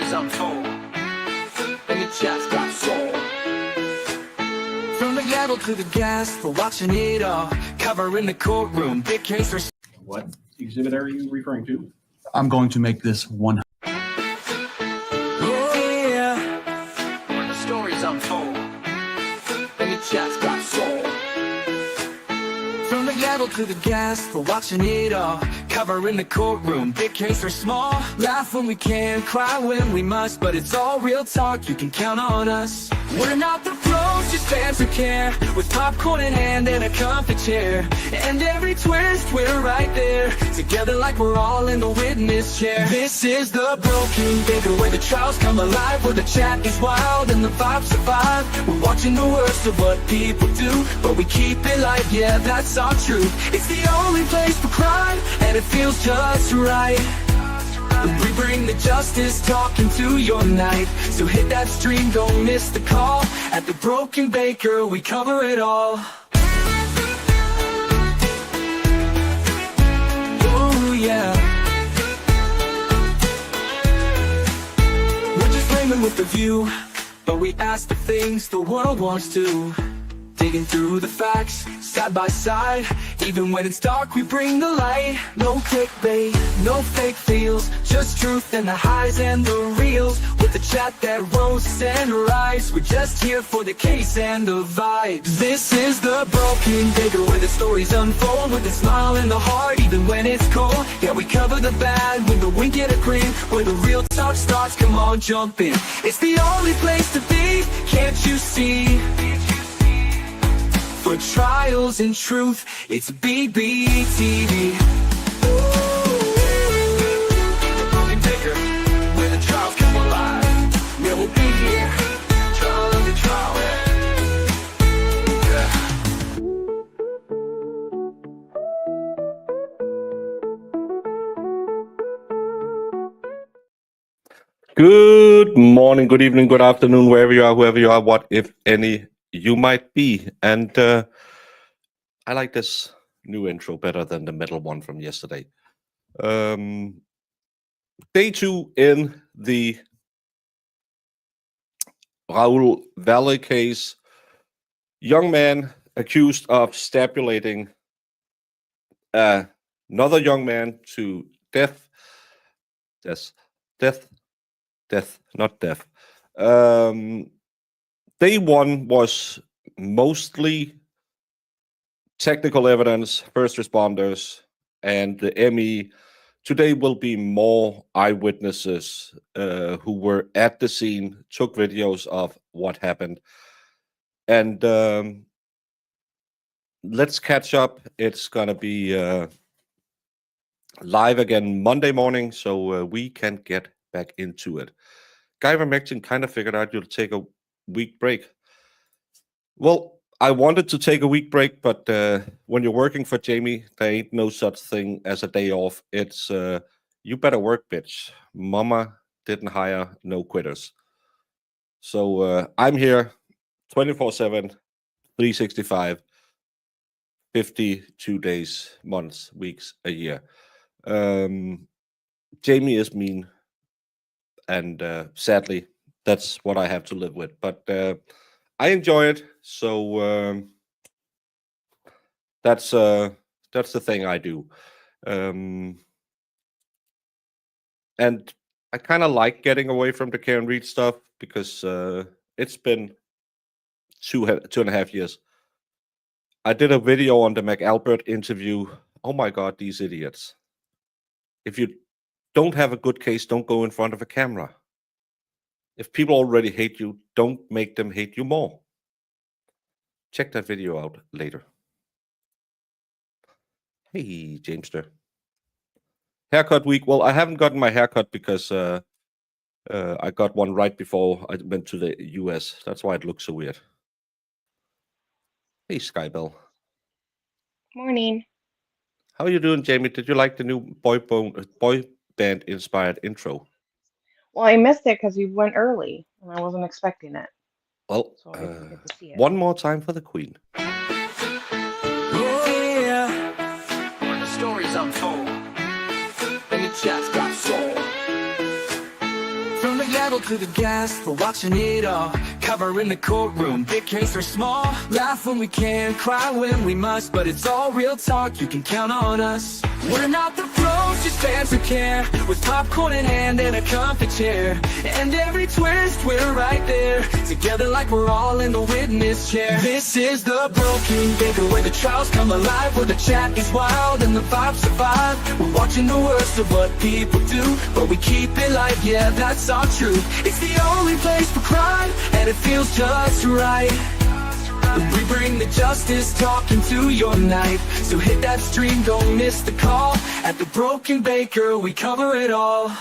stories unfold, and the chat's got soul. From the gavel to the gas, we're watching it all. Covering the courtroom, big case for... What exhibit are you referring to? I'm going to make this one. Oh yeah, where the stories unfold, and the chat's got soul. From the gavel to the gas, we're watching it all. Covering the courtroom, big case or small. Laugh when we can, cry when we must, but it's all real talk, you can count on us. We're not the pros, just fans who care, with popcorn in hand and a comfy chair. And every twist, we're right there, together like we're all in the witness chair. This is the Broken Baker, where the trials come alive, where the chat is wild and the vibes survive. We're watching the worst of what people do, but we keep it light, yeah, that's our truth. It's the only place for crime, and it feels just right. We bring the justice talking to your night. So hit that stream, don't miss the call. At the Broken Baker, we cover it all. Oh yeah. We're just flaming with the view, but we ask the things the world wants to. Digging through the facts, side by side. Even when it's dark, we bring the light. No clickbait, no fake feels, just truth and the highs and the reels. With the chat that roasts and rise, we're just here for the case and the vibes. This is the Broken Baker, where the stories unfold, with a smile in the heart, even when it's cold. Yeah, we cover the bad with a wink and a grin, where the real talk starts, come on, jump in. It's the only place to be, can't you see? For trials and truth, it's BBTV. The Broken Baker, where the trials come alive. Yeah, we'll be here, trial of the trial. Yeah. Good morning, good evening, good afternoon, wherever you are, whoever you are, what, if any, you might be. And I like this new intro better than the metal one from yesterday. Day 2 in the Raul Valle case. Young man accused of stabulating another young man to death. Death, not death. Day 1 was mostly technical evidence, first responders, and the ME. Today will be more eyewitnesses who were at the scene, took videos of what happened. And let's catch up. It's going to be live again Monday morning, so we can get back into it. Guy Vermectin kind of figured out you'll take a week break. Well, I wanted to take a week break, but when you're working for Jamie, there ain't no such thing as a day off. It's you better work, bitch. Mama didn't hire no quitters. So I'm here 24/7, 365, 52 days, months, weeks, a year. Jamie is mean, and sadly, that's what I have to live with. But I enjoy it, so that's the thing I do. And I kind of like getting away from the Karen Reed stuff because it's been two and a half years. I did a video on the McAlbert interview. Oh my God, these idiots. If you don't have a good case, don't go in front of a camera. If people already hate you, don't make them hate you more. Check that video out later. Hey, Jamester. Haircut week. Well, I haven't gotten my haircut because I got one right before I went to the US. That's why it looks so weird. Hey, Skybell. Morning. How are you doing, Jamie? Did you like the new boy band inspired intro? Well, I missed it because you went early and I wasn't expecting it. Well, So I didn't get to see it. one more time for the Queen. Oh yeah, where the stories unfold, and the chat's got soul. From the gavel to the gas, we're watching it all. Covering the courtroom, big case or small. Laugh when we can, cry when we must, but it's all real talk, you can count on us. We're not the pros, just fans who care. With popcorn in hand and a comfy chair. And every twist, we're right there. Together like we're all in the witness chair. This is the Broken Baker, where the trials come alive, where the chat is wild and the vibes survive. We're watching the worst of what people do, but we keep it light, yeah, that's our truth. It's the only place for crime, and it feels just right. We bring the justice talk into your night. So hit that stream, don't miss the call. At the Broken Baker, we cover it all.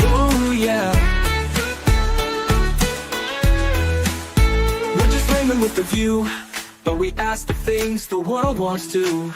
Oh yeah. We're just flaming with the view, but we ask the things the world wants to.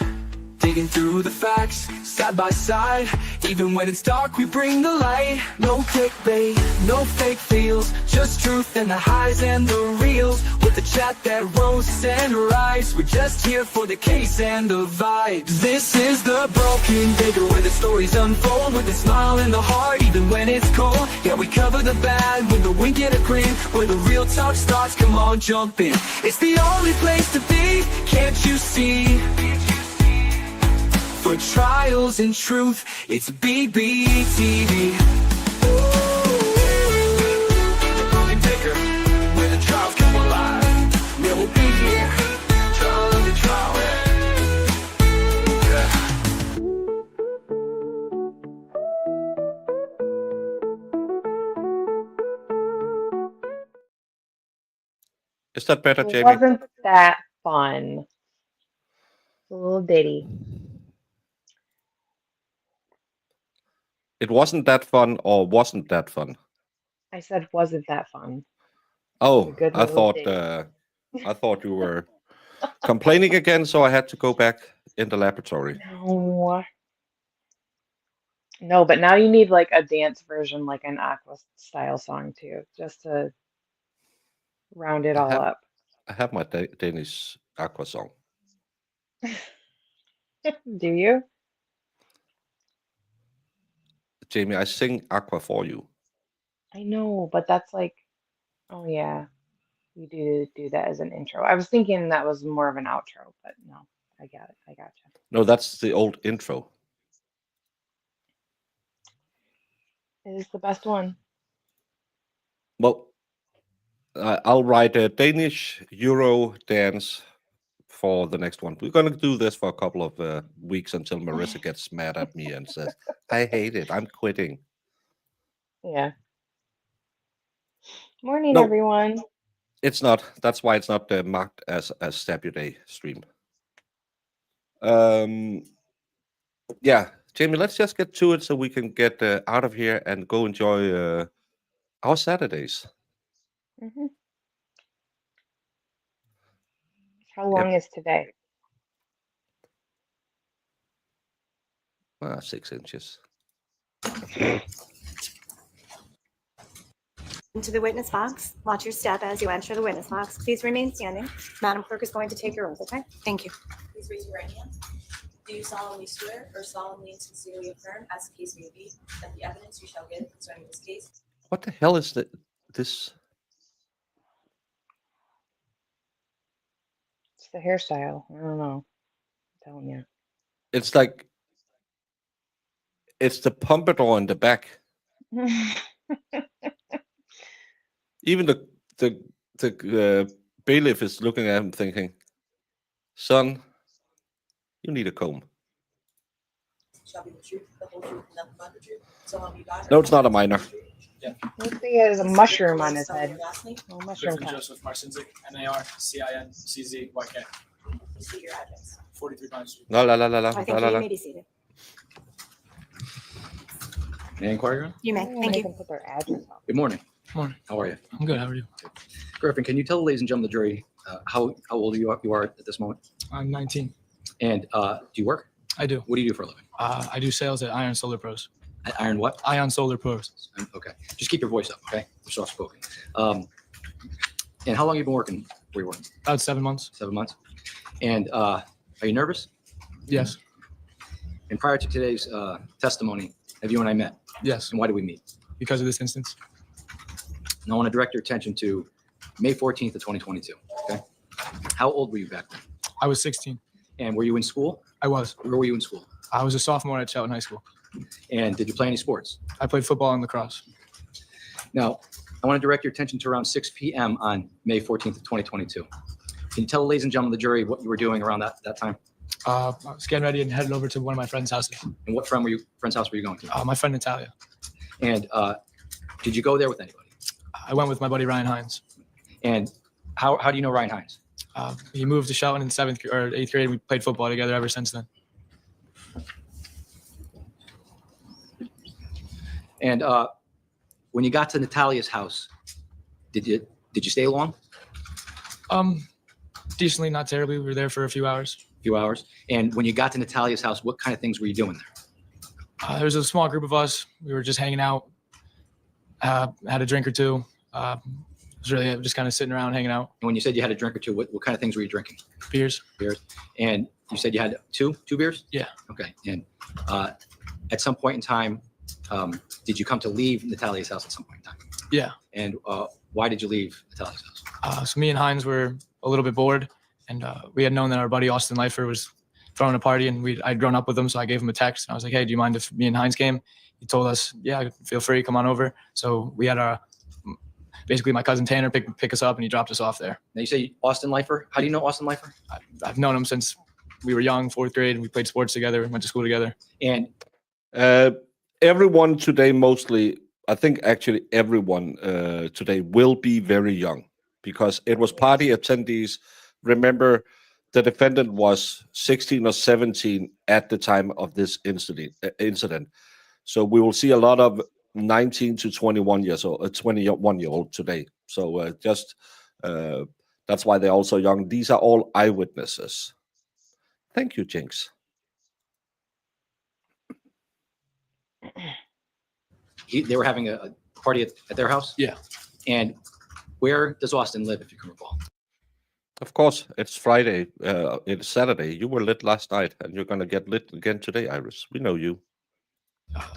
Digging through the facts, side by side. Even when it's dark, we bring the light. No clickbait, no fake feels, just truth and the highs and the reels. With the chat that roasts and rise, we're just here for the case and the vibes. This is the Broken Baker, where the stories unfold with a smile in the heart, even when it's cold. Yeah, we cover the bad with a wink and a grin. Where the real talk starts, come on, jump in. It's the only place to be, can't you see? For trials and truth, it's BBTV. The Broken Baker, where the trials come alive. Yeah, we'll be here, trial and the trial. Yeah. Is that better, It Jamie? wasn't that fun. It's a little ditty. It wasn't that fun, or wasn't that fun? I said wasn't that fun. Oh, Good I little thought ditty. I thought you were complaining again, so I had to go back in the laboratory. No. No, but now you need like a dance version, like an aqua style song too, just to round it I all have up. I have my Danish aqua song. Do you? Jamie, I sing aqua for you. I know, but that's like, oh yeah, you do that as an intro. I was thinking that was more of an outro, but no, I got it. I gotcha. No, that's the old intro. It is the best one. Well, I'll write a Danish Euro dance for the next one. We're going to do this for a couple of weeks until Marissa gets mad at me and says, I hate it. I'm quitting. Yeah. Morning, No. everyone. It's not. That's why it's not marked as a Saturday stream. Yeah, Jamie, let's just get to it so we can get out of here and go enjoy our Saturdays. Hmm. How long is today? 6 inches. Into the witness box. Watch your step as you enter the witness box. Please remain standing. Madam Clerk is going to take your oath, okay? Thank you. Please raise your right hand. Do you solemnly swear or solemnly and sincerely affirm, as the case may be, that the evidence you shall give concerning this case? What the hell is this? It's the hairstyle. I don't know. I'm telling you. It's like, it's the pompadour in the back. Even the bailiff is looking at him thinking, son, you need a comb. Shall be the truth, the whole truth, and nothing but the truth. So help you God. No, it's not a minor. Looks like he has a mushroom on his head. Last name, Oh, mushroom top. Joseph Marcinzik, MARCINCZYK, please state your address. 43 Pine Street. La la la la la I think la la you la. may be seated. May I inquire? You may. Oh, Thank they you. can put their address up. Good morning. Morning. How are you? I'm good. How are you? Griffin, can you tell the ladies and gentlemen of the jury how old you are at this moment? I'm 19. And do you work? I do. What do you do for a living? I do sales at Ion Solar Pros. At Iron what? Ion Solar Pros. Okay. Just keep your voice up, okay? You're soft spoken. And how long have you been working where you work? About 7 months. 7 months. And are you nervous? Yes. And prior to today's testimony, have you and I met? Yes, And why did we meet? because of this instance. And I want to direct your attention to May 14th of 2022. Okay. How old were you back then? I was 16. And were you in school? I was. Where were you in school? I was a sophomore at Shelton High School. And did you play any sports? I played football and lacrosse. Now, I want to direct your attention to around 6 p.m. on May 14th of 2022. Can you tell the ladies and gentlemen of the jury what you were doing around that time? I was getting ready and headed over to one of my friend's houses. And what friend's house were you going to? My friend Natalia. And did you go there with anybody? I went with my buddy Ryan Hines. And how do you know Ryan Hines? He moved to Shelton in 7th or 8th grade. We played football together ever since then. And when you got to Natalia's house, did you stay long? Decently, not terribly. We were there for a few hours. A few hours. And when you got to Natalia's house, what kind of things were you doing there? There was a small group of us. We were just hanging out. Had a drink or two. It was really just kind of sitting around, hanging out. And when you said you had a drink or two, what kind of things were you drinking? Beers. Beers. And you said you had two beers? Yeah. Okay. And at some point in time, did you come to leave Natalia's house at some point in time? Yeah. And why did you leave Natalia's house? So me and Hines were a little bit bored, and we had known that our buddy Austin Leifer was throwing a party, and I'd grown up with him, so I gave him a text. And I was like, hey, do you mind if me and Hines came? He told us, yeah, feel free, come on over. So we had basically my cousin Tanner pick us up, and he dropped us off there. Now you say Austin Leifer. How do you know Austin Leifer? I've known him since we were young, 4th grade. We played sports together, went to school together. And Everyone today, mostly, I think actually everyone today will be very young because it was party attendees. Remember, the defendant was 16 or 17 at the time of this incident. So we will see a lot of 19 to 21 years old, 21-year-old today. So that's why they're also young. These are all eyewitnesses. Thank you, Jinx. They were having a party at their house? Yeah. And where does Austin live, if you can recall? Of course, it's Friday. It's Saturday. You were lit last night, and you're going to get lit again today, Iris. We know you.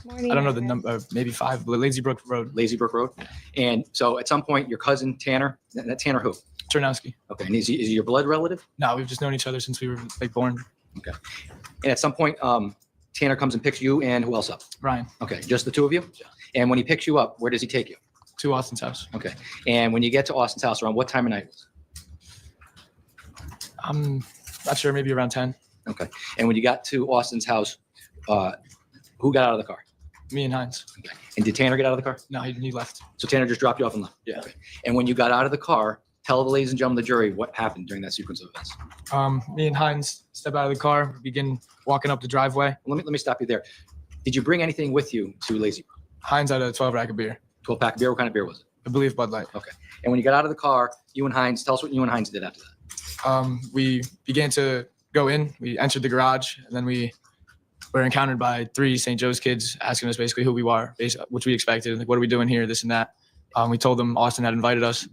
Morning, I don't know the Iris. number, maybe 5, but Lazy Brook Road. Lazy Brook Road. And so at some point, your cousin Tanner, that Tanner who? Turnowski. Okay. And is he your blood relative? No, we've just known each other since we were born. Okay. And at some point, Tanner comes and picks you and who else up? Ryan, Okay. Just the two of you? Yeah. And when he picks you up, where does he take you? to Austin's house. Okay. And when you get to Austin's house, around what time of night was it? I'm not sure, maybe around 10. Okay. And when you got to Austin's house, who got out of the car? Me and Hines. Okay. And did Tanner get out of the car? No, he left. So Tanner just dropped you off and left? Yeah. Okay. And when you got out of the car, tell the ladies and gentlemen of the jury what happened during that sequence of events. Me and Hines step out of the car, begin walking up the driveway. Let me stop you there. Did you bring anything with you to Lazy Brook? Hines had a 12 rack of beer. 12 pack of beer? What kind of beer was it? I believe Bud Light. Okay. And when you got out of the car, you and Hines, tell us what you and Hines did after that. We began to go in. We entered the garage, and then we were encountered by 3 St. Joe's kids asking us basically who we are, which we expected. Like, what are we doing here? This and that. We told them Austin had invited us.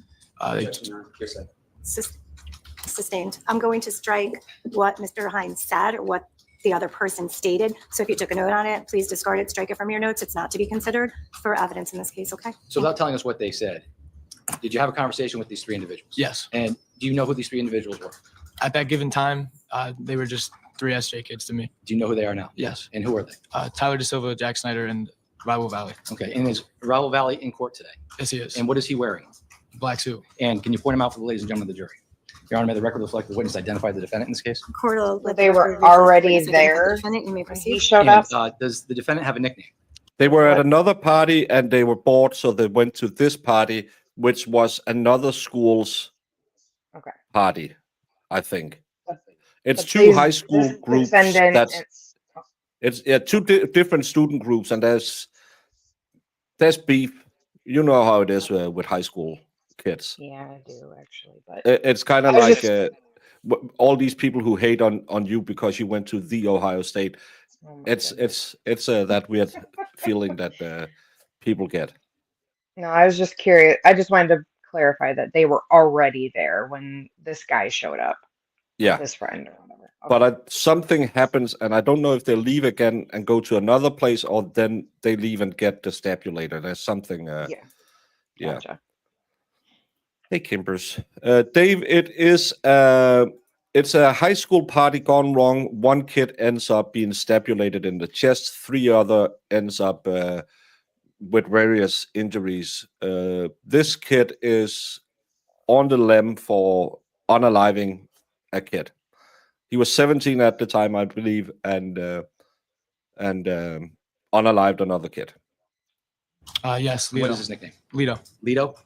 Sustained. I'm going to strike what Mr. Hines said or what the other person stated. So if you took a note on it, please discard it, strike it from your notes. It's not to be considered for evidence in this case, okay? So without telling us what they said, did you have a conversation with these 3 individuals? Yes. And do you know who these 3 individuals were? At that given time, they were just 3 SJ kids to me. Do you know who they are now? Yes. And who are they? Tyler DeSilva, Jack Snyder, and Valle. Okay. And is Raul Valle in court today? Yes, he is. And what is he wearing? Black suit. And can you point him out for the ladies and gentlemen of the jury? Your Honor, may the record reflect the witness identified the defendant in this case? Court will let They the were record already reflect the there defendant. You may when he proceed. showed And, up. does the defendant have a nickname? They were at another party and they were bored, so they went to this party, which was another school's Okay. party, I think. It's But 2 these- high school this groups. defendant That's is- it's 2 different student groups, and there's beef. You know how it is with high school kids. Yeah, I do actually, but It's kind of I was like just- all these people who hate on you because you went to the Ohio State. oh my It's goodness. that weird feeling that people get. No, I was just curious. I just wanted to clarify that they were already there when this guy showed up. Yeah. His friend or whatever. But something happens, and I don't know if they leave again and go to another place, or then they leave and get destabulated. There's something. Yeah. Yeah. Gotcha. Hey, Kimbers. Dave, it's a high school party gone wrong. One kid ends up being stabulated in the chest. 3 other ends up with various injuries. This kid is on the limb for unaliving a kid. He was 17 at the time, I believe, and unalived another kid. Yes, Lito. What is his nickname? Lito. Lito.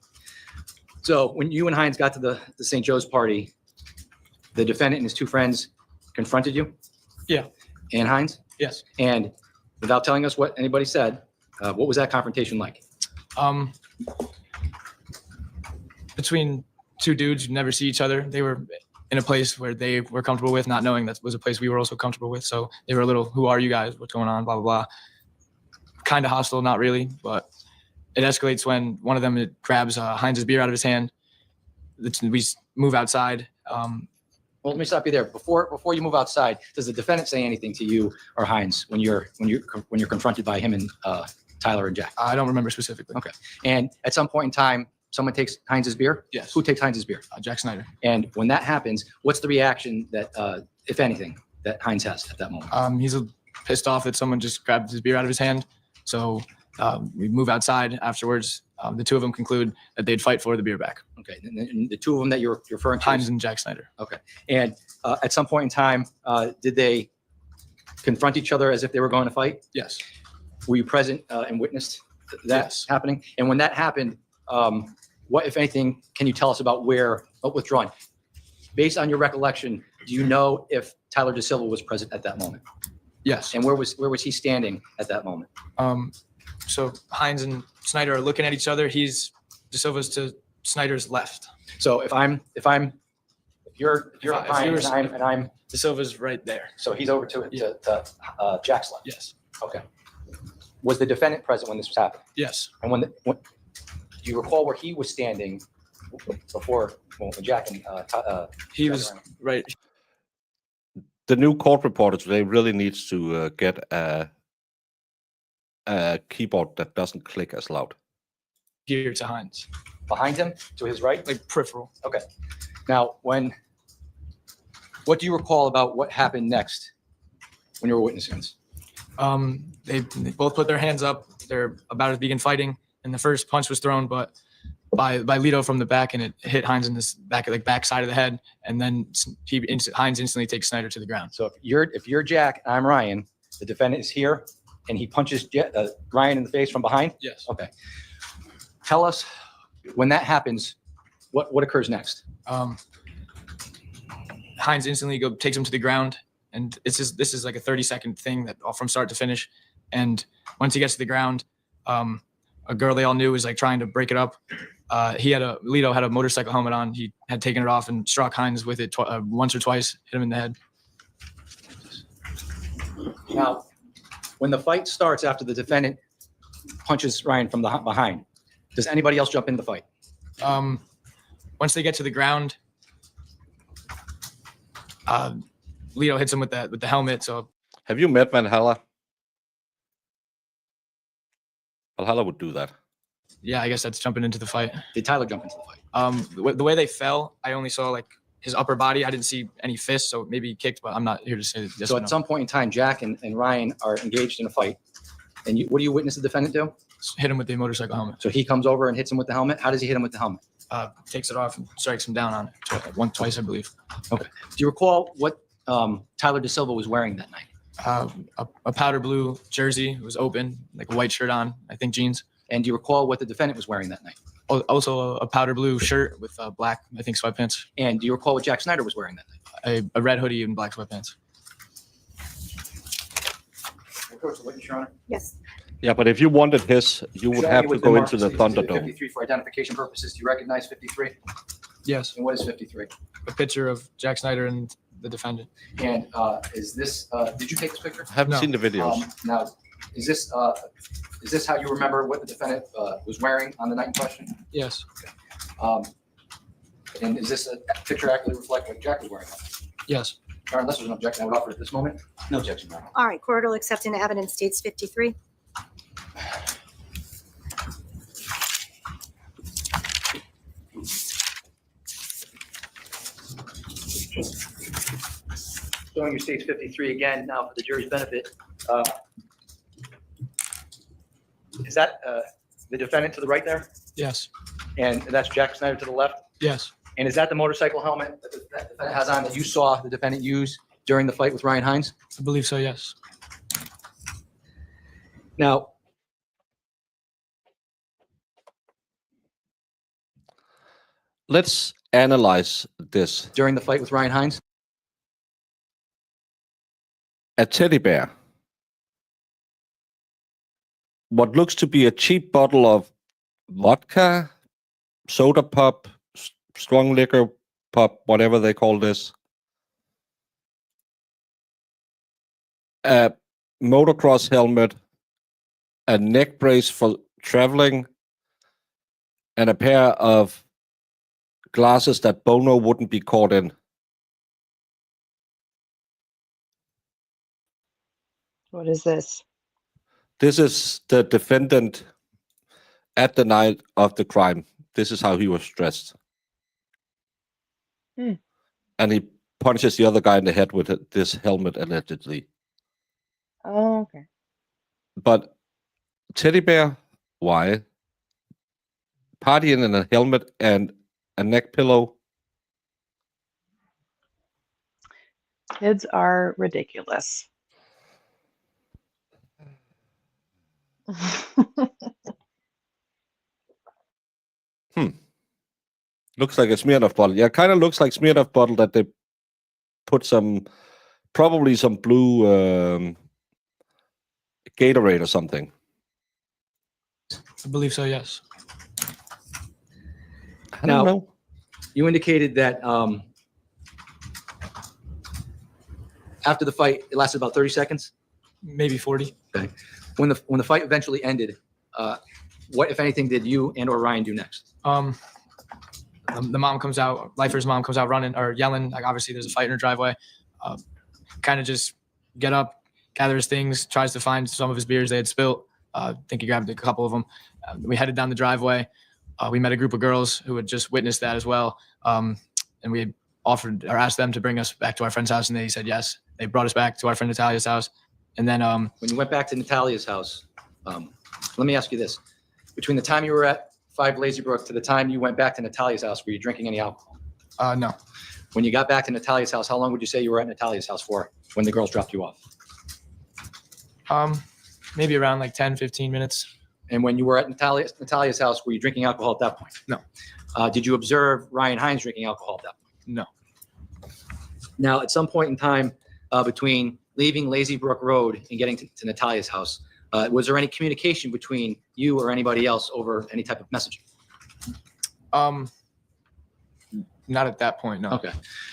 So when you and Hines got to the St. Joe's party, the defendant and his 2 friends confronted you? Yeah. And Hines? Yes. And without telling us what anybody said, what was that confrontation like? Between 2 dudes who never see each other, they were in a place where they were comfortable with, not knowing that was a place we were also comfortable with. So they were a little, who are you guys? What's going on? Blah, blah, blah. Kind of hostile, not really, but it escalates when one of them grabs Heinz's beer out of his hand. We move outside. Well, let me stop you there. Before you move outside, does the defendant say anything to you or Hines when you're confronted by him and Tyler and Jack? I don't remember specifically. Okay. And at some point in time, someone takes Heinz's beer? Yes. Who takes Heinz's beer? Jack Snyder. And when that happens, what's the reaction that, if anything, that Hines has at that moment? He's pissed off that someone just grabbed his beer out of his hand. So we move outside afterwards. The 2 of them conclude that they'd fight for the beer back. Okay. And the 2 of them that you're referring to? Hines and Jack Snyder. Okay. And at some point in time, did they confront each other as if they were going to fight? Yes. Were you present and witnessed that Yes. happening? And when that happened, what, if anything, can you tell us about withdrawing? Based on your recollection, do you know if Tyler De Silva was present at that moment? Yes. And where was he standing at that moment? So Hines and Snyder are looking at each other. He's De Silva's to Snyder's left. So if you're Hines and I'm De Silva's right there. so he's over to Jack's left. Yes. Okay. Was the defendant present when this was happening? Yes. And when do you recall where he was standing before when Jack and He Jack was around? right The new court reporter today really needs to get a keyboard that doesn't click as loud. here to Hines, behind him to his right? like peripheral. Okay. Now, what do you recall about what happened next when you were witnessing this? They both put their hands up. They're about to begin fighting, and the first punch was thrown, but by Lito from the back, and it hit Hines in this back side of the head, and then Hines instantly takes Snyder to the ground. So if you're Jack and I'm Ryan, the defendant is here, and he punches Ryan in the face from behind. Yes. Okay. Tell us when that happens, what occurs next? Hines instantly takes him to the ground, and this is like a 30-second thing that from start to finish. And once he gets to the ground, a girl they all knew was like trying to break it up. Lito had a motorcycle helmet on. He had taken it off and struck Hines with it once or twice, hit him in the head. Now, when the fight starts after the defendant punches Ryan from behind, does anybody else jump in the fight? Once they get to the ground, Lito hits him with the helmet. So Have you met Valhalla? Valhalla would do that. yeah, I guess that's jumping into the fight. Did Tyler jump into the fight? The way they fell, I only saw like his upper body. I didn't see any fists, so maybe he kicked, but I'm not here to say yes So or at no. some point in time, Jack and Ryan are engaged in a fight. And what do you witness the defendant do? Hit him with the motorcycle helmet. So he comes over and hits him with the helmet. How does he hit him with the helmet? Takes it off and strikes him down on it twice, I believe. Do you recall what Tyler De Silva was wearing that night? A powder blue jersey. It was open, like a white shirt on, I think jeans. And do you recall what the defendant was wearing that night? Also a powder blue shirt with black, I think, sweatpants. And do you recall what Jack Snyder was wearing that night? A red hoodie and black sweatpants. Your Honor. Yes. Yeah, but if you wanted his, you would have to go into the Thunderdome. 53 for identification purposes. Do you recognize 53? Yes. And what is 53? A picture of Jack Snyder and the defendant. And is this, did you take this picture? I haven't No. seen the videos. Now, is this how you remember what the defendant was wearing on the night in question? Yes. And is this a picture accurately reflect what Jack was wearing? Yes. Or unless there's an objection, I would offer at this moment. No objection, Your Honor. All right, court will accept into evidence states 53. Showing your states 53 again now for the jury's benefit. Is that the defendant to the right there? Yes. And that's Jack Snyder to the left? Yes. And is that the motorcycle helmet that the defendant has on that you saw the defendant use during the fight with Ryan Hines? I believe so. Yes. Now, Let's analyze this. during the fight with Ryan Hines? A teddy bear. What looks to be a cheap bottle of vodka, soda pop, strong liquor pop, whatever they call this. A motocross helmet, a neck brace for traveling, and a pair of glasses that Bono wouldn't be caught in. What is this? This is the defendant at the night of the crime. This is how he was dressed. Hmm. And he punches the other guy in the head with this helmet, allegedly. Oh, okay. But teddy bear, why? Partying in a helmet and a neck pillow. Kids are ridiculous. Looks like a Smirnoff bottle. Yeah, kind of looks like Smirnoff bottle that they put some, probably some blue Gatorade or something. I believe so. Yes. I Now- don't know. You indicated that after the fight, it lasted about 30 seconds. Maybe 40. When the fight eventually ended, what, if anything, did you and or Ryan do next? The mom comes out, Lifer's mom comes out running or yelling. Like obviously there's a fight in her driveway. Kind of just get up, gather his things, tries to find some of his beers they had spilt. I think he grabbed a couple of them. We headed down the driveway. We met a group of girls who had just witnessed that as well. And we had offered or asked them to bring us back to our friend's house, and they said yes. They brought us back to our friend Natalia's house. And then When you went back to Natalia's house, let me ask you this. Between the time you were at 5 Lazy Brook to the time you went back to Natalia's house, were you drinking any alcohol? no, When you got back to Natalia's house, how long would you say you were at Natalia's house for when the girls dropped you off? maybe around like 10, 15 minutes. And when you were at Natalia's house, were you drinking alcohol at that point? No. Did you observe Ryan Hines drinking alcohol at that point? No. Now, at some point in time between leaving Lazy Brook Road and getting to Natalia's house, was there any communication between you or anybody else over any type of messaging? Not at that point. No. Okay.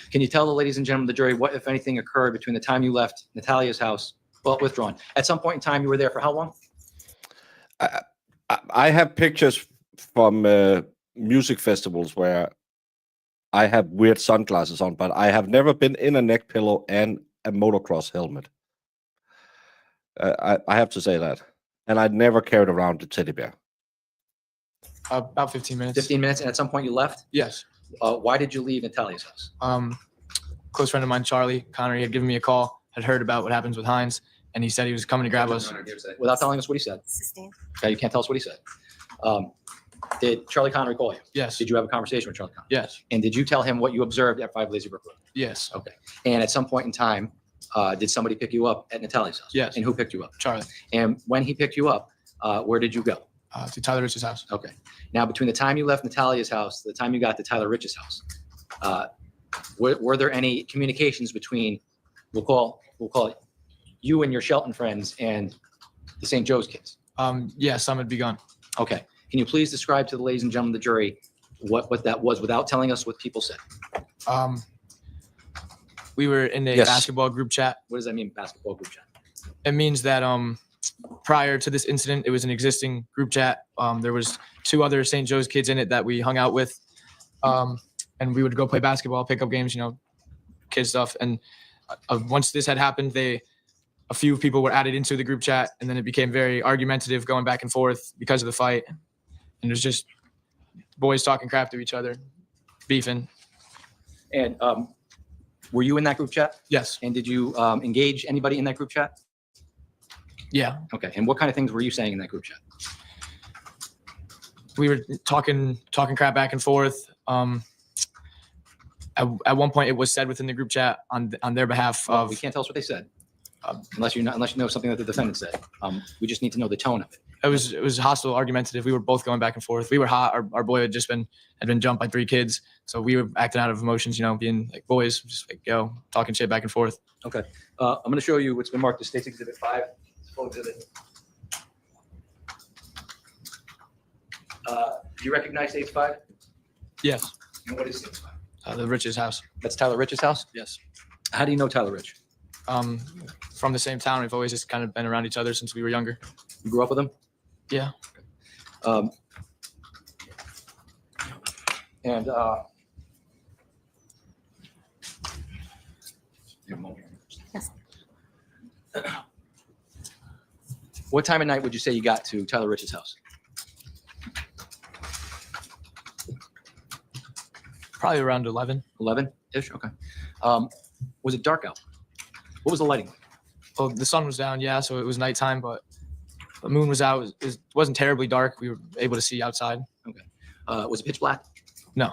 Can you tell the ladies and gentlemen of the jury what, if anything, occurred between the time you left Natalia's house, well, withdrawn? At some point in time, you were there for how long? I have pictures from music festivals where I have weird sunglasses on, but I have never been in a neck pillow and a motocross helmet. I have to say that. And I never carried around a teddy bear. About 15 minutes. 15 minutes, and at some point you left? Yes. Why did you leave Natalia's house? Close friend of mine, Charlie Connery, had given me a call, had heard about what happens with Hines, and he said he was coming to grab us. Without telling us what he said. Sustained. Okay, you can't tell us what he said. Did Charlie Connery call you? Yes. Did you have a conversation with Charlie Connery? Yes. And did you tell him what you observed at 5 Lazy Brook Road? Yes. Okay. And at some point in time, did somebody pick you up at Natalia's house? Yes. And who picked you up? Charlie. And when he picked you up, where did you go? To Tyler Rich's house. Okay. Now, between the time you left Natalia's house to the time you got to Tyler Rich's house, were there any communications between, we'll call it you and your Shelton friends and the St. Joe's kids? Yeah, some had begun. Okay. Can you please describe to the ladies and gentlemen of the jury what that was without telling us what people said? We were in a Yes. basketball group chat. What does that mean, basketball group chat? It means that prior to this incident, it was an existing group chat. There was 2 other St. Joe's kids in it that we hung out with. And we would go play basketball, pick up games, kid stuff. And once this had happened, a few people were added into the group chat, and then it became very argumentative, going back and forth because of the fight. And it was just boys talking crap to each other, beefing. And were you in that group chat? Yes. And did you engage anybody in that group chat? Yeah. Okay. And what kind of things were you saying in that group chat? We were talking crap back and forth. At one point, it was said within the group chat on their behalf Well, of. we can't tell us what they said, unless you know something that the defendant said. We just need to know the tone of it. It was hostile, argumentative. We were both going back and forth. We were hot. Our boy had been jumped by 3 kids, so we were acting out of emotions. Being like boys, just like talking shit back and forth. Okay. I'm going to show you what's been marked as State's Exhibit 5. It's full exhibit. Do you recognize State's 5? Yes. And what is State's 5? The Rich's house. That's Tyler Rich's house? Yes. How do you know Tyler Rich? From the same town. We've always just kind of been around each other since we were younger. You grew up with him? Yeah. And Yes. what time of night would you say you got to Tyler Rich's house? Probably around 11. 11-ish? Okay. Was it dark out? What was the lighting like? Well, the sun was down, yeah, so it was nighttime, but the moon was out. It wasn't terribly dark. We were able to see outside. Was it pitch black? No.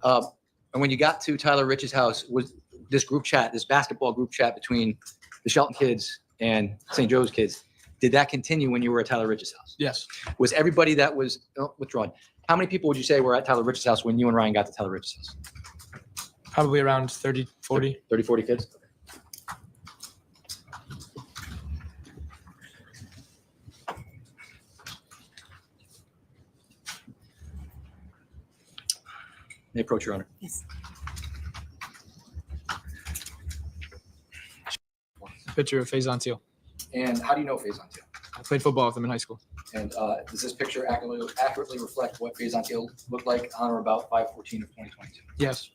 And when you got to Tyler Rich's house, was this group chat, this basketball group chat between the Shelton kids and St. Joe's kids, did that continue when you were at Tyler Rich's house? Yes. Was everybody that was withdrawn? How many people would you say were at Tyler Rich's house when you and Ryan got to Tyler Rich's house? Probably around 30, 40. 30, 40 kids? May I approach, Your Honor? Yes. A picture of Faison Teal. And how do you know Faison Teal? I played football with him in high school. And does this picture accurately reflect what Faison Teal looked like on or about 5/14 of 2022? Yes.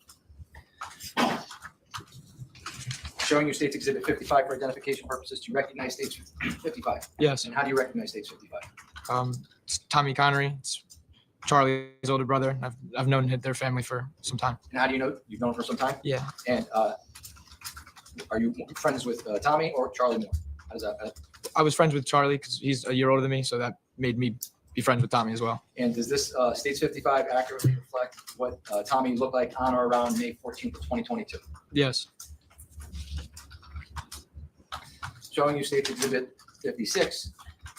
Showing you State's Exhibit 55 for identification purposes, do you recognize State's 55? Yes. And how do you recognize State's 55? It's Tommy Connery. It's Charlie's older brother. I've known their family for some time. And how do you know? You've known him for some time? Yeah. And are you friends with Tommy or Charlie Moore? How does that? I was friends with Charlie because he's a year older than me, so that made me be friends with Tommy as well. And does this State's 55 accurately reflect what Tommy looked like on or around May 14th of 2022? Yes. Showing you State's Exhibit 56,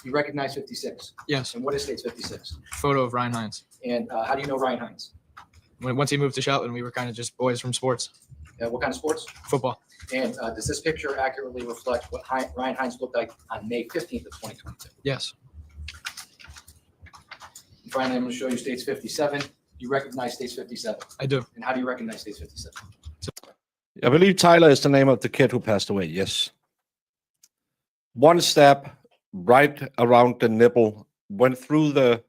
you recognize 56. Yes. And what is State's 56? Photo of Ryan Hines. And how do you know Ryan Hines? Once he moved to Shelton, we were kind of just boys from sports. What kind of sports? Football. And does this picture accurately reflect what Ryan Hines looked like on May 15th of 2022? Yes. And finally, I'm going to show you State's 57. You recognize State's 57. I do. And how do you recognize State's 57? I believe Tyler is the name of the kid who passed away. Yes. One stab right around the nipple, went through the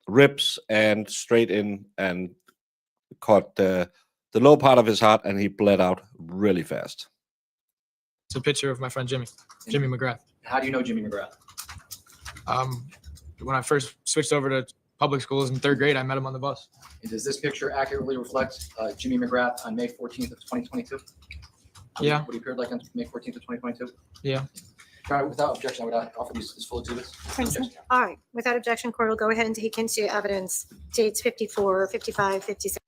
ribs and straight in and caught the low part of his heart, and he bled out really fast. It's a picture of my friend Jimmy McGrath. How do you know Jimmy McGrath? When I first switched over to public schools in 3rd grade, I met him on the bus. And does this picture accurately reflect Jimmy McGrath on May 14th of 2022? Yeah. What he appeared like on May 14th of 2022? Yeah. Without objection, I would offer these full exhibits. All right, without objection, court will go ahead and take into evidence dates 54, 55, 56,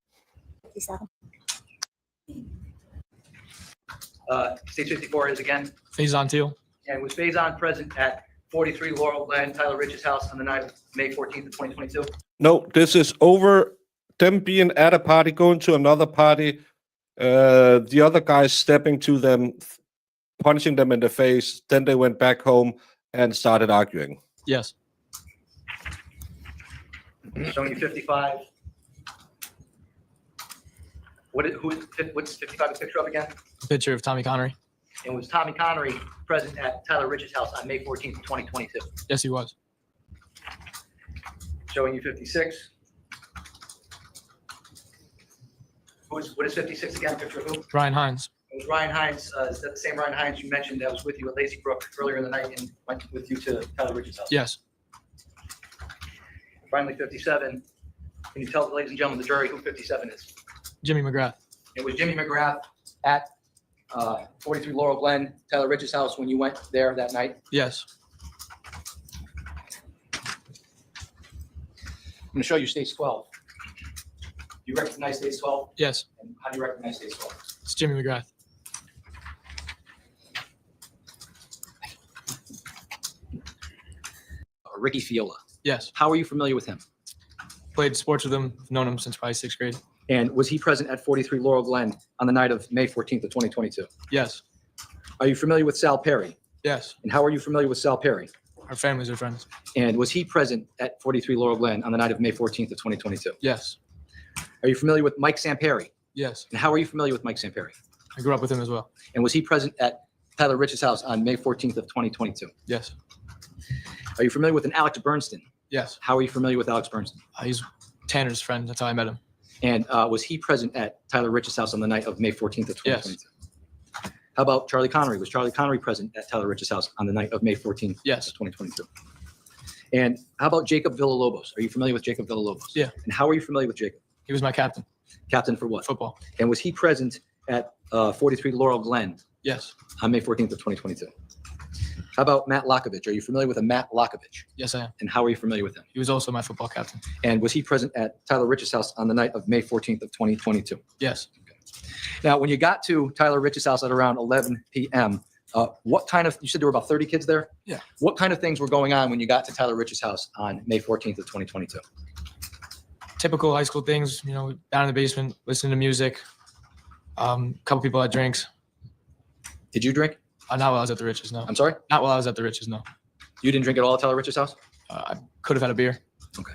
57. State 54 is again, Faison Teal. and was Faison present at 43 Laurel Glen, Tyler Rich's house on the night of May 14th of 2022? No, this is over them being at a party, going to another party. The other guys stepping to them, punching them in the face. Then they went back home and started arguing. Yes. Showing you 55. What's 55 a picture of again? A picture of Tommy Connery. And was Tommy Connery present at Tyler Rich's house on May 14th of 2022? Yes, he was. Showing you 56. What is 56 again? Picture of who? Ryan Hines. It was Ryan Hines. Is that the same Ryan Hines you mentioned that was with you at Lazy Brook earlier in the night and went with you to Tyler Rich's house? Yes. Finally, 57. Can you tell the ladies and gentlemen of the jury who 57 is? Jimmy McGrath. It was Jimmy McGrath at 43 Laurel Glen, Tyler Rich's house when you went there that night. Yes. I'm going to show you stage 12. Do you recognize stage 12? Yes. And how do you recognize stage 12? It's Jimmy McGrath. Ricky Fiola. Yes. How are you familiar with him? Played sports with him. Known him since probably 6th grade. And was he present at 43 Laurel Glen on the night of May 14th of 2022? Yes. Are you familiar with Sal Perry? Yes. And how are you familiar with Sal Perry? Our families are friends. And was he present at 43 Laurel Glen on the night of May 14th of 2022? Yes. Are you familiar with Mike Samperi? Yes. And how are you familiar with Mike Samperi? I grew up with him as well. And was he present at Tyler Rich's house on May 14th of 2022? Yes. Are you familiar with an Alex Bernstein? Yes. How are you familiar with Alex Bernstein? He's Tanner's friend. That's how I met him. And was he present at Tyler Rich's house on the night of May 14th of 2022? Yes. How about Charlie Connery? Was Charlie Connery present at Tyler Rich's house on the night of May 14th Yes. of 2022? And how about Jacob Villalobos? Are you familiar with Jacob Villalobos? Yeah. And how are you familiar with Jacob? He was my captain. Captain for what? Football. And was he present at 43 Laurel Glen Yes. on May 14th of 2022? How about Matt Lakovich? Are you familiar with a Matt Lakovich? Yes, I am. And how are you familiar with him? He was also my football captain. And was he present at Tyler Rich's house on the night of May 14th of 2022? Yes. Now, when you got to Tyler Rich's house at around 11 p.m., what kind of, you said there were about 30 kids there? Yeah. What kind of things were going on when you got to Tyler Rich's house on May 14th of 2022? Typical high school things, down in the basement, listening to music. Couple people had drinks. Did you drink? Not while I was at the Riches, no. I'm sorry? Not while I was at the Riches, no. You didn't drink at all at Tyler Rich's house? I could have had a beer. Okay.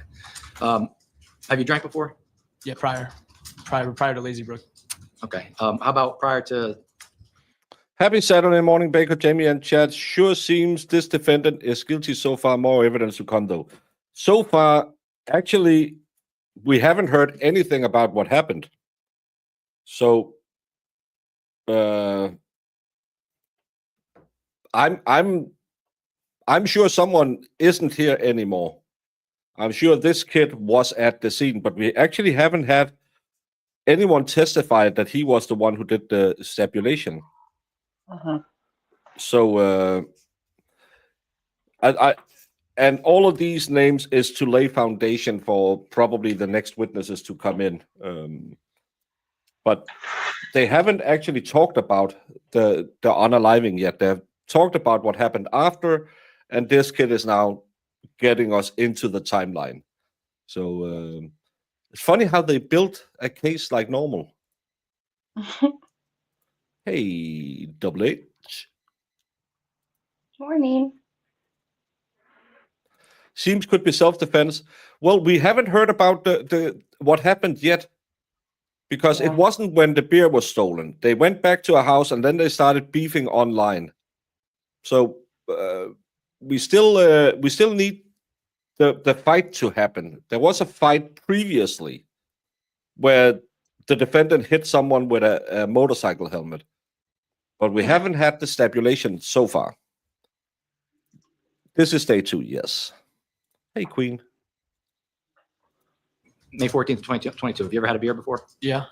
Have you drank before? Yeah, prior to Lazy Brook. Okay. How about prior to, Happy Saturday morning, Baker, Jamie, and Chad. Sure seems this defendant is guilty so far. More evidence to come, though. So far, actually, we haven't heard anything about what happened. So, I'm sure someone isn't here anymore. I'm sure this kid was at the scene, but we actually haven't had anyone testify that he was the one who did the stabulation. So, and all of these names is to lay foundation for probably the next witnesses to come in. But they haven't actually talked about the unaliving yet. They've talked about what happened after, and this kid is now getting us into the timeline. So it's funny how they built a case like normal. Hey, Double H. Morning. Seems could be self-defense. Well, we haven't heard about the what happened yet, because it wasn't when the beer was stolen. They went back to a house and then they started beefing online. So we still need the fight to happen. There was a fight previously where the defendant hit someone with a motorcycle helmet, but we haven't had the stabulation so far. This is day 2, yes. Hey, Queen. May 14th, 2022? Have you ever had a beer before? Yeah.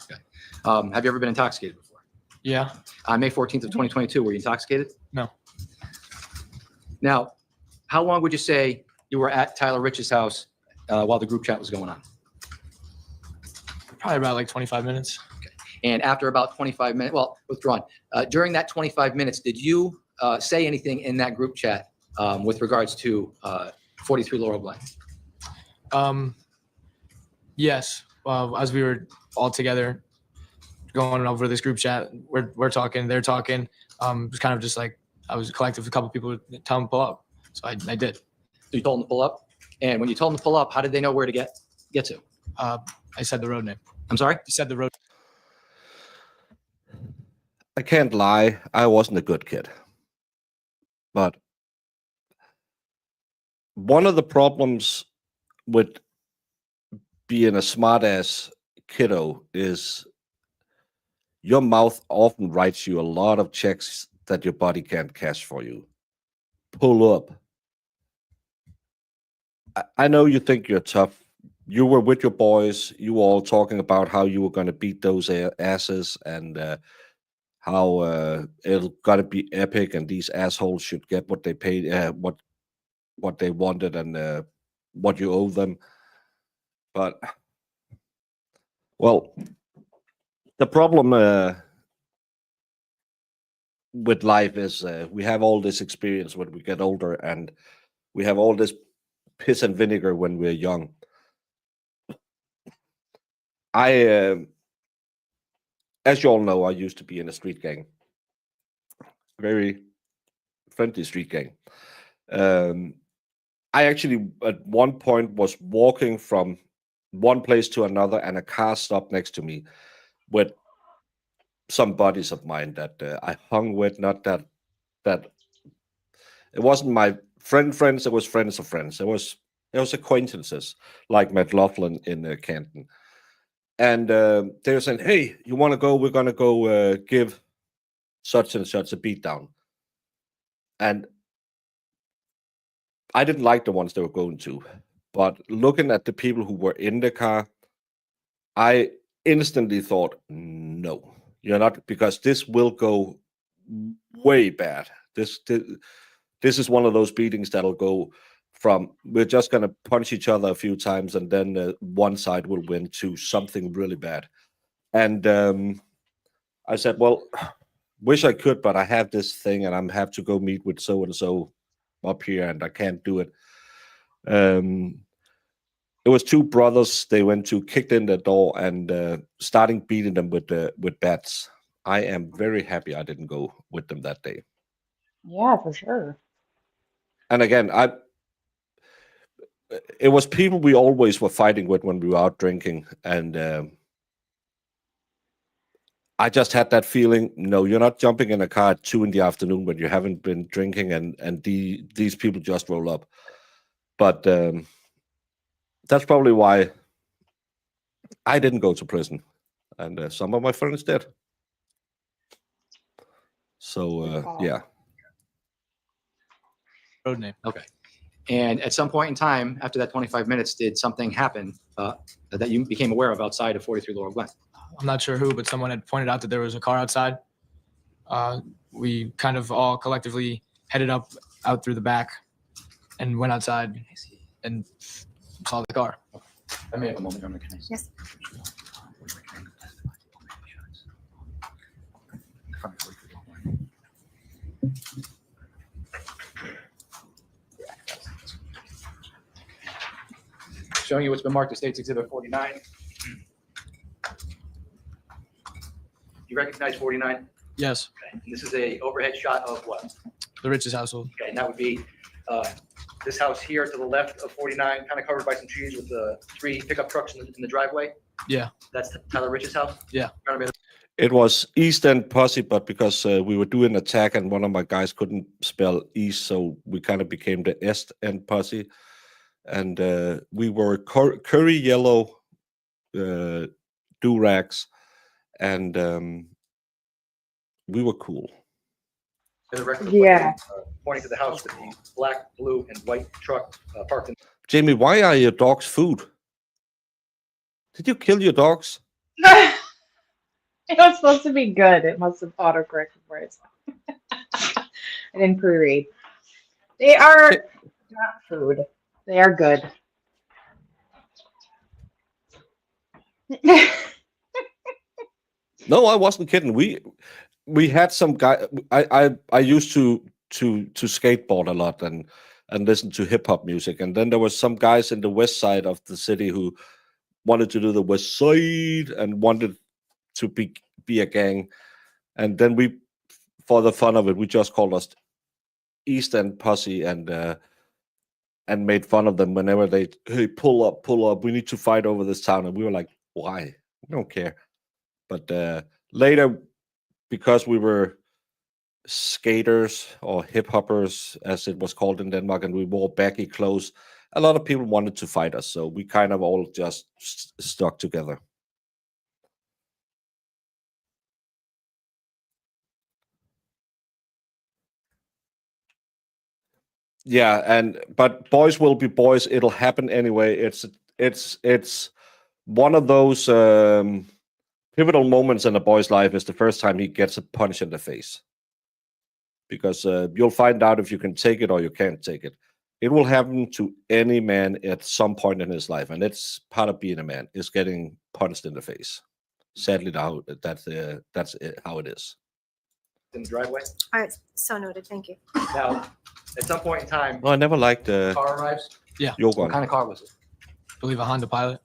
Have you ever been intoxicated before? Yeah. On May 14th of 2022, were you intoxicated? No. Now, how long would you say you were at Tyler Rich's house while the group chat was going on? Probably about like 25 minutes. And after about 25 minutes, well, withdrawn. During that 25 minutes, did you say anything in that group chat with regards to 43 Laurel Glen? Yes. As we were all together going over this group chat, we're talking, they're talking. It was kind of just like I was collective with a couple people tell them to pull up. So I did. So you told them to pull up? And when you told them to pull up, how did they know where to get to? I said the road name. I'm sorry? You said the road. I can't lie. I wasn't a good kid. But one of the problems with being a smart-ass kiddo is your mouth often writes you a lot of checks that your body can't cash for you. Pull up. I know you think you're tough. You were with your boys. You were all talking about how you were going to beat those asses and how it'll got to be epic, and these assholes should get what they paid, what they wanted, and what you owe them. But well, the problem with life is we have all this experience when we get older, and we have all this piss and vinegar when we're young. As you all know, I used to be in a street gang, very friendly street gang. I actually at one point was walking from one place to another, and a car stopped next to me with some buddies of mine that I hung with. Not that it wasn't my friends. It was friends of friends. It was acquaintances like McLaughlin in Canton. And they were saying, "Hey, you want to go? We're going to go give such and such a beatdown." And I didn't like the ones they were going to. But looking at the people who were in the car, I instantly thought, no, you're not, because this will go way bad. This is one of those beatings that'll go from we're just going to punch each other a few times and then one side will win to something really bad. And I said, well, wish I could, but I have this thing and I have to go meet with so-and-so up here and I can't do it. It was two brothers. They went to kicked in the door and starting beating them with bats. I am very happy I didn't go with them that day. Yeah, for sure. And again, it was people we always were fighting with when we were out drinking, and I just had that feeling. No, you're not jumping in a car at 2 PM when you haven't been drinking, and these people just roll up. But that's probably why I didn't go to prison, and some of my friends did. So yeah. Road name. Okay. And at some point in time, after that 25 minutes, did something happen that you became aware of outside of 43 Laurel Glen? I'm not sure who, but someone had pointed out that there was a car outside. We kind of all collectively headed out through the back and went outside and saw the car. I may have a moment. Can I? Yes. Showing you what's been marked as State's Exhibit 49. You recognize 49? Yes, Okay. And this is a overhead shot of what? the Rich's household. Okay, and that would be this house here to the left of 49, kind of covered by some trees with the 3 pickup trucks in the driveway. Yeah. That's Tyler Rich's house? Yeah. It was East End Posse, but because we were doing attack and one of my guys couldn't spell East, so we kind of became the East End Posse. And we were curry yellow do-rags, and we were cool. The record Yeah. pointing to the house with the black, blue, and white truck parked in. Jamie, why are your dogs food? Did you kill your dogs? It was supposed to be good. It must have autocorrected for it. I didn't pre-read. They are not food. They are good. No, I wasn't kidding. We had some guy. I used to skateboard a lot and listen to hip hop music, and then there was some guys in the west side of the city who wanted to do the west side and wanted to be a gang, and then we, for the fun of it, we just called us East End Posse and made fun of them whenever they, hey, pull up, we need to fight over this town, and we were like, why? We don't care. But later, because we were skaters or hip hoppers, as it was called in Denmark, and we wore baggy clothes, a lot of people wanted to fight us, so we kind of all just stuck together. Yeah, but boys will be boys. It'll happen anyway. It's one of those pivotal moments in a boy's life is the first time he gets a punch in the face. Because you'll find out if you can take it or you can't take it. It will happen to any man at some point in his life, and it's part of being a man is getting punched in the face. Sadly, that's how it is. In the driveway. All right, so noted, thank you. Now, at some point in time, No, I never liked car arrives. Yeah. yoga. What kind of car was it? I believe a Honda Pilot.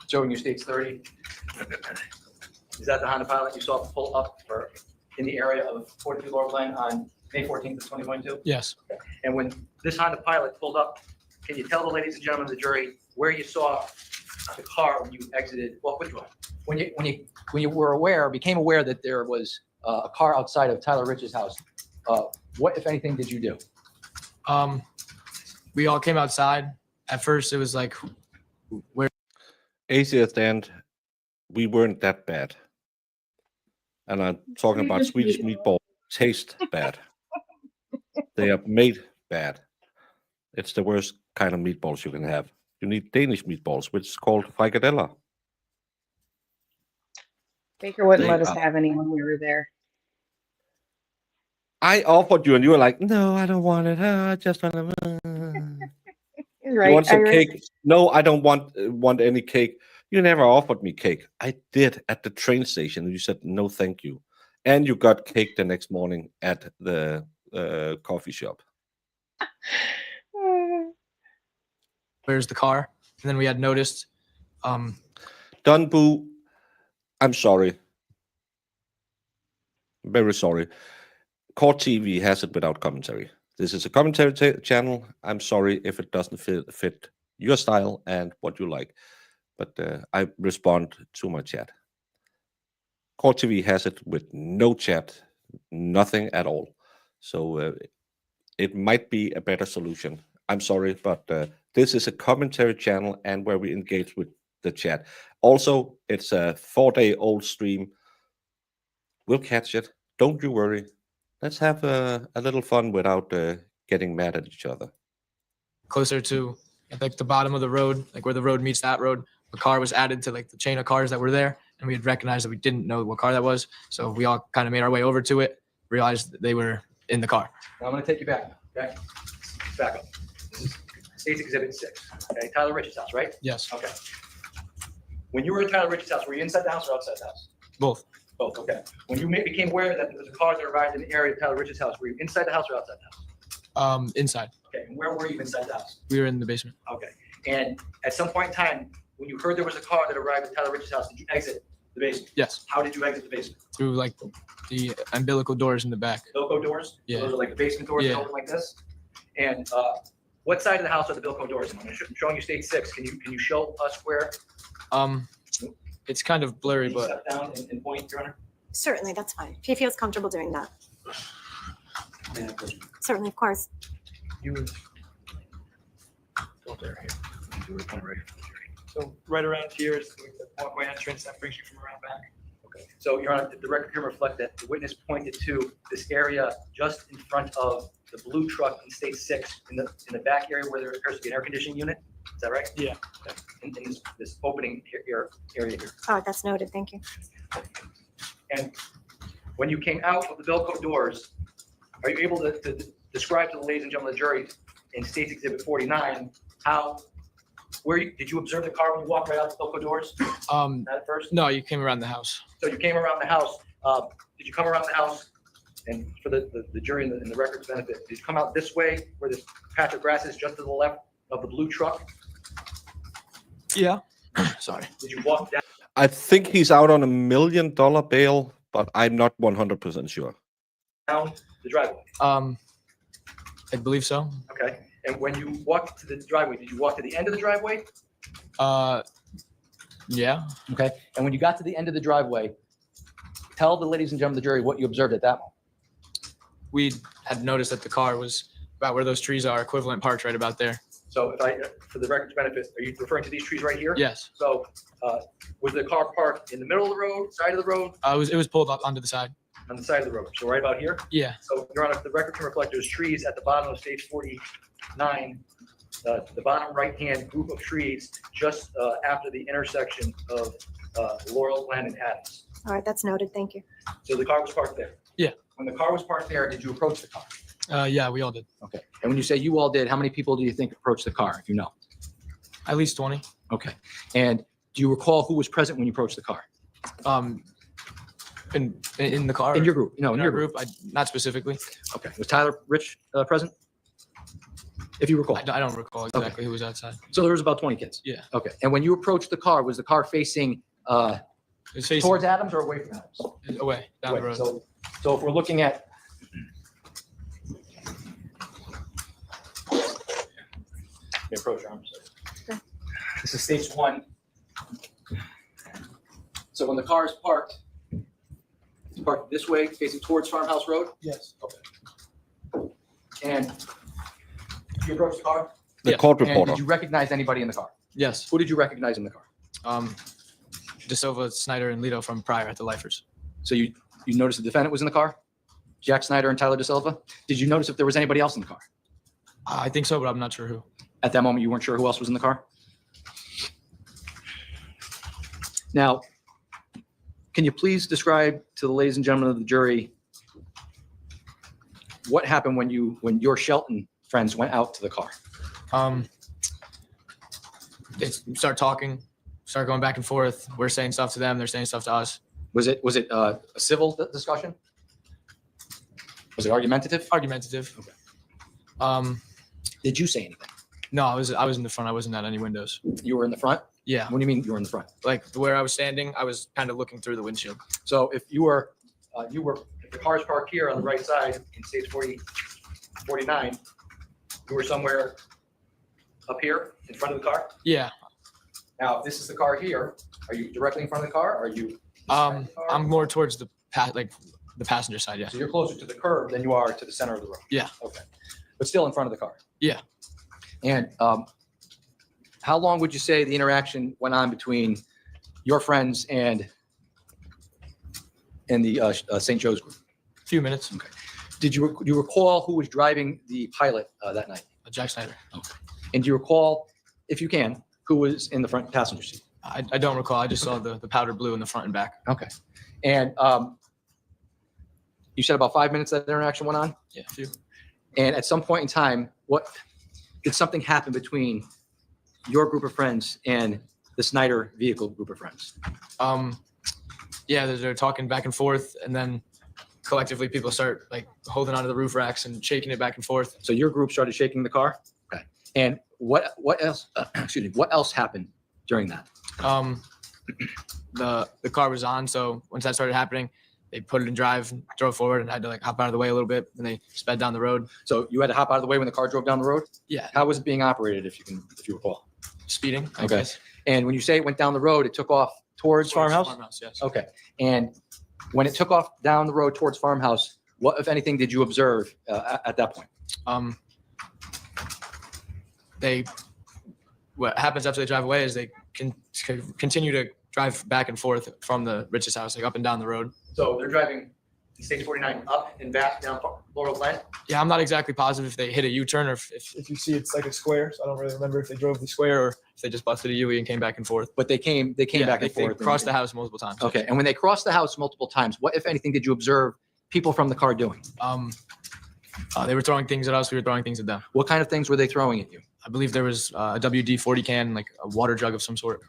Showing your state's 30. Is that the Honda Pilot you saw pull up or in the area of 42 Laurel Glen on May 14th of 2022? Yes. And when this Honda Pilot pulled up, can you tell the ladies and gentlemen of the jury where you saw the car when you exited? Well, which one? When you were aware, became aware that there was a car outside of Tyler Rich's house, what, if anything, did you do? We all came outside. At first, it was like, where? ACS stand, we weren't that bad. And I'm talking about Swedish meatball taste bad. They are made bad. It's the worst kind of meatballs you can have. You need Danish meatballs, which is called frikadella. Baker wouldn't They let us are- have any when we were there. I offered you, and you were like, "No, I don't want it. I just want to." Right. You want some I cake? No, I don't want any cake. You never offered me cake. I did at the train station. You said no, thank you, and you got cake the next morning at the coffee shop. Where's the car? And then we had noticed, Dunbu, I'm sorry. Very sorry. Court TV has it without commentary. This is a commentary channel. I'm sorry if it doesn't fit your style and what you like. But I respond to my chat. Court TV has it with no chat, nothing at all. So it might be a better solution. I'm sorry, but this is a commentary channel and where we engage with the chat. Also, it's a 4-day-old stream. We'll catch it. Don't you worry. Let's have a little fun without getting mad at each other. closer to like the bottom of the road, like where the road meets that road. A car was added to like the chain of cars that were there, and we had recognized that we didn't know what car that was. So we all kind of made our way over to it, realized that they were in the car. Now I'm going to take you back now, okay? Back up. This is State's Exhibit 6, okay? Tyler Rich's house, right? Yes, Okay. When you were at Tyler Rich's house, were you inside the house or outside the house? both. Both, okay. When you became aware that there was a car that arrived in the area of Tyler Rich's house, were you inside the house or outside the house? Inside. Okay, and where were you inside the house? We were in the basement. Okay. And at some point in time, when you heard there was a car that arrived at Tyler Rich's house, did you exit the basement? Yes, How did you exit the basement? through like the umbilical doors in the back. Bilco doors? Yeah. Those are like the basement doors that Yeah. open like this? And what side of the house are the Bilco doors in? I'm showing you State 6. Can you show us where? It's kind of blurry, Can you but step down and point, Your Honor? Certainly, that's fine. If he feels comfortable doing that. Certainly, of course. So right around here is the walkway entrance that brings you from around back. Okay. So, Your Honor, the record can reflect that the witness pointed to this area just in front of the blue truck in State 6, in the back area where there appears to be an air conditioning unit. Is that right? Yeah. Okay. In this opening area here. Oh, that's noted. Thank you. And when you came out of the Bilco doors, are you able to describe to the ladies and gentlemen of the jury in State's Exhibit 49 did you observe the car when you walked right out the Bilco doors at first? no, you came around the house. So you came around the house. Did you come around the house? And for the jury and the record's benefit, did you come out this way where this patch of grass is just to the left of the blue truck? Yeah. Sorry. Did you walk down I think he's out on $1 million bail, but I'm not 100% sure. the driveway? I believe so. Okay. And when you walked to the driveway, did you walk to the end of the driveway? Yeah. Okay. And when you got to the end of the driveway, tell the ladies and gentlemen of the jury what you observed at that moment. We had noticed that the car was about where those trees are, equivalent parts right about there. So if I, for the record's benefit, are you referring to these trees right here? Yes. So was the car parked in the middle of the road, side of the road, It was pulled up onto the side. on the side of the road? So right about here? Yeah. So, Your Honor, if the record can reflect, there's trees at the bottom of stage 49, the bottom right-hand group of trees just after the intersection of Laurel Glen and Adams. All right, that's noted. Thank you. So the car was parked there? Yeah. When the car was parked there, did you approach the car? Yeah, we all did. Okay. And when you say you all did, how many people do you think approached the car, if you know? At least 20. Okay. And do you recall who was present when you approached the car? In the car. In your group? No, in our group. Not specifically. Okay. Was Tyler Rich present? If you recall. I don't recall exactly who was outside. So there was about 20 kids? Yeah. Okay. And when you approached the car, was the car facing It was facing towards Adams or away from Adams? away down the Away. road. So if we're looking at. Let me approach your arms. Okay. This is stage 1. So when the car is parked, it's parked this way, facing towards Farmhouse Road? Yes. And you approached the car? The Yeah. court And reporter. did you recognize anybody in the car? Yes. Who did you recognize in the car? De Silva, Snyder, and Lito from prior at the lifers. So you noticed the defendant was in the car? Jack Snyder and Tyler De Silva? Did you notice if there was anybody else in the car? I think so, but I'm not sure who. At that moment, you weren't sure who else was in the car? Now, can you please describe to the ladies and gentlemen of the jury what happened when your Shelton friends went out to the car? They start talking, start going back and forth. We're saying stuff to them. They're saying stuff to us. Was it a civil discussion? Was it argumentative? Argumentative. Okay. Did you say anything? No, I was in the front. I wasn't at any windows. You were in the front? Yeah. What do you mean you were in the front? Like where I was standing, I was kind of looking through the windshield. So if if the car's parked here on the right side in stage 49, you were somewhere up here in front of the car? Yeah. Now, if this is the car here, are you directly in front of the car? Are you? beside the car? I'm more towards the passenger side. Yeah. So you're closer to the curb than you are to the center of the road? Yeah. Okay. But still in front of the car? Yeah. And how long would you say the interaction went on between your friends and the St. Joe's group? A few minutes. Okay. Do you recall who was driving the Pilot that night? Jack Snyder. And do you recall, if you can, who was in the front passenger seat? I don't recall. I just saw the powder blue in the front and back. Okay. And you said about 5 minutes that interaction went on? Yeah. A few. And at some point in time, did something happen between your group of friends and the Snyder vehicle group of friends? Yeah, they're talking back and forth, and then collectively people start like holding onto the roof racks and shaking it back and forth. So your group started shaking the car? Okay. And what else, excuse me, what else happened during that? The car was on, so once that started happening, they put it in drive, drove forward, and had to like hop out of the way a little bit, and they sped down the road. So you had to hop out of the way when the car drove down the road? Yeah. How was it being operated, if you recall? Speeding. I Okay. guess. And when you say it went down the road, it took off towards Farmhouse? Farmhouse, yes. Okay. And when it took off down the road towards Farmhouse, what, if anything, did you observe at that point? What happens after they drive away is they continue to drive back and forth from the Rich's house, like up and down the road. So they're driving State 49 up and back down Laurel Glen? Yeah, I'm not exactly positive if they hit a U-turn or if you see it's like a square. So I don't really remember if they drove the square or if they just busted a U-turn and came back and forth. But they came Yeah, back they, and forth. They crossed the house multiple times. Okay. And when they crossed the house multiple times, what, if anything, did you observe people from the car doing? They were throwing things at us. We were throwing things at them. What kind of things were they throwing at you? I believe there was a WD-40 can, like a water jug of some sort.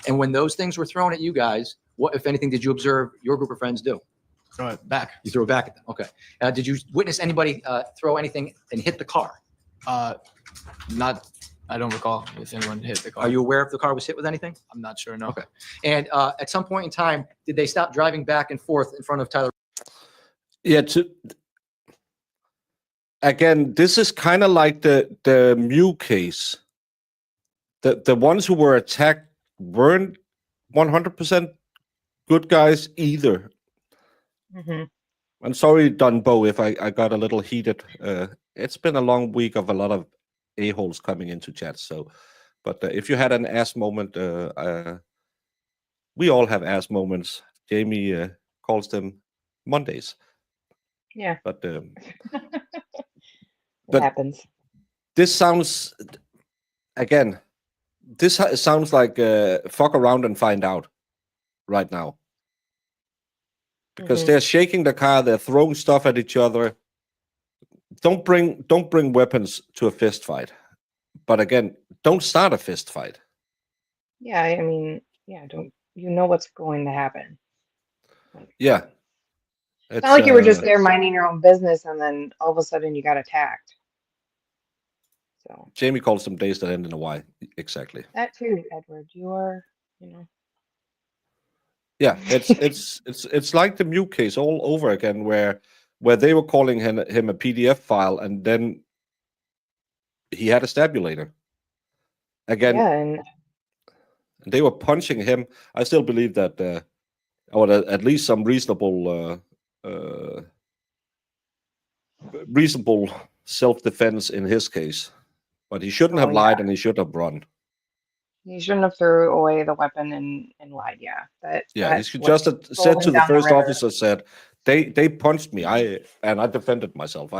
And when those things were thrown at you guys, what, if anything, did you observe your group of friends do? Throw it back. You threw it back at them. Okay. Did you witness anybody throw anything and hit the car? I don't recall if anyone hit the car. Are you aware if the car was hit with anything? I'm not sure. No. Okay. And at some point in time, did they stop driving back and forth in front of Tyler? Yeah. Again, this is kind of like the Mew case. The ones who were attacked weren't 100% good guys either. Mm-hmm. I'm sorry, Dunbo, if I got a little heated. It's been a long week of a lot of a-holes coming into chat. So, but if you had an ass moment, we all have ass moments. Jamie calls them Mondays. Yeah, But it but happens. this sounds, again, sounds like fuck around and find out right now. Because Mhm. they're shaking the car, they're throwing stuff at each other. Don't bring weapons to a fist fight. But again, don't start a fist fight. Yeah, I mean, yeah, don't you know what's going to happen? Like, Yeah. it's not like you were just there minding your own business and then all of a sudden you got attacked. So Jamie calls them days that end in a Y. Exactly. that too, Edward. You are, you know. Yeah, it's like the Mew case all over again, where they were calling him a PDF file, and then he had a stabulator. Again, Yeah, and they were punching him. I still believe that, or at least some reasonable self-defense in his case. But he shouldn't have lied, and he should have run. he shouldn't have threw away the weapon and lied. Yeah, Yeah, he should what just have rolled said him to the down first river. officer, said, they punched me. I defended myself.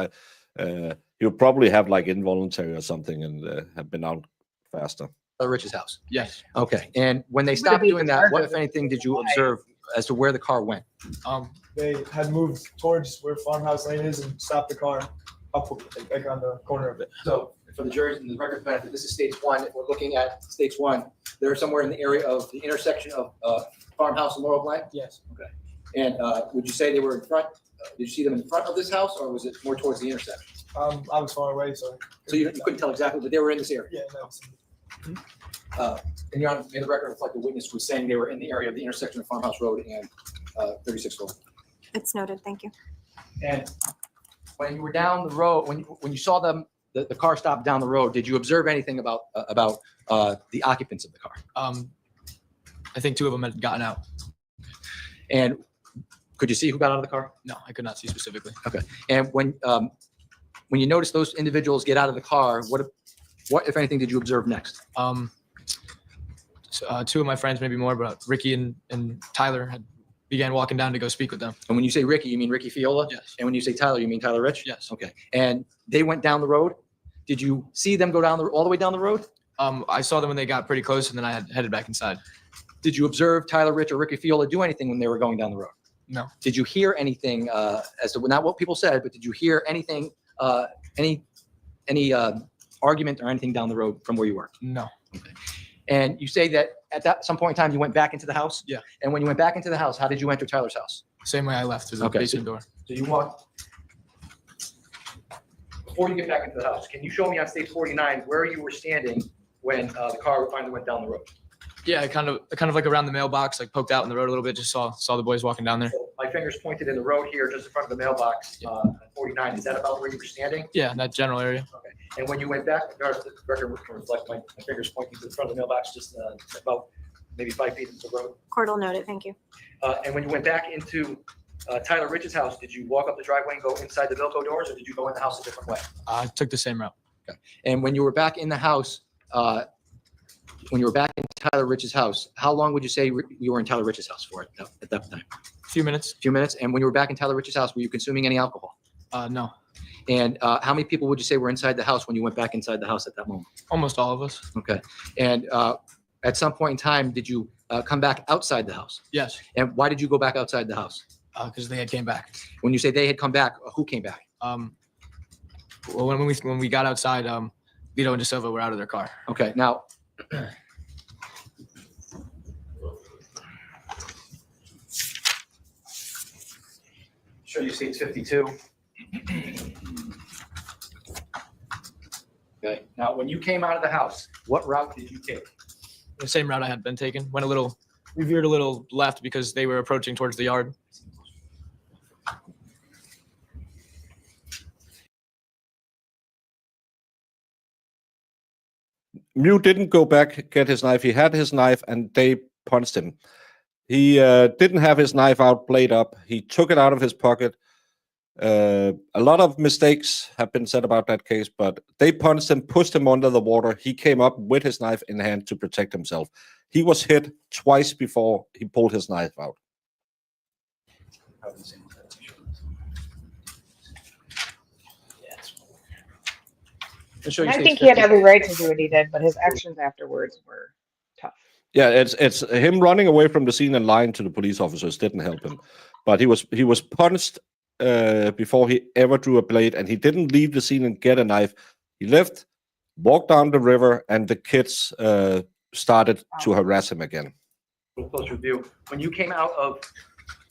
He would probably have like involuntary or something and have been out faster. Rich's house. Yes. Okay. And when they He would've stopped beat doing the that, what, charges if anything, did you why. observe as to where the car went? They had moved towards where Farmhouse Lane is and stopped the car up like on the corner of it. So for the jury and the record benefit, this is stage one. If we're looking at stage one, they're somewhere in the area of the intersection of Farmhouse and Laurel Glen. Yes. And would you say they were in front? Did you see them in front of this house, or was it more towards the intersection? I was far away, so. So you couldn't tell exactly, but they were in this area. Yeah, no. And Your Honor, may the record reflect the witness was saying they were in the area of the intersection of Farmhouse Road and 36 Road. It's noted. Thank you. And when you were down the road, when you saw them, the car stopped down the road, did you observe anything about the occupants of the car? I think 2 of them had gotten out. And could you see who got out of the car? No, I could not see specifically. Okay. And when you noticed those individuals get out of the car, what if anything did you observe next? 2 of my friends, maybe more, but Ricky and Tyler began walking down to go speak with them. And when you say Ricky, you mean Ricky Fiola? Yes. And when you say Tyler, you mean Tyler Rich? Yes. Okay. And they went down the road. Did you see them go down all the way down the road? I saw them when they got pretty close, and then I had headed back inside. Did you observe Tyler Rich or Ricky Fiola do anything when they were going down the road? No. Did you hear anything as to not what people said, but did you hear anything, any argument or anything down the road from where you were? No. And you say that at some point in time you went back into the house? Yeah. And when you went back into the house, how did you enter Tyler's house? Same way I left, through the Okay. basement door. So you walked. Before you get back into the house, can you show me on stage 49 where you were standing when the car finally went down the road? Yeah, kind of like around the mailbox, like poked out in the road a little bit. Just saw the boys walking down there. So my finger's pointed in the road here, just in front of the mailbox, 49. Is that about where you were standing? Yeah, in that general area. Okay. And when you went back, the record can reflect my finger's pointing to the front of the mailbox, just about maybe 5 feet into the road. Court will note it. Thank you. And when you went back into Tyler Rich's house, did you walk up the driveway and go inside the Vilco doors, or did you go in the house a different way? I took the same route. And when you were back in the house, when you were back in Tyler Rich's house, how long would you say you were in Tyler Rich's house for at that time? A few minutes. A few minutes. And when you were back in Tyler Rich's house, were you consuming any alcohol? No. And how many people would you say were inside the house when you went back inside the house at that moment? Almost all of us. Okay. And at some point in time, did you come back outside the house? Yes. And why did you go back outside the house? Because they had came back. When you say they had come back, who came back? Well, when we got outside, Lito and De Silva were out of their car. Okay. Now, show you stage 52. Okay. Now, when you came out of the house, what route did you take? The same route I had been taken. We veered a little left because they were approaching towards the yard. Mew didn't go back, get his knife. He had his knife, and they punched him. He didn't have his knife out, blade up. He took it out of his pocket. A lot of mistakes have been said about that case, but they punched him, pushed him under the water. He came up with his knife in hand to protect himself. He was hit twice before he pulled his knife out. I think he had every right to do what he did, but his actions afterwards were tough. Yeah, it's him running away from the scene and lying to the police officers didn't help him. But he was punched before he ever drew a blade, and he didn't leave the scene and get a knife. He left, walked down the river, and the kids started to harass him again. Close review. When you came out of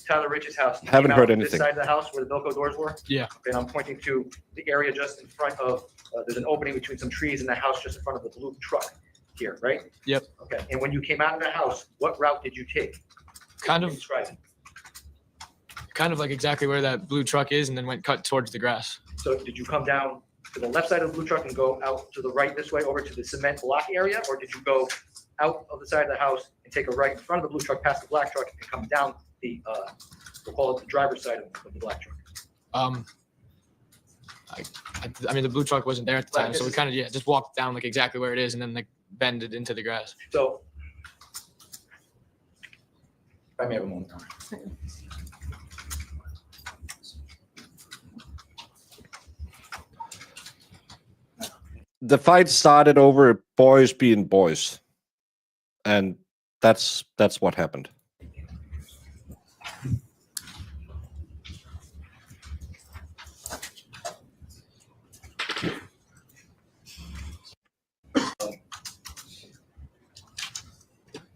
Tyler Rich's house, you Haven't came heard out anything. This side of the house where the Bilko doors were? Yeah. And I'm pointing to the area just in front of, there's an opening between some trees and the house just in front of the blue truck here, right? Yep. Okay. And when you came out of the house, what route did you take? Kind of, Describe it. kind of like exactly where that blue truck is, and then went cut towards the grass. So did you come down to the left side of the blue truck and go out to the right this way over to the cement block area? Or did you go out of the side of the house and take a right in front of the blue truck, past the black truck, and come down the, we'll call it the driver's side of the black truck? I mean, the blue truck wasn't there at the Right, time, so we this kind of just walked down like exactly where it is, and then like bended into the grass. So. I may have a moment. The fight started over boys being boys, and that's what happened.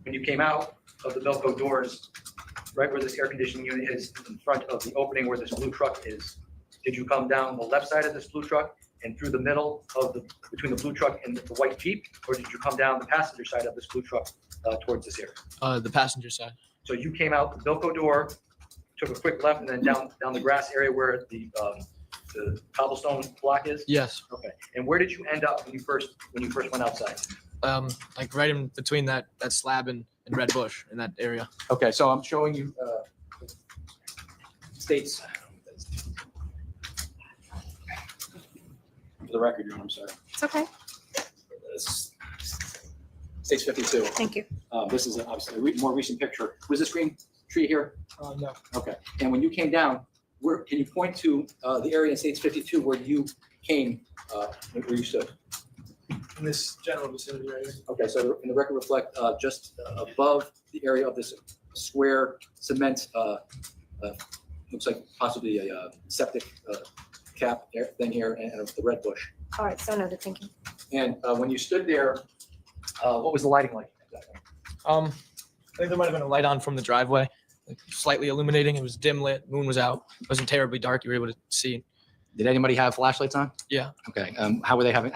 When you came out of the Bilko doors, right where this air conditioning unit is in front of the opening where this blue truck is, did you come down the left side of this blue truck and through the middle of the, between the blue truck and the white Jeep? Or did you come down the passenger side of this blue truck towards this area? The passenger side. So you came out the Bilko door, took a quick left and then down the grass area where the cobblestone block is? Yes. Okay. And where did you end up when you first went outside? Like right in between that slab and red bush in that area. Okay, so I'm showing you states. For the record, Your Honor, I'm sorry. It's okay. States 52. Thank you. This is obviously a more recent picture. Was this green tree here? No. Okay. And when you came down, where can you point to the area in States 52 where you came, where you stood? In this general vicinity right here. Okay, so in the record reflect just above the area of this square cement, looks like possibly a septic cap thing here and the red bush. All right, so noted. Thank you. And when you stood there, what was the lighting like? I think there might have been a light on from the driveway, like slightly illuminating. It was dim lit. Moon was out. It wasn't terribly dark. You were able to see. Did anybody have flashlights on? Yeah. Okay. How were they having?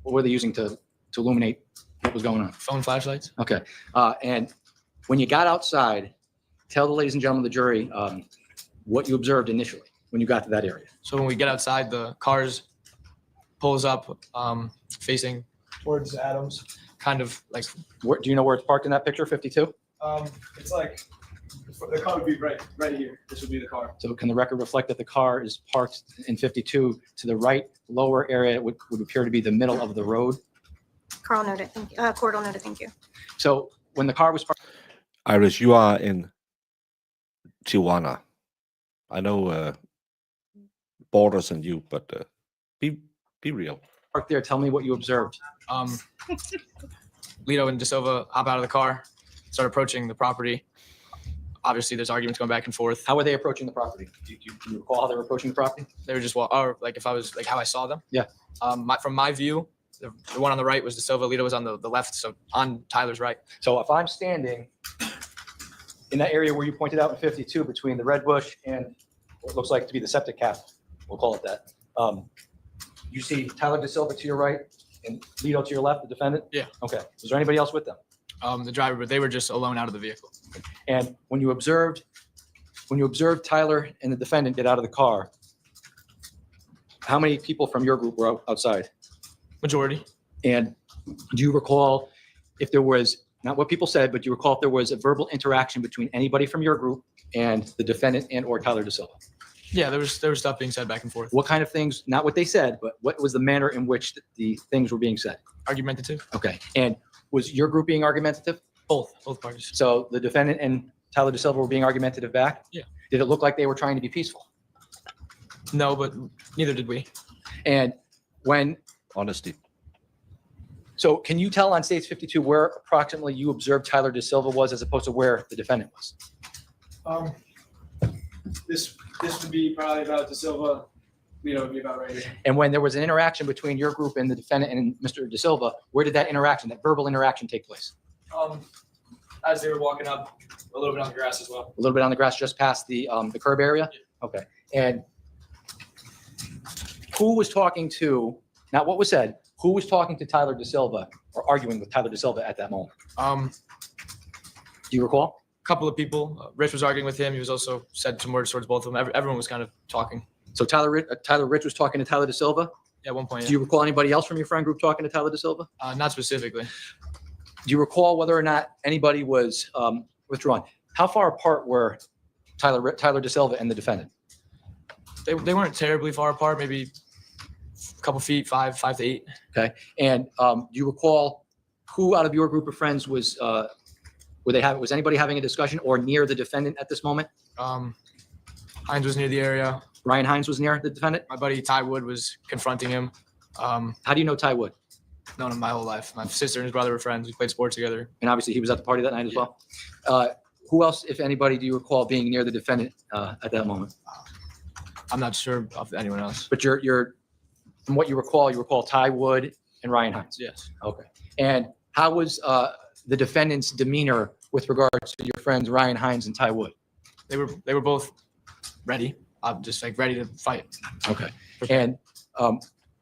What were they using to illuminate what was going on? Phone flashlights. Okay. And when you got outside, tell the ladies and gentlemen of the jury what you observed initially when you got to that area. So when we get outside, the cars pulls up, facing Towards Adams. kind of like Do you know where it's parked in that picture? 52. It's like the car would be right here. This would be the car. So can the record reflect that the car is parked in 52 to the right lower area would appear to be the middle of the road? Carl noted. Thank you. Cordell noted. Thank you. So when the car was parked, Iris, you are in Tijuana. I know borders and you, but be real. there, tell me what you observed. Lito and De Silva hop out of the car, start approaching the property. Obviously, there's arguments going back and forth. How were they approaching the property? Do you recall how they were approaching the property? They were just or like if I was like how I saw them. Yeah. From my view, the one on the right was De Silva. Lito was on the left, so on Tyler's right. So if I'm standing in that area where you pointed out in 52 between the red bush and what looks like to be the septic cap, we'll call it that. You see Tyler De Silva to your right and Lito to your left, the defendant? Yeah. Okay. Was there anybody else with them? The driver, but they were just alone out of the vehicle. And when you observed Tyler and the defendant get out of the car, how many people from your group were outside? Majority. And do you recall if there was not what people said, but do you recall if there was a verbal interaction between anybody from your group and the defendant and or Tyler DeSilva? Yeah, there was stuff being said back and forth. What kind of things, not what they said, but what was the manner in which the things were being said? Argumentative. Okay. And was your group being argumentative? Both parties. So the defendant and Tyler DeSilva were being argumentative back? Yeah. Did it look like they were trying to be peaceful? No, but neither did we. And when, Honesty. so can you tell on stage 52 where approximately you observed Tyler DeSilva was as opposed to where the defendant was? This would be probably about De Silva. Lito would be about right here. And when there was an interaction between your group and the defendant and Mr. DeSilva, where did that interaction, that verbal interaction take place? As they were walking up, a little bit on the grass as well. A little bit on the grass just past the curb area? Okay. And who was talking to, not what was said, who was talking to Tyler DeSilva or arguing with Tyler DeSilva at that moment? Do you recall? Couple of people. Rich was arguing with him. He was also said some words towards both of them. Everyone was kind of talking. So Tyler Rich was talking to Tyler DeSilva? Yeah, at one point. Do you recall anybody else from your friend group talking to Tyler DeSilva? Not specifically. Do you recall whether or not anybody was withdrawn? How far apart were Tyler DeSilva and the defendant? They weren't terribly far apart. Maybe a couple feet, 5 to 8. Okay. And do you recall who out of your group of friends was was anybody having a discussion or near the defendant at this moment? Hines was near the area. Ryan Hines was near the defendant? My buddy Ty Wood was confronting him. How do you know Ty Wood? Known him my whole life. My sister and his brother were friends. We played sports together. And obviously he was at the party that night as well. Who else, if anybody, do you recall being near the defendant at that moment? I'm not sure of anyone else. But you're from what you recall Ty Wood and Ryan Hines. Yes. Okay. And how was the defendant's demeanor with regards to your friends Ryan Hines and Ty Wood? They were both ready. I'm just like ready to fight. Okay. And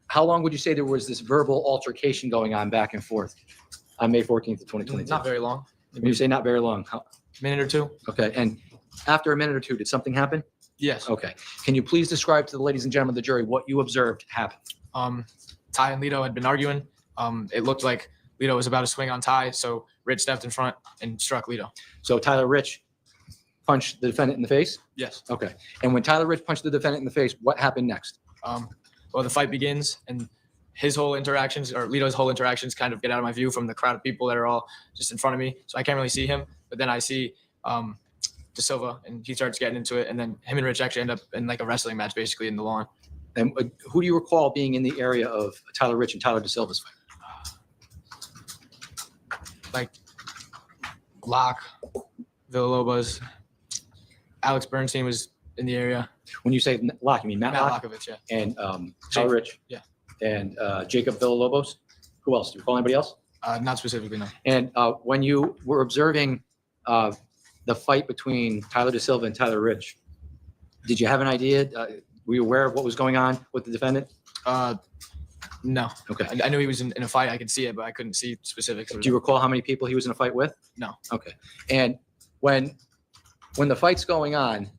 how long would you say there was this verbal altercation going on back and forth on May 14th of 2022? Not very long. When you say not very long, Minute or two. okay. And after a minute or two, did something happen? Yes. Okay. Can you please describe to the ladies and gentlemen of the jury what you observed happen? Ty and Lito had been arguing. It looked like Lito was about to swing on Ty, so Rich stepped in front and struck Lito. So Tyler Rich punched the defendant in the face? Yes. Okay. And when Tyler Rich punched the defendant in the face, what happened next? Well, the fight begins, and his whole interactions, or Lito's whole interactions, kind of get out of my view from the crowd of people that are all just in front of me. So I can't really see him. But then I see De Silva, and he starts getting into it. And then him and Rich actually end up in like a wrestling match, basically in the lawn. And who do you recall being in the area of Tyler Rich and Tyler DeSilva's fight? Like Locke, Villalobos, Alex Bernstein was in the area. When you say Locke, you mean Matt Locke? Lockovich, yeah. And Tyler Rich? Yeah. And Jacob Villalobos? Who else? Do you recall anybody else? Not specifically, no. And when you were observing the fight between Tyler DeSilva and Tyler Rich, did you have an idea? Were you aware of what was going on with the defendant? No. Okay. I knew he was in a fight. I could see it, but I couldn't see specifics. Do you recall how many people he was in a fight with? No. Okay. And when the fight's going on,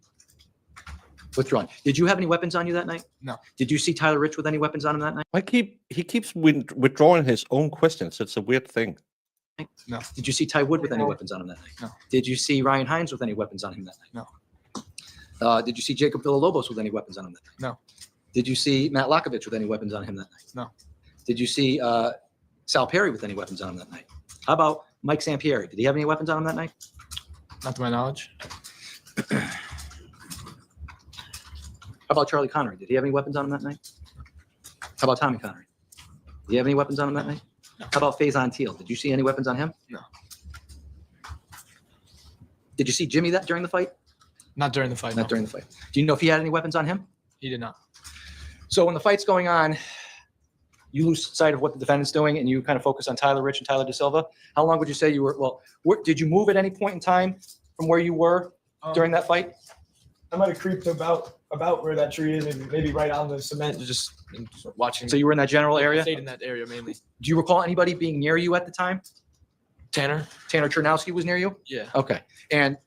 withdrawn, did you have any weapons on you that night? No. Did you see Tyler Rich with any weapons on him that night? He keeps withdrawing his own questions. It's a weird thing. No. Did you see Ty Wood with any weapons on him that night? No. Did you see Ryan Hines with any weapons on him that night? No. Did you see Jacob Villalobos with any weapons on him that night? No. Did you see Matt Lockovich with any weapons on him that night? No. Did you see Sal Perry with any weapons on him that night? How about Mike Sampieri? Did he have any weapons on him that night? Not to my knowledge. How about Charlie Connery? Did he have any weapons on him that night? How about Tommy Connery? Did he have any weapons on him that night? No. How about Faison Teal? Did you see any weapons on him? No. Did you see Jimmy during the fight? Not during the fight. Not No. during the fight. Do you know if he had any weapons on him? He did not. So when the fight's going on, you lose sight of what the defendant's doing and you kind of focus on Tyler Rich and Tyler DeSilva. How long would you say you were, did you move at any point in time from where you were during that fight? I might have creeped about where that tree is, maybe right on the cement. Just watching. So you were in that general area? Stayed in that area mainly. Do you recall anybody being near you at the time? Tanner? Tanner Chernowski was near you? Yeah. Okay. And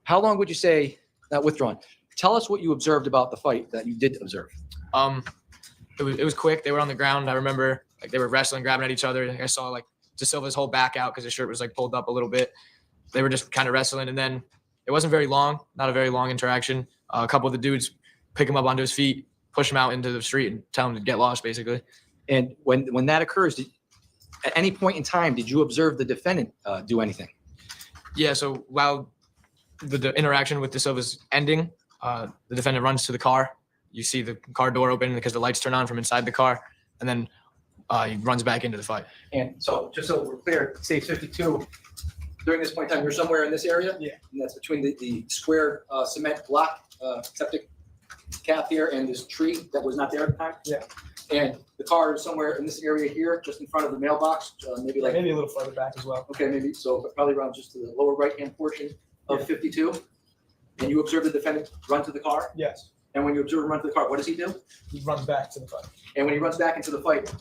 how long would you say that withdrawn? Tell us what you observed about the fight that you did observe. It was quick. They were on the ground. I remember like they were wrestling, grabbing at each other. I saw like De Silva's whole back out because his shirt was like pulled up a little bit. They were just kind of wrestling, and then it wasn't very long, not a very long interaction. A couple of the dudes pick him up onto his feet, push him out into the street, and tell him to get lost, basically. And when that occurs, at any point in time, did you observe the defendant do anything? Yeah, so while the interaction with De Silva's ending, the defendant runs to the car. You see the car door open because the lights turn on from inside the car, and then he runs back into the fight. And so, just so we're clear, stage 52, during this point in time, you're somewhere in this area? Yeah. And that's between the square cement block septic cap here and this tree that was not there at the time? Yeah. And the car is somewhere in this area here, just in front of the mailbox, maybe like, Maybe a little further back as well. okay, maybe, so probably around just to the lower right-hand portion of Yeah. 52. And you observe the defendant run to the car? Yes. And when you observe him run to the car, what does he do? He runs back to the fight. And when he runs back into the fight,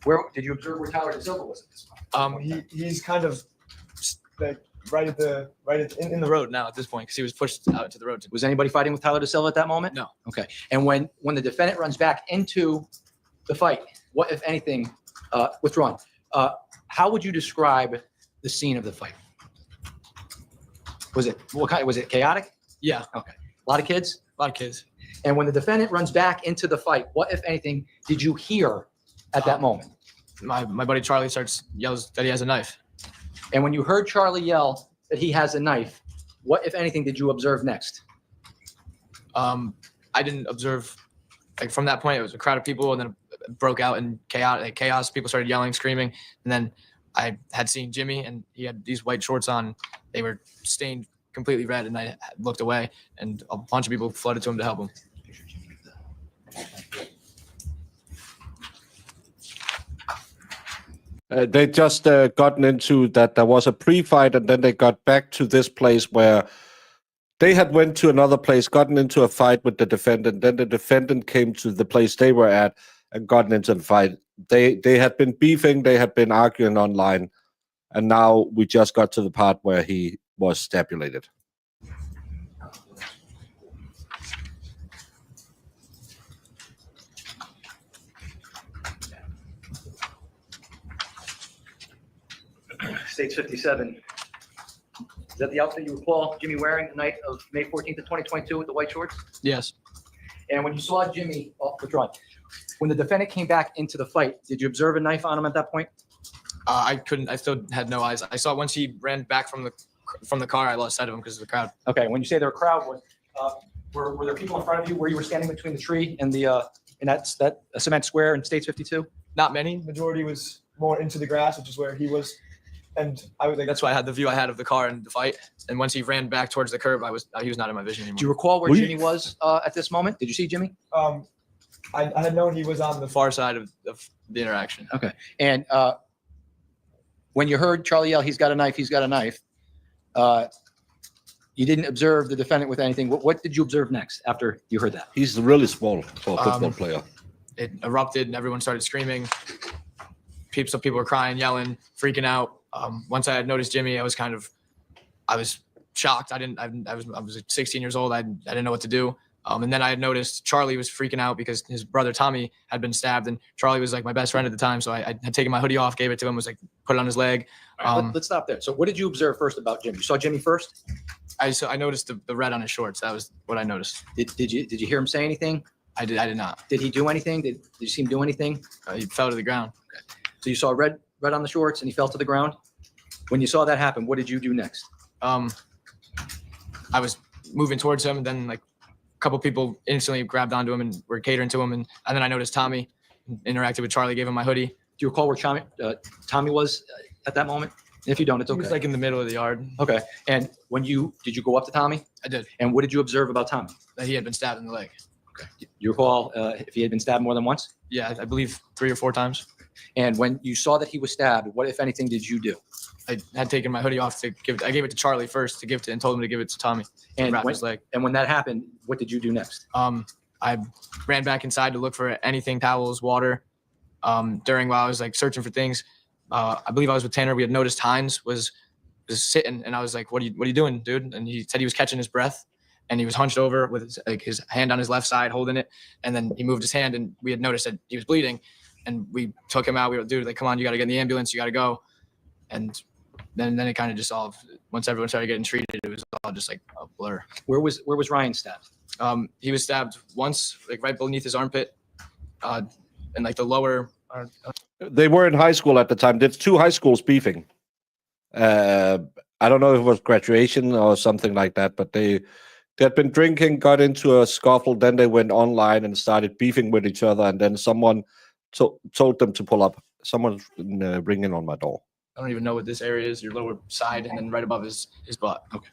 where did you observe where Tyler De Silva was at this point? He's kind of like right in the road. Road now at this point because he was pushed out into the road. Was anybody fighting with Tyler De Silva at that moment? No. Okay. And when the defendant runs back into the fight, what, if anything, withdrawn, how would you describe the scene of the fight? Was it chaotic? Yeah, Okay. A lot of kids? a lot of kids. And when the defendant runs back into the fight, what, if anything, did you hear at that moment? My buddy Charlie yells that he has a knife. And when you heard Charlie yell that he has a knife, what, if anything, did you observe next? I didn't observe, like from that point, it was a crowd of people, and then it broke out in chaos. People started yelling, screaming, and then I had seen Jimmy, and he had these white shorts on. They were stained completely red, and I looked away, and a bunch of people flooded to him to help him. They just gotten into that there was a pre-fight, and then they got back to this place where they had went to another place, gotten into a fight with the defendant. Then the defendant came to the place they were at and gotten into the fight. They had been beefing, they had been arguing online, and now we just got to the part where he was stabulated. Stage 57. Is that the outfit you recall Jimmy wearing the night of May 14th of 2022 with the white shorts? Yes. And when you saw Jimmy, withdrawn, when the defendant came back into the fight, did you observe a knife on him at that point? I still had no eyes. I saw once he ran back from the car, I lost sight of him because of the crowd. Okay, when you say there were a crowd, were there people in front of you where you were standing between the tree and that cement square in stage 52? Not many. Majority was more into the grass, which is where he was. And I was like, That's why I had the view I had of the car and the fight. And once he ran back towards the curb, he was not in my vision anymore. Do you recall where We- Jimmy was at this moment? Did you see Jimmy? I had known he was on The the far side of the interaction. Okay. And when you heard Charlie yell, he's got a knife, you didn't observe the defendant with anything. What did you observe next after you heard that? He's really small for a football player. It erupted and everyone started screaming. Some people were crying, yelling, freaking out. Once I had noticed Jimmy, I was shocked. I was 16 years old. I didn't know what to do. And then I had noticed Charlie was freaking out because his brother Tommy had been stabbed, and Charlie was like my best friend at the time. So I had taken my hoodie off, gave it to him, was like, put it on his leg. All right, let's stop there. So what did you observe first about Jimmy? You saw Jimmy first? I noticed the red on his shorts. That was what I noticed. Did you hear him say anything? I did not. Did he do anything? Did you see him do anything? He fell to the ground. So you saw red on the shorts and he fell to the ground. When you saw that happen, what did you do next? I was moving towards him, and then like a couple people instantly grabbed onto him and were catering to him, and then I noticed Tommy, interacted with Charlie, gave him my hoodie. Do you recall where Tommy was at that moment? If you don't, it's He was okay. like in the middle of the yard. Okay. And did you go up to Tommy? I did. And what did you observe about Tommy? That he had been stabbed in the leg. You recall if he had been stabbed more than once? Yeah, I believe 3 or 4 times. And when you saw that he was stabbed, what, if anything, did you do? I had taken my hoodie off to give. I gave it to Charlie first to give to, and told him to give it to Tommy. And wrap when, his leg. and when that happened, what did you do next? I ran back inside to look for anything, towels, water. While I was like searching for things, I believe I was with Tanner. We had noticed Hines was sitting, and I was like, "What are you doing, dude?" And he said he was catching his breath, and he was hunched over with his hand on his left side, holding it. And then he moved his hand, and we had noticed that he was bleeding. and we took him out. We were, dude, like, come on, you got to get in the ambulance. You got to go. And then it kind of just all, once everyone started getting treated, it was all just like a blur. Where was Ryan stabbed? He was stabbed once, like right beneath his armpit, and like the lower. They were in high school at the time. There's two high schools beefing. I don't know if it was graduation or something like that, but they had been drinking, got into a scuffle, then they went online and started beefing with each other, and then someone told them to pull up. Someone's ringing on my door. I don't even know what this area is, your lower side, and then right above his butt. Okay.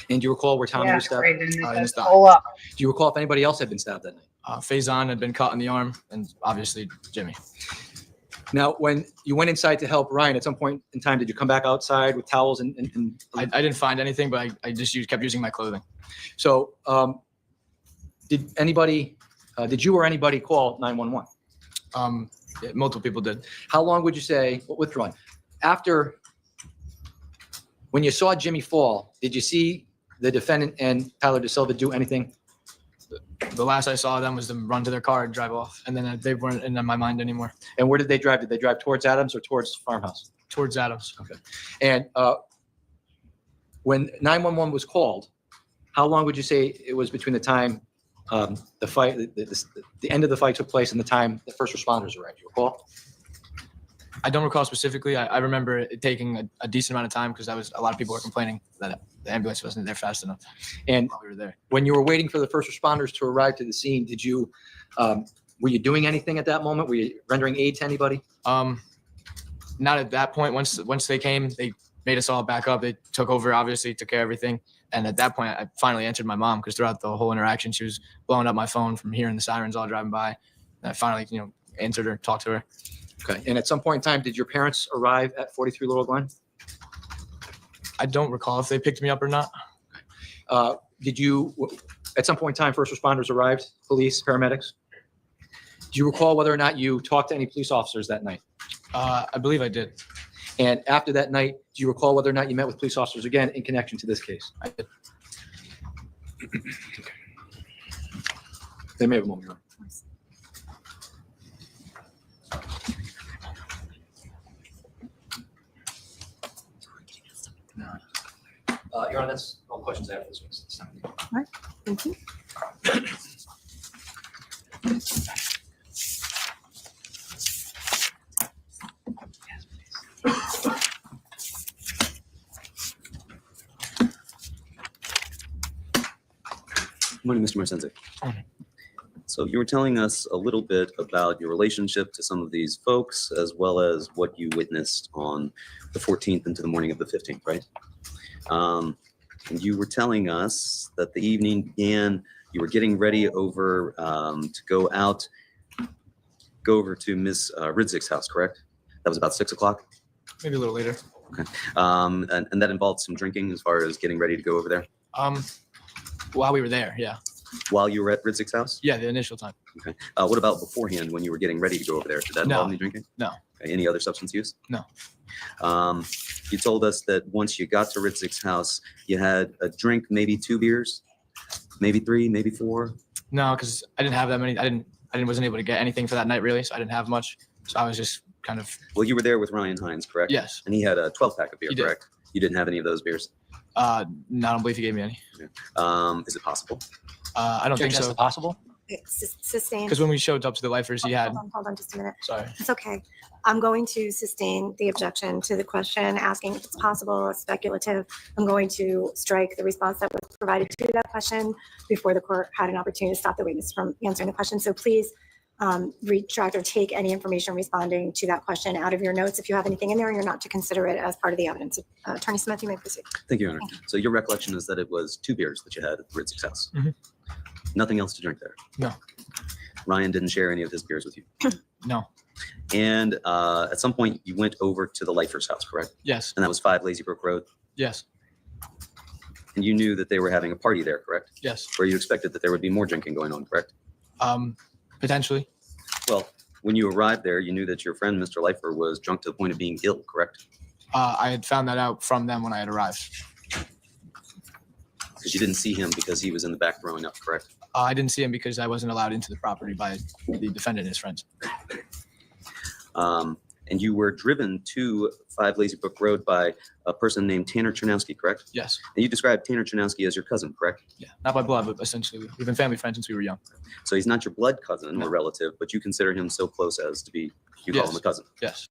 And do you recall where Tommy was stabbed? right in in the his thigh. pull up. Do you recall if anybody else had been stabbed that night? Faison had been caught in the arm, and obviously Jimmy. Now, when you went inside to help Ryan, at some point in time, did you come back outside with towels and I didn't find anything, but I just kept using my clothing. So, did you or anybody call 911? Yeah, multiple people did. How long would you say, withdrawn? After, when you saw Jimmy fall, did you see the defendant and Tyler De Silva do anything? The last I saw them was them run to their car and drive off, and then they weren't in my mind anymore. And where did they drive? Did they drive towards Adams or towards farmhouse? Towards Adams. Okay. And when 911 was called, how long would you say it was between the time the fight, the end of the fight took place and the time the first responders arrived? You recall? I don't recall specifically. I remember it taking a decent amount of time because a lot of people were complaining that the ambulance wasn't there fast enough. And while we were there. when you were waiting for the first responders to arrive to the scene, did you, were you doing anything at that moment? Were you rendering aid to anybody? Not at that point. Once they came, they made us all back up. They took over, obviously, took care of everything. And at that point, I finally answered my mom because throughout the whole interaction, she was blowing up my phone from hearing the sirens all driving by. And I finally, answered her, talked to her. Okay. And at some point in time, did your parents arrive at 43 Little Glen? I don't recall if they picked me up or not. Did you, at some point in time, first responders arrived, police, paramedics? Do you recall whether or not you talked to any police officers that night? I believe I did. And after that night, do you recall whether or not you met with police officers again in connection to this case? I did. They may have a moment. Your Honor. Your Honor, that's all the questions I have for this witness. Thank you. Morning, Mr. Marcense. Morning. So you were telling us a little bit about your relationship to some of these folks, as well as what you witnessed on the 14th into the morning of the 15th, right? And you were telling us that the evening began, you were getting ready over to go over to Ms. Ridzik's house, correct? That was about 6 o'clock? Maybe a little later. Okay. And that involved some drinking as far as getting ready to go over there? While we were there, yeah. While you were at Ridzik's house? Yeah, the initial time. Okay. What about beforehand when you were getting ready to go over there? Did that involve any drinking? No. Okay. Any other substance use? No. You told us that once you got to Ridzik's house, you had a drink, maybe 2 beers, maybe 3, maybe 4. No, because I didn't have that many. I wasn't able to get anything for that night really, so I didn't have much. So I was just kind of. Well, you were there with Ryan Hines, correct? Yes. And he had a 12-pack of beer, He did. correct? You didn't have any of those beers? No, I don't believe he gave me any. Is it possible? I don't think so. Possible? Sustained. Because when we showed up to the lifers, he had. Hold on just a minute. Sorry. It's okay. I'm going to sustain the objection to the question, asking if it's possible, it's speculative. I'm going to strike the response that was provided to that question before the court had an opportunity to stop the witness from answering the question. So please retract or take any information responding to that question out of your notes. If you have anything in there, you're not to consider it as part of the evidence. Attorney Smith, you may proceed. Thank you, Your Honor. Thank you. So your recollection is that it was 2 beers that you had at Ridzik's house? Mhm. Nothing else to drink there? No. Ryan didn't share any of his beers with you? No. And at some point, you went over to the lifer's house, correct? Yes. And that was 5 Lazy Brook Road? Yes. And you knew that they were having a party there, correct? Yes. Where you expected that there would be more drinking going on, correct? Potentially. Well, when you arrived there, you knew that your friend, Mr. Lifer, was drunk to the point of being ill, correct? I had found that out from them when I had arrived. Because you didn't see him because he was in the back throwing up, correct? I didn't see him because I wasn't allowed into the property by the defendant and his friends. And you were driven to 5 Lazy Brook Road by a person named Tanner Chernowski, correct? Yes. And you described Tanner Chernowski as your cousin, correct? Yeah. Not by blood, but essentially we've been family friends since we were young. So he's not your blood cousin No. or relative, but you consider him so close as to be, you call Yes. him a cousin. Yes.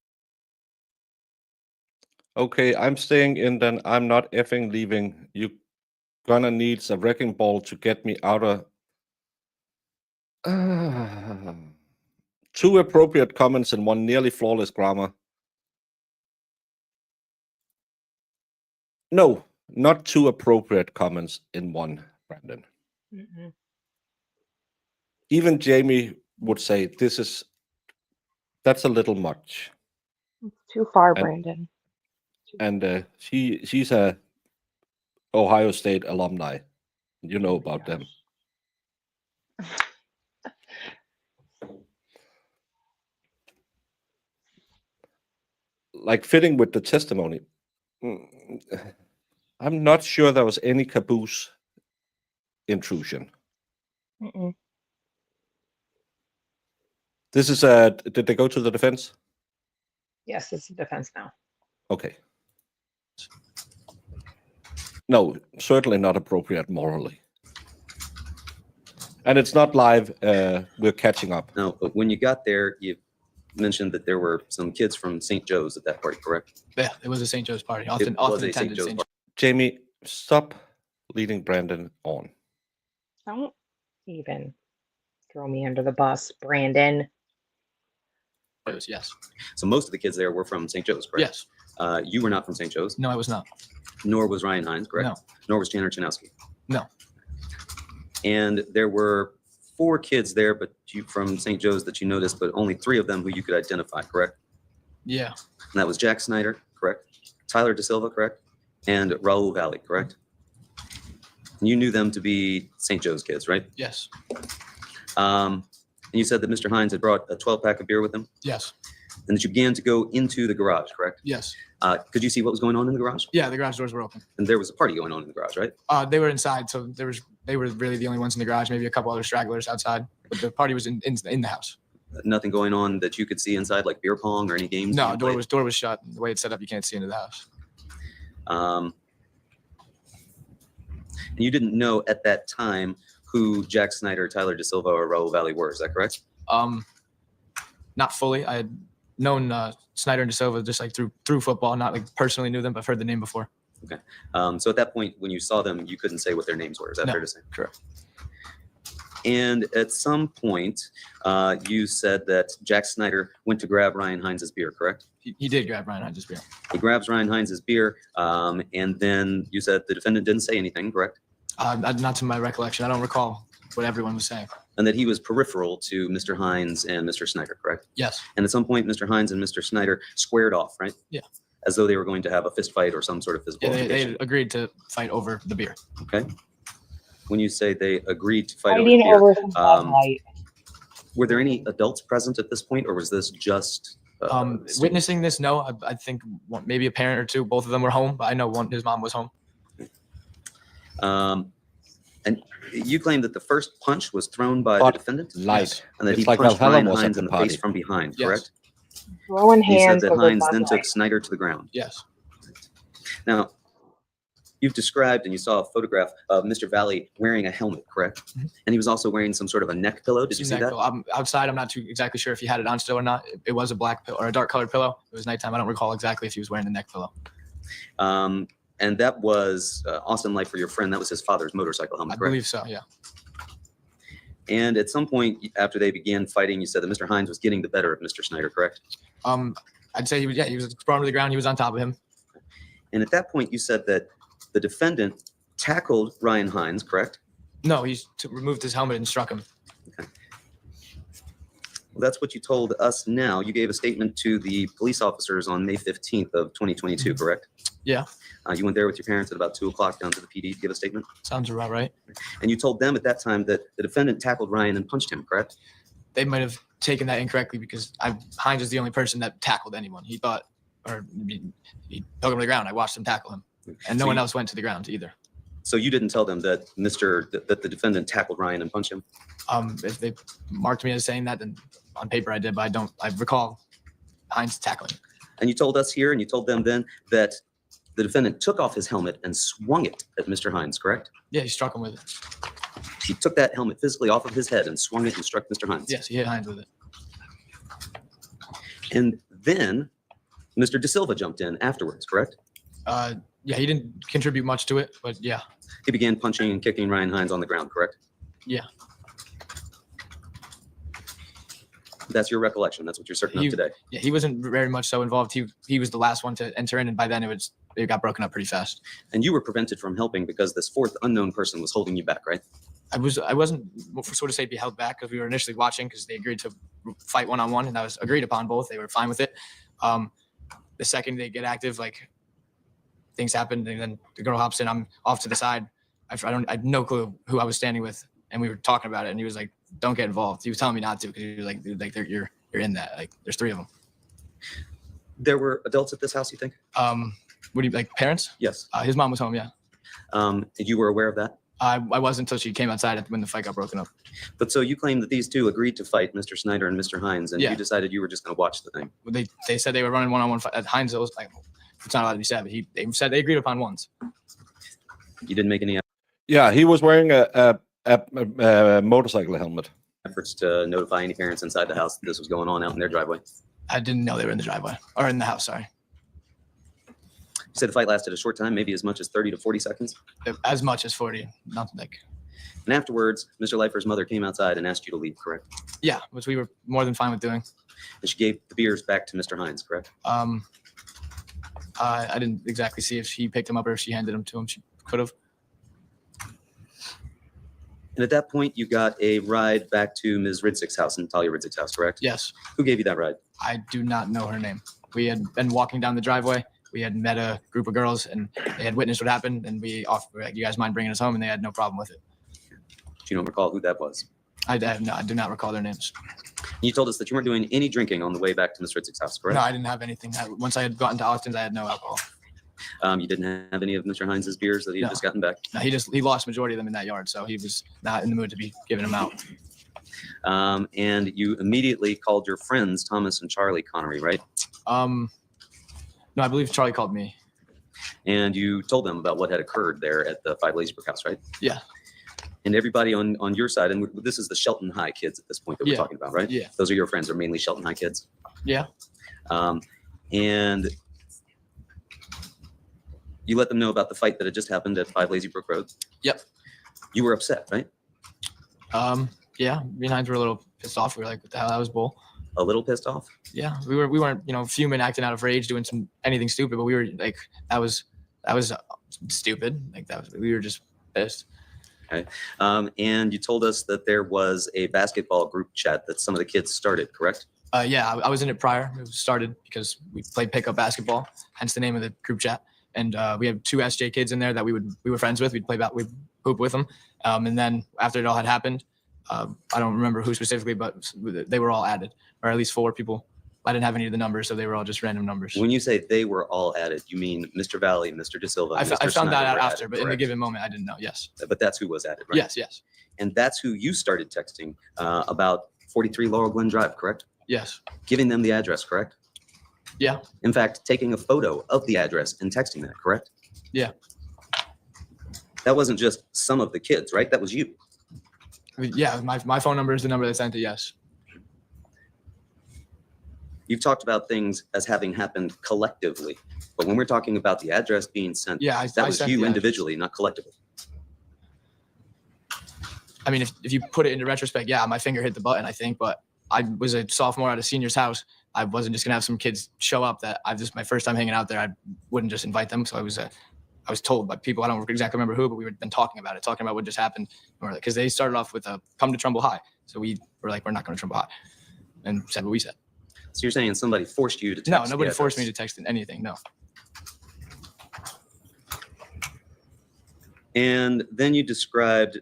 Okay, I'm staying in, then I'm not effing leaving. You gonna need a wrecking ball to get me out of. 2 appropriate comments and 1 nearly flawless grammar. No, not 2 appropriate comments in 1, Brandon. Mm-mm. Even Jamie would say that's a little much. It's too far, And- Brandon. And she's a Ohio State alumni. You know about them. Like fitting with the testimony. I'm not sure there was any caboose intrusion. Mm-mm. This is did they go to the defense? Yes, it's a defense now. Okay. No, certainly not appropriate morally. And it's not live. We're catching up. No, but when you got there, you mentioned that there were some kids from St. Joe's at that party, correct? Yeah, it was a St. Joe's party. It Often was a St. attended Joe's St. party. Jamie, stop leading Brandon on. Don't even throw me under the bus, Brandon. Joe's. Yes. So most of the kids there were from St. Joe's, correct? Yes. You were not from St. Joe's, No, I was not. nor was Ryan Hines, correct? No. Nor was Tanner Chernowski. No. And there were 4 kids there, but you from St. Joe's that you noticed, but only 3 of them who you could identify, correct? Yeah. And that was Jack Snyder, correct? Tyler DeSilva, correct? And Raul Valle, correct? And you knew them to be St. Joe's kids, right? Yes. And you said that Mr. Hines had brought a 12-pack of beer with him, Yes. and that you began to go into the garage, correct? Yes. Could you see what was going on in the garage? Yeah, the garage doors were open. And there was a party going on in the garage, right? They were inside, so they were really the only ones in the garage. Maybe a couple other stragglers outside, but the party was in the house. Nothing going on that you could see inside, like beer pong or any games? No, being door played? was shut. The way it's set up, you can't see into the house. And you didn't know at that time who Jack Snyder, Tyler DeSilva, or Raul Valle were. Is that correct? Not fully. I had known Snyder and DeSilva just like through football, not like personally knew them, but I've heard the name before. So at that point, when you saw them, you couldn't say what their names were. Is that No, fair to say? correct. And at some point, you said that Jack Snyder went to grab Ryan Hines' beer, correct? He did grab Ryan Hines' beer. He grabs Ryan Hines' beer, and then you said the defendant didn't say anything, correct? Not to my recollection. I don't recall what everyone was saying. And that he was peripheral to Mr. Hines and Mr. Snyder, correct? Yes. And at some point, Mr. Hines and Mr. Snyder squared off, right? Yeah. As though they were going to have a fist fight or some sort of physical Yeah, altercation. they agreed to fight over the beer. Okay. When you say they agreed to fight over Fighting beer, over some Bud Light. were there any adults present at this point, or was this just students? Witnessing this, no. I think maybe a parent or two. Both of them were home, but I know his mom was home. And you claim that the first punch was thrown by But the defendant, light. and that It's he like punched Valhalla Ryan was at Hines the in the party. face from behind, Yes. correct? Throwing You said hands that over Hines Bud then Light. took Snyder to the ground. Yes. Now, you've described and you saw a photograph of Mr. Valle wearing a helmet, correct? Mhm. And he was also wearing some sort of a neck pillow. Did you see that? Outside, I'm not too exactly sure if he had it on still or not. It was a black pillow or a dark colored pillow. It was nighttime. I don't recall exactly if he was wearing the neck pillow. And that was Austin Light for your friend. That was his father's motorcycle helmet, I correct? believe so. Yeah. And at some point after they began fighting, you said that Mr. Hines was getting the better of Mr. Snyder, correct? I'd say he was. Yeah, he was thrown to the ground. He was on top of him. And at that point, you said that the defendant tackled Ryan Hines, correct? No, he removed his helmet and struck him. Well, that's what you told us now. You gave a statement to the police officers on May 15th of 2022, correct? Yeah. You went there with your parents at about 2 o'clock down to the PD to give a statement. Sounds about right. And you told them at that time that the defendant tackled Ryan and punched him, correct? They might have taken that incorrectly because Hines is the only person that tackled anyone. He thought, or he took him to the ground. I watched him tackle him, and no So one you- else went to the ground either. So you didn't tell them that that the defendant tackled Ryan and punched him? If they marked me as saying that, then on paper I did, but I recall Hines tackling. And you told us here, and you told them then, that the defendant took off his helmet and swung it at Mr. Hines, correct? Yeah, he struck him with it. He took that helmet physically off of his head and swung it and struck Mr. Hines. Yes, he hit Hines with it. And then Mr. De Silva jumped in afterwards, correct? Yeah, he didn't contribute much to it, but yeah. He began punching and kicking Ryan Hines on the ground, correct? Yeah. That's your recollection. That's what you're certain of today. Yeah, he wasn't very much so involved. He was the last one to enter in, and by then it got broken up pretty fast. And you were prevented from helping because this fourth unknown person was holding you back, right? I wasn't sort of say be held back because we were initially watching because they agreed to fight one-on-one, and that was agreed upon both. They were fine with it. The second they get active, like things happen, and then the girl hops in. I'm off to the side. I had no clue who I was standing with, and we were talking about it, and he was like, "Don't get involved." He was telling me not to because he was like, "Dude, like you're in that. Like, there's 3 of them." There were adults at this house, you think? What do you like? Parents? Yes. His mom was home. Yeah. You were aware of that? I wasn't until she came outside when the fight got broken up. But so you claim that these two agreed to fight Mr. Snyder and Mr. Hines, and Yeah. you decided you were just going to watch the thing. They said they were running one-on-one fight at Hines. It was like, it's not allowed to be said, but they said they agreed upon ones. You didn't make any Yeah, he was wearing a motorcycle helmet. efforts to notify any parents inside the house that this was going on out in their driveway. I didn't know they were in the driveway or in the house. Sorry. You said the fight lasted a short time, maybe as much as 30 to 40 seconds. As much as 40, nothing like. And afterwards, Mr. Leifer's mother came outside and asked you to leave, correct? Yeah, which we were more than fine with doing. And she gave the beers back to Mr. Hines, correct? I didn't exactly see if she picked him up or if she handed him to him. She could have. And at that point, you got a ride back to Ms. Ridsick's house, Natalia Ridsick's house, correct? Yes. Who gave you that ride? I do not know her name. We had been walking down the driveway. We had met a group of girls, and they had witnessed what happened. And we offered, like, "You guys mind bringing us home?" And they had no problem with it. Do you don't recall who that was? I do not recall their names. You told us that you weren't doing any drinking on the way back to Ms. Ridsick's house, correct? No, I didn't have anything. Once I had gotten to Austin's, I had no alcohol. You didn't have any of Mr. Hines's beers that he had No. just gotten back? No, he lost majority of them in that yard, so he was not in the mood to be giving them out. And you immediately called your friends, Thomas and Charlie Connery, right? No, I believe Charlie called me. And you told them about what had occurred there at the 5 Lazyburg house, right? Yeah. And everybody on your side, and this is the Shelton High kids at this point that we're Yeah. talking about, right? Yeah. Those are your friends, are mainly Shelton High kids. Yeah. And you let them know about the fight that had just happened at 5 Lazyburg Road. Yep. You were upset, right? Yeah. Me and Hines were a little pissed off. We were like, "What the hell? That was bull." A little pissed off? Yeah. We weren't, fuming, acting out of rage, doing anything stupid, but we were like, that was stupid. Like we were just pissed. Okay. And you told us that there was a basketball group chat that some of the kids started, correct? Yeah, I was in it prior. It was started because we played pickup basketball, hence the name of the group chat. And we had 2 SJ kids in there that we were friends with. We'd hoop with them. And then after it all had happened, I don't remember who specifically, but they were all added, or at least 4 people. I didn't have any of the numbers, so they were all just random numbers. When you say they were all added, you mean Mr. Valle, Mr. De Silva, I and Mr. found that Snyder out were after, added, but in the correct? given moment, I didn't know. Yes. But that's who was added, right? Yes. And that's who you started texting about 43 Laurel Glen Drive, correct? Yes. Giving them the address, correct? Yeah. In fact, taking a photo of the address and texting that, correct? Yeah. That wasn't just some of the kids, right? That was you. Yeah. My phone number is the number they sent it. Yes. You've talked about things as having happened collectively, but when we're talking about the address being sent, Yeah. that I was sent you the address. individually, not collectively. I mean, if you put it into retrospect, yeah, my finger hit the button, I think, but I was a sophomore at a senior's house. I wasn't just gonna have some kids show up that my first time hanging out there. I wouldn't just invite them. So I was told by people, I don't exactly remember who, but we had been talking about what just happened. Because they started off with come to Trumbull High. So we were like, we're not going to Trumbull High, and said what we said. So you're saying somebody forced you to text? No, nobody the forced me address. to text anything. No. And then you described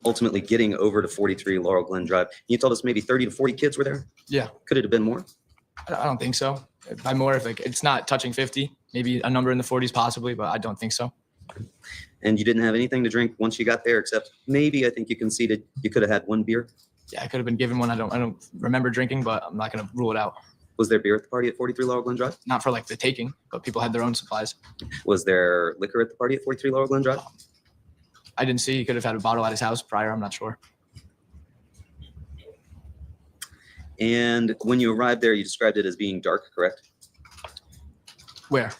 ultimately getting over to 43 Laurel Glen Drive. You told us maybe 30 to 40 kids were there? Yeah. Could it have been more? I don't think so. By more, if it's not touching 50, maybe a number in the 40s possibly, but I don't think so. And you didn't have anything to drink once you got there, except maybe I think you conceded you could have had 1 beer. Yeah, I could have been given one. I don't remember drinking, but I'm not going to rule it out. Was there beer at the party at 43 Laurel Glen Drive? Not for like the taking, but people had their own supplies. Was there liquor at the party at 43 Laurel Glen Drive? I didn't see. He could have had a bottle at his house prior. I'm not sure. And when you arrived there, you described it as being dark, correct? Where?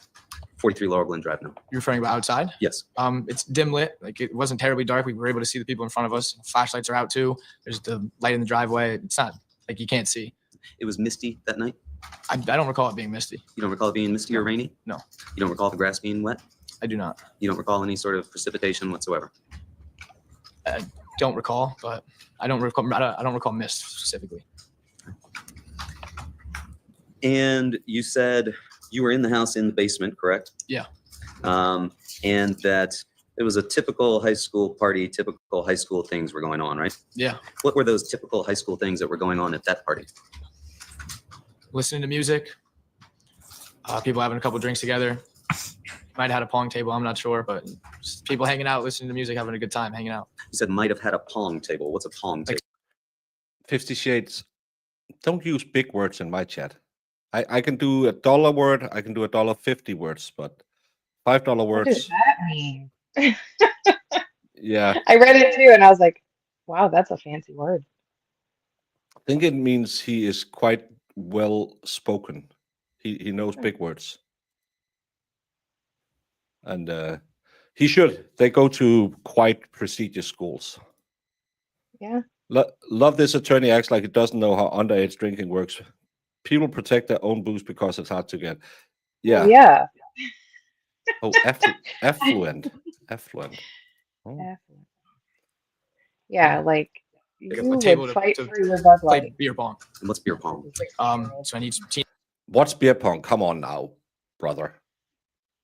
43 Laurel Glen Drive now. You're referring about outside? Yes. It's dim lit. Like it wasn't terribly dark. We were able to see the people in front of us. Flashlights are out too. There's the light in the driveway. It's not like you can't see. It was misty that night? I don't recall it being misty. You don't recall it being misty or rainy? No. You don't recall the grass being wet? I do not. You don't recall any sort of precipitation whatsoever? I don't recall, but I don't recall mist specifically. And you said you were in the house in the basement, correct? Yeah. And that it was a typical high school party, typical high school things were going on, right? Yeah. What were those typical high school things that were going on at that party? Listening to music. People having a couple drinks together. Might have had a pong table. I'm not sure, but just people hanging out, listening to music, having a good time, hanging out. You said might have had a pong table. What's a pong table? 50 Shades, don't use big words in my chat. I can do $1 word, I can do $1.50 words, but $5 What words, does that mean? yeah. I read it too, and I was like, wow, that's a fancy word. I think it means he is quite well spoken. He knows big words. And he should. They go to quite prestigious schools. Yeah. Love this attorney acts like he doesn't know how underage drinking works. People protect their own booze because it's hard to get. Yeah. Yeah. Oh, affluent. Affluent. Oh. Yeah, like Pick you up a table would to- fight to for your Bud Play Light. beer pong. And what's beer pong? So I need some What's beer pong? Come on now, brother.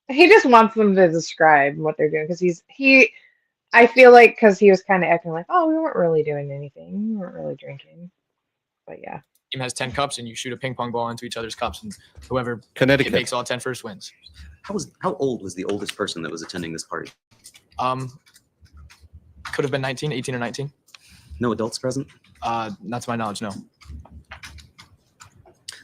He just wants them to describe what they're doing because I feel like because he was kind of acting like, oh, we weren't really doing anything, we weren't really drinking, but yeah. team has 10 cups and you shoot a ping pong ball into each other's cups, and whoever it Connecticut. makes all 10 first wins. How old was the oldest person that was attending this party? Could have been 19, 18 or 19. No adults present? Not to my knowledge, no.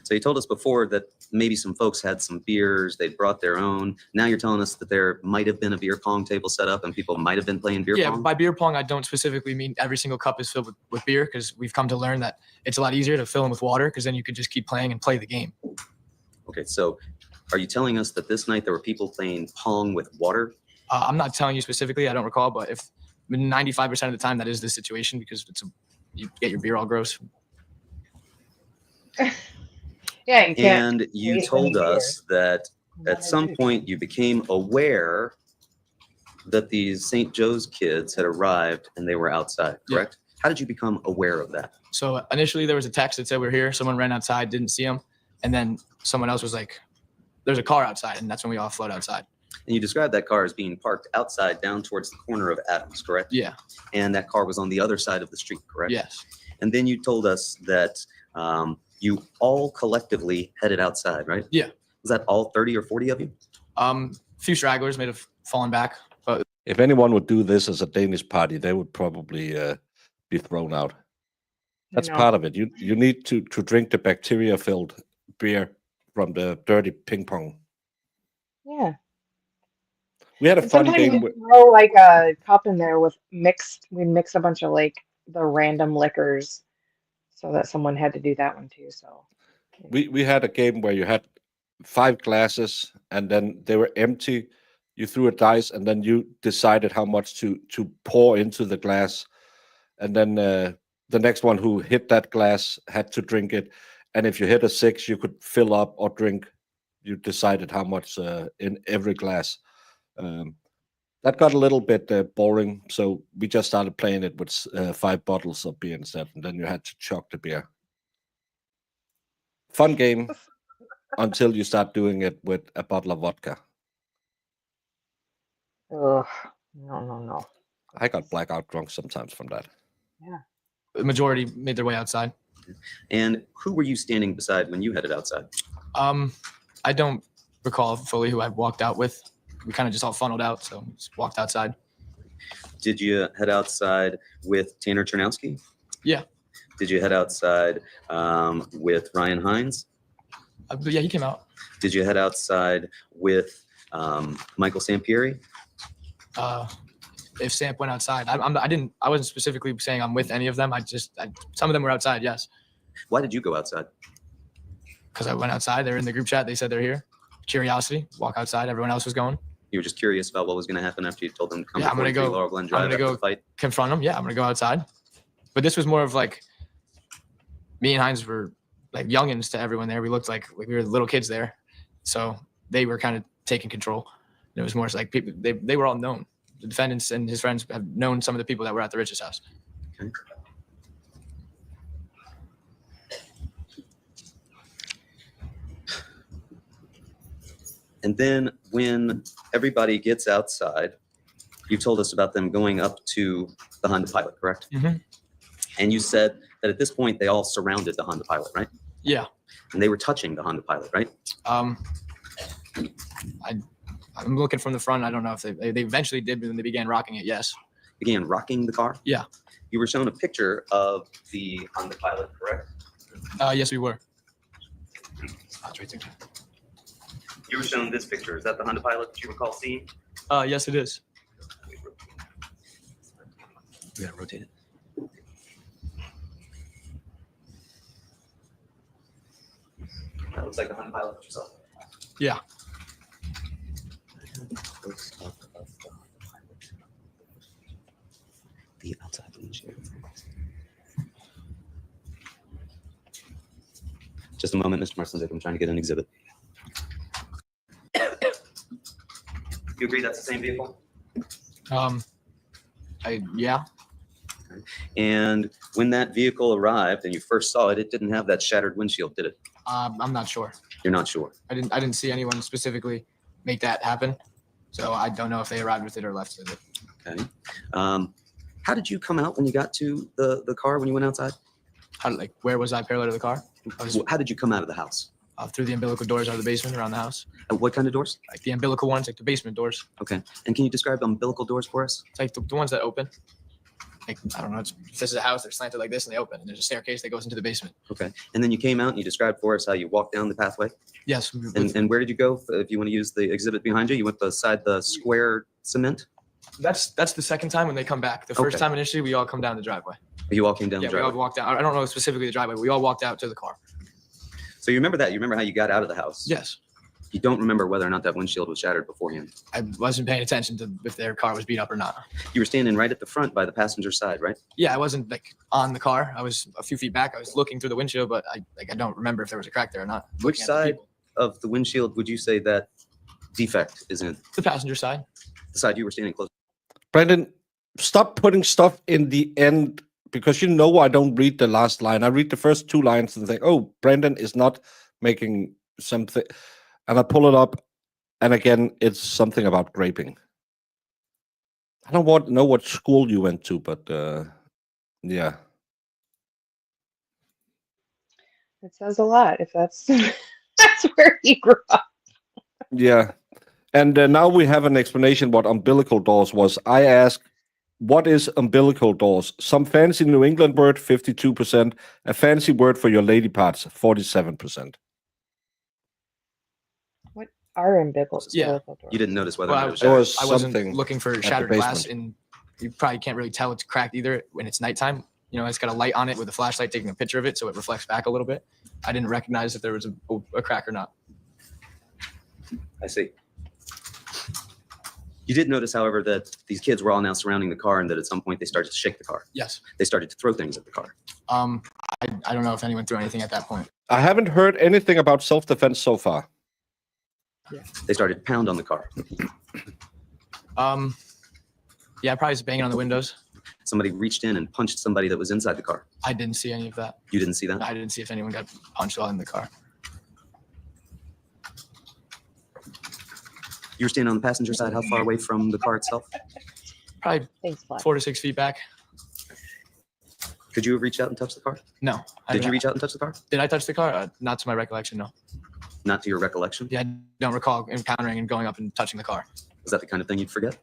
So you told us before that maybe some folks had some beers, they brought their own. Now you're telling us that there might have been a beer pong table set up and people might have been playing beer Yeah, pong? by beer pong, I don't specifically mean every single cup is filled with beer, because we've come to learn that it's a lot easier to fill them with water, because then you could just keep playing and play the game. Okay, so are you telling us that this night there were people playing pong with water? I'm not telling you specifically, I don't recall, but if 95% of the time that is the situation, because you get your beer all gross. Yeah, you can't. And you waste told any beer. us that at some point you became aware that these St. Joe's kids had arrived and they were outside, Yeah. correct? How did you become aware of that? So initially there was a text that said we're here. Someone ran outside, didn't see him. And then someone else was like, there's a car outside. And that's when we all flowed outside. And you described that car as being parked outside down towards the corner of Adams, correct? Yeah. And that car was on the other side of the street, correct? Yes. And then you told us that you all collectively headed outside, right? Yeah. Was that all 30 or 40 of you? Few stragglers may have fallen back, but If anyone would do this as a Danish party, they would probably be thrown out. That's No. part of it. You need to drink the bacteria-filled beer from the dirty ping pong. Yeah. We had a And fun sometimes game. we throw like a cup in there with we mix a bunch of like the random liquors so that someone had to do that one too. So We had a game where you had 5 glasses and then they were empty. You threw a dice and then you decided how much to pour into the glass. And then the next one who hit that glass had to drink it. And if you hit a 6, you could fill up or drink. You decided how much in every glass. That got a little bit boring. So we just started playing it with 5 bottles of beer instead. And then you had to chug the beer. Fun game until you start doing it with a bottle of vodka. ugh, no. I got blackout drunk sometimes from that. the majority made their way outside. And who were you standing beside when you headed outside? I don't recall fully who I walked out with. We kind of just all funneled out, so just walked outside. Did you head outside with Tanner Chernowski? Yeah. Did you head outside with Ryan Hines? But yeah, he came out. Did you head outside with Michael Sampieri? If Samp went outside, I wasn't specifically saying I'm with any of them. Some of them were outside, yes. Why did you go outside? Because I went outside. They're in the group chat. They said they're here. Curiosity. Walk outside. Everyone else was going. You were just curious about what was going to happen after you told them to come Yeah, to I'm gonna 43 go- Laurel Glen I'm Drive gonna after go- the fight. Confront them. Yeah, I'm gonna go outside. But this was more of like me and Hines were like youngins to everyone there. We looked like we were little kids there, so they were kind of taking control. It was more like people. They were all known. The defendants and his friends have known some of the people that were at the Rich's house. Okay. And then when everybody gets outside, you told us about them going up to the Honda Pilot, correct? Mhm. And you said that at this point, they all surrounded the Honda Pilot, right? Yeah. And they were touching the Honda Pilot, right? I'm looking from the front. I don't know if they eventually did when they began rocking it. Yes. Began rocking the car? Yeah. You were shown a picture of the Honda Pilot, correct? Yes, we were. That's right there. You were shown this picture. Is that the Honda Pilot that you recall seeing? Yes, it is. We gotta rotate it. That looks like the Honda Pilot that you saw. Yeah. The outside windshield. Just a moment, Mr. Marcinzik. I'm trying to get an exhibit. You agree that's the same vehicle? Yeah. And when that vehicle arrived and you first saw it, it didn't have that shattered windshield, did it? I'm not sure. You're not sure. I didn't see anyone specifically make that happen, so I don't know if they arrived with it or left with it. Okay. How did you come out when you got to the car when you went outside? Where was I parallel to the car? I was How did you come out of the house? through the umbilical doors out of the basement around the house. What kind of doors? Like the umbilical ones, like the basement doors. Okay. And can you describe umbilical doors for us? It's like the ones that open. Like, I don't know. If this is a house, they're slanted like this and they open. And there's a staircase that goes into the basement. Okay. And then you came out and you described for us how you walked down the pathway. Yes. And where did you go? If you want to use the exhibit behind you, you went beside the square cement. That's the second time when they come back. The first Okay. time initially, we all come down the driveway. You all came down Yeah, the we all driveway. walked out. I don't know specifically the driveway. But we all walked out to the car. So you remember that? You remember how you got out of the house? Yes. You don't remember whether or not that windshield was shattered beforehand. I wasn't paying attention to if their car was beat up or not. You were standing right at the front by the passenger side, right? Yeah, I wasn't like on the car. I was a few feet back. I was looking through the windshield, but I don't remember if there was a crack there or not. Which Looking at the side people. of the windshield would you say that defect is in? The passenger side. The side you were standing close. Brandon, stop putting stuff in the end because you know I don't read the last line. I read the first two lines and think, oh, Brandon is not making something. And I pull it up, and again, it's something about graping. I don't know what school you went to, but yeah. It says a lot if that's that's where he grew up. Yeah. And now we have an explanation what umbilical doors was. I asked, what is umbilical doors? Some fancy New England word, 52%. A fancy word for your lady parts, 47%. What are umbilical Yeah. doors? You didn't notice whether Well, or not it was There shattered. was I wasn't something looking for the shattered glass, basement. and you probably can't really tell it's cracked either when it's nighttime. You know, it's got a light on it with a flashlight taking a picture of it, so it reflects back a little bit. I didn't recognize if there was a crack or not. I see. You did notice, however, that these kids were all now surrounding the car and that at some point they started to shake the car. Yes. They started to throw things at the car. I don't know if anyone threw anything at that point. I haven't heard anything about self-defense so far. They started to pound on the car. Yeah, probably just banging on the windows. Somebody reached in and punched somebody that was inside the car. I didn't see any of that. You didn't see that? I didn't see if anyone got punched while in the car. You were standing on the passenger side. How far away from the car itself? Probably Thanks, Vlad. 4 to 6 feet back. Could you have reached out and touched the car? No. Did you reach out and touch the car? Did I touch the car? Not to my recollection, no. Not to your recollection? Yeah, I don't recall encountering and going up and touching the car. Is that the kind of thing you'd forget?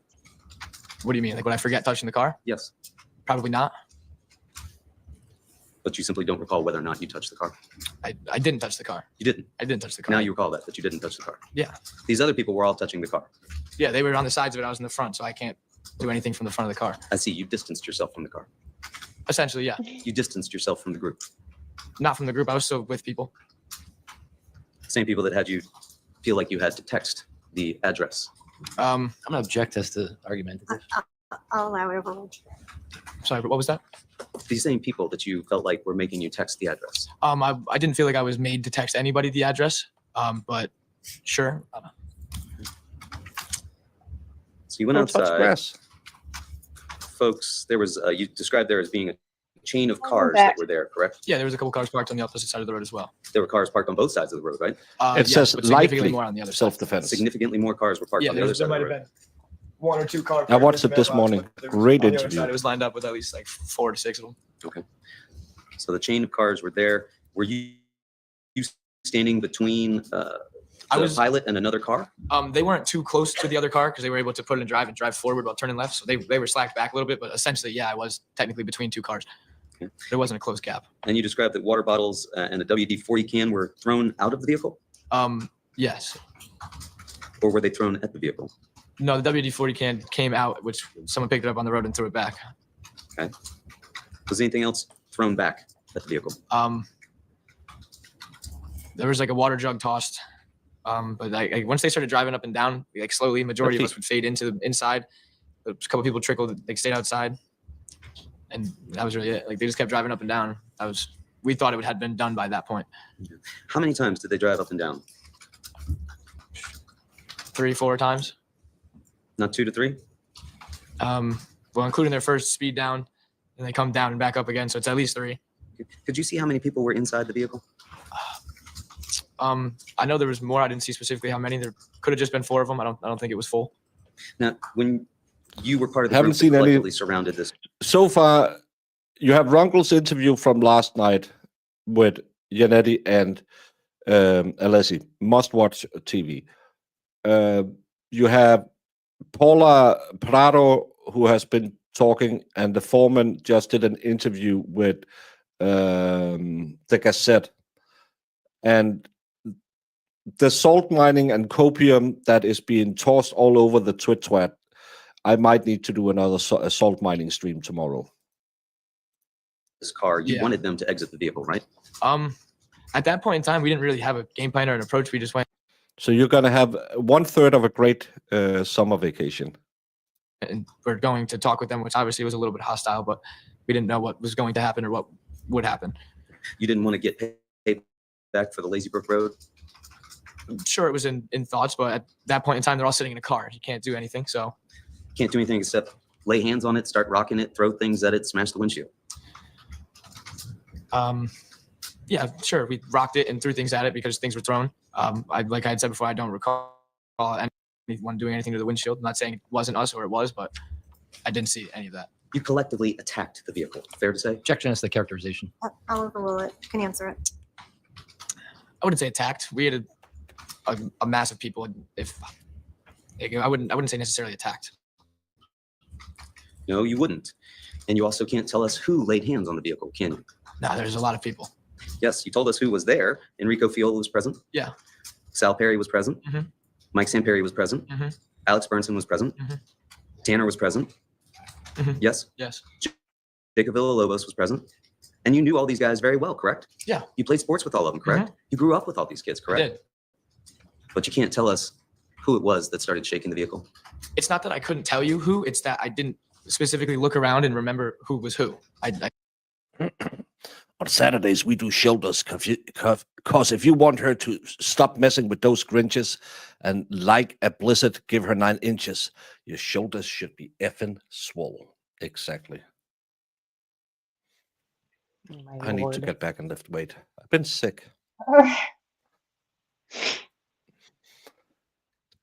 What do you mean? Like, would I forget touching the car? Yes. Probably not. But you simply don't recall whether or not you touched the car. I didn't touch the car. You didn't. I didn't touch the car. Now you recall that you didn't touch the car. Yeah. These other people were all touching the car. Yeah, they were on the sides of it. I was in the front, so I can't do anything from the front of the car. I see. You distanced yourself from the car. Essentially, yeah. You distanced yourself from the group. Not from the group. I was still with people. Same people that had you feel like you had to text the address. I'm gonna object as to argument. I'll allow it. Overruled. Sorry, but what was that? These same people that you felt like were making you text the address. I didn't feel like I was made to text anybody the address. But sure. So you went Don't touch outside. grass. Folks, there was, you described there as being a chain of Welcome cars back. that were there, correct? Yeah, there was a couple cars parked on the opposite side of the road as well. There were cars parked on both sides of the road, right? It Yes, says but significantly likely more on the other side. self-defense. Significantly more cars were parked Yeah, on the other there's- side There of the might have road. been 1 or 2 cars. I watched it this parked morning. but there was Great on the other interview. side, It was lined up with at least like 4 to 6 of them. Okay. So the chain of cars were there. Were you standing between I the was- pilot and another car? They weren't too close to the other car because they were able to put it in drive and drive forward while turning left. So they were slacked back a little bit, but essentially, yeah, I was technically between 2 cars. Okay. There wasn't a close gap. And you described that water bottles and a WD-40 can were thrown out of the vehicle, Yes. or were they thrown at the vehicle? No, the WD-40 can came out, which someone picked it up on the road and threw it back. Was anything else thrown back at the vehicle? There was like a water jug tossed. But once they started driving up and down, like slowly, majority of us would fade into the inside. A couple people trickled, like stayed outside, and that was really it. Like they just kept driving up and down. We thought it had been done by that point. How many times did they drive up and down? 3, 4 times. Not 2 to 3? Well, including their first speed down, and they come down and back up again. So it's at least 3. Could you see how many people were inside the vehicle? I know there was more. I didn't see specifically how many. There could have just been 4 of them. I don't think it was full. Now, when you were part of the Haven't group that seen any- collectively surrounded this, So far, you have Runkel's interview from last night with Janetti and Alessi. Must watch TV. You have Paula Prado, who has been talking, and the foreman just did an interview with the Gazette. And the salt mining and copium that is being tossed all over the twit. I might need to do another salt mining stream tomorrow. this car, you Yeah. wanted them to exit the vehicle, right? At that point in time, we didn't really have a game plan or an approach. We just went So you're going to have 1/3 of a great summer vacation. and we're going to talk with them, which obviously was a little bit hostile, but we didn't know what was going to happen or what would happen. You didn't want to get paid back for the Lazy Brook Road? Sure, it was in thoughts, but at that point in time, they're all sitting in a car. You can't do anything. So Can't do anything except lay hands on it, start rocking it, throw things at it, smash the windshield. yeah, sure. We rocked it and threw things at it because things were thrown. Like I had said before, I don't recall anyone doing anything to the windshield. I'm not saying it wasn't us or it was, but I didn't see any of that. You collectively attacked the vehicle, fair to say? Objection is the characterization. I'll overrule it. You can answer it. I wouldn't say attacked. We had a mass of people. I wouldn't say necessarily attacked. No, you wouldn't. And you also can't tell us who laid hands on the vehicle, can you? No, there's a lot of people. Yes, you told us who was there. Enrico Fiola was present. Yeah. Sal Perry was present. Mhm. Mike Samperi was present. Mhm. Alex Burnson was present. Mhm. Tanner was present. Mhm. Yes. Yes. Jacob Villalobos was present. And you knew all these guys very well, correct? Yeah. You played sports with all of them, correct? You grew up with all these kids, I correct? did. But you can't tell us who it was that started shaking the vehicle. It's not that I couldn't tell you who. It's that I didn't specifically look around and remember who was who. On Saturdays, we do shoulders, because if you want her to stop messing with those Grinches and like a blizzard, give her 9 inches. Your shoulders should be effing swole. Exactly. Oh my I need to lord. get back and lift weight. I've been sick.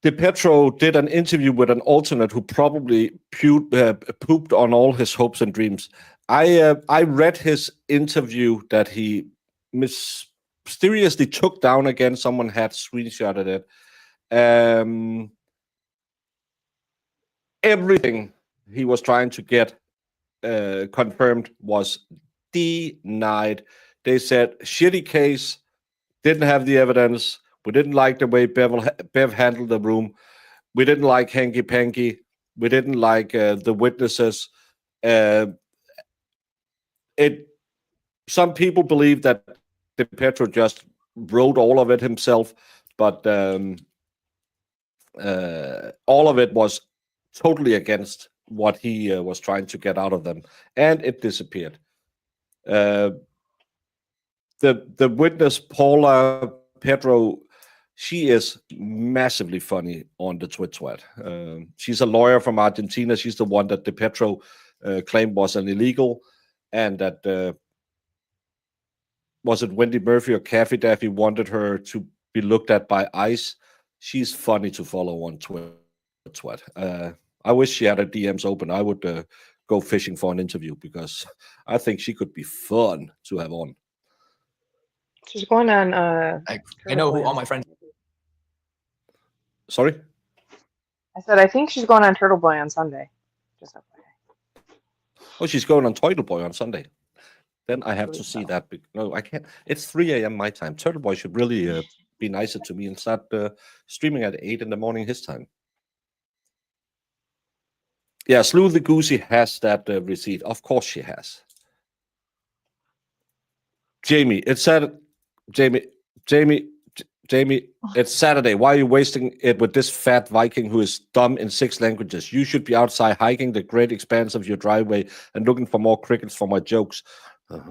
DiPetro did an interview with an alternate who probably pooped on all his hopes and dreams. I read his interview that he mysteriously took down again. Someone had screenshotted it. Everything he was trying to get confirmed was denied. They said, shitty case, didn't have the evidence. We didn't like the way Bev handled the room. We didn't like hanky-panky. We didn't like the witnesses. Some people believe that DiPietro just wrote all of it himself, but all of it was totally against what he was trying to get out of them, and it disappeared. The witness, Paula Pedro, she is massively funny on the Twit. She's a lawyer from Argentina. She's the one that DiPietro claimed was an illegal, and that was it Wendy Murphy or Kathy Daffy wanted her to be looked at by ICE. She's funny to follow on Twitter. I wish she had her DMs open. I would go fishing for an interview because I think she could be fun to have on. She's going on. I know who all my friends. Sorry? I said I think she's going on Turtle Boy on Sunday. Just FYI. Oh, she's going on Turtle Boy on Sunday. Then I have to see that. No, I can't. It's 3 a.m. my time. Turtle Boy should really be nicer to me and start streaming at 8 in the morning his time. Yeah, Slew the Goosey has that receipt. Of course she has. Jamie, it's Saturday. Jamie, it's Saturday. Why are you wasting it with this fat Viking who is dumb in 6 languages? You should be outside hiking the great expanse of your driveway and looking for more crickets for my jokes. It's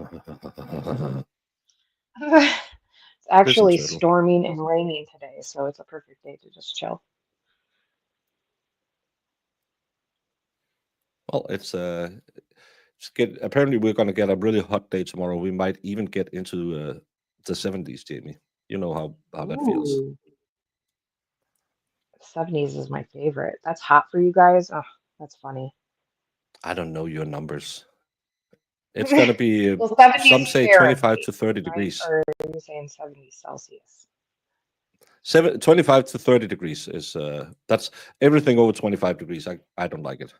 actually Turtle. storming and raining today, so it's a perfect day to just chill. Well, apparently we're going to get a really hot day tomorrow. We might even get into the 70s, Jamie. You know how that feels. Ooh. 70s is my favorite. That's hot for you guys? Oh, that's funny. I don't know your numbers. It's going to be, Well, 70s some say Fahrenheit, 25 to 30 right? degrees. Or are you saying 70 Celsius? 25 to 30 degrees is, that's everything over 25 degrees. I don't like it.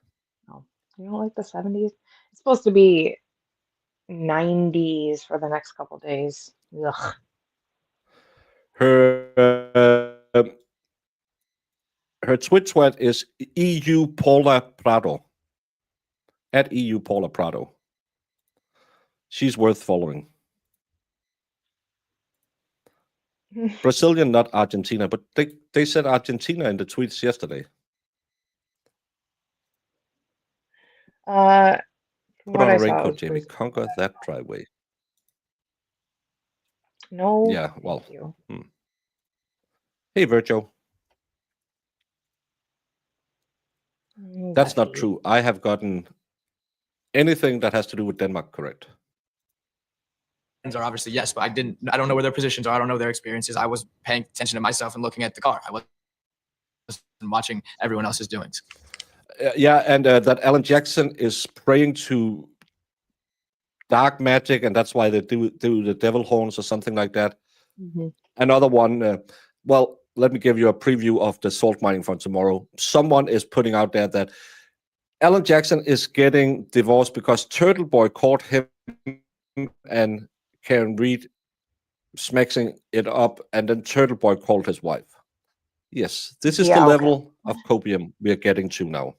Oh, you don't like the 70s? It's supposed to be 90s for the next couple days. Ugh. Her Twitch sweat is EU Paula Prado. At EU Paula Prado. She's worth following. Brazilian, not Argentina, but they said Argentina in the tweets yesterday. From Put what on I a saw, it raincoat, was Jamie. Brazil. Conquer that driveway. No. Yeah, thank well. you. Hey, Virgil. That's not Buddy. true. I have gotten anything that has to do with Denmark correct. Are obviously yes, but I don't know where their positions are. I don't know their experiences. I was paying attention to myself and looking at the car. I wasn't watching everyone else's doings. Yeah, and that Alan Jackson is praying to dark magic, and that's why they do the devil horns or something like that. Mm-hmm. Another one, well, let me give you a preview of the salt mining for tomorrow. Someone is putting out there that Alan Jackson is getting divorced because Turtle Boy caught him and Karen Reed smacking it up, and then Turtle Boy called his wife. Yes, this is the level of copium we are getting to now.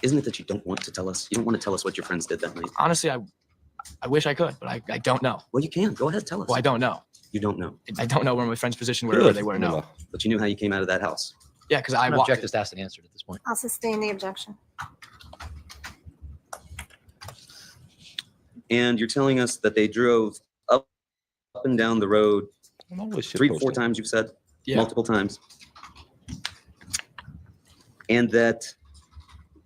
Isn't it that you don't want to tell us? You don't want to tell us what your friends did that night? Honestly, I wish I could, but I don't know. Well, you can. Go ahead, tell us. Well, I don't know. You don't know. I don't know where my friends' position were, where they were. No. But you knew how you came out of that house. Yeah, because I I'm walked. object is asked and answered at this point. I'll sustain the objection. And you're telling us that they drove up and down the road I'm always 3 to 4 shitposting. times, you've said? Yeah. Multiple times. And that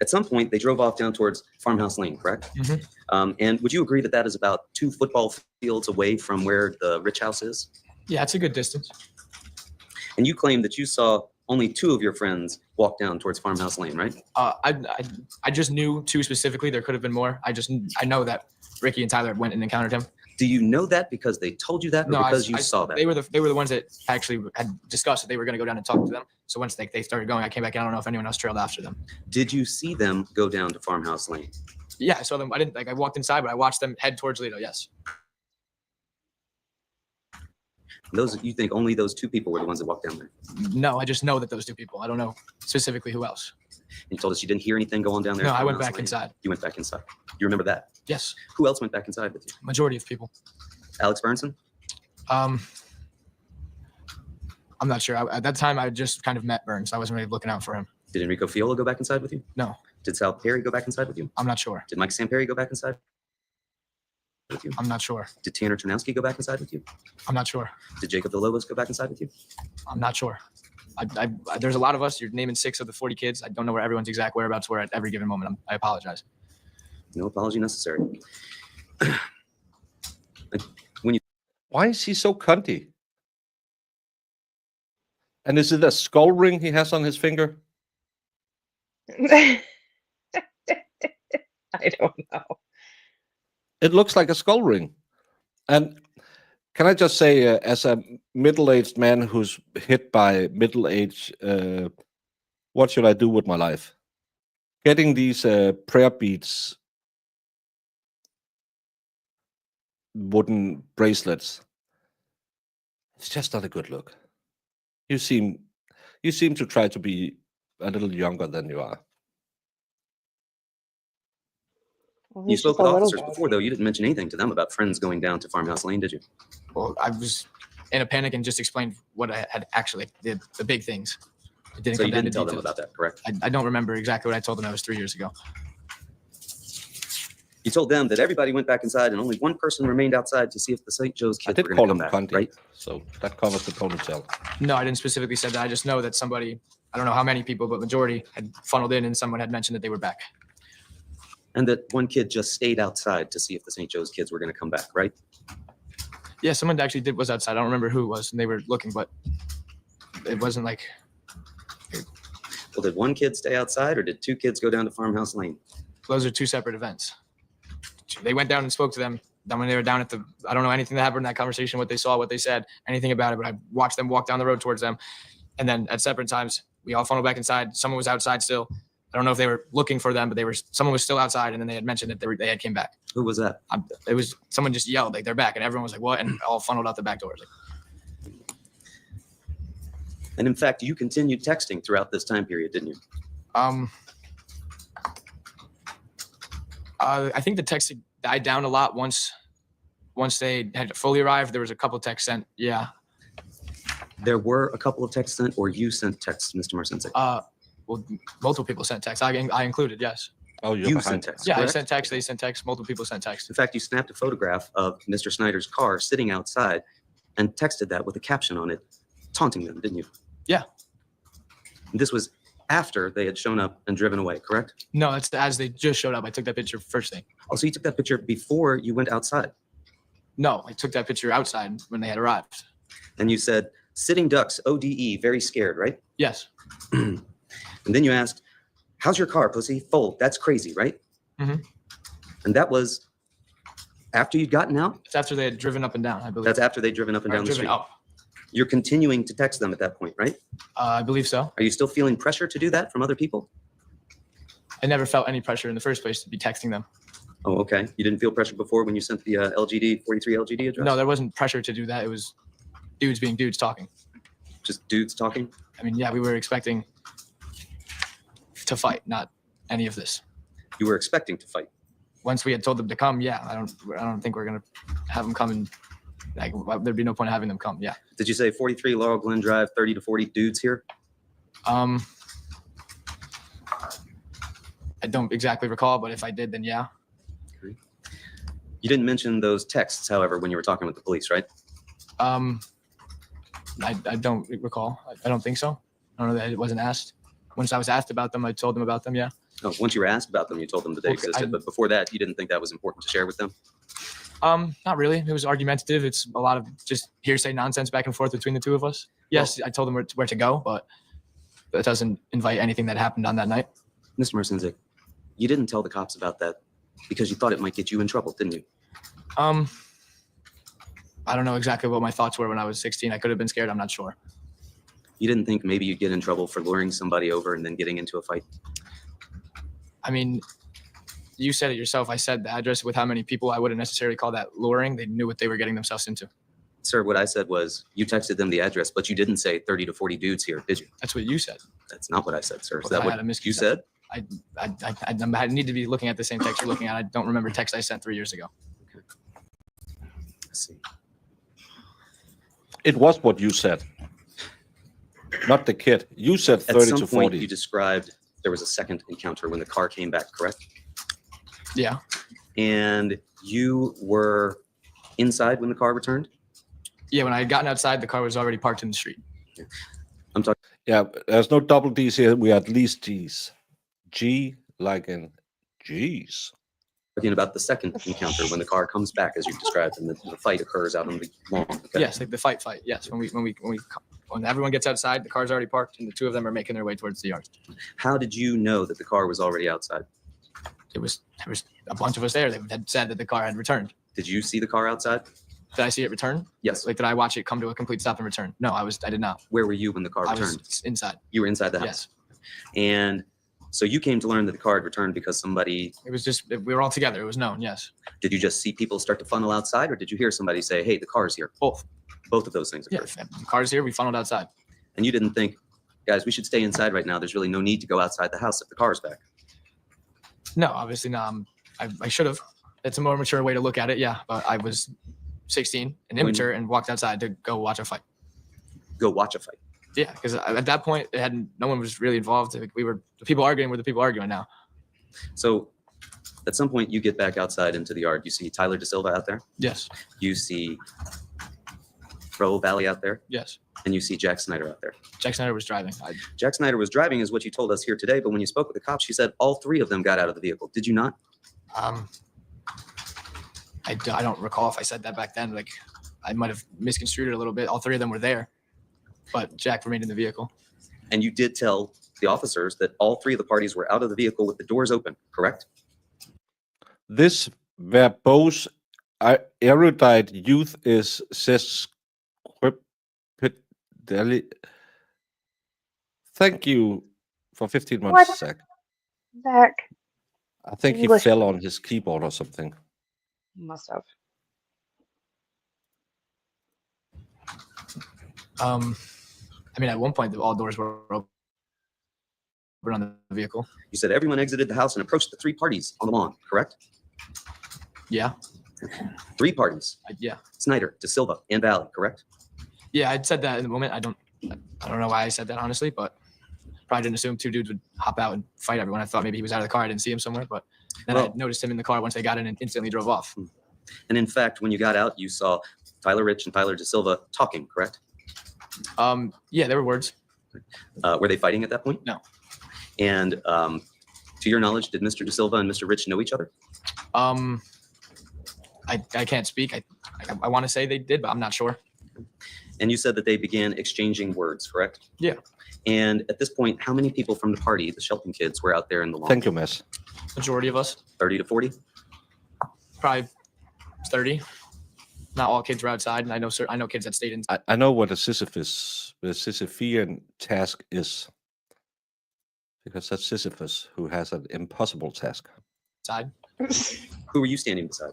at some point they drove off down towards Farmhouse Lane, correct? Mhm. And would you agree that that is about 2 football fields away from where the Rich House is? Yeah, it's a good distance. And you claim that you saw only 2 of your friends walk down towards Farmhouse Lane, right? I just knew 2 specifically. There could have been more. I know that Ricky and Tyler went and encountered him. Do you know that because they told you that, or No, because you saw that? They were the ones that actually had discussed that they were going to go down and talk to them. So once they started going, I came back. I don't know if anyone else trailed after them. Did you see them go down to Farmhouse Lane? Yeah, I saw them. I didn't I walked inside, but I watched them head towards Lito. Yes. Those, you think only those two people were the ones that walked down there? No, I just know that those two people. I don't know specifically who else. You told us you didn't hear anything go on down there? No, at I went Farmhouse back Lane? inside. You went back inside. You remember that? Yes, Who else went back inside with you? majority of people. Alex Burnson? I'm not sure. At that time, I just kind of met Burns. I wasn't really looking out for him. Did Enrico Fiola go back inside with you? No, Did Sal Perry go back inside with you? I'm not sure. Did Mike Samperi go back inside with you? I'm not sure. Did Tanner Ternowski go back inside with you? I'm not sure. Did Jacob Villalobos go back inside with you? I'm not sure. There's a lot of us. You're naming 6 of the 40 kids. I don't know where everyone's exact whereabouts were at every given moment. I apologize. No apology necessary. Why is he so cunty? And is it a skull ring he has on his finger? I don't know. It looks like a skull ring. And can I just say, as a middle-aged man who's hit by middle age, what should I do with my life? Getting these prayer beads, wooden bracelets, it's just not a good look. You seem to try to be a little younger than you are. Well, You he's spoke just a with little officers guy. before, though. You didn't mention anything to them about friends going down to Farmhouse Lane, did you? Well, I was in a panic and just explained what I had actually did, the big things. It didn't So come you down didn't to tell them details. about that, correct? I don't remember exactly what I told them. That was 3 years ago. You told them that everybody went back inside and only one person remained outside to see if the St. Joe's I kids did were call going to him come back, cunty, right? so that covers the ponytail. No, I didn't specifically say that. I just know that somebody, I don't know how many people, but majority had funneled in and someone had mentioned that they were back. And that one kid just stayed outside to see if the St. Joe's kids were going to come back, right? Yeah, someone actually was outside. I don't remember who it was, and they were looking, but it wasn't like, Well, did one kid stay outside or did 2 kids go down to Farmhouse Lane? those are 2 separate events. They went down and spoke to them. Then when they were down at the, I don't know anything that happened in that conversation, what they saw, what they said, anything about it, but I watched them walk down the road towards them. And then at separate times, we all funneled back inside. Someone was outside still. I don't know if they were looking for them, but someone was still outside, and then they had mentioned that they had came back. Who was that? It was someone just yelled like they're back, and everyone was like, "What?" and all funneled out the back doors. And in fact, you continued texting throughout this time period, didn't you? I think the text had died down a lot once they had fully arrived. There was a couple texts sent. Yeah. There were a couple of texts sent, or you sent texts, Mr. Marcinsic? Well, multiple people sent texts. I included, yes. Oh, you're You behind. sent texts, Yeah, I correct? sent texts. They sent texts. Multiple people sent texts. In fact, you snapped a photograph of Mr. Snyder's car sitting outside and texted that with a caption on it, taunting them, didn't you? Yeah. And this was after they had shown up and driven away, correct? No, that's as they just showed up. I took that picture first thing. Oh, so you took that picture before you went outside. No, I took that picture outside when they had arrived. And you said, sitting ducks, ODE, very scared, right? Yes. And then you asked, how's your car, pussy? Full. That's crazy, right? Mhm. And that was after you'd gotten out? It's after they had driven up and down, I believe. That's after they'd driven up and Or down the driven street. up. You're continuing to text them at that point, right? I believe so. Are you still feeling pressure to do that from other people? I never felt any pressure in the first place to be texting them. Oh, okay. You didn't feel pressure before when you sent the LGD 43 LGD address? No, there wasn't pressure to do that. It was dudes being dudes talking. Just dudes talking? I mean, yeah, we were expecting to fight, not any of this. You were expecting to fight. Once we had told them to come, yeah, I don't think we're gonna have them come and like there'd be no point in having them come. Yeah. Did you say 43 Laurel Glen Drive, 30 to 40 dudes here? I don't exactly recall, but if I did, then yeah. You didn't mention those texts, however, when you were talking with the police, right? I don't recall. I don't think so. I don't know that it wasn't asked. Once I was asked about them, I told them about them. Yeah. Oh, once you were asked about them, you told them that they Okay, existed. But before that, you didn't think that was important to share with them? Not really. It was argumentative. It's a lot of just hearsay nonsense back and forth between the two of us. Yes, I told them where to go, but that doesn't invite anything that happened on that night. Mr. Marcinsic, you didn't tell the cops about that because you thought it might get you in trouble, didn't you? I don't know exactly what my thoughts were when I was 16. I could have been scared. I'm not sure. You didn't think maybe you'd get in trouble for luring somebody over and then getting into a fight? I mean, you said it yourself. I said the address with how many people. I wouldn't necessarily call that luring. They knew what they were getting themselves into. Sir, what I said was you texted them the address, but you didn't say 30 to 40 dudes here, did you? That's what you said. That's not what I said, sir. Is Well, that I had a what you misconception. said? I need to be looking at the same text you're looking at. I don't remember text I sent 3 years ago. Let's see. It was what you said, not the kid. You said At 30 some to point, 40. you described there was a second encounter when the car came back, correct? Yeah. And you were inside when the car returned? Yeah. When I had gotten outside, the car was already parked in the street. I'm talking. Yeah, there's no double D's here. We are at least G's. G like in G's. Talking about the second encounter when the car comes back, as you described, and the fight occurs out on the lawn. Okay. Yes, like the fight. Yes, when everyone gets outside, the car's already parked, and the two of them are making their way towards the yard. How did you know that the car was already outside? There was a bunch of us there. They had said that the car had returned. Did you see the car outside? Did I see it return? Yes. Like, did I watch it come to a complete stop and return? No, I did not. Where were you when the car I returned? was inside. You were inside the house. Yes. And so you came to learn that the car had returned because somebody. It was just we were all together. It was known. Yes. Did you just see people start to funnel outside, or did you hear somebody say, "Hey, the car's here"? Both. Both of those things Yeah. occurred. The car's here. We funneled outside. And you didn't think, guys, we should stay inside right now. There's really no need to go outside the house if the car's back. No, obviously not. I should have. It's a more mature way to look at it. Yeah, but I was 16 and immature and walked outside to go watch a fight. Go watch a fight. Yeah, because at that point, no one was really involved. Like, the people arguing were the people arguing now. So at some point, you get back outside into the yard. You see Tyler De Silva out there. Yes. You see Valle out there. Yes. And you see Jack Snyder out there. Jack Snyder was driving. Jack Snyder was driving is what you told us here today. But when you spoke with the cops, you said all three of them got out of the vehicle. Did you not? I don't recall if I said that back then. Like, I might have misconstrued it a little bit. All three of them were there, but Jack remained in the vehicle. And you did tell the officers that all three of the parties were out of the vehicle with the doors open, correct? This verbose erudite youth is sesquipedalic. Thank you for 15 months, What? Zach. Zach I think he English. fell on his keyboard or something. must have. I mean, at one point, all doors were open on the vehicle. You said everyone exited the house and approached the three parties on the lawn, correct? Yeah. Three parties. Yeah. Snyder, De Silva, and Valle, correct? Yeah, I'd said that in the moment. I don't know why I said that, honestly, but probably didn't assume two dudes would hop out and fight everyone. I thought maybe he was out of the car. I didn't see him somewhere, but then I noticed him in the car once they got in and instantly drove off. And in fact, when you got out, you saw Tyler Rich and Tyler De Silva talking, correct? Yeah, there were words. Were they fighting at that point? No. And to your knowledge, did Mr. De Silva and Mr. Rich know each other? I can't speak. I want to say they did, but I'm not sure. And you said that they began exchanging words, correct? Yeah. And at this point, how many people from the party, the Shelton kids, were out there in the lawn? Thank you, Miss. Majority of us, 30 to 40? probably 30. Not all kids were outside, and I know kids that stayed inside. I know what the Sisyphean task is, because that's Sisyphus who has an impossible task. Who were you standing beside?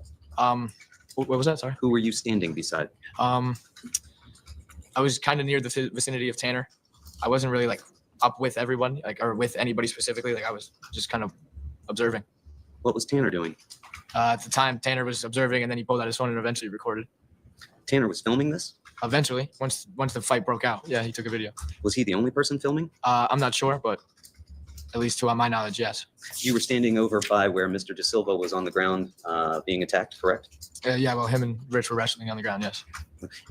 What was that? Sorry. Who were you standing beside? I was kind of near the vicinity of Tanner. I wasn't really like up with everyone, or with anybody specifically. Like, I was just kind of observing. What was Tanner doing? At the time, Tanner was observing, and then he pulled out his phone and eventually recorded. Tanner was filming this? Eventually, once the fight broke out, yeah, he took a video. Was he the only person filming? I'm not sure, but at least to my knowledge, yes. You were standing over by where Mr. De Silva was on the ground being attacked, correct? Yeah, well, him and Rich were wrestling on the ground, yes.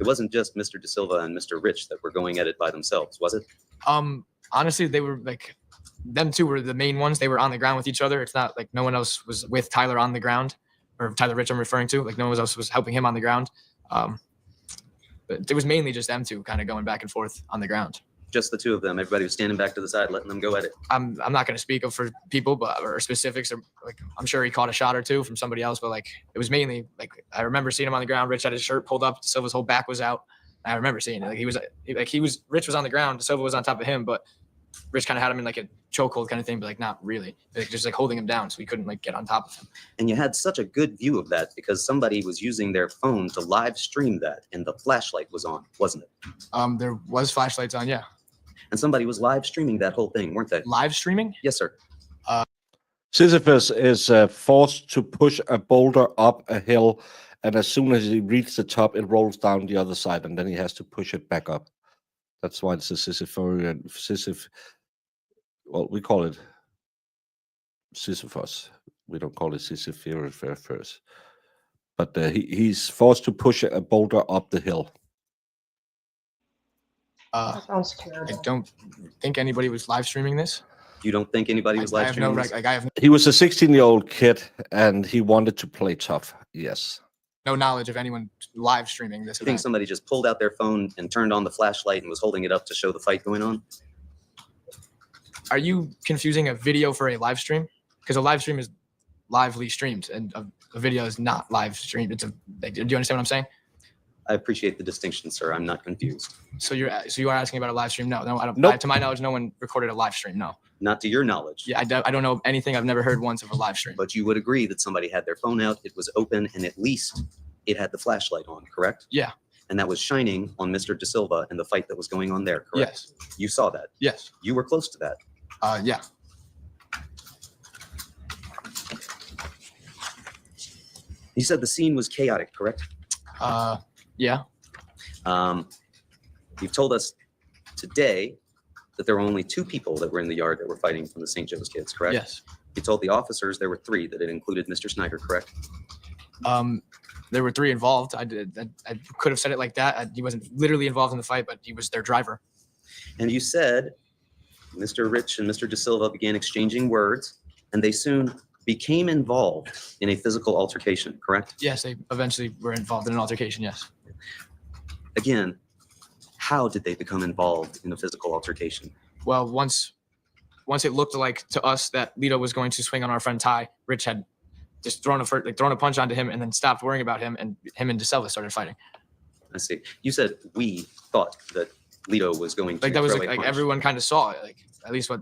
It wasn't just Mr. De Silva and Mr. Rich that were going at it by themselves, was it? Honestly, they were like, them two were the main ones. They were on the ground with each other. It's not like no one else was with Tyler on the ground, or Tyler Rich I'm referring to. Like, no one else was helping him on the ground. But it was mainly just them two kind of going back and forth on the ground. Just the two of them. Everybody was standing back to the side, letting them go at it. I'm not going to speak of for people, but or specifics. Or like I'm sure he caught a shot or two from somebody else, but like it was mainly like I remember seeing him on the ground. Rich had his shirt pulled up. Silva's whole back was out. I remember seeing it. Like Rich was on the ground. Silva was on top of him, but Rich kind of had him in like a chokehold kind of thing, but like not really. Like just like holding him down so he couldn't like get on top of him. And you had such a good view of that because somebody was using their phone to live stream that, and the flashlight was on, wasn't it? There was flashlights on, yeah. And somebody was live streaming that whole thing, weren't they? Live streaming? Yes, sir. Sisyphus is forced to push a boulder up a hill, and as soon as he reaches the top, it rolls down the other side, and then he has to push it back up. That's why it's a Sisyphean. Well, we call it Sisyphus. We don't call it Sisyphus. But he's forced to push a boulder up the hill. That sounds I terrible. don't think anybody was live streaming this. You don't think anybody was I live have no streaming? This? I have He was a 16-year-old kid, and he wanted to play tough. Yes. no knowledge of anyone live streaming this You think event. somebody just pulled out their phone and turned on the flashlight and was holding it up to show the fight going on? Are you confusing a video for a live stream? Because a live stream is lively streamed, and a video is not live streamed. It's a. Like, do you understand what I'm saying? I appreciate the distinction, sir. I'm not confused. So you are asking about a live stream? No, I don't. Nope. To my knowledge, no one recorded a live stream. No. Not to your knowledge. Yeah, I don't know anything. I've never heard once of a live stream. But you would agree that somebody had their phone out, it was open, and at least it had the flashlight on, correct? Yeah. And that was shining on Mr. De Silva and the fight that was going on there, correct? Yes. You saw that. Yes. You were close to that. Yeah. You said the scene was chaotic, correct? Yeah. You've told us today that there were only 2 people that were in the yard that were fighting from the St. Joe's kids, correct? Yes. You told the officers there were 3, that it included Mr. Snyder, correct? There were 3 involved. I could have said it like that. He wasn't literally involved in the fight, but he was their driver. And you said Mr. Rich and Mr. De Silva began exchanging words, and they soon became involved in a physical altercation, correct? Yes, they eventually were involved in an altercation. Yes. Again, how did they become involved in a physical altercation? Well, once it looked like to us that Lito was going to swing on our friend Ty, Rich had just thrown a punch onto him and then stopped worrying about him, and him and De Silva started fighting. I see. You said we thought that Lito was going to Like that was throw a like punch. everyone kind of saw it. Like at least what.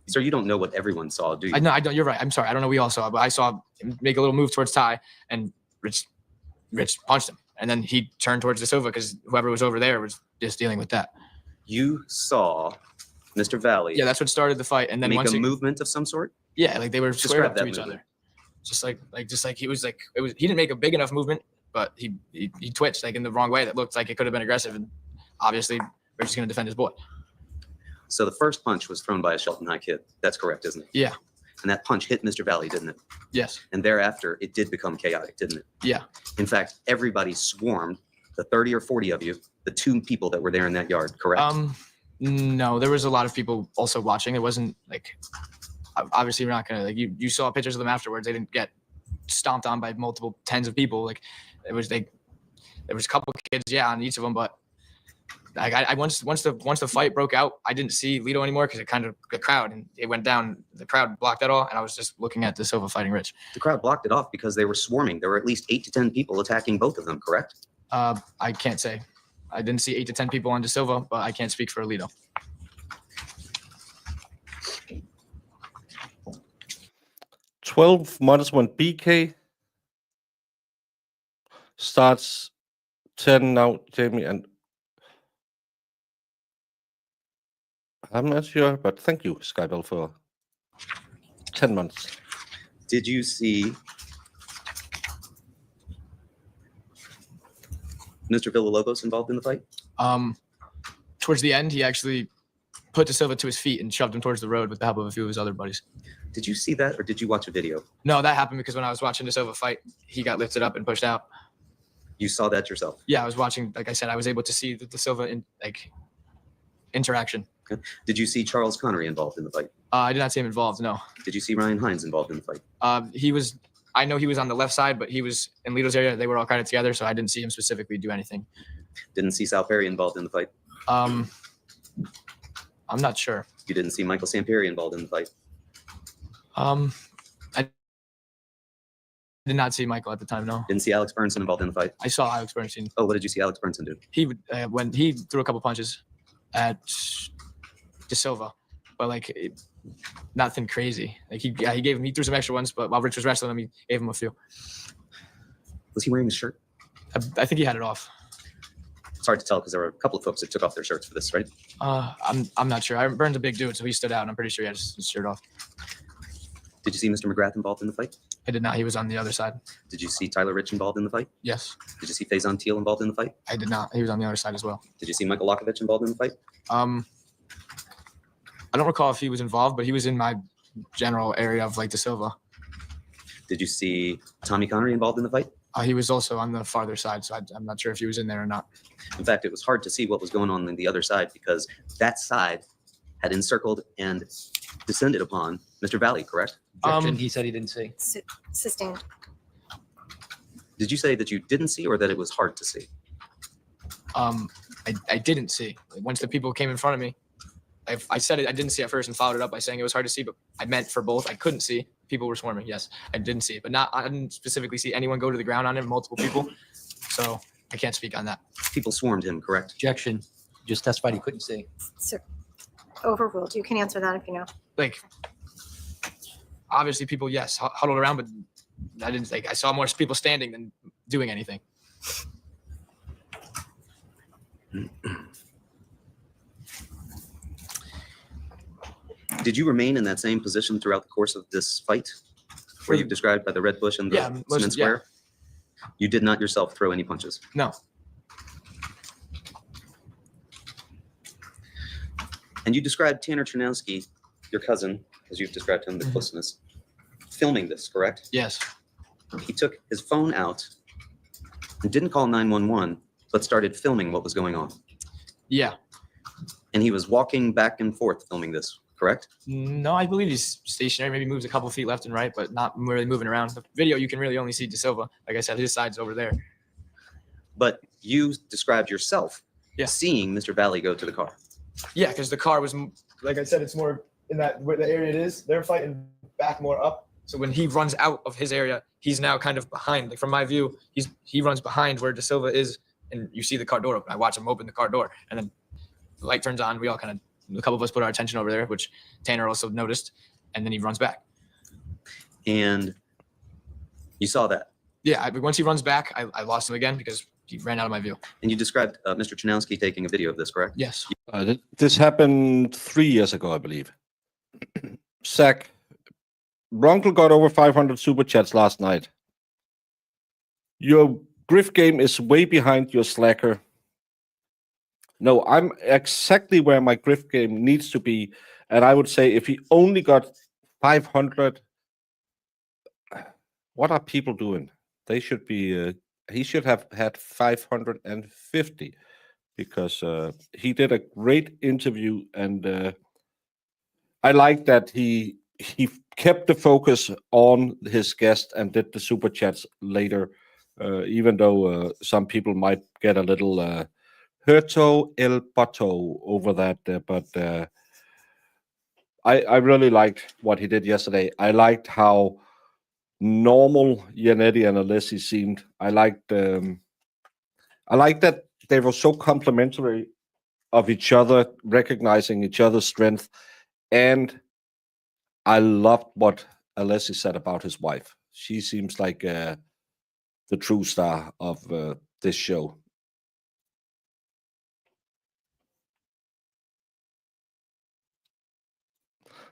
Sir, you don't know what everyone saw, do you? I don't. You're right. I'm sorry. I don't know. We all saw it, but I saw him make a little move towards Ty, and Rich punched him, and then he turned towards De Silva because whoever was over there was just dealing with that. You saw Mr. Valle Yeah, that's what started the fight, and then make once a movement of some sort? yeah, like they were squared Describe up to that each movement. other, just like he was like it was. He didn't make a big enough movement, but he twitched like in the wrong way that looked like it could have been aggressive, and obviously Rich is going to defend his boy. So the first punch was thrown by a Shelton High kid. That's correct, isn't it? Yeah. And that punch hit Mr. Valle, didn't it? Yes. And thereafter, it did become chaotic, didn't it? Yeah. In fact, everybody swarmed, the 30 or 40 of you, the 2 people that were there in that yard, correct? No, there was a lot of people also watching. It wasn't like obviously we're not gonna like you saw pictures of them afterwards. They didn't get stomped on by multiple tens of people. Like it was there was a couple kids, yeah, on each of them, but like I once the fight broke out, I didn't see Lito anymore because the crowd and it went down. The crowd blocked that all, and I was just looking at De Silva fighting Rich. The crowd blocked it off because they were swarming. There were at least 8 to 10 people attacking both of them, correct? I can't say. I didn't see 8 to 10 people on De Silva, but I can't speak for Lito. "12 months when BK starts 10 now, Jamie, and I'm not sure, but thank you, Skybell, for 10 months. Did you see Mr. Villalobos involved in the fight? Towards the end, he actually put De Silva to his feet and shoved him towards the road with the help of a few of his other buddies. Did you see that, or did you watch a video? No, that happened because when I was watching De Silva fight, he got lifted up and pushed out. You saw that yourself? Yeah, I was watching. Like I said, I was able to see the De Silva interaction. Okay. Did you see Charles Connery involved in the fight? I did not see him involved. No. Did you see Ryan Hines involved in the fight? He was. I know he was on the left side, but he was in Lito's area. They were all kind of together, so I didn't see him specifically do anything. Didn't see Sal Perry involved in the fight? I'm not sure. You didn't see Michael Sampieri involved in the fight. I did not see Michael at the time. No, Didn't see Alex Bernson involved in the fight. I saw Alex Bernstein. Oh, what did you see Alex Bernson do? He would when he threw a couple punches at De Silva, but like nothing crazy. Like he threw some extra ones, but while Rich was wrestling him, he gave him a few. Was he wearing his shirt? I think he had it off. It's hard to tell because there were a couple of folks that took off their shirts for this, right? I'm not sure. Burns a big dude, so he stood out. And I'm pretty sure he had his shirt off. Did you see Mr. McGrath involved in the fight? I did not. He was on the other side. Did you see Tyler Rich involved in the fight? Yes, Did you see Faison Teal involved in the fight? I did not. He was on the other side as well. Did you see Michael Lokovich involved in the fight? I don't recall if he was involved, but he was in my general area of like De Silva. Did you see Tommy Connery involved in the fight? He was also on the farther side, so I'm not sure if he was in there or not. In fact, it was hard to see what was going on the other side because that side had encircled and descended upon Mr. Valle, correct? Objection, he said he didn't see. Sustained. Did you say that you didn't see or that it was hard to see? I didn't see. Like, once the people came in front of me, I said it. I didn't see at first and followed it up by saying it was hard to see, but I meant for both. I couldn't see. People were swarming. Yes, I didn't see it, but I didn't specifically see anyone go to the ground on him. Multiple people, so I can't speak on that. People swarmed him, correct? Objection, just testified he couldn't see. Sir, overruled. You can answer that if you know. Like, obviously, people huddled around, but I didn't. Like, I saw more people standing than doing anything. Did you remain in that same position throughout the course of this fight, where you've described by the red bush and the cement square? You did not yourself throw any punches? No. And you described Tanner Chernowski, your cousin, as you've described him, the closeness, filming this, correct? Yes. He took his phone out and didn't call 911, but started filming what was going on. Yeah. And he was walking back and forth filming this, correct? No, I believe he's stationary. Maybe moves a couple feet left and right, but not really moving around. The video, you can really only see De Silva. Like I said, his side's over there. But you described yourself seeing Mr. Valle go to the car. Yeah, because the car was. Like I said, it's more in that where the area it is. They're fighting back more up. So when he runs out of his area, he's now kind of behind. Like from my view, he runs behind where De Silva is, and you see the car door open. I watch him open the car door, and then the light turns on. We all kind of, a couple of us put our attention over there, which Tanner also noticed, and then he runs back. And you saw that? Yeah, once he runs back, I lost him again because he ran out of my view. And you described Mr. Chernowski taking a video of this, correct? Yes. This happened 3 years ago, I believe. Zach, Ronkel got over 500 super chats last night. Your griff game is way behind your slacker. No, I'm exactly where my griff game needs to be. And I would say if he only got 500, what are people doing? They should be, he should have had 550 because he did a great interview. And I like that he kept the focus on his guest and did the super chats later, even though some people might get a little hurto el pato over that. But I really liked what he did yesterday. I liked how normal Yannetti and Alessi seemed. I liked that they were so complimentary of each other, recognizing each other's strength. And I loved what Alessi said about his wife. She seems like the true star of this show.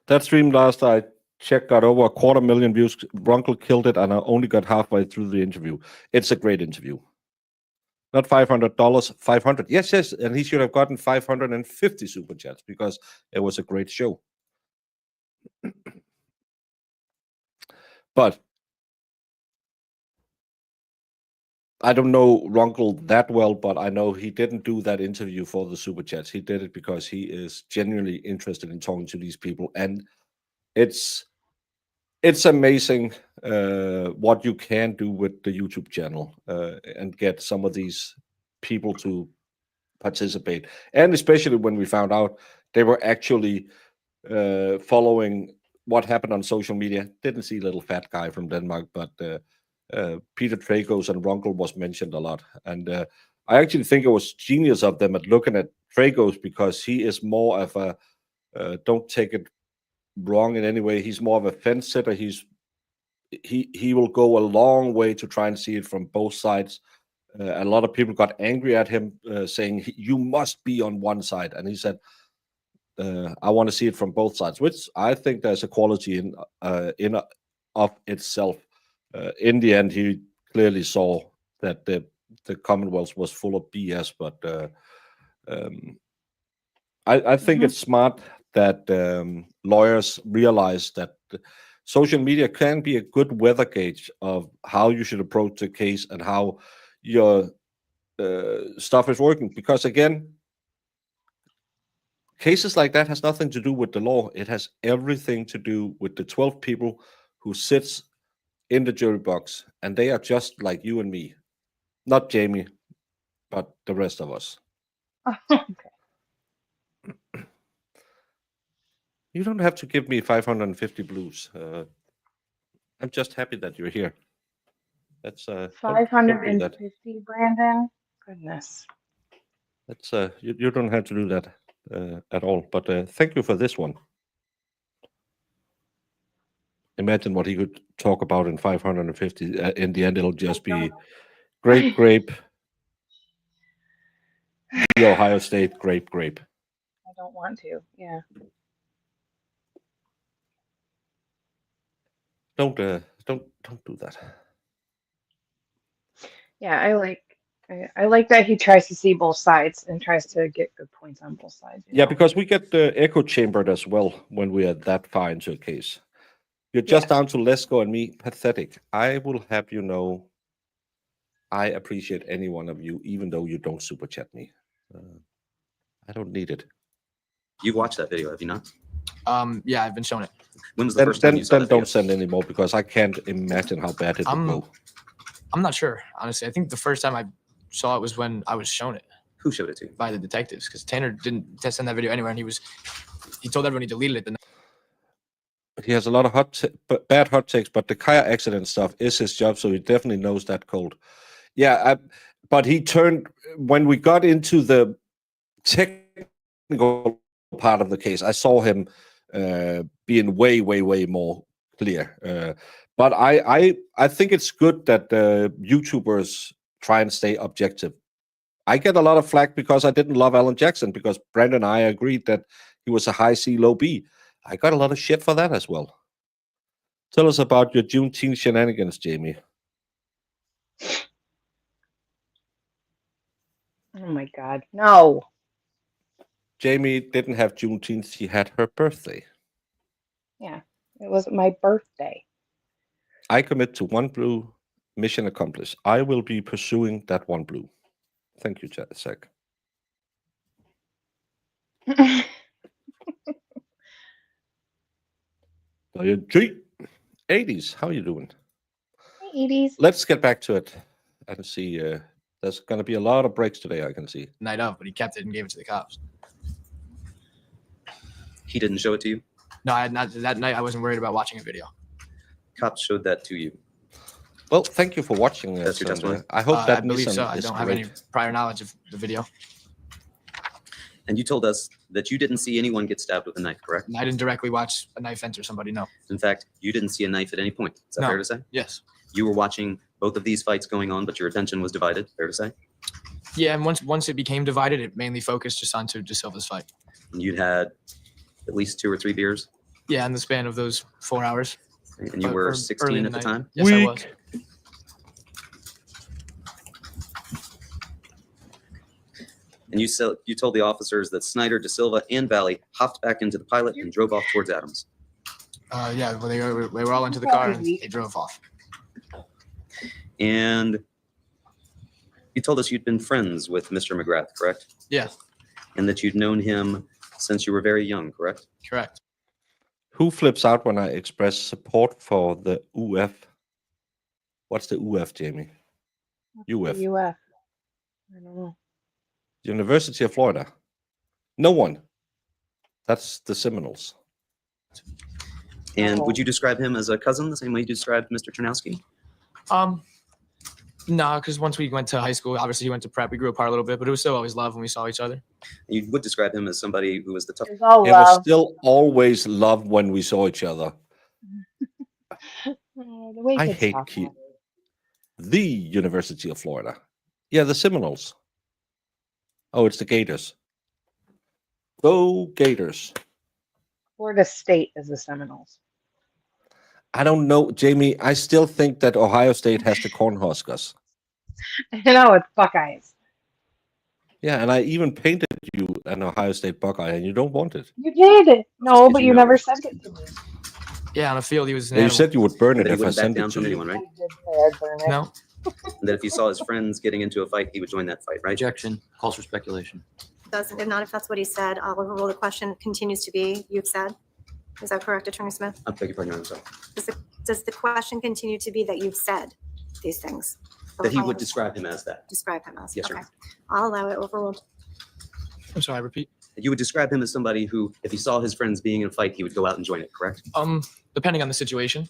That stream last I checked got over 250,000 views. Ronkel killed it, and I only got halfway through the interview. It's a great interview. Not $500, 500. Yes, and he should have gotten 550 super chats because it was a great show. But I don't know Ronkel that well, but I know he didn't do that interview for the super chats. He did it because he is genuinely interested in talking to these people, and it's amazing what you can do with the YouTube channel and get some of these people to participate. And especially when we found out they were actually following what happened on social media. Didn't see little fat guy from Denmark, but Peter Tragos and Runkle was mentioned a lot. And I actually think it was genius of them at looking at Tragos, because he is more of a, don't take it wrong in any way, he's more of a fence sitter. He will go a long way to try and see it from both sides. A lot of people got angry at him, saying, you must be on one side. And he said, I want to see it from both sides, which I think there's a quality in of itself. In the end, he clearly saw that the Commonwealth was full of BS, but I think it's smart that lawyers realize that social media can be a good weather gauge of how you should approach the case and how your stuff is working. Because again, cases like that has nothing to do with the law. It has everything to do with the 12 people who sits in the jury box, and they are just like you and me. Not Jamie, but the rest of us. Okay. You don't have to give me 550 blues. I'm just happy that you're here. That's don't do that. 550, Brandon. Goodness. That's you don't have to do that at all. But thank you for this one. Imagine what he could talk about in 550. In the end, it'll just be grape, grape. The Ohio State grape, grape. I don't want to. Yeah. Don't do that. Yeah, I like that he tries to see both sides and tries to get good points on both sides. Yeah, because we get echo chambered as well when we are that far into a case. You're just down to Lesko and me. Pathetic. I will have you know, I appreciate any one of you, even though you don't super chat me. I don't need it. You've watched that video, have you not? Yeah, I've been shown it. When was the first time you saw Then that video? don't send any more, because I can't imagine how bad it would go. I'm not sure, honestly. I think the first time I saw it was when I was shown it Who showed it to you? by the detectives, because Tanner didn't send that video anywhere, and he told everyone he deleted it. He has a lot of bad hot takes, but the car accident stuff is his job, so he definitely knows that cold. Yeah, but he turned when we got into the technical part of the case. I saw him being way more clear. But I think it's good that YouTubers try and stay objective. I get a lot of flack because I didn't love Alan Jackson, because Brandon and I agreed that he was a high C, low B. I got a lot of shit for that as well. Tell us about your Juneteenth shenanigans, Jamie. Oh my God, no. Jamie didn't have Juneteenth. She had her birthday. Yeah, it was my birthday. I commit to one blue, mission accomplished. I will be pursuing that one blue. Thank you, Zach. G 80s, how are you doing? Hey, 80s. Let's get back to it and see. There's going to be a lot of breaks today, I can see. Night of, but he kept it and gave it to the cops. He didn't show it to you? No, I had not. That night, I wasn't worried about watching a video. Cops showed that to you. Well, thank you for watching. That's your testimony? I hope that I believe Nissan so. I is don't have great. any prior knowledge of the video. And you told us that you didn't see anyone get stabbed with a knife, correct? And I didn't directly watch a knife enter somebody, no. In fact, you didn't see a knife at any point. Is that No. fair to say? Yes. You were watching both of these fights going on, but your attention was divided. Fair to say? Yeah, and once it became divided, it mainly focused just onto De Silva's fight. And you'd had at least 2 or 3 beers, Yeah, in the span of those 4 hours. and you Or- were or early 16 in at the night. time. Yes, I was. And you told the officers that Snyder, De Silva, and Valle hopped back into the Pilot and drove off towards Adams. Yeah, well, they were all into the car and they drove off. And you told us you'd been friends with Mr. McGrath, correct? Yeah, And that you'd known him since you were very young, correct? correct. Who flips out when I express support for the UF? What's the UF, Jamie? UF. UF. I don't know. University of Florida. No one. That's the Seminoles. And would Oh. you describe him as a cousin the same way you described Mr. Ternowski? No, because once we went to high school, obviously he went to prep. We grew apart a little bit, but it was still always love when we saw each other. You would describe him as somebody who was the tough. It's all It was love. still always love when we saw each other. Oh, the way I kids hate talk kids. nowadays. The University of Florida. Yeah, the Seminoles. Oh, it's the Gators. Go Gators. Florida State is the Seminoles. I don't know, Jamie. I still think that Ohio State has the Cornhuskers. I know, it's Buckeyes. Yeah, and I even painted you an Ohio State Buckeye, and you don't want it. You did. No, Did but you you know? never sent it to me. Yeah, on the field he was an Yeah, you animal. said you would burn it That he if I wouldn't back sent down it from to you. anyone, right? I did say I'd burn it. No, And that if he saw his friends getting into a fight, he would join that fight, right? Objection, calls for speculation. Doesn't, if not, if that's what he said, I'll overrule. The question continues to be, you've said. Is that correct, Attorney Smith? I beg your pardon, I'm sorry. Does the question continue to be that you've said these things? That he would describe him as that. Describe him as? Yes, sir. Okay. I'll allow it, overruled. I'm sorry. Repeat. You would describe him as somebody who, if he saw his friends being in a fight, he would go out and join it, correct? Depending on the situation.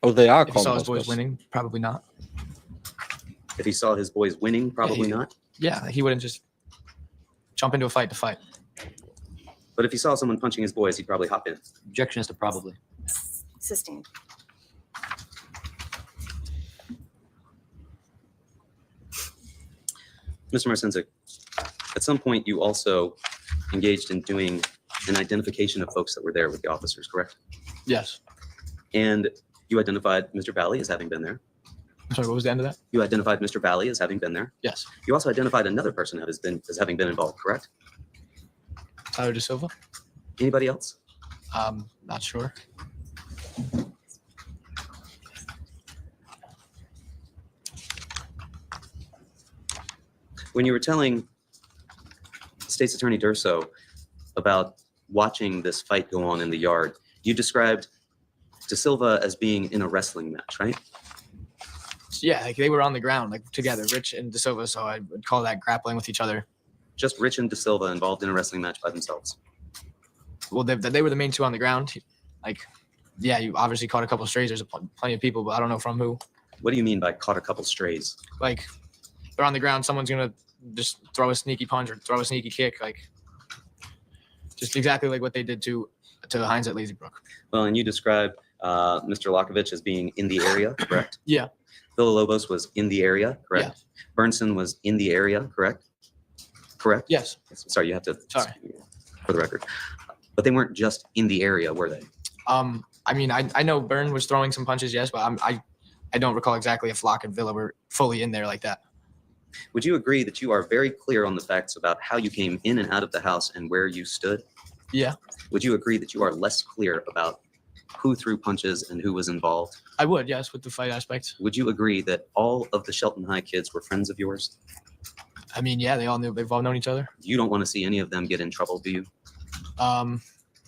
Oh, they are If he saw his boys Cornhuskers. winning, probably not. If he saw his boys winning, probably not. Yeah, he wouldn't just jump into a fight to fight. But if he saw someone punching his boys, he'd probably hop in. Objection is to probably. Sustained. Mr. Marcinzik, at some point you also engaged in doing an identification of folks that were there with the officers, correct? Yes. And you identified Mr. Valle as having been there. I'm sorry, what was the end of that? You identified Mr. Valle as having been there. Yes. You also identified another person as having been involved, correct? Tyler De Silva? Anybody else? Not sure. When you were telling State's Attorney Durso about watching this fight go on in the yard, you described De Silva as being in a wrestling match, right? Yeah, like they were on the ground, like together, Rich and De Silva. So I would call that grappling with each other. Just Rich and De Silva involved in a wrestling match by themselves. Well, they were the main two on the ground. Like, yeah, you obviously caught a couple strays. There's plenty of people, but I don't know from who. What do you mean by caught a couple strays? Like, they're on the ground. Someone's gonna just throw a sneaky punch or throw a sneaky kick, like just exactly like what they did to Hines at Lazy Brook. Well, and you described Mr. Lakovich as being in the area, correct? Yeah. Villalobos was in the area, correct? Burnson was in the area, correct? Correct? Yes. Sorry, you have to. Sorry. For the record. But they weren't just in the area, were they? I mean, I know Byrne was throwing some punches, yes, but I don't recall exactly if Locke and Villa were fully in there like that. Would you agree that you are very clear on the facts about how you came in and out of the house and where you stood? Yeah. Would you agree that you are less clear about who threw punches and who was involved? I would, yes, with the fight aspect. Would you agree that all of the Shelton High kids were friends of yours? I mean, yeah, they've all known each other. You don't want to see any of them get in trouble, do you?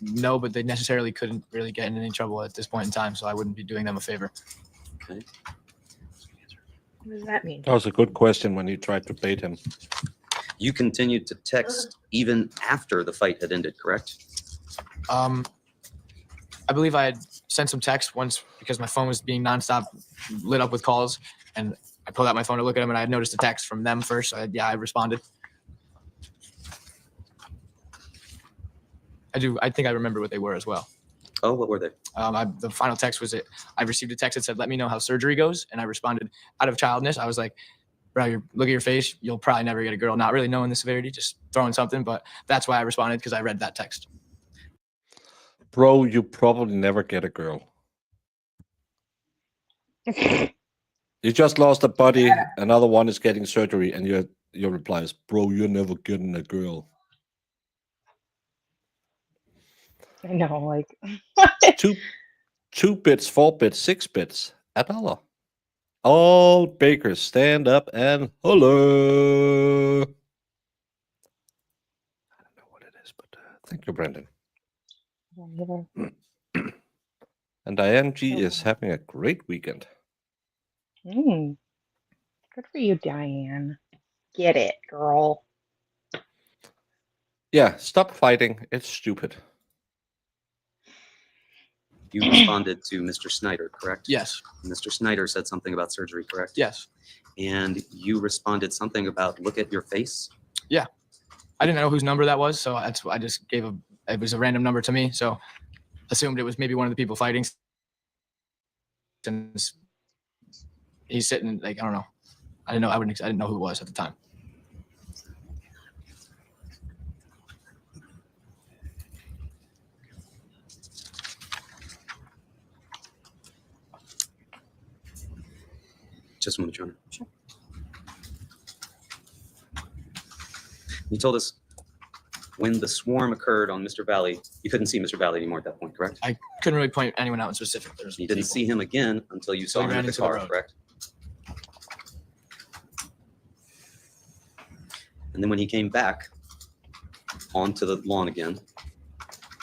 No, but they necessarily couldn't really get in any trouble at this point in time, so I wouldn't be doing them a favor. Okay. What does that mean? That was a good question when you tried to bait him. You continued to text even after the fight had ended, correct? I believe I had sent some text once because my phone was being nonstop lit up with calls, and I pulled out my phone to look at them, and I had noticed a text from them first. So I responded. I think I remember what they were as well. Oh, what were they? The final text was I received a text that said, "Let me know how surgery goes," and I responded out of childness. I was like, "Bro, look at your face. You'll probably never get a girl." Not really knowing the severity, just throwing something, but that's why I responded because I read that text. Bro, you probably never get a girl. You just lost a buddy, another one is getting surgery, and your reply is, "Bro, you're never getting a girl." I know, like two bits, 4 bits, 6 bits, $1. All bakers stand up and hello. I don't know what it is, but thank you, Brandon. And Diane G is having a great weekend. good for you, Diane. Get it, girl. Yeah, stop fighting. It's stupid. You responded to Mr. Snyder, correct? Yes. Mr. Snyder said something about surgery, correct? Yes. And you responded something about look at your face. I didn't know whose number that was, so I just it was a random number to me, so assumed it was maybe one of the people fighting. Since he's sitting, like, I don't know. I didn't know who it was at the time. Just a moment, Your Honor. Sure. You told us when the swarm occurred on Mr. Valle, you couldn't see Mr. Valle anymore at that point, correct? I couldn't really point anyone out in specific. You didn't see him again until you saw he him ran in the into the car, road. correct? And then when he came back onto the lawn again,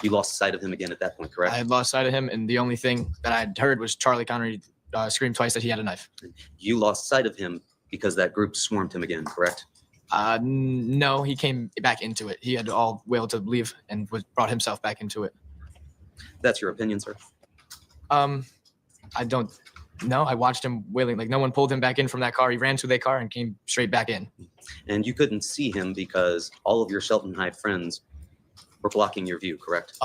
you lost sight of him again at that point, correct? I had lost sight of him, and the only thing that I had heard was Charlie Connery scream twice that he had a knife. You lost sight of him because that group swarmed him again, correct? No, he came back into it. He had all will to leave and brought himself back into it. That's your opinion, sir? I don't know. I watched him wailing. Like, no one pulled him back in from that car. He ran to their car and came straight back in. And you couldn't see him because all of your Shelton High friends were blocking your view, correct?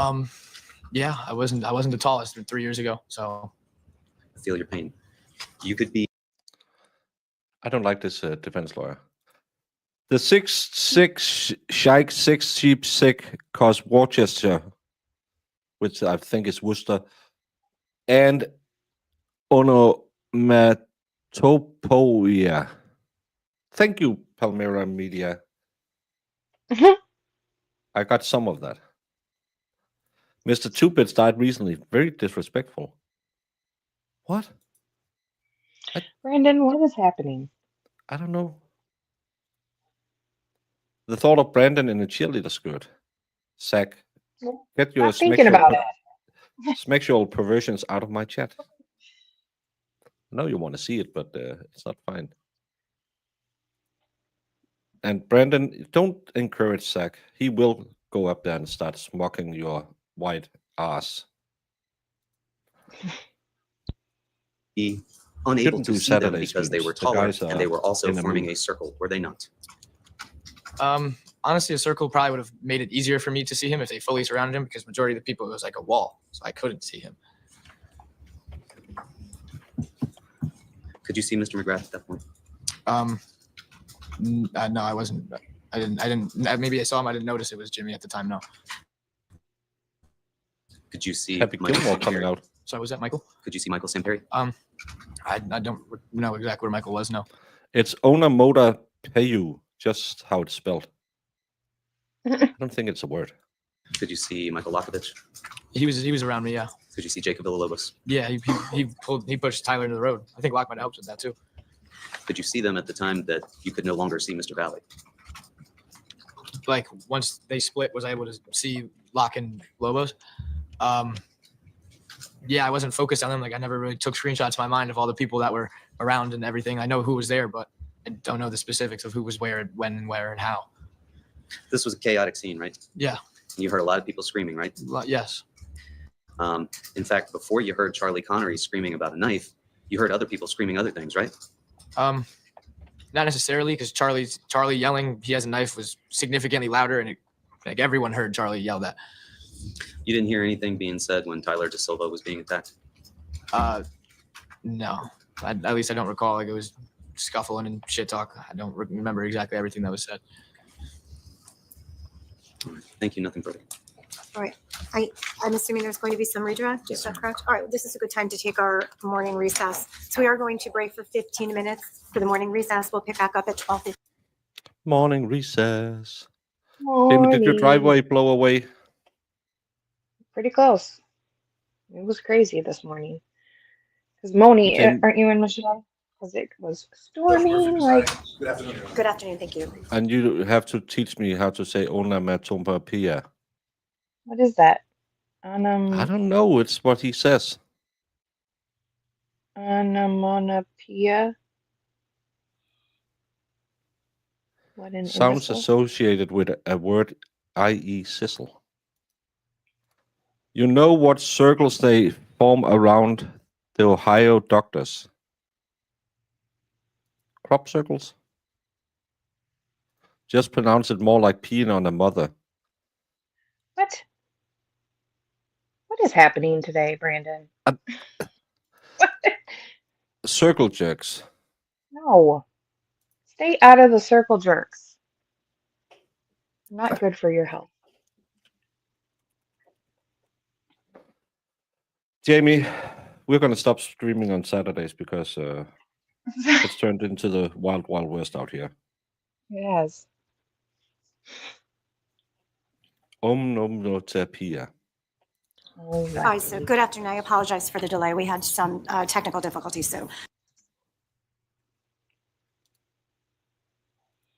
Yeah, I wasn't the tallest 3 years ago, so I feel your pain. You could be. I don't like this defense lawyer. The 6'6" Shike 6 Sheep Sick cause Worcester, which I think is Worcester, and onomatopoeia. Thank you, Palmyra Media. I got some of that. Mr. Two-Bits died recently. Very disrespectful. What? Brandon, what is happening? I don't know. The thought of Brandon in a cheerleader skirt. Zach, get your Not thinking about it. sexual perversions out of my chat. I know you want to see it, but it's not fine. And Brandon, don't encourage Zach. He will go up there and start smocking your white ass. Be unable Shouldn't to do see them Saturday because they streams. were The taller guys and are they were also in the forming mood. a circle, were they not? honestly, a circle probably would have made it easier for me to see him if they fully surrounded him, because majority of the people, it was like a wall, so I couldn't see him. Could you see Mr. McGrath at that point? No, I wasn't. I didn't. Maybe I saw him. I didn't notice it was Jimmy at the time. No. Could you see Happy Michael Gilmore coming Samperi? out. So was that Michael? Could you see Michael Samperi? I don't know exactly where Michael was. No. It's onomatopoeia, just how it's spelled. I don't think it's a word. Could you see Michael Lakovich? He was around me. Yeah. Could you see Jacob Villalobos? Yeah. He pushed Tyler into the road. I think Locke might have helped with that too. Could you see them at the time that you could no longer see Mr. Valle? Like once they split, was I able to see Locke and Lobos? Yeah, I wasn't focused on them. Like I never really took screenshots in my mind of all the people that were around and everything. I know who was there, but I don't know the specifics of who was where, when, and where, and how. This was a chaotic scene, right? Yeah. You heard a lot of people screaming, right? Yes. In fact, before you heard Charlie Connery screaming about a knife, you heard other people screaming other things, right? Not necessarily, because Charlie yelling he has a knife was significantly louder, and like everyone heard Charlie yell that. You didn't hear anything being said when Tyler De Silva was being attacked? No. At least I don't recall. Like it was scuffling and shit talk. I don't remember exactly everything that was said. All right. Thank you. Nothing further. All right. I'm assuming there's going to be some redirect. Is that correct? All right. This is a good time to take our morning recess. So we are going to break for 15 minutes for the morning recess. We'll pick back up at 12:15. Morning recess. Amy, did your driveway blow away? Pretty close. It was crazy this morning. Because Moni, aren't you in Michigan? Because it was storming. Like, Good afternoon. Thank you. And you have to teach me how to say onomatopoeia. what is that? I don't know. It's what he says. Onomatopoeia. What an Sounds imbecile. associated with a word i.e. sizzle. You know what circles they form around the Ohio doctors? Crop circles? Just pronounce it more like peeing on a mother. What? What is happening today, Brandon? Circle jerks. No. Stay out of the circle jerks. Not good for your health. Jamie, we're going to stop streaming on Saturdays because it's turned into the wild, wild west out here. Yes. Omnomotapia. Hi, so good afternoon. I apologize for the delay. We had some technical difficulties, so.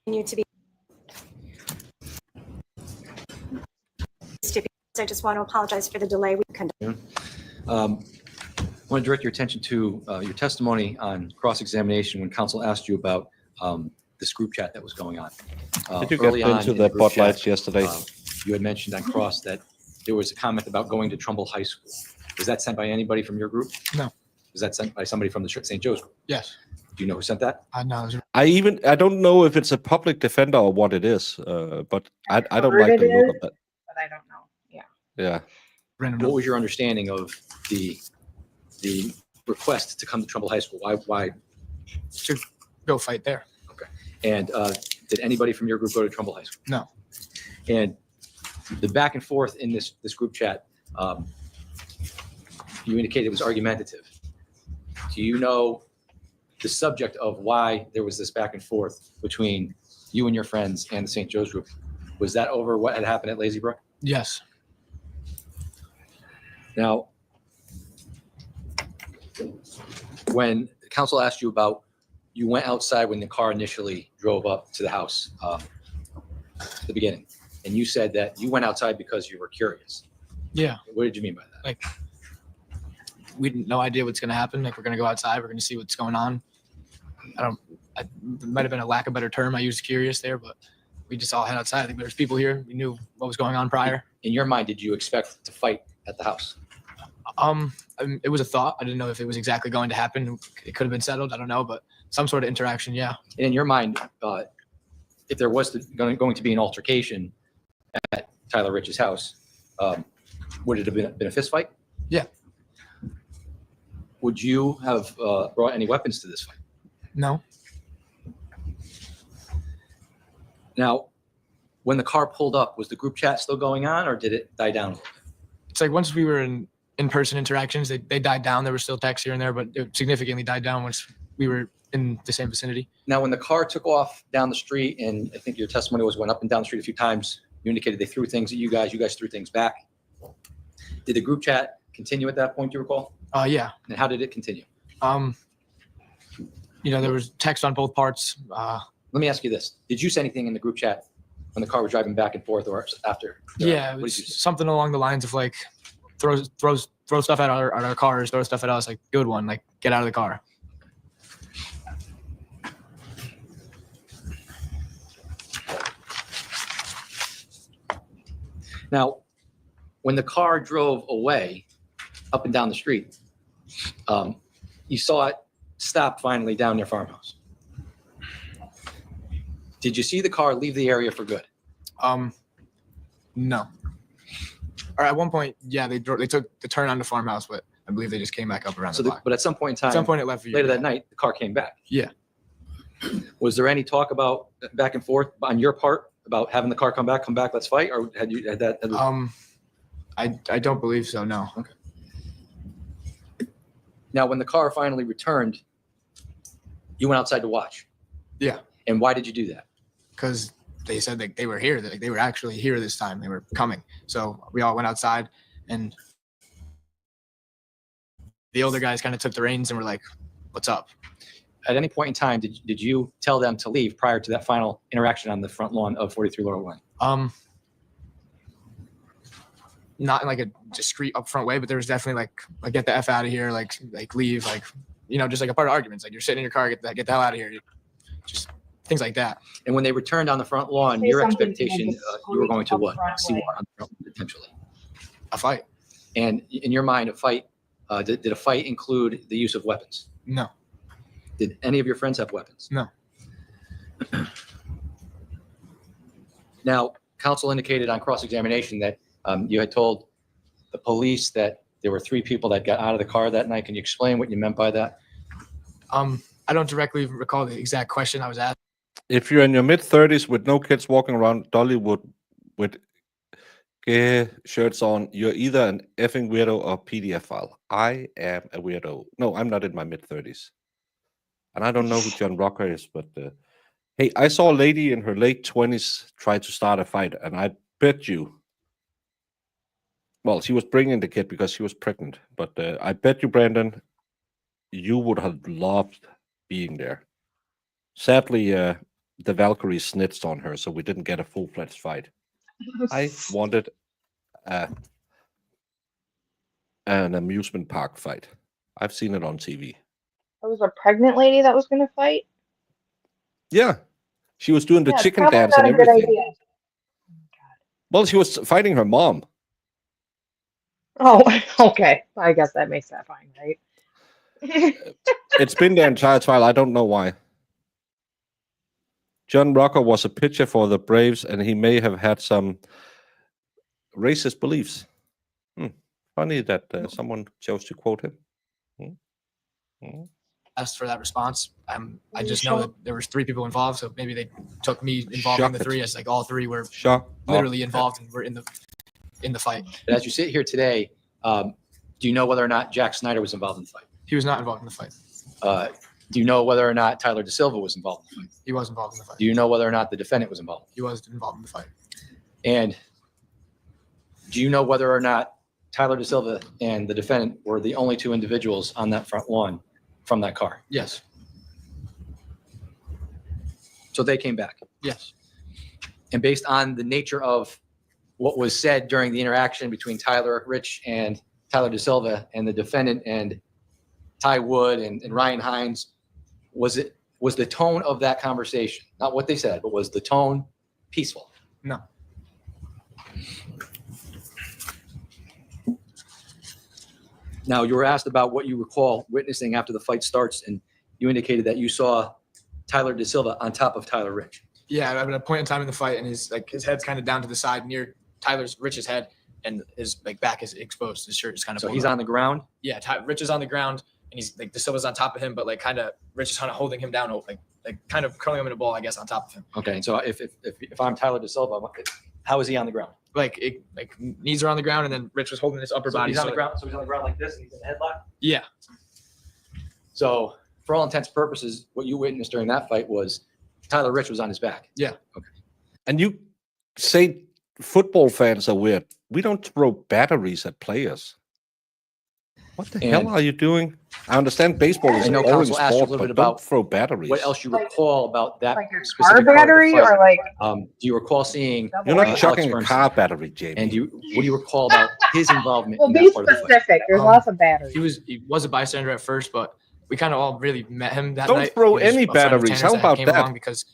Continue to be. I just want to apologize for the delay. We can. I want to direct your attention to your testimony on cross-examination when counsel asked you about this group chat that was going on. Did you Early get on into in the group Bud Lights chat, yesterday? You had mentioned on cross that there was a comment about going to Trumbull High School. Was that sent by anybody from your group? No. Was that sent by somebody from the St. Joe's group? Yes. Do you know who sent that? No. I don't know if it's a public defender or what it is, but I don't like the look of that. But I don't know. Yeah. Yeah. What was your understanding of the request to come to Trumbull High School? Why? To go fight there. Okay. And did anybody from your group go to Trumbull High School? No. And the back and forth in this group chat, you indicated it was argumentative. Do you know the subject of why there was this back and forth between you and your friends and the St. Joe's group? Was that over what had happened at Lazy Brook? Yes. Now, when counsel asked you about, you went outside when the car initially drove up to the house at the beginning, and you said that you went outside because you were curious. Yeah. What did you mean by that? Like, we had no idea what's going to happen. Like, we're going to go outside. We're going to see what's going on. It might have been a lack of better term. I used curious there, but we just all head outside. I think there's people here. We knew what was going on prior. In your mind, did you expect to fight at the house? It was a thought. I didn't know if it was exactly going to happen. It could have been settled. I don't know, but some sort of interaction. Yeah. And in your mind, if there was going to be an altercation at Tyler Rich's house, would it have been a fist fight? Yeah. Would you have brought any weapons to this fight? No. Now, when the car pulled up, was the group chat still going on, or did it die down? It's like once we were in-person interactions, they died down. There were still texts here and there, but it significantly died down once we were in the same vicinity. Now, when the car took off down the street, and I think your testimony was went up and down the street a few times, you indicated they threw things at you guys threw things back. Did the group chat continue at that point, do you recall? Yeah. And how did it continue? There was text on both parts. Let me ask you this. Did you say anything in the group chat when the car was driving back and forth or after? Yeah, it What was did you say? something along the lines of like, throw stuff at our cars, throw stuff at us, like, good one, like, get out of the car. Now, when the car drove away up and down the street, you saw it stop finally down near farmhouse. Did you see the car leave the area for good? No. Or at one point, yeah, they took the turn on the farmhouse, but I believe they just came back up around the block. But at some point in time, At some point it left for you. later that night, the car came back. Yeah. Was there any talk about back and forth on your part about having the car come back, let's fight, or had that? I don't believe so. No. Okay. Now, when the car finally returned, you went outside to watch. Yeah. And why did you do that? Because they said that they were here. That they were actually here this time. They were coming. So we all went outside, and the older guys kind of took the reins and were like, "What's up?" At any point in time, did you tell them to leave prior to that final interaction on the front lawn of 43 Laurel Lane? Not in like a discreet upfront way, but there was definitely like get the F out of here, like leave, like, just like a part of arguments. Like, you're sitting in your car, get the hell out of here. Just things like that. And when they returned on the front lawn, Say your something to expectation, them, you were going to up what? front See way. what on the front lawn potentially. A fight? And in your mind, a fight, did a fight include the use of weapons? No. Did any of your friends have weapons? No. Now, counsel indicated on cross-examination that you had told the police that there were 3 people that got out of the car that night. Can you explain what you meant by that? I don't directly recall the exact question I was asked. If you're in your mid-30s with no kids walking around Dollywood with gay shirts on, you're either an effing weirdo or pedophile. I am a weirdo. No, I'm not in my mid-30s. And I don't know who John Rocker is, but hey, I saw a lady in her late 20s try to start a fight, and I bet you, well, she was bringing the kid because she was pregnant, but I bet you, Brandon, you would have loved being there. Sadly, the Valkyrie snitched on her, so we didn't get a full-fledged fight. I wanted an amusement park fight. I've seen it on TV. There was a pregnant lady that was going to fight. Yeah, she was doing the Yeah, chicken probably dance not and a good everything. idea. Well, she was fighting her mom. Oh, okay. I guess that makes that fine, right? It's been the entire trial. I don't know why. John Rocker was a pitcher for the Braves, and he may have had some racist beliefs. Funny that someone chose to quote him. Asked for that response. I just know that there was 3 people involved, so maybe they took me involved in the 3 as like all 3 were literally involved and were in the fight. But as you sit here today, do you know whether or not Jack Snyder was involved in the fight? He was not involved in the fight. Do you know whether or not Tyler DeSilva was involved in the fight? He was involved in the fight. Do you know whether or not the defendant was involved? He was involved in the fight. And do you know whether or not Tyler DeSilva and the defendant were the only 2 individuals on that front lawn from that car? Yes. So they came back. Yes. And based on the nature of what was said during the interaction between Tyler Rich and Tyler DeSilva and the defendant and Ty Wood and Ryan Hines, was the tone of that conversation, not what they said, but was the tone peaceful? No. Now, you were asked about what you recall witnessing after the fight starts, and you indicated that you saw Tyler DeSilva on top of Tyler Rich. Yeah, at a point in time in the fight, and his head's kind of down to the side near Rich's head, and his back is exposed. His shirt is kind of. So he's on the ground. Yeah, Rich is on the ground, and he's DeSilva's on top of him, but Rich is kind of holding him down, like kind of curling him in a ball, I guess, on top of him. Okay, and so if I'm Tyler DeSilva, how is he on the ground? Knees are on the ground, and then Rich was holding his upper body. He's on the ground. So he's on the ground like this, and he's in a headlock. Yeah. So, for all intents and purposes, what you witnessed during that fight was Tyler Rich was on his back. Yeah. Okay. And you say football fans are weird. We don't throw batteries at players. What the hell are you doing? I understand baseball is I know a boring counsel asked you a sport, little but bit don't about throw batteries. What else you recall about that Like a car specific part of the battery fight? or like Do you recall seeing? You're not Alex chucking a Bernstein? car battery, Jamie. And what do you recall about his involvement well, in be that part of the fight? specific. There's lots of batteries. He was a bystander at first, but we kind of all really met him that Don't night. throw He was any a friend of batteries. Tanner's How about came that? along because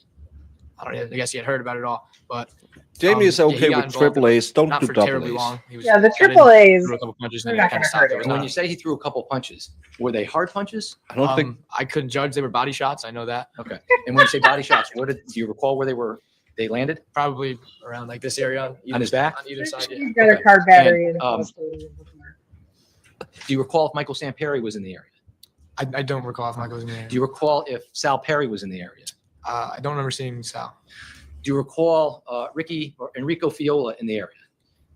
I guess he had heard about it all, but Jamie is he okay got with involved, triple A's. Don't not do for double terribly A's. long. He was Yeah, the got in, triple A's. threw a couple punches, they're and then not kind gonna of stopped. hurt It was And when not. you say he threw a couple punches, were they hard punches? I don't think. I couldn't judge. They were body shots. I know that. Okay. And when you say body shots, do you recall where they landed? Probably around this area On his back? on either side. Yeah. He's got a Okay. car battery And, in the stadium before. Do you recall if Michael Samperi was in the area? I don't recall if Michael was in there. Do you recall if Sal Perry was in the area? I don't remember seeing Sal. Do you recall Ricky or Enrico Fiola in the area?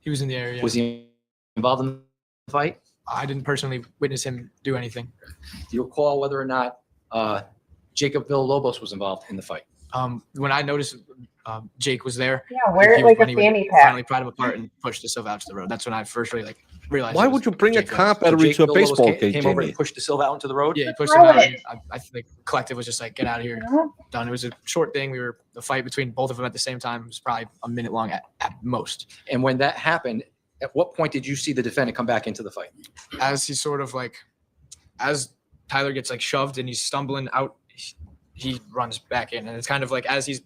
He was in the area. Was he involved in the fight? I didn't personally witness him do anything. Do you recall whether or not Jacob Villalobos was involved in the fight? When I noticed Jake was there, Yeah, wear it like a when he would fanny pack. finally pried him apart and pushed DeSilva out to the road. That's when I first really realized. Why it was would you bring a Jake car Phillips. battery Jake to a Villalobos baseball game, came over Jamie? and pushed DeSilva out into the road? Yeah, he pushed him out. Throw And I think the collective was just like, get out of here. Yeah. Done. It was a short thing. The fight between both of them at the same time was probably a minute long at most. And when that happened, at what point did you see the defendant come back into the fight? As he as Tyler gets shoved and he's stumbling out, he runs back in, and it's kind of like as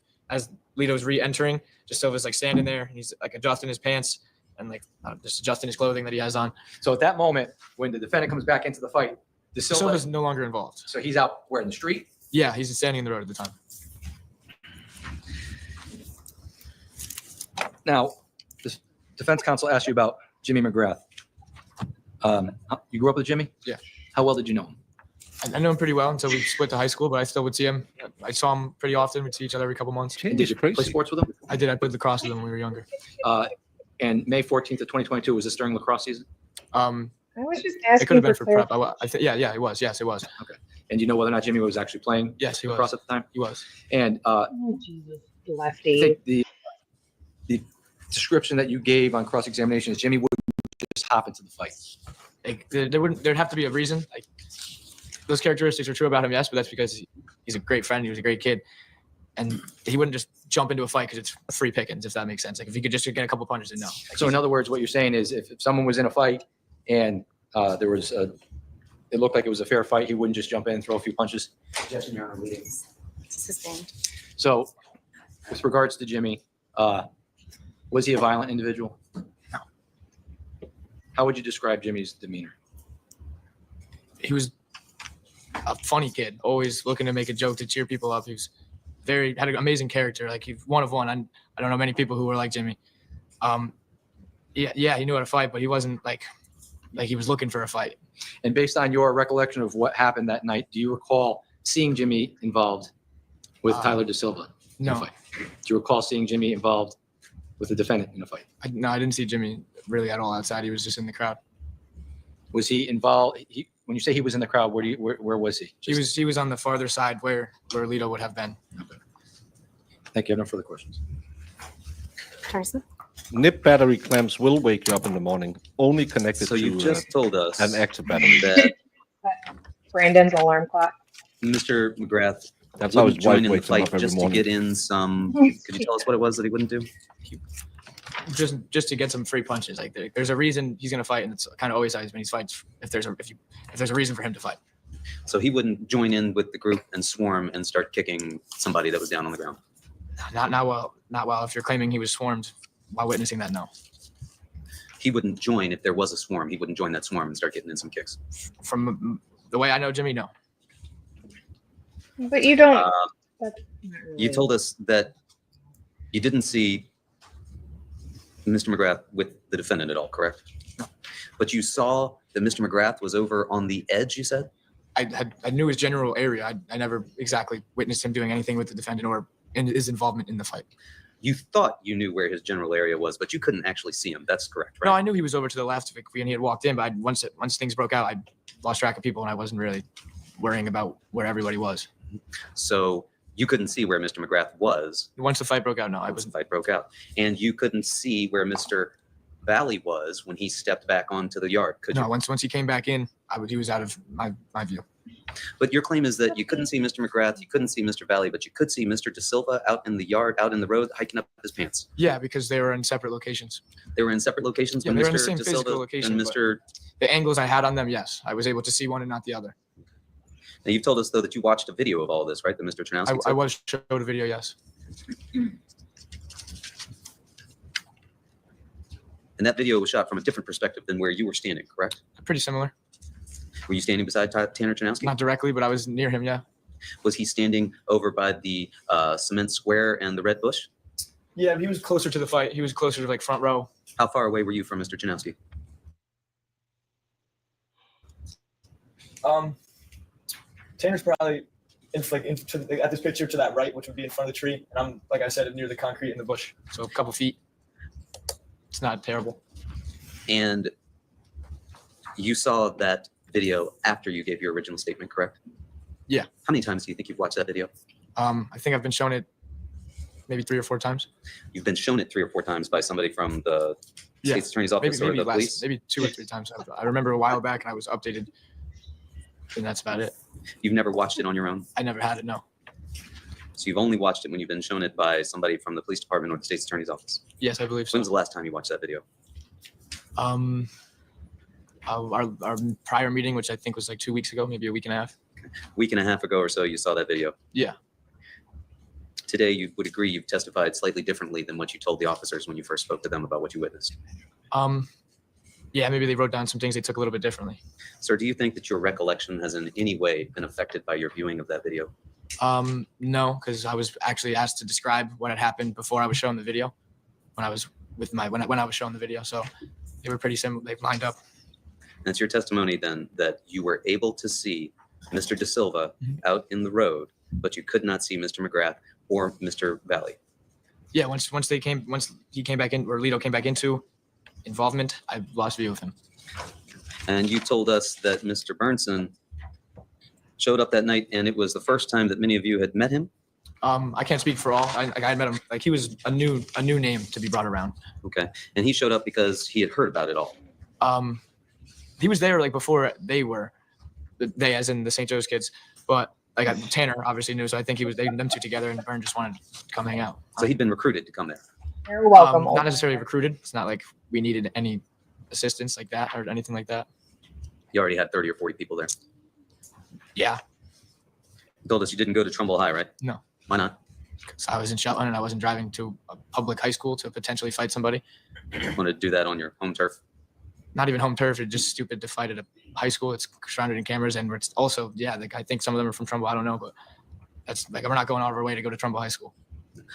Lito's re-entering, just Silva's like standing there, and he's like adjusting his pants and like just adjusting his clothing that he has on. So at that moment, when the defendant comes back into the fight, Silva's no longer involved. So he's out where in the street? Yeah, he's standing in the road at the time. Now, the defense counsel asked you about Jimmy McGrath. You grew up with Jimmy? Yeah. How well did you know him? I know him pretty well until we split to high school, but I still would see him. I saw him pretty often. We'd see each other every couple months. And did you play sports with him? I did. I played lacrosse with him when we were younger. And May 14th of 2022, was this during lacrosse season? I was just It asking could have been for for prep. Yeah, it was. Yes, it was. Okay. And do you know whether or not Jimmy was actually playing Yes, he lacrosse was. at the time? He was. And Oh, Jesus, I lefty. think the description that you gave on cross-examination is Jimmy wouldn't just hop into the fight. Like, there'd have to be a reason. Like, those characteristics are true about him, yes, but that's because he's a great friend. He was a great kid, and he wouldn't just jump into a fight because it's free pickings, if that makes sense. Like if he could just get a couple punches and no. Like, So in other words, what you're saying is if someone was in a fight and there was it looked like it was a fair fight, he wouldn't just jump in and throw a few punches. Yes, Your Honor, leading. Sustained. So with regards to Jimmy, was he a violent individual? No. How would you describe Jimmy's demeanor? he was a funny kid, always looking to make a joke to cheer people up. He was had an amazing character. Like he's one of one. I don't know many people who were like Jimmy. Yeah, he knew how to fight, but he wasn't like he was looking for a fight. And based on your recollection of what happened that night, do you recall seeing Jimmy involved with Tyler Da Silva? In a No. fight? Do you recall seeing Jimmy involved with the defendant in a fight? No, I didn't see Jimmy really at all outside. He was just in the crowd. Was he involved? When you say he was in the crowd, where was he? He was on the farther side where Lito would have been. Okay. Thank you. I have no further questions. Attorney Smith? Nip battery clamps will wake you up in the morning, only connected So to you just told us an active battery. that Brandon's alarm clock. Mr. McGrath That's how his wouldn't join wife in the wakes him fight up every just to morning. get in some. Could you tell us what it was that he wouldn't do? Just to get some free punches. Like there's a reason he's gonna fight, and it's kind of always happens when he fights. If there's a reason for him to fight. So he wouldn't join in with the group and swarm and start kicking somebody that was down on the ground. Not well. If you're claiming he was swarmed while witnessing that, no. He wouldn't join if there was a swarm. He wouldn't join that swarm and start getting in some kicks. From the way I know Jimmy, no. But you don't. That's not really- You told us that you didn't see Mr. McGrath with the defendant at all, correct? No. But you saw that Mr. McGrath was over on the edge, you said? I knew his general area. I never exactly witnessed him doing anything with the defendant or in his involvement in the fight. You thought you knew where his general area was, but you couldn't actually see him. That's correct, right? No, I knew he was over to the left when he had walked in, but once things broke out, I lost track of people and I wasn't really worrying about where everybody was. So you couldn't see where Mr. McGrath was. Once the fight broke out, no, I Once the wasn't. fight broke out. And you couldn't see where Mr. Valle was when he stepped back onto the yard, could you? No, once he came back in, he was out of my view. But your claim is that you couldn't see Mr. McGrath, you couldn't see Mr. Valle, but you could see Mr. Da Silva out in the yard, out in the road, hiking up his pants. Yeah, because they were in separate locations. They were in separate locations Yeah, when they were in the Mr. same Da physical Silva location, and but- Mr. The angles I had on them, yes, I was able to see one and not the other. Now you've told us though that you watched a video of all this, right? That Mr. Chernowski I was showed a video, yes. And that video was shot from a different perspective than where you were standing, correct? Pretty similar. Were you standing beside Tanner Chernowski? Not directly, but I was near him, yeah. Was he standing over by the cement square and the red bush? Yeah, he was closer to the fight. He was closer to like front row. How far away were you from Mr. Chernowski? Tanner's probably at this picture to that right, which would be in front of the tree. And I'm, like I said, near the concrete in the bush. So a couple feet. It's not terrible. And you saw that video after you gave your original statement, correct? Yeah. How many times do you think you've watched that video? I think I've been shown it maybe 3 or 4 times. You've been shown it 3 or 4 times by somebody from the Yeah. state's attorney's office or the police? Maybe 2 or 3 times. I remember a while back and I was updated, and that's about it. You've never watched it on your own? I never had it, no. So you've only watched it when you've been shown it by somebody from the police department or the state's attorney's office? Yes, I believe When so. was the last time you watched that video? Our prior meeting, which I think was like 2 weeks ago, maybe a week and a half. week and a half ago or so, you saw that video. Yeah. Today, you would agree you've testified slightly differently than what you told the officers when you first spoke to them about what you witnessed. Yeah, maybe they wrote down some things they took a little bit differently. Sir, do you think that your recollection has in any way been affected by your viewing of that video? No, because I was actually asked to describe what had happened before I was shown the video. When I was with when I was shown the video, so they were pretty similar. They lined up. And it's your testimony then that you were able to see Mr. De Silva out in the road, but you could not see Mr. McGrath or Mr. Valle. Yeah, once he came back in, or Lito came back into involvement, I lost view of him. And you told us that Mr. Burnson showed up that night, and it was the first time that many of you had met him. I can't speak for all. I met him, like he was a new name to be brought around. Okay, and he showed up because he had heard about it all. He was there like before they were, they as in the St. Joe's kids, but like Tanner obviously knew, so I think them two together, and Byrne just wanted to come hang out. So he'd been recruited to come there. You're welcome. Not necessarily recruited. It's not like we needed any assistance like that or anything like that. You already had 30 or 40 people there. Yeah. You told us you didn't go to Trumbull High, right? No. Why not? Because I was in Shelton and I wasn't driving to a public high school to potentially fight somebody. You wanted to do that on your home turf? Not even home turf. It's just stupid to fight at a high school. It's surrounded in cameras, and it's also, yeah, like I think some of them are from Trumbull. I don't know, but that's like we're not going out of our way to go to Trumbull High School.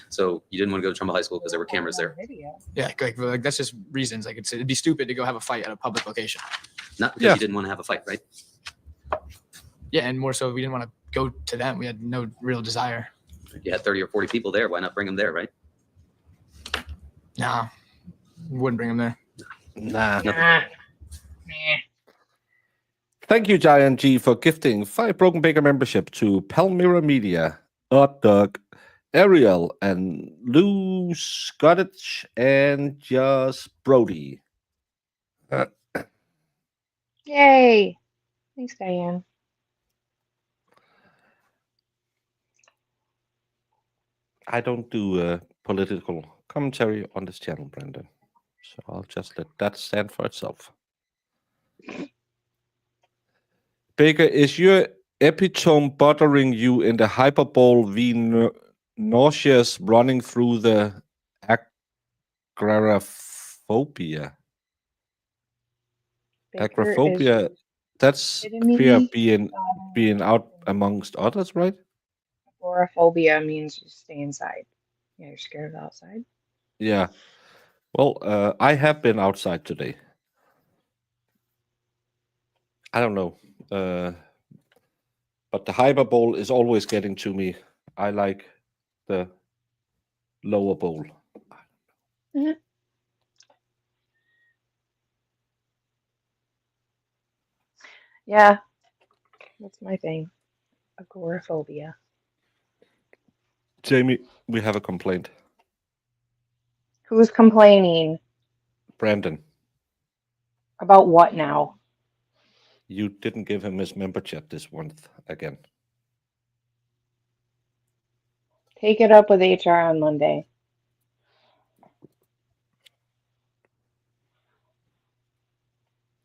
So you didn't want to go to Trumbull High School because there were cameras there? Yeah, like that's just reasons. Like it'd be stupid to go have a fight at a public location. Not because you didn't want to have a fight, right? Yeah, and more so we didn't want to go to them. We had no real desire. You had 30 or 40 people there. Why not bring them there, right? Nah, wouldn't bring them there. Nah. Thank you, Giant G, for gifting 5 Broken Baker membership to Palmyra Media, Doug, Ariel, and Lou Scottish, and Just Brody. Yay. Thanks, Diane. I don't do political commentary on this channel, Brandon. So I'll just let that stand for itself. Baker, is your epitome bothering you in the hyperbole v nauseous running through the agoraphobia? Agoraphobia, that's fear of being out amongst others, right? Agoraphobia means you stay inside. Yeah, you're scared of outside. Yeah. Well, I have been outside today. I don't know. But the hyperbole is always getting to me. I like the lower bowl. Mhm. Yeah, that's my thing. Agoraphobia. Jamie, we have a complaint. Who's complaining? Brandon, About what now? you didn't give him his membership this month again. Take it up with HR on Monday.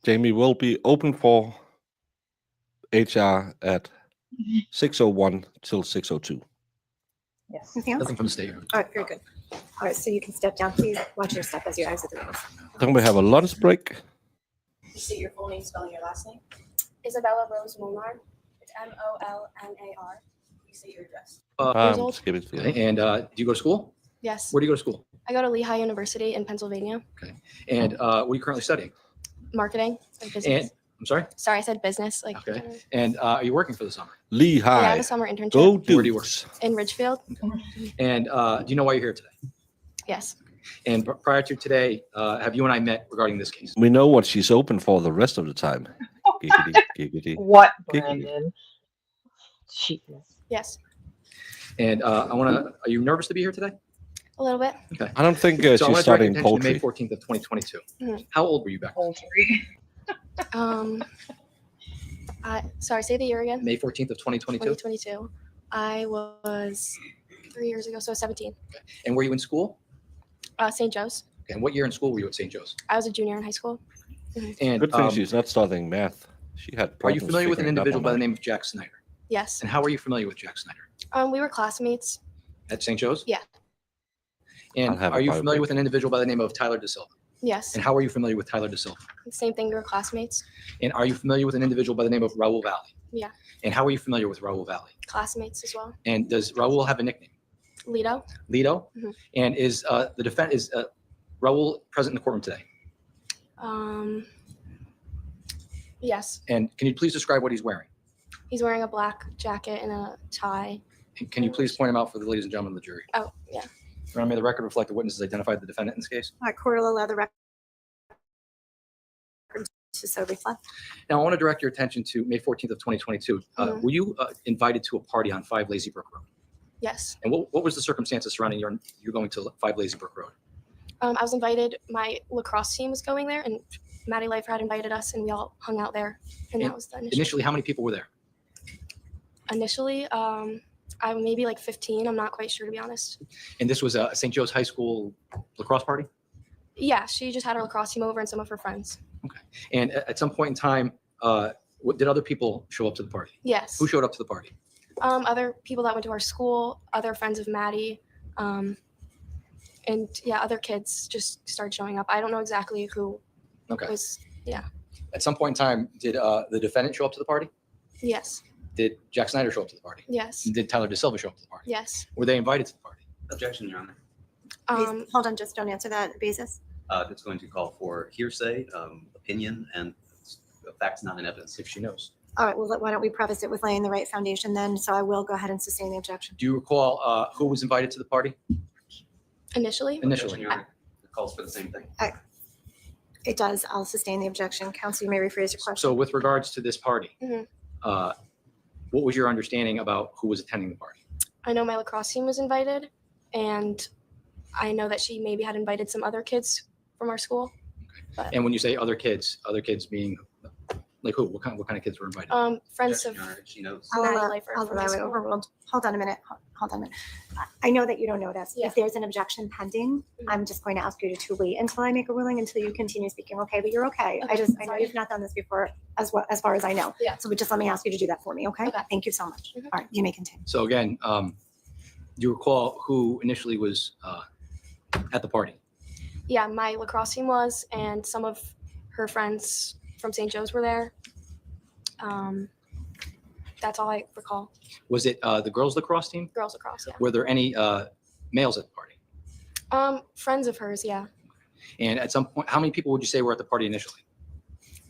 Jamie will be open for HR at 6:01 till 6:02. Yes. Anything else? Nothing from the state. All right, very good. All right, so you can step down, please. Watch your step as you exit the room. Then we have a lunch break. You state your full name, spelling your last name. Isabella Rose Molnar. It's Molnar. You state your address. old. Skip it. Okay, and do you go to school? Yes. Where do you go to school? I go to Lehigh University in Pennsylvania. And what are you currently studying? Marketing and business. And I'm sorry? Sorry, I said business. Like Okay. And are you working for the summer? yeah, I have Lehigh. a summer internship Go Where do you work? Dukes. in Ridgefield. And do you know why you're here today? Yes. And prior to today, have you and I met regarding this case? We know what she's open for the rest of the time. Giggity, giggity. What, Giggity. Brandon? Jesus. Yes. And are you nervous to be here today? A little bit. Okay. I don't think So I she's want to direct studying your attention to May poultry. 14th of 2022. Mhm. How old were you back then? Poultry. Sorry, say the year again. May 14th of 2022? 2022. I was 3 years ago, so 17. And were you in school? St. Joe's. Okay, and what year in school were you at St. Joe's? I was a junior in high school. And Good thing she's not studying math. She had are you problems familiar with an figuring that individual one by the out. name of Jack Snyder? Yes. And how are you familiar with Jack Snyder? We were classmates. At St. Joe's? Yeah. And I'll have are a you private familiar break. with an individual by the name of Tyler DeSilva? Yes. And how are you familiar with Tyler DeSilva? Same thing. We were classmates. And are you familiar with an individual by the name of Raul Valle? Yeah. And how are you familiar with Raul Valle? Classmates as well. And does Raul have a nickname? Lito. Lito? Mhm. And is Raul present in the courtroom today? Yes. And can you please describe what he's wearing? He's wearing a black jacket and a tie. And can you please point him out for the ladies and gentlemen of the jury? Oh, yeah. Your Honor, may the record reflect the witnesses identified the defendant in this case? Court will allow the record to so reflect. Now, I want to direct your attention to May 14th of 2022. Were you invited to a party on 5 Lazy Brook Road? Yes. And what was the circumstances surrounding you going to 5 Lazy Brook Road? I was invited. My lacrosse team was going there, and Maddie Lifer had invited us, and we all hung out there. And that was the initial. Initially, how many people were there? Initially, I maybe like 15. I'm not quite sure, to be honest. And this was a St. Joe's High School lacrosse party? Yeah, she just had her lacrosse team over and some of her friends. Okay. And at some point in time, did other people show up to the party? Yes. Who showed up to the party? Other people that went to our school, other friends of Maddie, and yeah, other kids just started showing up. I don't know exactly who Okay. was. Yeah. At some point in time, did the defendant show up to the party? Yes. Did Jack Snyder show up to the party? Yes. Did Tyler DeSilva show up to the party? Yes. Were they invited to the party? Objection, Your Honor. Hold on, just don't answer that basis. That's going to call for hearsay, opinion, and facts not in evidence. If she knows. All right, well, why don't we preface it with laying the right foundation then? So I will go ahead and sustain the objection. Do you recall who was invited to the party? Initially. Objection, Initially. Your Honor. It calls for the same thing. It does. I'll sustain the objection. Counsel, you may rephrase your question. So with regards to this party, Mhm. What was your understanding about who was attending the party? I know my lacrosse team was invited, and I know that she maybe had invited some other kids from our school. And when you say other kids being like who? What kind of kids were invited? Friends Objection, of Your Honor. She knows. I'll Maddie allow Lifer I'll from allow high it school. overruled. Hold on a minute. Hold on a minute. I know that you don't know this. Yeah. If there's an objection pending, I'm just going to ask you to wait until I make a ruling until you continue speaking. Okay, but you're okay. I know sorry. you've not done this before as far as I know. Yeah. So just let me ask you to do that for me, okay? Okay. Thank you so much. Mhm. All right, you may continue. So again, do you recall who initially was at the party? Yeah, my lacrosse team was, and some of her friends from St. Joe's were there. That's all I recall. Was it the girls lacrosse team? Girls lacrosse, yeah. Were there any males at the party? Friends of hers, yeah. And at some point, how many people would you say were at the party initially?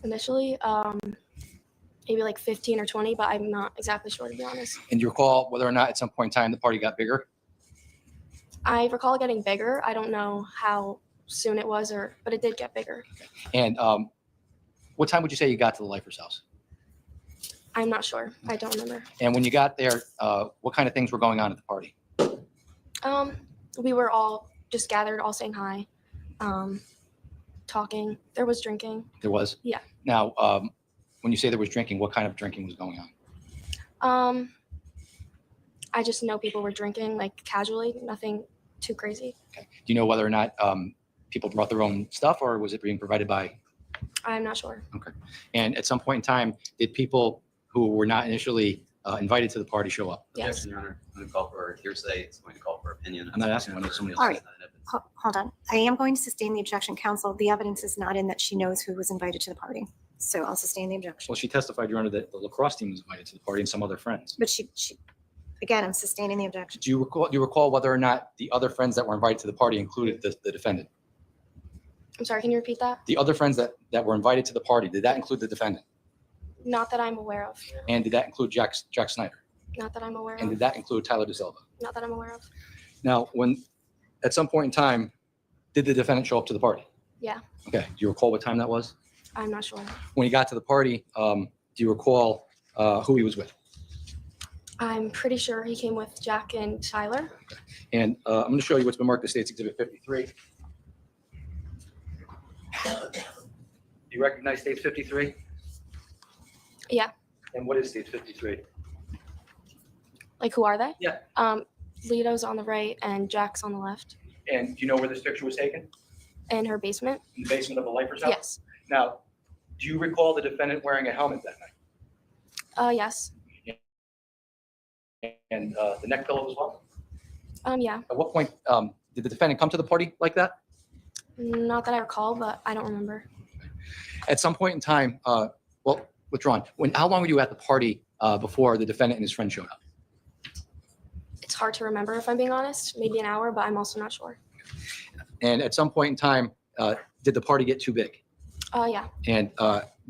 Initially, maybe like 15 or 20, but I'm not exactly sure, to be honest. And do you recall whether or not at some point in time the party got bigger? I recall it getting bigger. I don't know how soon it was, but it did get bigger. And what time would you say you got to the Lifer's house? I'm not sure. I don't remember. And when you got there, what kind of things were going on at the party? We were all just gathered, all saying hi, talking. There was drinking. There was? Yeah. Now, when you say there was drinking, what kind of drinking was going on? I just know people were drinking, like casually, nothing too crazy. Okay. Do you know whether or not people brought their own stuff, or was it being provided by? I'm not sure. Okay. And at some point in time, did people who were not initially invited to the party show up? Yes. Objection, Your Honor. I'm going to call for hearsay. It's going to call for opinion. I'm not asking whether somebody else. All right. Not in evidence. Hold on. I am going to sustain the objection, counsel. The evidence is not in that she knows who was invited to the party. So I'll sustain the objection. Well, she testified, Your Honor, that the lacrosse team was invited to the party and some other friends. But she again, I'm sustaining the objection. Do you recall whether or not the other friends that were invited to the party included the defendant? I'm sorry, can you repeat that? The other friends that were invited to the party, did that include the defendant? Not that I'm aware of. And did that include Jack Snyder? Not that I'm aware And did of. that include Tyler DeSilva? Not that I'm aware of. Now, at some point in time, did the defendant show up to the party? Yeah. Okay. Do you recall what time that was? I'm not sure. When he got to the party, do you recall who he was with? I'm pretty sure he came with Jack and Tyler. And I'm going to show you what's been marked as State's Exhibit 53. Do you recognize State's 53? Yeah. And what is State's 53? Like, who are they? Yeah. Lito's on the right and Jack's on the left. And do you know where this picture was taken? In her basement? In the basement of the Lifer's house? Yes. Now, do you recall the defendant wearing a helmet that night? Yes. and the neck pillow as well? Yeah, At what point did the defendant come to the party like that? not that I recall, but I don't remember. At some point in time, well, withdrawn. How long were you at the party before the defendant and his friend showed up? It's hard to remember if I'm being honest. Maybe an hour, but I'm also not sure. And at some point in time, did the party get too big? Yeah. And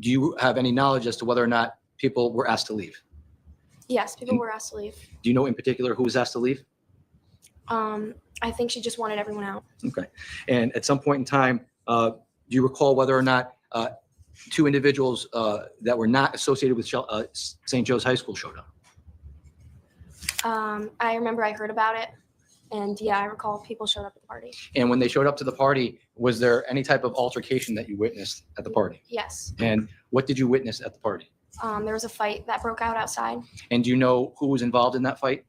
do you have any knowledge as to whether or not people were asked to leave? Yes, people were asked to leave. Do you know in particular who was asked to leave? I think she just wanted everyone out. Okay. And at some point in time, do you recall whether or not two individuals that were not associated with St. Joe's High School showed up? I remember I heard about it, and yeah, I recall people showed up at the party. And when they showed up to the party, was there any type of altercation that you witnessed at the party? Yes. And what did you witness at the party? There was a fight that broke out outside. And do you know who was involved in that fight?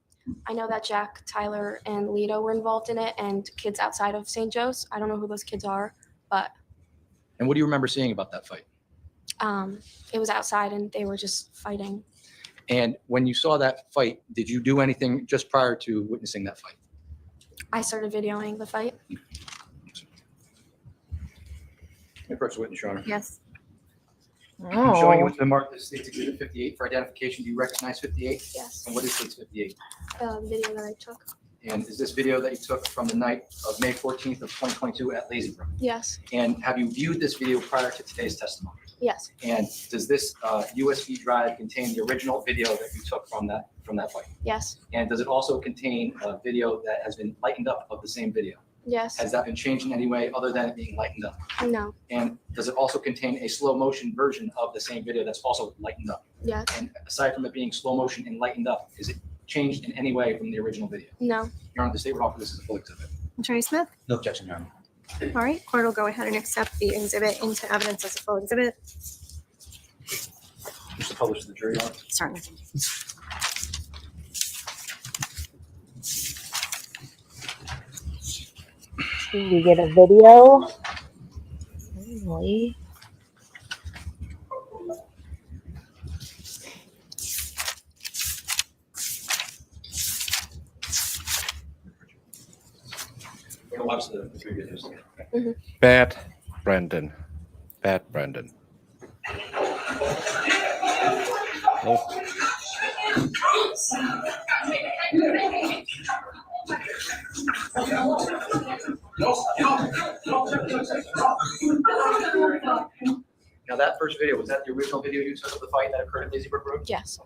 I know that Jack, Tyler, and Lito were involved in it, and kids outside of St. Joe's. I don't know who those kids are, but And what do you remember seeing about that fight? it was outside, and they were just fighting. And when you saw that fight, did you do anything just prior to witnessing that fight? I started videoing the fight. Approach the witness, Your Honor. Yes. Showing you Oh, what's been marked as State's Exhibit 58 for identification. Do you recognize 58? Yes. And what is State's 58? The video that I took. And is this video that you took from the night of May 14th of 2022 at Lazy Brook? Yes. And have you viewed this video prior to today's testimony? Yes. And does this USB drive contain the original video that you took from that fight? Yes. And does it also contain a video that has been lightened up of the same video? Yes. Has that been changed in any way other than it being lightened up? No. And does it also contain a slow motion version of the same video that's also lightened up? Yes. And aside from it being slow motion and lightened up, is it changed in any way from the original video? No. Your Honor, the state would offer this as a full exhibit. Attorney Smith? No objection, Your Honor. All right, court will go ahead and accept the exhibit into evidence as a full exhibit. Just to publish to the jury, Your Honor. Certainly. do we get a video? Really? We're gonna watch the three videos again. Bad Brandon. Bad Brandon. Oh. Now that first video, was that the original video you took of the fight that occurred at Lazy Brook Road? Yes.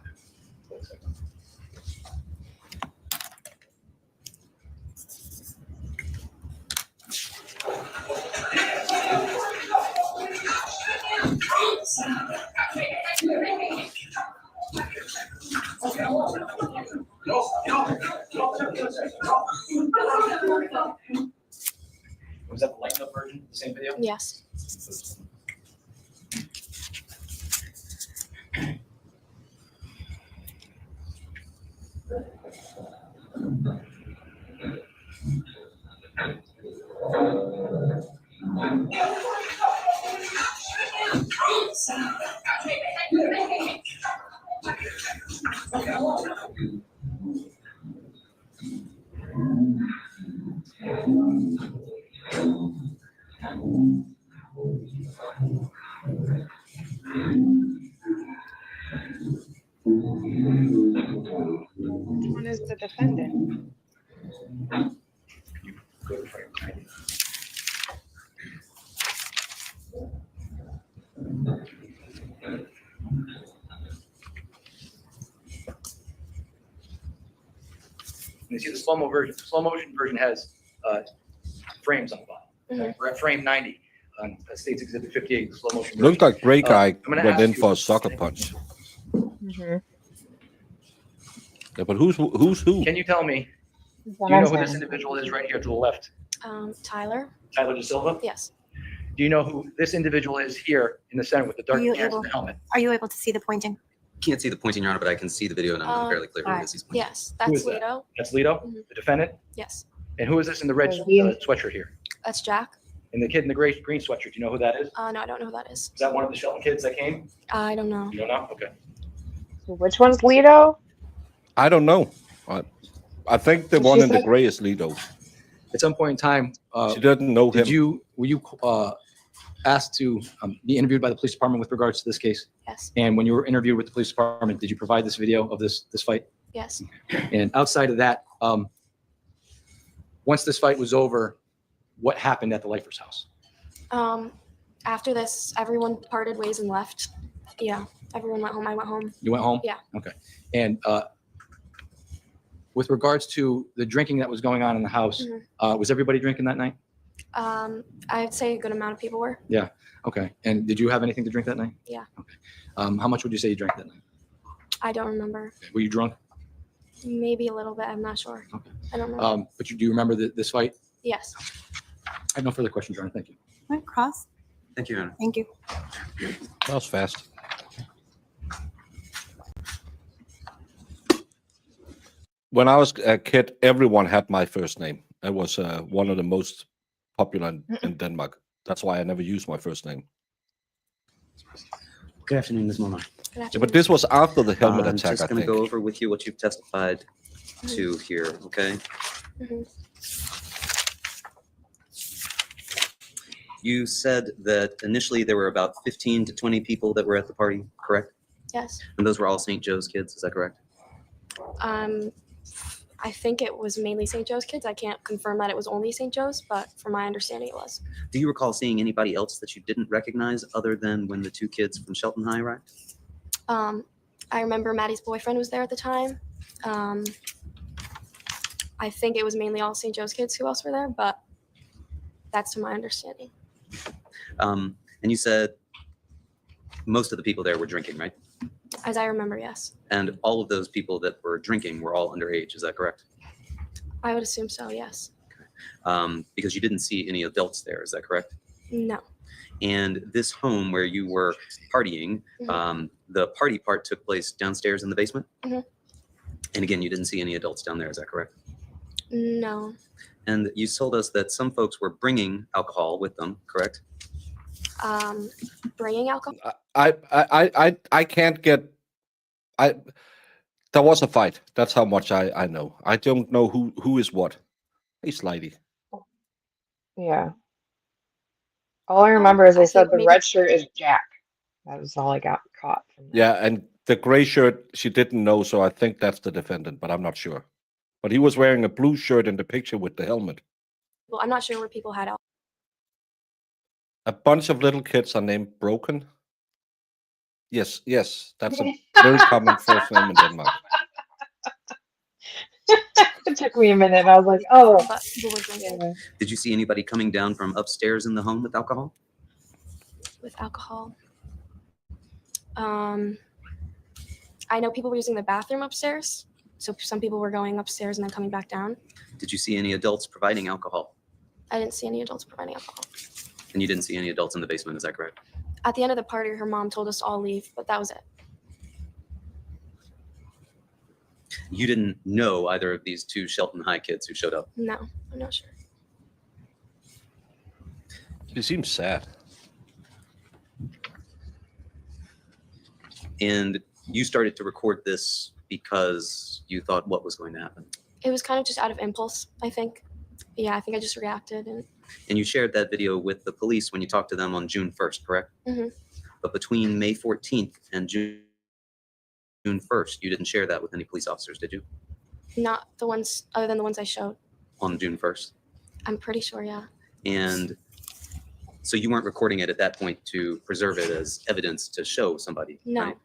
Was that the lightened up version, the same video? Yes. Which one is the defendant? You see the slow motion version has frames on the bottom. Mhm. We're at frame 90 on State's Exhibit 58, the slow motion Looks version. like Gray Guy I'm gonna went ask in you- for a sucker punch. Mm-hmm. Yeah, but who's who? Can you tell me, do What you I'm know who this saying. individual is right here to the left? Tyler? Tyler De Silva? Yes. Do you know who this individual is here in the center with the dark Are you pants and able- the helmet? Are you able to see the pointing? Can't see the pointing, Your Honor, but I can see the video and I'm fairly clear who it is he's pointing. Yes. Who That's is that? Lito. That's Lito, Mhm. the defendant? Yes. And who is this in the red Liam. sweatshirt here? That's Jack. And the kid in the green sweatshirt, do you know who that is? No, I don't know who that is. Is that one of the Shelton kids that came? I don't know. You don't know? Okay. So which one's Lito? I don't know. I think the She one in the said- gray is Lito. At some point in time, She didn't know him. were you asked to be interviewed by the police department with regards to this case? Yes. And when you were interviewed with the police department, did you provide this video of this fight? Yes. And outside of that, once this fight was over, what happened at the Lifers' house? After this, everyone parted ways and left. Yeah. Everyone went home. I went home. You went home? Yeah. Okay. And with regards to the drinking that was going on in the house, was everybody drinking that night? I'd say a good amount of people were. Yeah. Okay. And did you have anything to drink that night? Yeah. Okay. How much would you say you drank that night? I don't remember. Were you drunk? Maybe a little bit. I'm not sure. Okay. I don't remember. But do you remember this fight? Yes. I have no further questions, Your Honor. Thank you. All right, Cross. Thank you, Your Honor. Thank you. That was fast. When I was a kid, everyone had my first name. I was one of the most popular in Denmark. That's why I never used my first name. Good afternoon, Ms. Molnar. Good Yeah, afternoon. but this was after the helmet I'm attack, just I going to think. go over with you what you've testified to here, okay? Mhm. You said that initially there were about 15 to 20 people that were at the party, correct? Yes. And those were all St. Joe's kids, is that correct? I think it was mainly St. Joe's kids. I can't confirm that it was only St. Joe's, but from my understanding, it was. Do you recall seeing anybody else that you didn't recognize other than when the two kids from Shelton High arrived? I remember Maddie's boyfriend was there at the time. I think it was mainly all St. Joe's kids who else were there, but that's to my understanding. And you said most of the people there were drinking, right? As I remember, yes. And all of those people that were drinking were all underage, is that correct? I would assume so, yes. Because you didn't see any adults there, is that correct? No. And this home where you were partying, the party part took place downstairs in the basement? Mhm. And again, you didn't see any adults down there, is that correct? No. And you told us that some folks were bringing alcohol with them, correct? Bringing alcohol? I can't get. There was a fight. That's how much I know. I don't know who is what. Hey, Slidey. Yeah. All I remember is I they said think the maybe- red shirt is Jack. That was all I got caught from that. Yeah, and the gray shirt she didn't know, so I think that's the defendant, but I'm not sure. But he was wearing a blue shirt in the picture with the helmet. Well, I'm not sure where people had alcohol. A bunch of little kids are named Broken. Yes, that's a very common first name in Denmark. It took me a minute. I was like, oh. But people were drinking Yeah. Did you see anybody coming down from upstairs in the home with alcohol? with alcohol. I know people were using the bathroom upstairs. So some people were going upstairs and then coming back down. Did you see any adults providing alcohol? I didn't see any adults providing alcohol. And you didn't see any adults in the basement, is that correct? At the end of the party, her mom told us to all leave, but that was it. You didn't know either of these two Shelton High kids who showed up. No, I'm not sure. She seems sad. And you started to record this because you thought what was going to happen. It was kind of just out of impulse, I think. Yeah, I think I just reacted. And you shared that video with the police when you talked to them on June 1st, correct? Mhm. But between May 14th and June 1st, you didn't share that with any police officers, did you? Not the ones other than the ones I showed. On June 1st. I'm pretty sure, yeah. And so you weren't recording it at that point to preserve it as evidence to show somebody, No. right?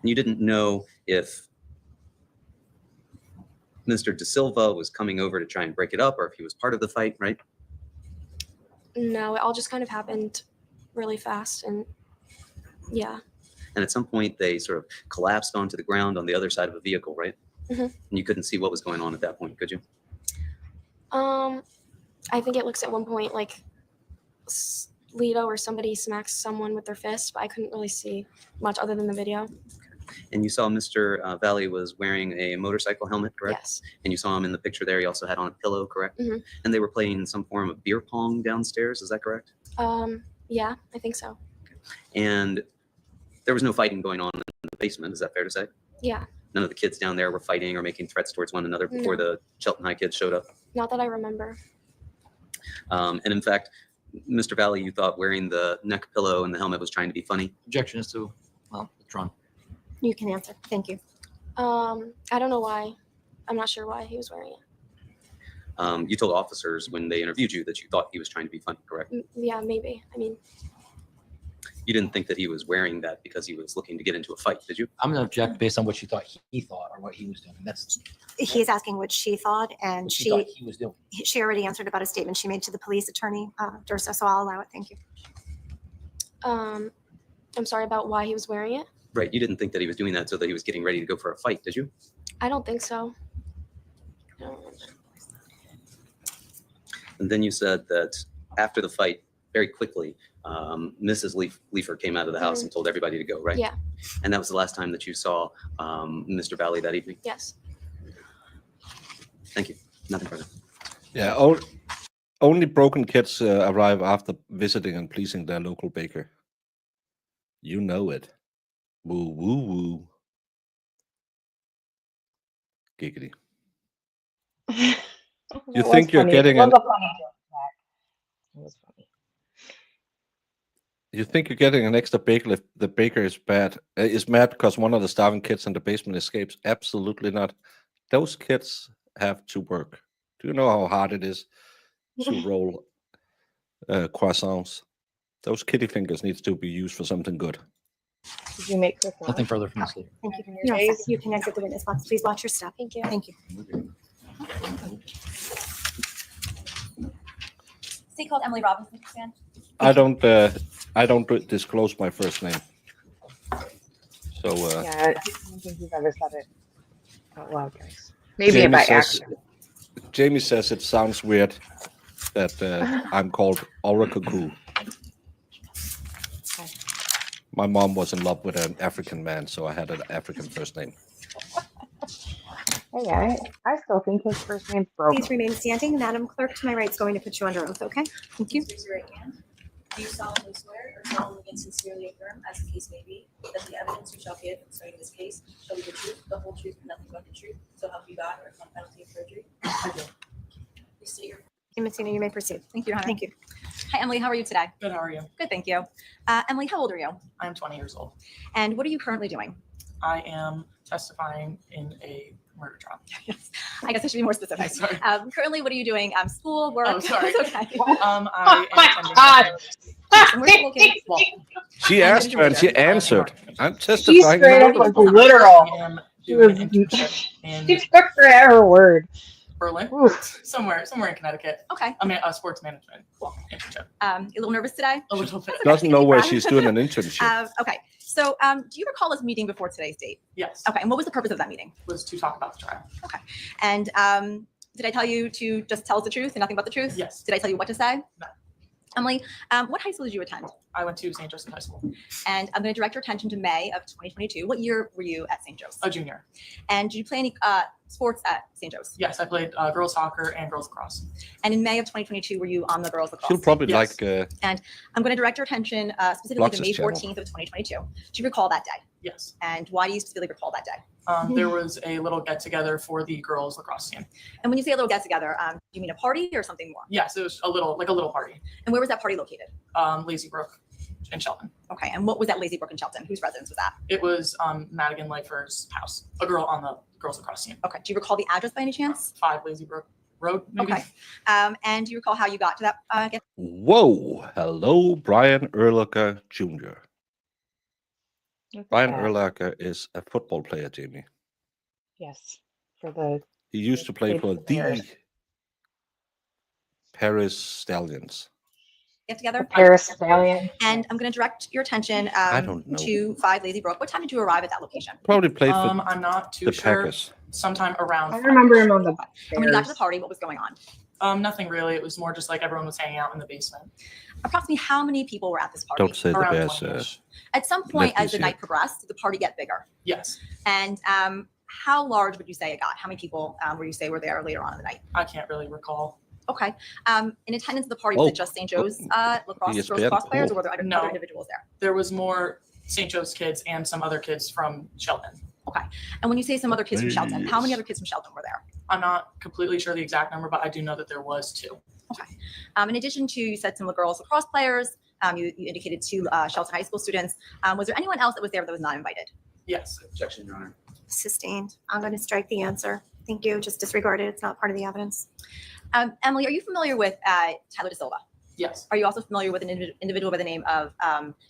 And you didn't know if Mr. De Silva was coming over to try and break it up or if he was part of the fight, right? No, it all just kind of happened really fast. And yeah, And at some point, they sort of collapsed onto the ground on the other side of a vehicle, right? Mhm. And you couldn't see what was going on at that point, could you? I think it looks at one point like Lito or somebody smacks someone with their fist, but I couldn't really see much other than the video. And you saw Mr. Valle was wearing a motorcycle helmet, correct? Yes. And you saw him in the picture there. He also had on a pillow, correct? Mhm. And they were playing some form of beer pong downstairs. Is that correct? Yeah, I think so. And there was no fighting going on in the basement. Is that fair to say? Yeah. None of the kids down there were fighting or making threats towards one another before the Shelton High kids showed up. Not that I remember. And in fact, Mr. Valle, you thought wearing the neck pillow and the helmet was trying to be funny. Objection is to, well, withdrawn. You can answer. Thank you. I don't know why. I'm not sure why he was wearing it. You told officers when they interviewed you that you thought he was trying to be funny, correct? Yeah, maybe. I mean, You didn't think that he was wearing that because he was looking to get into a fight, did you? I'm going to object based on what she thought he thought or what he was doing. That's He's asking what she thought, and what she thought he was doing. she already answered about a statement she made to the police attorney, Dursa, so I'll allow it. Thank you. I'm sorry about why he was wearing it. Right. You didn't think that he was doing that so that he was getting ready to go for a fight, did you? I don't think so. I don't remember. And then you said that after the fight, very quickly, Mrs. Leifer came out of the house and told everybody to go, right? Yeah. And that was the last time that you saw Mr. Valle that evening? Yes. Thank you. Nothing further. Yeah, only broken kids arrive after visiting and pleasing their local baker. You know it. Woo, woo, woo. Giggity. You think you're getting an... It was funny. You think you're getting an extra bagel if the baker is mad because one of the starving kids in the basement escapes? Absolutely not. Those kids have to work. Do you know how hard it is to roll croissants? Those kitty fingers needs to be used for something good. Did you make croissants? Nothing further from this leader. Thank you. You're all set. You can exit the witness box. Please watch your step. Thank you. Thank you. State called Emily Robinson, stand. I don't disclose my first name. So Yeah, I don't think you've ever said it out loud, guys. Maybe by accident. Jamie says it sounds weird that I'm called Oracle. My mom was in love with an African man, so I had an African first name. Hey, I still think his first name's broken. Please remain standing. Madam Clerk, to my right, is going to put you under oath, okay? Thank you. Raise your right hand. Do you solemnly swear or solemnly and sincerely affirm, as the case may be, that the evidence you shall give concerning this case shall be the truth, the whole truth, and nothing but the truth, so help you God, or upon penalty of perjury? I do. Please state your. Messina, you may proceed. Thank you, Your Honor. Thank you. Hi, Emily. How are you today? Good, how are you? Good, thank you. Emily, how old are you? I'm 20 years old. And what are you currently doing? I am testifying in a murder trial. Yes. I guess I should be more specific. Sorry. Currently, what are you doing? School, work? Oh, sorry. It's okay. I am Where's school located? Well, She asked her and she answered. I'm She testifying. straight up was literal. She was. in She took her at her word. Berlin, Oof. somewhere in Connecticut. Okay. I mean, a sports management internship. You a little nervous today? A little bit. Doesn't know where she's doing an internship. Okay. So, do you recall us meeting before today's date? Yes. Okay. And what was the purpose of that meeting? Was to talk about the trial. Okay. And did I tell you to just tell us the truth and nothing but the truth? Yes. Did I tell you what to say? No. Emily, what high school did you attend? I went to St. Joseph High School. And I'm going to direct your attention to May of 2022. What year were you at St. Joe's? A junior. And did you play any sports at St. Joe's? Yes, I played girls soccer and girls lacrosse. And in May of 2022, were you on the girls lacrosse? She'll probably Yes. like. And I'm going to direct your attention specifically to Blox's May channel. 14th of 2022. Do you recall that day? Yes. And why do you specifically recall that day? There was a little get together for the girls lacrosse team. And when you say a little get together, do you mean a party or something more? Yes, it was a little party. And where was that party located? Lazy Brook in Shelton. Okay. And what was that Lazy Brook in Shelton? Whose residence was that? It was Madigan Leifer's house, a girl on the girls lacrosse team. Okay. Do you recall the address by any chance? 5 Lazy Brook Road, maybe? Okay. And do you recall how you got to that? Whoa! Hello, Brian Urlacher Jr. Brian Urlacher is a football player, Jamie. Yes, for the. He used to play for the Bears. Paris Stallions. Get together? Paris Stallion. And I'm going to direct your attention I don't know. to 5 Lazy Brook. What time did you arrive at that location? Probably played for I'm not too the sure. Packers. Sometime around. I remember him on the. And when you got to Bears. the party, what was going on? Nothing really. It was more just like everyone was hanging out in the basement. Approximately how many people were at this party? Don't say the Around Bears. 20-ish. At some point Let me as the see night it. progressed, did the party get bigger? Yes. And how large would you say it got? How many people were you say were there later on in the night? I can't really recall. Okay. In attendance at the party, was Oh. it just St. Joe's girls ESPN. lacrosse players, or Oh. were there other No. individuals there? There was more St. Joe's kids and some other kids from Shelton. Okay. And when you say some other kids from Shelton, how many other kids from Shelton were there? I'm not completely sure the exact number, but I do know that there was 2. Okay. In addition to, you said some of the girls lacrosse players, you indicated 2 Shelton High School students. Was there anyone else that was there that was not invited? Yes. Objection, Your Honor. Sustained. I'm going to strike the answer. Thank you. Just disregard it. It's not part of the evidence. Emily, are you familiar with Tyler De Silva? Yes. Are you also familiar with an individual by the name of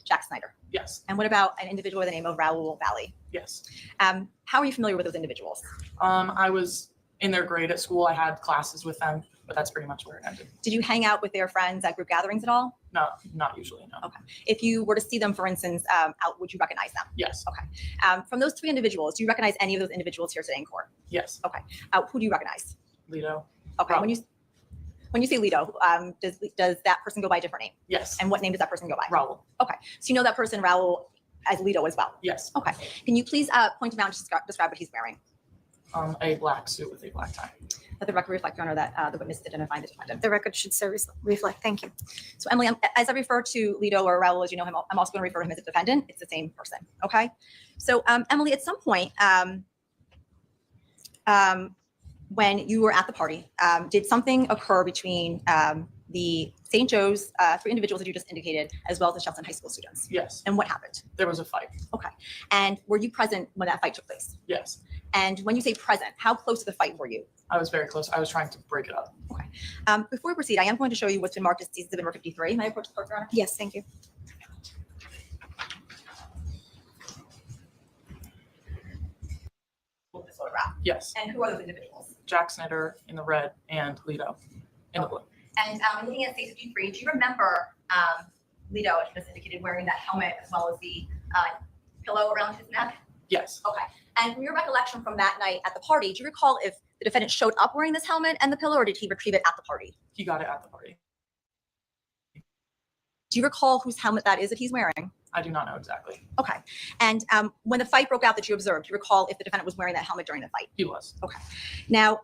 Jack Snyder? Yes. And what about an individual by the name of Raul Valle? Yes. How are you familiar with those individuals? I was in their grade at school. I had classes with them, but that's pretty much where it ended. Did you hang out with their friends at group gatherings at all? No, not usually, no. Okay. If you were to see them, for instance, out, would you recognize them? Yes. Okay. From those 3 individuals, do you recognize any of those individuals here today in court? Yes. Okay. Who do you recognize? Lito. Okay. Raul. When you say Lito, does that person go by a different name? Yes. And what name does that person go by? Raul. Okay. So you know that person, Raul, as Lito as well? Yes. Okay. Can you please point him out and describe what he's wearing? A black suit with a black tie. Let the record reflect, Your Honor, that the witness did identify the defendant. The record should so reflect. Thank you. So Emily, as I refer to Lito or Raul, as you know him, I'm also going to refer to him as a defendant. It's the same person. Okay. So Emily, at some point, when you were at the party, did something occur between the St. Joe's 3 individuals that you just indicated, as well as the Shelton High School students? Yes. And what happened? There was a fight. Okay. And were you present when that fight took place? Yes. And when you say present, how close to the fight were you? I was very close. I was trying to break it up. Okay. Before we proceed, I am going to show you what's been marked as Exhibit number 53. May I approach the clerk, Your Honor? Yes, thank you. The photograph. Yes. And who are those individuals? Jack Snyder in the red and Lito in the blue. And looking at C53, do you remember Lito, as you just indicated, wearing that helmet as well as the pillow around his neck? Yes. Okay. And from your recollection from that night at the party, do you recall if the defendant showed up wearing this helmet and the pillow, or did he retrieve it at the party? He got it at the party. Do you recall whose helmet that is that he's wearing? I do not know exactly. Okay. And when the fight broke out that you observed, do you recall if the defendant was wearing that helmet during the fight? He was. Okay. Now,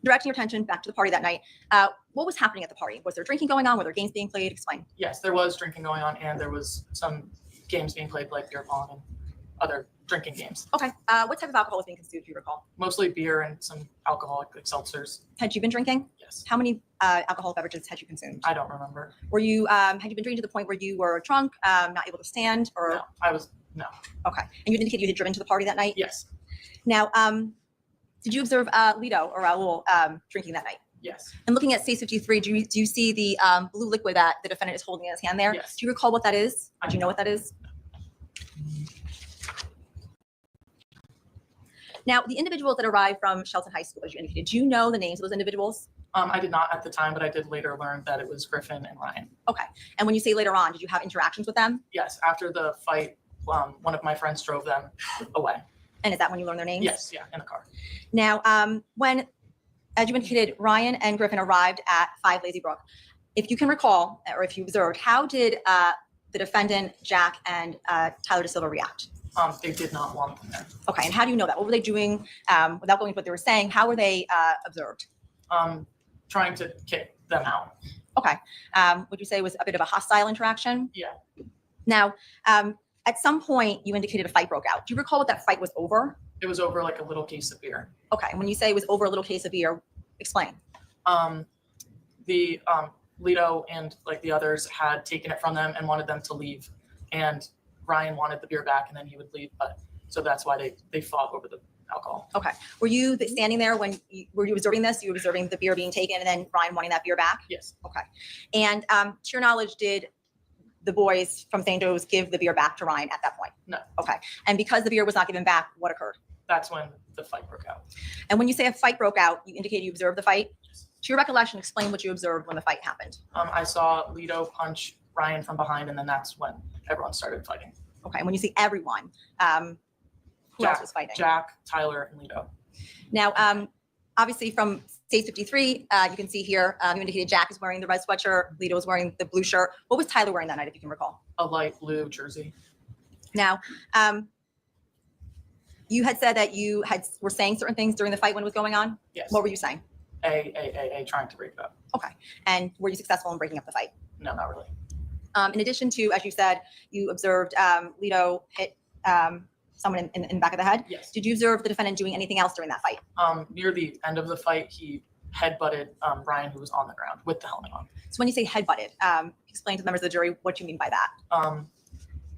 directing your attention back to the party that night, what was happening at the party? Was there drinking going on? Were there games being played? Explain. Yes, there was drinking going on, and there was some games being played like beer pong and other drinking games. Okay. What type of alcohol was being consumed, do you recall? Mostly beer and some alcoholic like seltzers. Had you been drinking? Yes. How many alcoholic beverages had you consumed? I don't remember. Were you, had you been drinking to the point where you were drunk, not able to stand, or? No, I was, no. Okay. And you indicated you had driven to the party that night? Yes. Now, did you observe Lito or Raul drinking that night? Yes. And looking at C53, do you see the blue liquid that the defendant is holding in his hand there? Yes. Do you recall what that is? Do you know what that is? Now, the individuals that arrived from Shelton High School, as you indicated, do you know the names of those individuals? I did not at the time, but I did later learn that it was Griffin and Ryan. Okay. And when you say later on, did you have interactions with them? Yes. After the fight, one of my friends drove them away. And is that when you learned their names? Yes. Yeah. In a car. Now, when, as you indicated, Ryan and Griffin arrived at 5 Lazy Brook, if you can recall, or if you observed, how did the defendant, Jack, and Tyler De Silva react? They did not want them there. Okay. And how do you know that? What were they doing? Without going into what they were saying, how were they observed? Trying to kick them out. Okay. Would you say it was a bit of a hostile interaction? Yeah. Now, at some point, you indicated a fight broke out. Do you recall what that fight was over? It was over like a little case of beer. Okay. When you say it was over a little case of beer, explain. The Lito and like the others had taken it from them and wanted them to leave, and Ryan wanted the beer back, and then he would leave. But so that's why they fought over the alcohol. Okay. Were you standing there when were you observing this? You were observing the beer being taken and then Ryan wanting that beer back? Yes. Okay. And to your knowledge, did the boys from St. Joe's give the beer back to Ryan at that point? No. Okay. And because the beer was not given back, what occurred? That's when the fight broke out. And when you say a fight broke out, you indicated you observed the fight? To your recollection, explain what you observed when the fight happened. I saw Lito punch Ryan from behind, and then that's when everyone started fighting. Okay. And when you say everyone, who else was fighting? Jack, Tyler, and Lito. Now, obviously from stage 53, you can see here, you indicated Jack is wearing the red sweatshirt, Lito is wearing the blue shirt. What was Tyler wearing that night, if you can recall? A light blue jersey. Now, you had said that you were saying certain things during the fight when it was going on? Yes. What were you saying? Trying to break it up. Okay. And were you successful in breaking up the fight? No, not really. In addition to, as you said, you observed Lito hit someone in the back of the head. Yes. Did you observe the defendant doing anything else during that fight? Near the end of the fight, he headbutted Ryan, who was on the ground with the helmet on. So when you say headbutted, explain to the members of the jury what you mean by that.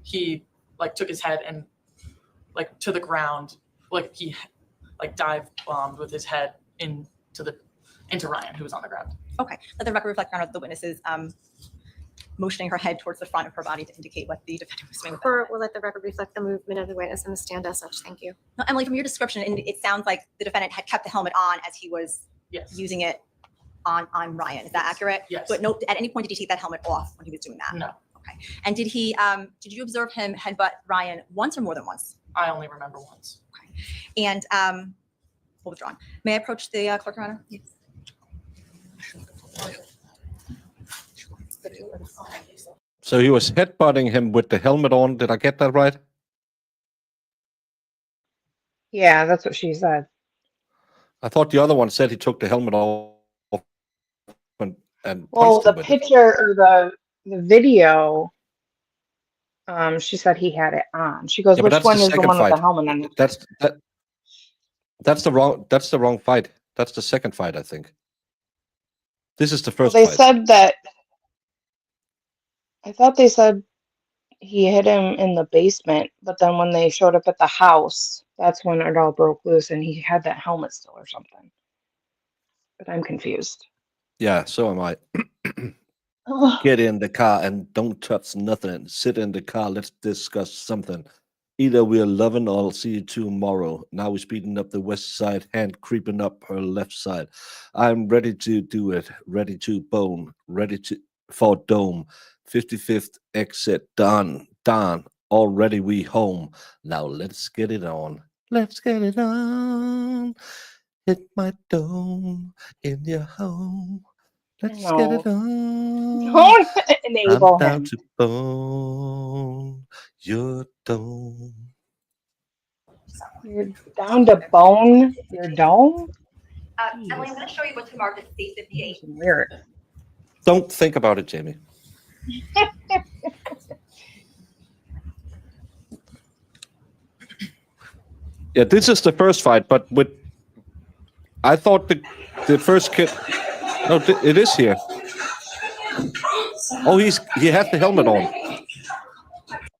He like took his head and like to the ground, like he like dive bombed with his head into Ryan, who was on the ground. Okay, let the record reflect, Your Honor, that the witness is motioning her head towards the front of her body to indicate what the defendant was doing. Or we'll let the record reflect the movement of the witness and the stand as such. Thank you. No, Emily, from your description, it sounds like the defendant had kept the helmet on as he was Yes. using it on Ryan. Is that accurate? Yes. But no, at any point did he take that helmet off when he was doing that? No, Okay. And did you observe him headbutt Ryan once or more than once? I only remember once. And withdrawn. May I approach the clerk, Your Honor? Yes. So he was headbutting him with the helmet on. Did I get that right? Yeah, that's what she said. I thought the other one said he took the helmet off and Well, punched the him with it. picture or the video, she said he had it on. She goes, Yeah, but which that's the one is the second one with the fight. helmet on? That's the wrong fight. That's the second fight, I think. This is the Well, first they fight. said that. I thought they said he hit him in the basement, but then when they showed up at the house, that's when it all broke loose, and he had that helmet still or something. But I'm confused. Yeah, so am I. Ugh. Get in the car and don't touch nothing. Sit in the car. Let's discuss something. Either we're loving or I'll see you tomorrow. Now we're speeding up the west side, hand creeping up her left side. I'm ready to do it. Ready to bone. Ready for dome. 55th exit done. Already we home. Now let's get it on. Let's get it on. Hit my dome in your home. Let's get it on. Don't enable I'm down him. to bone your dome. You're down to bone your dome? Emily, I'm going to show you what's marked as C-58. Weird. Don't think about it, Jamie. Yeah, this is the first fight, but I thought the first kid. No, it is here. Oh, he has the helmet on.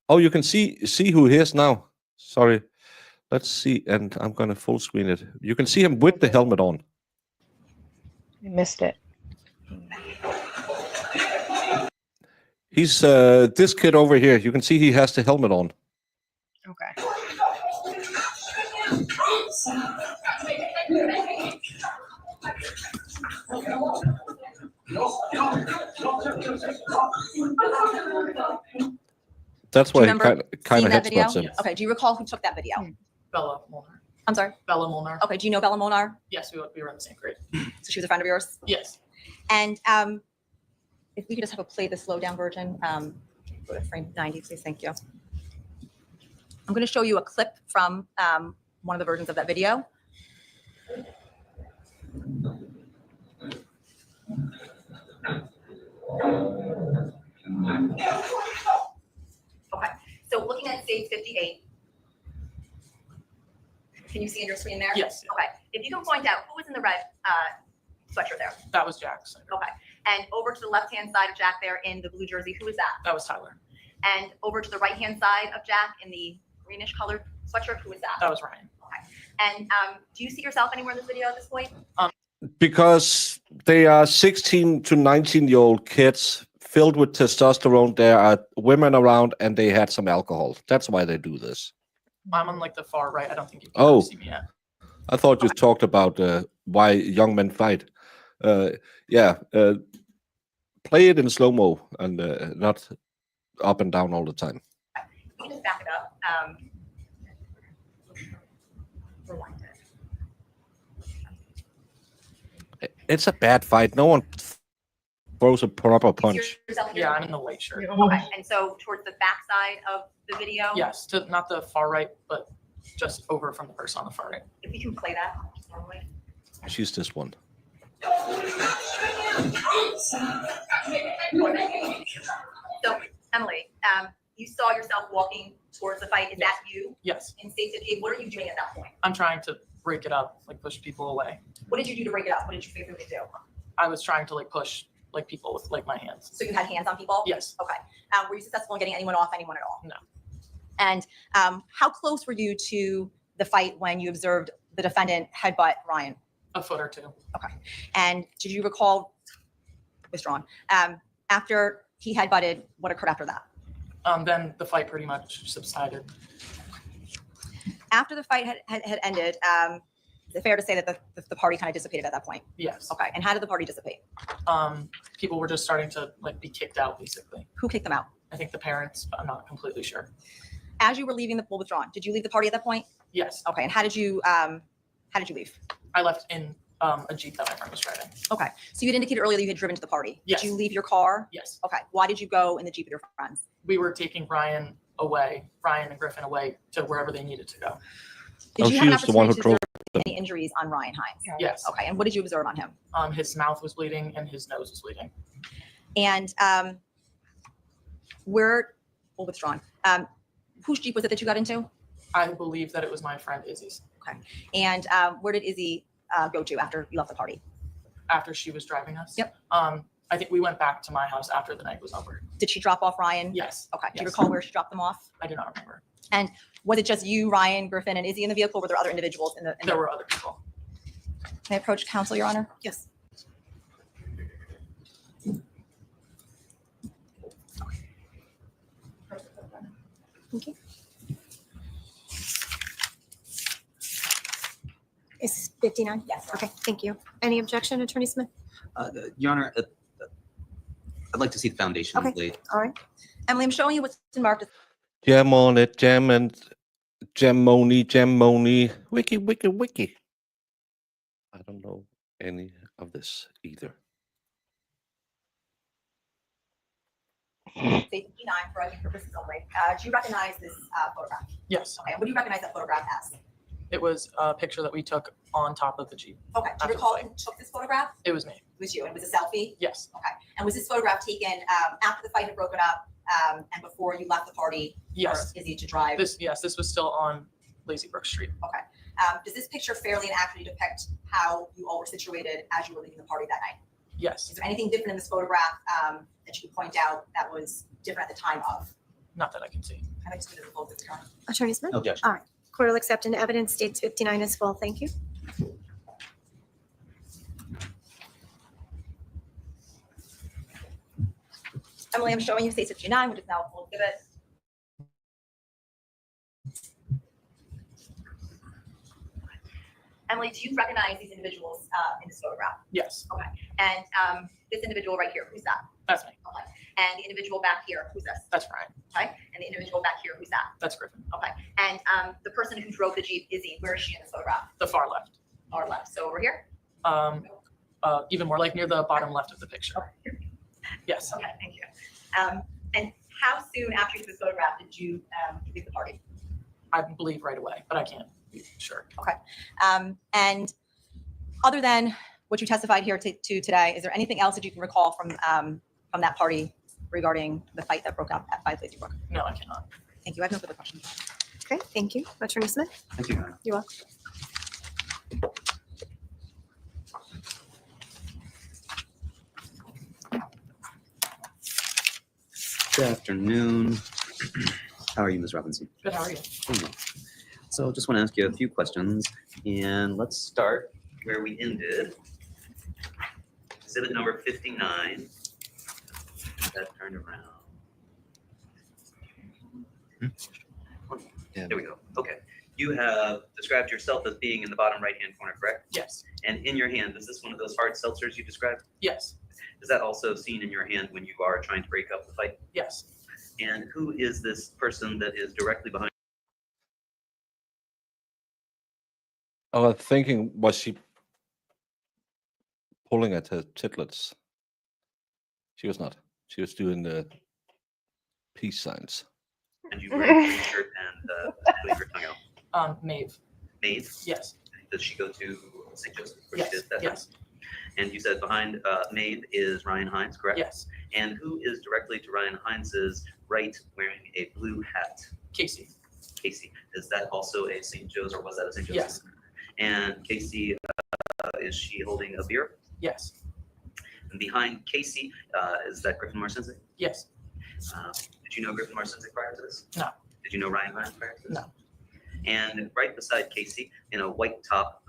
Oh, you can see who he is now. Sorry. Let's see, and I'm gonna full screen it. You can see him with the helmet on. I missed it. He's this kid over here. You can see he has the helmet on. Okay. That's Do you why he remember kind seeing of that video? headspots him. Okay, do you recall who took that video? Bella Molnar. I'm sorry? Bella Molnar. Okay, do you know Bella Molnar? Yes, we were in the same grade. So she was a friend of yours? Yes. And if we could just have a play the slow down version, go to frame 90, please. Thank you. I'm going to show you a clip from one of the versions of that video. Okay, so looking at stage 58, can you see on your screen there? Yes. Okay, if you can point out who was in the red sweatshirt there. That was Jack's. Okay, and over to the left-hand side of Jack there in the blue jersey, who is that? That was Tyler. And over to the right-hand side of Jack in the greenish colored sweatshirt, who is that? That was Ryan. Okay, and do you see yourself anywhere in this video at this point? Because they are 16 to 19-year-old kids filled with testosterone. There are women around, and they had some alcohol. That's why they do this. I'm on like the far right. I don't think you can Oh. see me yet. I thought you talked about why young men fight. Play it in slow-mo and not up and down all the time. You can just back it up. Rewind it. It's a bad fight. No one throws a proper You see punch. yourself here? Yeah, I'm in the white shirt. Okay, and so towards the back side of the video? Yes, not the far right, but just over from the person on the far right. If you can play that normally. She's this one. So, Emily, you saw yourself walking towards the fight. Is that you Yes, in state 58? What are you doing at that point? I'm trying to break it up, like push people away. What did you do to break it up? What did you physically do? I was trying to like push like people with like my hands. So you had hands on people? Yes, Okay. Were you successful in getting anyone off anyone at all? No. And how close were you to the fight when you observed the defendant headbutt Ryan? a foot or two. Okay. And did you recall, withdrawn, after he headbutted, what occurred after that? Then the fight pretty much subsided. After the fight had ended, is it fair to say that the party kind of dissipated at that point? Yes. Okay. And how did the party dissipate? People were just starting to like be kicked out basically. Who kicked them out? I think the parents, but I'm not completely sure. As you were leaving the pool withdrawn, did you leave the party at that point? Yes, Okay. And how did you leave? I left in a Jeep that my friend was driving. Okay. So you had indicated earlier that you had driven to the party. Yes. Did you leave your car? Yes, Okay. Why did you go in the Jeep with your friends? we were taking Ryan and Griffin away to wherever they needed to go. Did Oh, you she have an was the one who opportunity to drove observe any injuries on Ryan Hines? Yes. Okay. And what did you observe on him? His mouth was bleeding and his nose was bleeding. And well, withdrawn. Whose Jeep was it that you got into? I believe that it was my friend Izzy's And where did Izzy go to after you left the party? after she was driving us. Yep. I think we went back to my house after the night was over. Did she drop off Ryan? Yes. Okay. Do you Yes. recall where she dropped them off? I do not remember. Was it just you, Ryan, Griffin, and Izzy in the vehicle? Or were there other individuals in the? There were other people. Can I approach counsel, Your Honor? Yes. Thank you. Is 59? Yes. Okay, thank you. Any objection, Attorney Smith? Your Honor, I'd like to see the foundation Okay. laid. All right. Emily, I'm showing you what's marked as Jam on it, jam and jamoni, wiki, wiki, wiki. I don't know any of this either. state 59 for other purposes only. Do you recognize this photograph? Yes. Okay. What do you recognize that photograph as? It was a picture that we took on top of the Jeep. Okay. Do After you the recall fight. who took this photograph? It was me. It was you. And it was a selfie? Yes. Okay. And was this photograph taken after the fight had broken up and before you left the party? Yes. For Izzy to drive? This was still on Lazy Brook Street. Okay. Does this picture fairly and accurately depict how you all were situated as you were leaving the party that night? Yes. Is there anything different in this photograph that you could point out that was different at the time of? Not that I can see. I'd like to do the full picture. Attorney Smith? No objection. All right. Court will accept into evidence states 59 as well. Thank you. Emily, I'm showing you state 59, which is now a full exhibit. Emily, do you recognize these individuals in this photograph? Yes. Okay. And this individual right here, who's that? That's me. Okay. And the individual back here, who's this? That's Ryan. Okay. And the individual back here, who's that? That's Griffin. Okay. And the person who drove the Jeep, Izzy, where is she in this photograph? The far left. Or left? So over here? Even more like near the bottom left of the picture. Yes. Okay, thank you. And how soon after you took this photograph did you leave the party? I believe right away, but I can't be sure. Okay. And other than what you testified here to today, is there anything else that you can recall from that party regarding the fight that broke out at 5 Lazy Brook? No, I cannot. Thank you. I have no further questions. Okay, thank you. Attorney Smith? Thank you, Your Honor. You're welcome. Good afternoon. How are you, Ms. Robinson? Good. How are you? Doing well. So just want to ask you a few questions, and let's start where we ended. Exhibit number 59. That turned around. Yeah. There we go. Okay. You have described yourself as being in the bottom right-hand corner, correct? Yes. And in your hand, is this one of those hard seltzers you described? Yes. Is that also seen in your hand when you are trying to break up the fight? Yes. And who is this person that is directly behind? I was thinking, was she pulling at her titlets? She was not. She was doing the peace signs. And you wear a green shirt and leave your tongue out. Maeve. Maeve? Yes. Does she go to St. Joseph? Where she Yes. did that? Yes. And you said behind Maeve is Ryan Hines, correct? Yes. And who is directly to Ryan Hines's right wearing a blue hat? Casey. Casey. Is that also a St. Joe's, or was that a St. Joe's? Yes. And Casey, is she holding a beer? Yes. And behind Casey, is that Griffin Marcinse? Yes. Did you know Griffin Marcinse prior to this? No. Did you know Ryan Hines prior to this? No. And right beside Casey, in a white top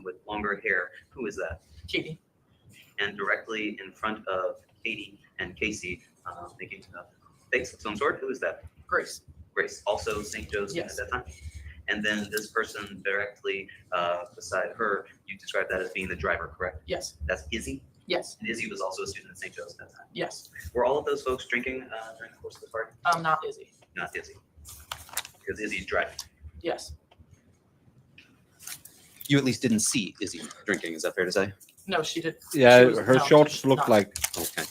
with longer hair, who is that? Katie. And directly in front of Katie and Casey, making face of some sort, who is that? Grace. Grace, also St. Joe's Yes. at that time. And then this person directly beside her, you described that as being the driver, correct? Yes. That's Izzy? Yes. And Izzy was also a student at St. Joe's at that time. Yes. Were all of those folks drinking during the course of the party? Not Izzy. Not Izzy. Because Izzy's driving. Yes. You at least didn't see Izzy drinking, is that fair to say? No, she did. Yeah, she was- her no, shorts she did looked not. like Okay.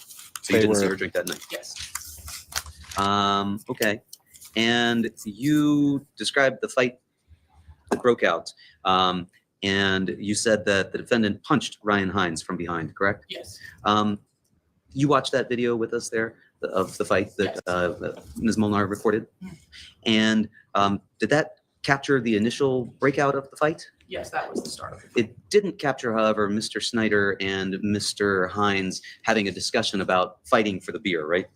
So They you didn't see were- her drink that night? Yes. Okay. And you described the fight that broke out. And you said that the defendant punched Ryan Hines from behind, correct? Yes. You watched that video with us there of the fight that Ms. Molnar recorded? And did that capture the initial breakout of the fight? Yes, that was the start of it. It didn't capture, however, Mr. Snyder and Mr. Hines having a discussion about fighting for the beer, right?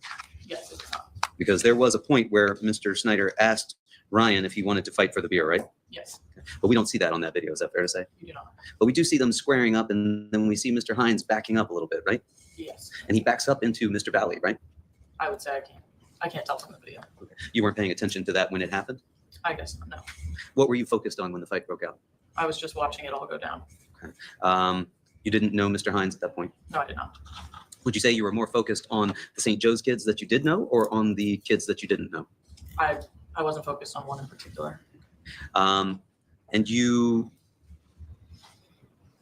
Yes, it did not. Because there was a point where Mr. Snyder asked Ryan if he wanted to fight for the beer, right? Yes, But we don't see that on that video, is that fair to say? you do not. But we do see them squaring up, and then we see Mr. Hines backing up a little bit, right? Yes. And he backs up into Mr. Valle, right? I would say I can't tell from the video. You weren't paying attention to that when it happened? I guess not, no. What were you focused on when the fight broke out? I was just watching it all go down. You didn't know Mr. Hines at that point? No, I did not. Would you say you were more focused on the St. Joe's kids that you did know, or on the kids that you didn't know? I wasn't focused on one in particular. And you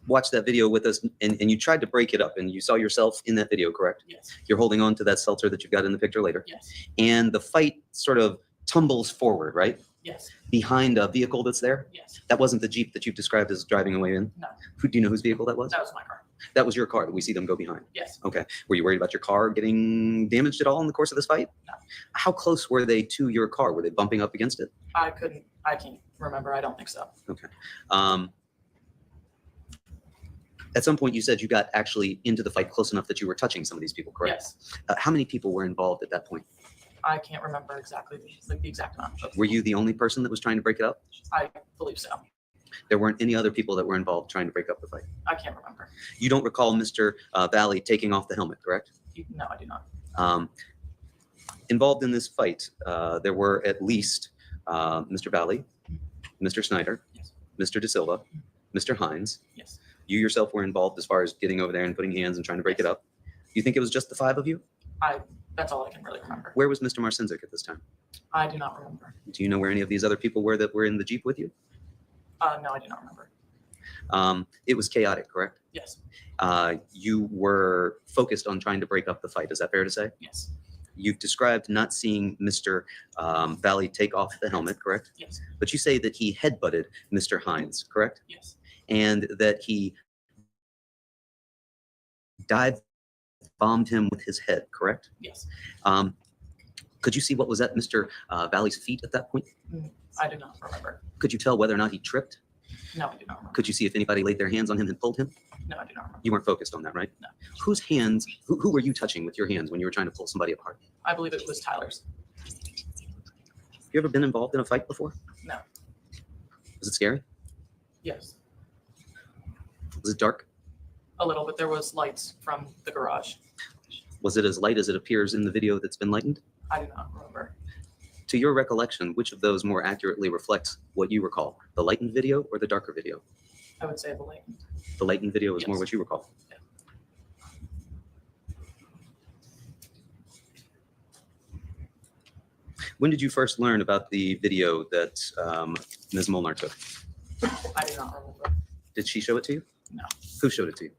watched that video with us, and you tried to break it up, and you saw yourself in that video, correct? Yes. You're holding on to that seltzer that you've got in the picture later. Yes. And the fight sort of tumbles forward, right? Yes. Behind a vehicle that's there? Yes. That wasn't the Jeep that you've described as driving away in? No. Do you know whose vehicle that was? That was my car. That was your car that we see them go behind? Yes. Okay. Were you worried about your car getting damaged at all in the course of this fight? No. How close were they to your car? Were they bumping up against it? I can't remember. I don't think so. Okay. At some point, you said you got actually into the fight close enough that you were touching some of these people, correct? Yes. How many people were involved at that point? I can't remember exactly the exact amount. But Were you the only person that was trying to break it up? I believe so. There weren't any other people that were involved trying to break up the fight? I can't remember. You don't recall Mr. Valle taking off the helmet, correct? No, I do not. Involved in this fight, there were at least Mr. Valle, Mr. Snyder, Yes. Mr. De Silva, Mr. Hines. Yes. You yourself were involved as far as getting over there and putting hands and trying to break it up. You think it was just the five of you? That's all I can really remember. Where was Mr. Marcinsic at this time? I do not remember. Do you know where any of these other people were that were in the Jeep with you? No, I do not remember. It was chaotic, correct? Yes. You were focused on trying to break up the fight. Is that fair to say? Yes. You've described not seeing Mr. Valle take off the helmet, correct? Yes. But you say that he headbutted Mr. Hines, correct? Yes. And that he bombed him with his head, correct? Yes. Could you see what was at Mr. Valle's feet at that point? I do not remember. Could you tell whether or not he tripped? No, I do not remember. Could you see if anybody laid their hands on him and pulled him? No, I do not remember. You weren't focused on that, right? No. Whose hands, who were you touching with your hands when you were trying to pull somebody apart? I believe it was Tyler's. You ever been involved in a fight before? No. Was it scary? Yes. Was it dark? A little bit. There was lights from the garage. Was it as light as it appears in the video that's been lightened? I do not remember. To your recollection, which of those more accurately reflects what you recall? The lightened video or the darker video? I would say the light. The lightened video is more Yes. what you recall. Yeah. When did you first learn about the video that Ms. Molnar took? I do not remember. Did she show it to you? No. Who showed it to you?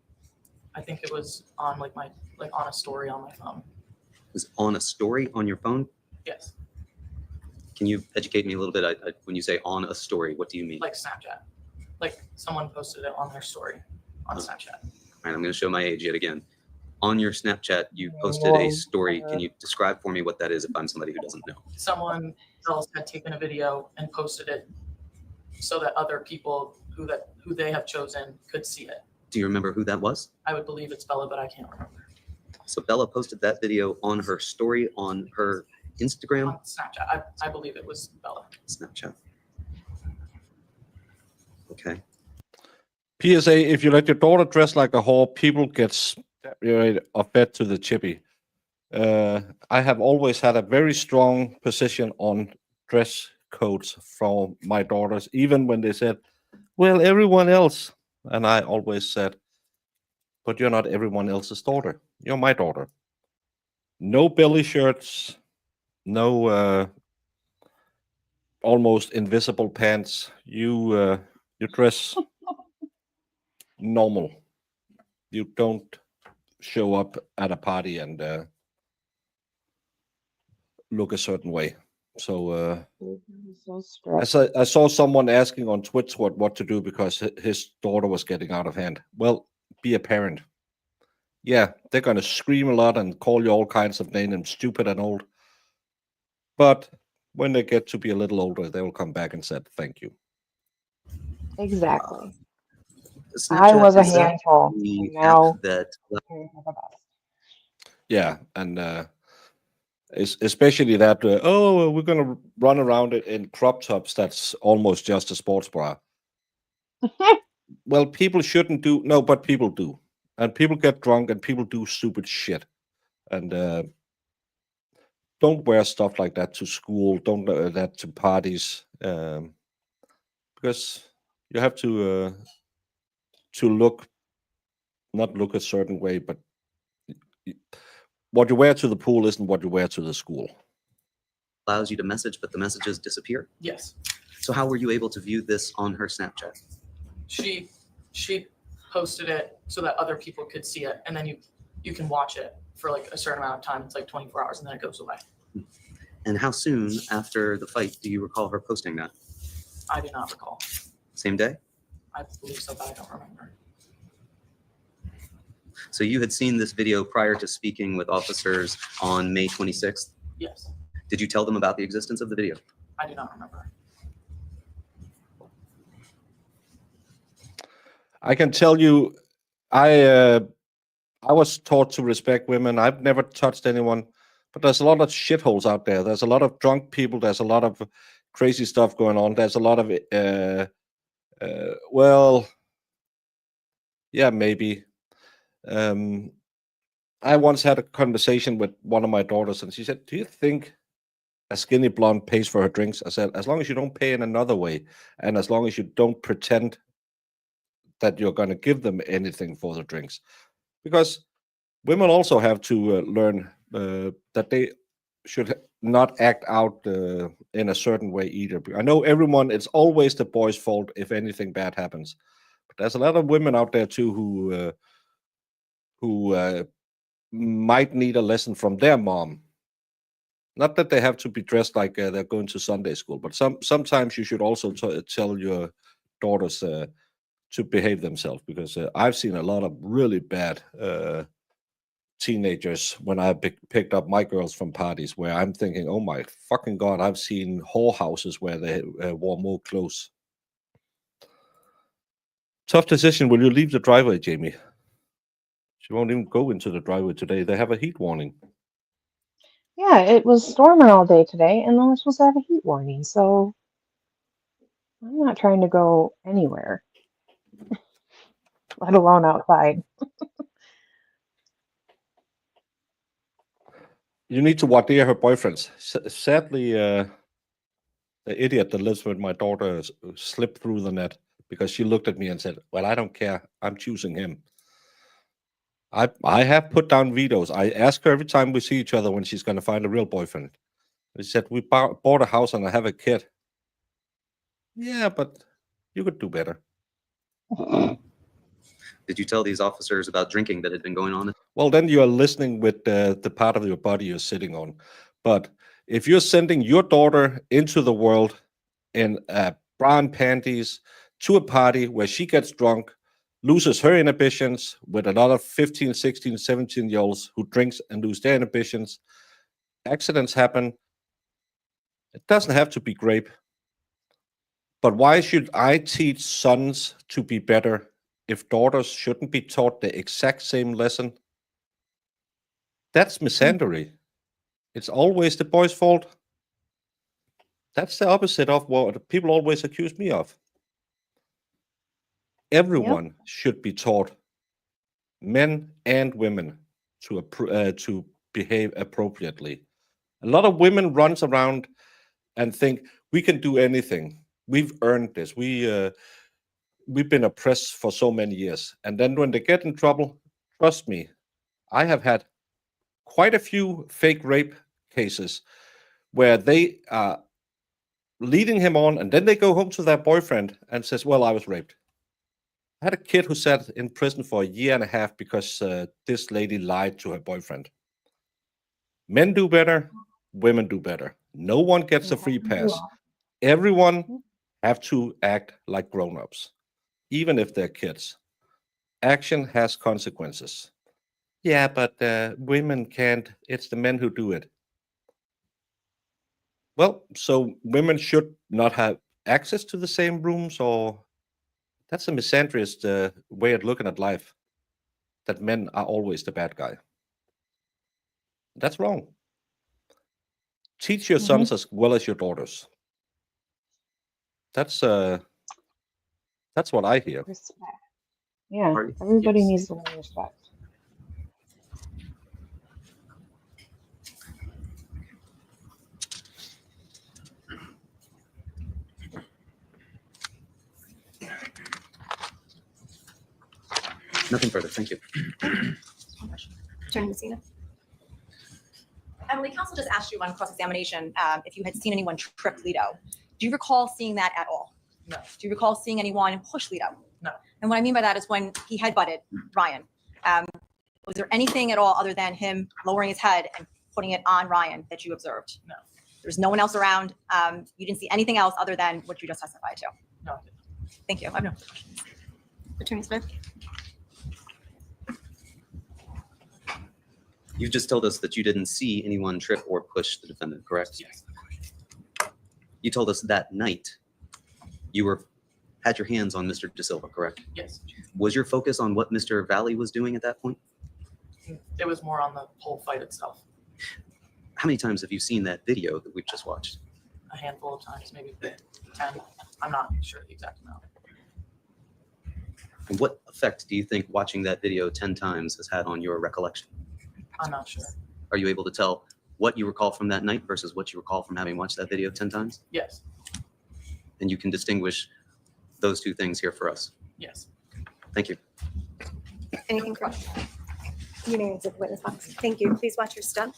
I think it was on on a story on my phone. It was on a story on your phone? Yes. Can you educate me a little bit? When you say on a story, what do you mean? Like Snapchat. Like someone posted it on their story on Snapchat. All right, I'm going to show my age yet again. On your Snapchat, you posted a story. Can you describe for me what that is if I'm somebody who doesn't know? Someone else had taken a video and posted it so that other people who they have chosen could see it. Do you remember who that was? I would believe it's Bella, but I can't remember. So Bella posted that video on her story on her Instagram? On Snapchat. I believe it was Bella. Snapchat. Okay. PSA, if you let your daughter dress like a whore, people get fed to the chippy. I have always had a very strong position on dress codes from my daughters, even when they said, well, everyone else. And I always said, but you're not everyone else's daughter. You're my daughter. No belly shirts, no almost invisible pants. You dress normal. You don't show up at a party and look a certain way. So I saw someone asking on Twitch what to do because his daughter was getting out of hand. Well, be a parent. Yeah, they're going to scream a lot and call you all kinds of names and stupid and old. But when they get to be a little older, they will come back and say, thank you. Exactly. Snapchat I was a is that handful. the and Now, app that Yeah, and especially that, we're going to run around it in crop tops that's almost just a sports bra. Well, people shouldn't do, no, but people do. And people get drunk and people do stupid shit. And don't wear stuff like that to school. Don't wear that to parties. Because you have to look, not look a certain way, but what you wear to the pool isn't what you wear to the school. allows you to message, but the messages disappear? Yes. So how were you able to view this on her Snapchat? She posted it so that other people could see it, and then you can watch it for like a certain amount of time. It's like 24 hours, and then it goes away. And how soon after the fight do you recall her posting that? I do not recall. Same day? I believe so, but I don't remember. So you had seen this video prior to speaking with officers on May 26th? Yes. Did you tell them about the existence of the video? I do not remember. I can tell you, I was taught to respect women. I've never touched anyone, but there's a lot of shitholes out there. There's a lot of drunk people. There's a lot of crazy stuff going on. There's a lot of, well, yeah, maybe. I once had a conversation with one of my daughters, and she said, "Do you think a skinny blonde pays for her drinks?" I said, "As long as you don't pay in another way, and as long as you don't pretend that you're going to give them anything for the drinks." Because women also have to learn that they should not act out in a certain way either. I know everyone, it's always the boy's fault if anything bad happens. But there's a lot of women out there too who might need a lesson from their mom. Not that they have to be dressed like they're going to Sunday school, but sometimes you should also tell your daughters to behave themselves, because I've seen a lot of really bad teenagers when I picked up my girls from parties where I'm thinking, oh my fucking God, I've seen whorehouses where they wore more clothes. Tough decision. Will you leave the driveway, Jamie? She won't even go into the driveway today. They have a heat warning. yeah, it was storming all day today, and then we're supposed to have a heat warning, so I'm not trying to go anywhere, let alone outside. You need to watch her boyfriends. Sadly, the idiot that lives with my daughter slipped through the net because she looked at me and said, well, I don't care. I'm choosing him. I have put down vetoes. I ask her every time we see each other when she's going to find a real boyfriend. She said, we bought a house and I have a kid. Yeah, but you could do better. Did you tell these officers about drinking that had been going on? Well, then you are listening with the part of your body you're sitting on. But if you're sending your daughter into the world in bra and panties to a party where she gets drunk, loses her inhibitions with another 15, 16, 17-year-olds who drinks and lose their inhibitions. Accidents happen. It doesn't have to be grape. But why should I teach sons to be better if daughters shouldn't be taught the exact same lesson? That's misandry. It's always the boy's fault. That's the opposite of what people always accuse me of. Everyone should be taught, men and women, to behave appropriately. A lot of women runs around and think we can do anything. We've earned this. We've been oppressed for so many years. And then when they get in trouble, trust me, I have had quite a few fake rape cases where they are leading him on, and then they go home to their boyfriend and says, well, I was raped. I had a kid who sat in prison for 1.5 years because this lady lied to her boyfriend. Men do better, women do better. No one gets a free pass. Everyone have to act like grown-ups, even if they're kids. Action has consequences. Yeah, but women can't. It's the men who do it. Well, so women should not have access to the same rooms, or that's a misandrist way of looking at life, that men are always the bad guy. That's wrong. Teach your sons as well as your daughters. That's what I hear. Respect. Yeah, everybody needs to learn respect. Nothing further. Thank you. Attorney Messina. Emily, counsel just asked you on cross-examination if you had seen anyone trip Lito. Do you recall seeing that at all? No. Do you recall seeing anyone push Lito? No. And what I mean by that is when he headbutted Ryan, was there anything at all other than him lowering his head and putting it on Ryan that you observed? No. There's no one else around. You didn't see anything else other than what you just testified to. No. Thank you. I have no further questions. Attorney Smith. You've just told us that you didn't see anyone trip or push the defendant, correct? Yes. You told us that night you had your hands on Mr. De Silva, correct? Yes. Was your focus on what Mr. Valle was doing at that point? It was more on the whole fight itself. How many times have you seen that video that we've just watched? A handful of times, maybe 10. I'm not sure the exact amount. And what effect do you think watching that video 10 times has had on your recollection? I'm not sure. Are you able to tell what you recall from that night versus what you recall from having watched that video 10 times? Yes. And you can distinguish those two things here for us. Yes. Thank you. Anything correct? You may exit witness box. Thank you. Please watch your step.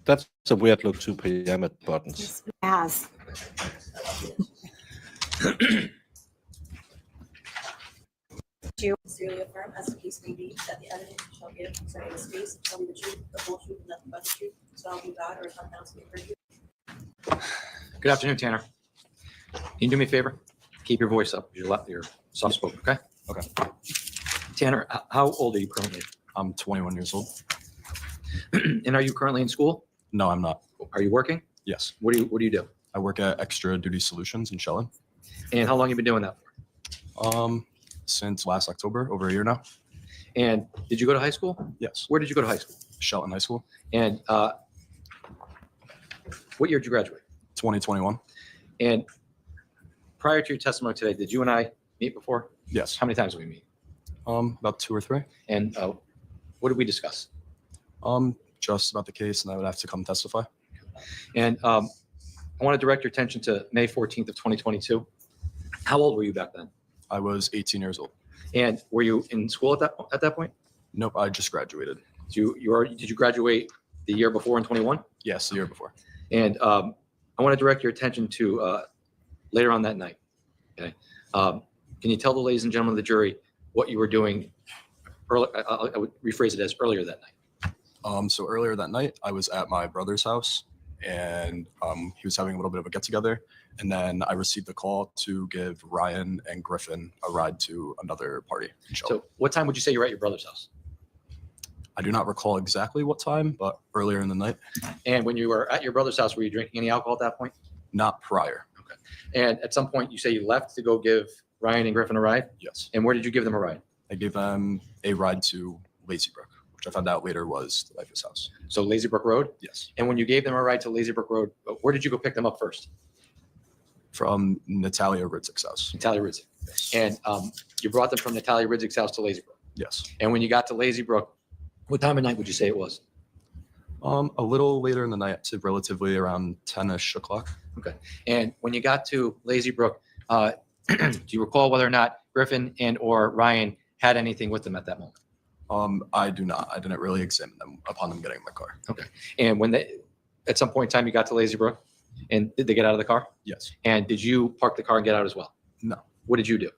That's a weird look, 2 pajama buttons. As. Do sincerely affirm, as the case may be, that the evidence you shall give concerning this case shall be the truth, the whole truth, and nothing but the truth. So help you God, or if I'm found to be perjured. Good afternoon, Tanner. Can you do me a favor? Keep your voice up. You're soft spoken, okay? Okay. Tanner, how old are you currently? I'm 21 years old. And are you currently in school? No, I'm not. Are you working? Yes. What do you do? I work at Extra Duty Solutions in Shelton. And how long have you been doing that for? Since last October, over a year now. And did you go to high school? Yes. Where did you go to high school? Shelton High School, And what year did you graduate? 2021. And prior to your testimony today, did you and I meet before? Yes. How many times did we meet? About 2 or 3. And what did we discuss? Just about the case, and I would have to come testify. And I want to direct your attention to May 14th of 2022. How old were you back then? I was 18 years old. And were you in school at that point? Nope, I just graduated. Did you graduate the year before in 21? Yes, the year before. And I want to direct your attention to later on that night. Okay. Can you tell the ladies and gentlemen of the jury what you were doing? I would rephrase it as earlier that night. So earlier that night, I was at my brother's house, and he was having a little bit of a get together. And then I received a call to give Ryan and Griffin a ride to another party in Shelton. So what time would you say you were at your brother's house? I do not recall exactly what time, but earlier in the night. And when you were at your brother's house, were you drinking any alcohol at that point? Not prior. And at some point, you say you left to go give Ryan and Griffin a ride? Yes. And where did you give them a ride? I gave them a ride to Lazy Brook, which I found out later was the Life's house. So Lazy Brook Road? Yes. And when you gave them a ride to Lazy Brook Road, where did you go pick them up first? From Natalia Ridzik's house. Natalia Ridzik. Yes. And you brought them from Natalia Ridzik's house to Lazy Brook. Yes. And when you got to Lazy Brook, what time of night would you say it was? A little later in the night, to relatively around 10-ish o'clock. Okay. And when you got to Lazy Brook, do you recall whether or not Griffin and or Ryan had anything with them at that moment? I do not. I didn't really examine them upon them getting in the car. Okay. And when they, at some point in time, you got to Lazy Brook, and did they get out of the car? Yes. And did you park the car and get out as well? No. What did you do?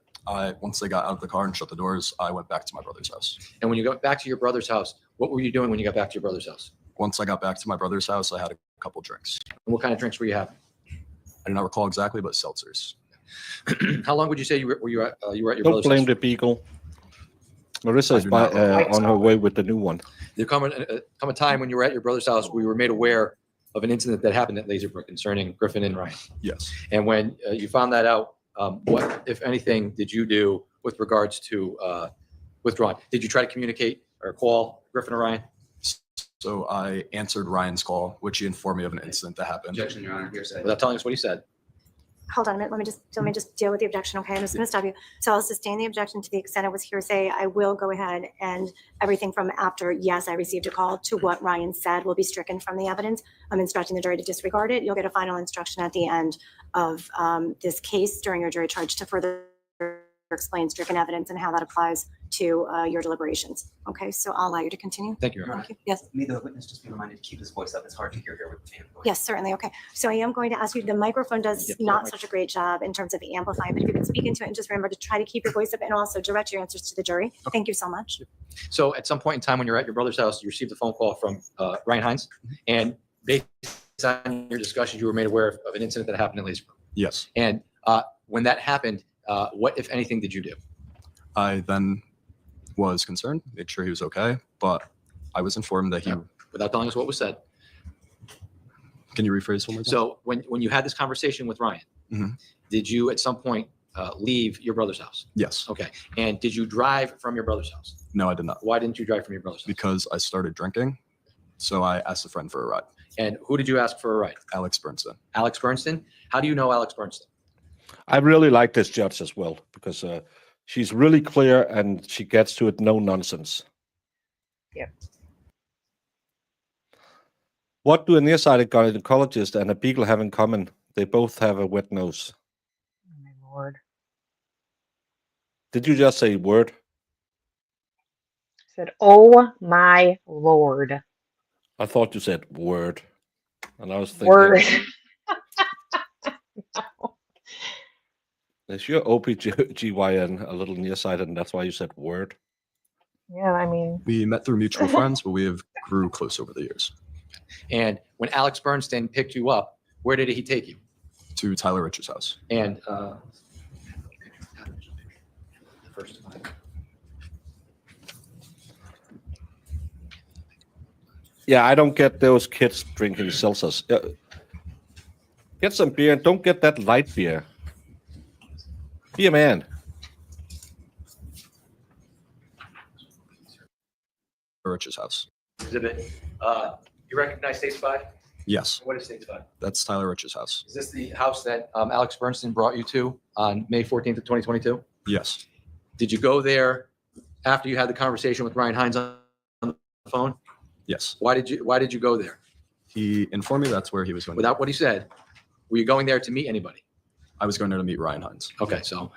Once they got out of the car and shut the doors, I went back to my brother's house. And when you got back to your brother's house, what were you doing when you got back to your brother's house? Once I got back to my brother's house, I had a couple drinks. And what kind of drinks were you having? I do not recall exactly, but seltzers. How long would you say you were at your Don't brother's blame house? the beagle. Marissa is do not on her way with the new one. There come a time when you were at your brother's house where you were made aware of an incident that happened at Lazy Brook concerning Griffin and Ryan. Yes. And when you found that out, what, if anything, did you do with regards to withdrawing? Did you try to communicate or call Griffin or Ryan? So I answered Ryan's call, which he informed me of an incident that happened. Objection, Your Honor. Hearsay. Without telling us what he said. Hold on a minute. Let me just deal with the objection. Okay, I'm just going to stop you. So I'll sustain the objection to the extent it was hearsay. I will go ahead and everything from after, yes, I received a call, to what Ryan said will be stricken from the evidence. I'm instructing the jury to disregard it. You'll get a final instruction at the end of this case during your jury charge to further explain stricken evidence and how that applies to your deliberations. Okay, so I'll allow you to continue. Thank you, Your Honor. Thank you. Yes. May the witness just be reminded to keep his voice up. It's hard to hear here with the fan. Yes, certainly. Okay. So I am going to ask you, the microphone does Yep. not such a great job in terms of amplifying, but if you can speak into it and just remember to try to keep your voice up and also direct your answers to the jury. Thank you so much. So at some point in time when you're at your brother's house, you received a phone call from Ryan Hines, and based on your discussion, you were made aware of an incident that happened in Lazy Brook. Yes. And when that happened, what, if anything, did you do? I then was concerned, made sure he was okay, but I was informed that he. Without telling us what was said. Can you rephrase one more time? So when you had this conversation with Ryan, Mhm. did you at some point leave your brother's house? Yes. Okay. And did you drive from your brother's house? No, I did not. Why didn't you drive from your brother's house? Because I started drinking. So I asked a friend for a ride. And who did you ask for a ride? Alex Bernstein. Alex Bernstein? How do you know Alex Bernstein? I really like this judge as well because she's really clear and she gets to it, no nonsense. Yep. What do a nearsighted gynecologist and a beagle have in common? They both have a wet nose. Oh, my Lord. Did you just say word? Said, oh my Lord. I thought you said word. And I was thinking, Word. is your OPGYN a little nearsighted and that's why you said word? Yeah, I mean, We met through mutual friends, but we have grew close over the years. And when Alex Bernstein picked you up, where did he take you? To Tyler Rich's house. And first Yeah, I don't get those kids drinking seltzers. Get some beer and don't get that light beer. Be a man. Rich's house. exhibit, you recognize Testifies? Yes, What is Testifies? that's Tyler Rich's house. Is this the house that Alex Bernstein brought you to on May 14th of 2022? Yes, Did you go there after you had the conversation with Ryan Hines on the phone? yes. Why did you go there? He informed me that's where he was going. Without what he said, were you going there to meet anybody? I was going there to meet Ryan Hines. Okay, so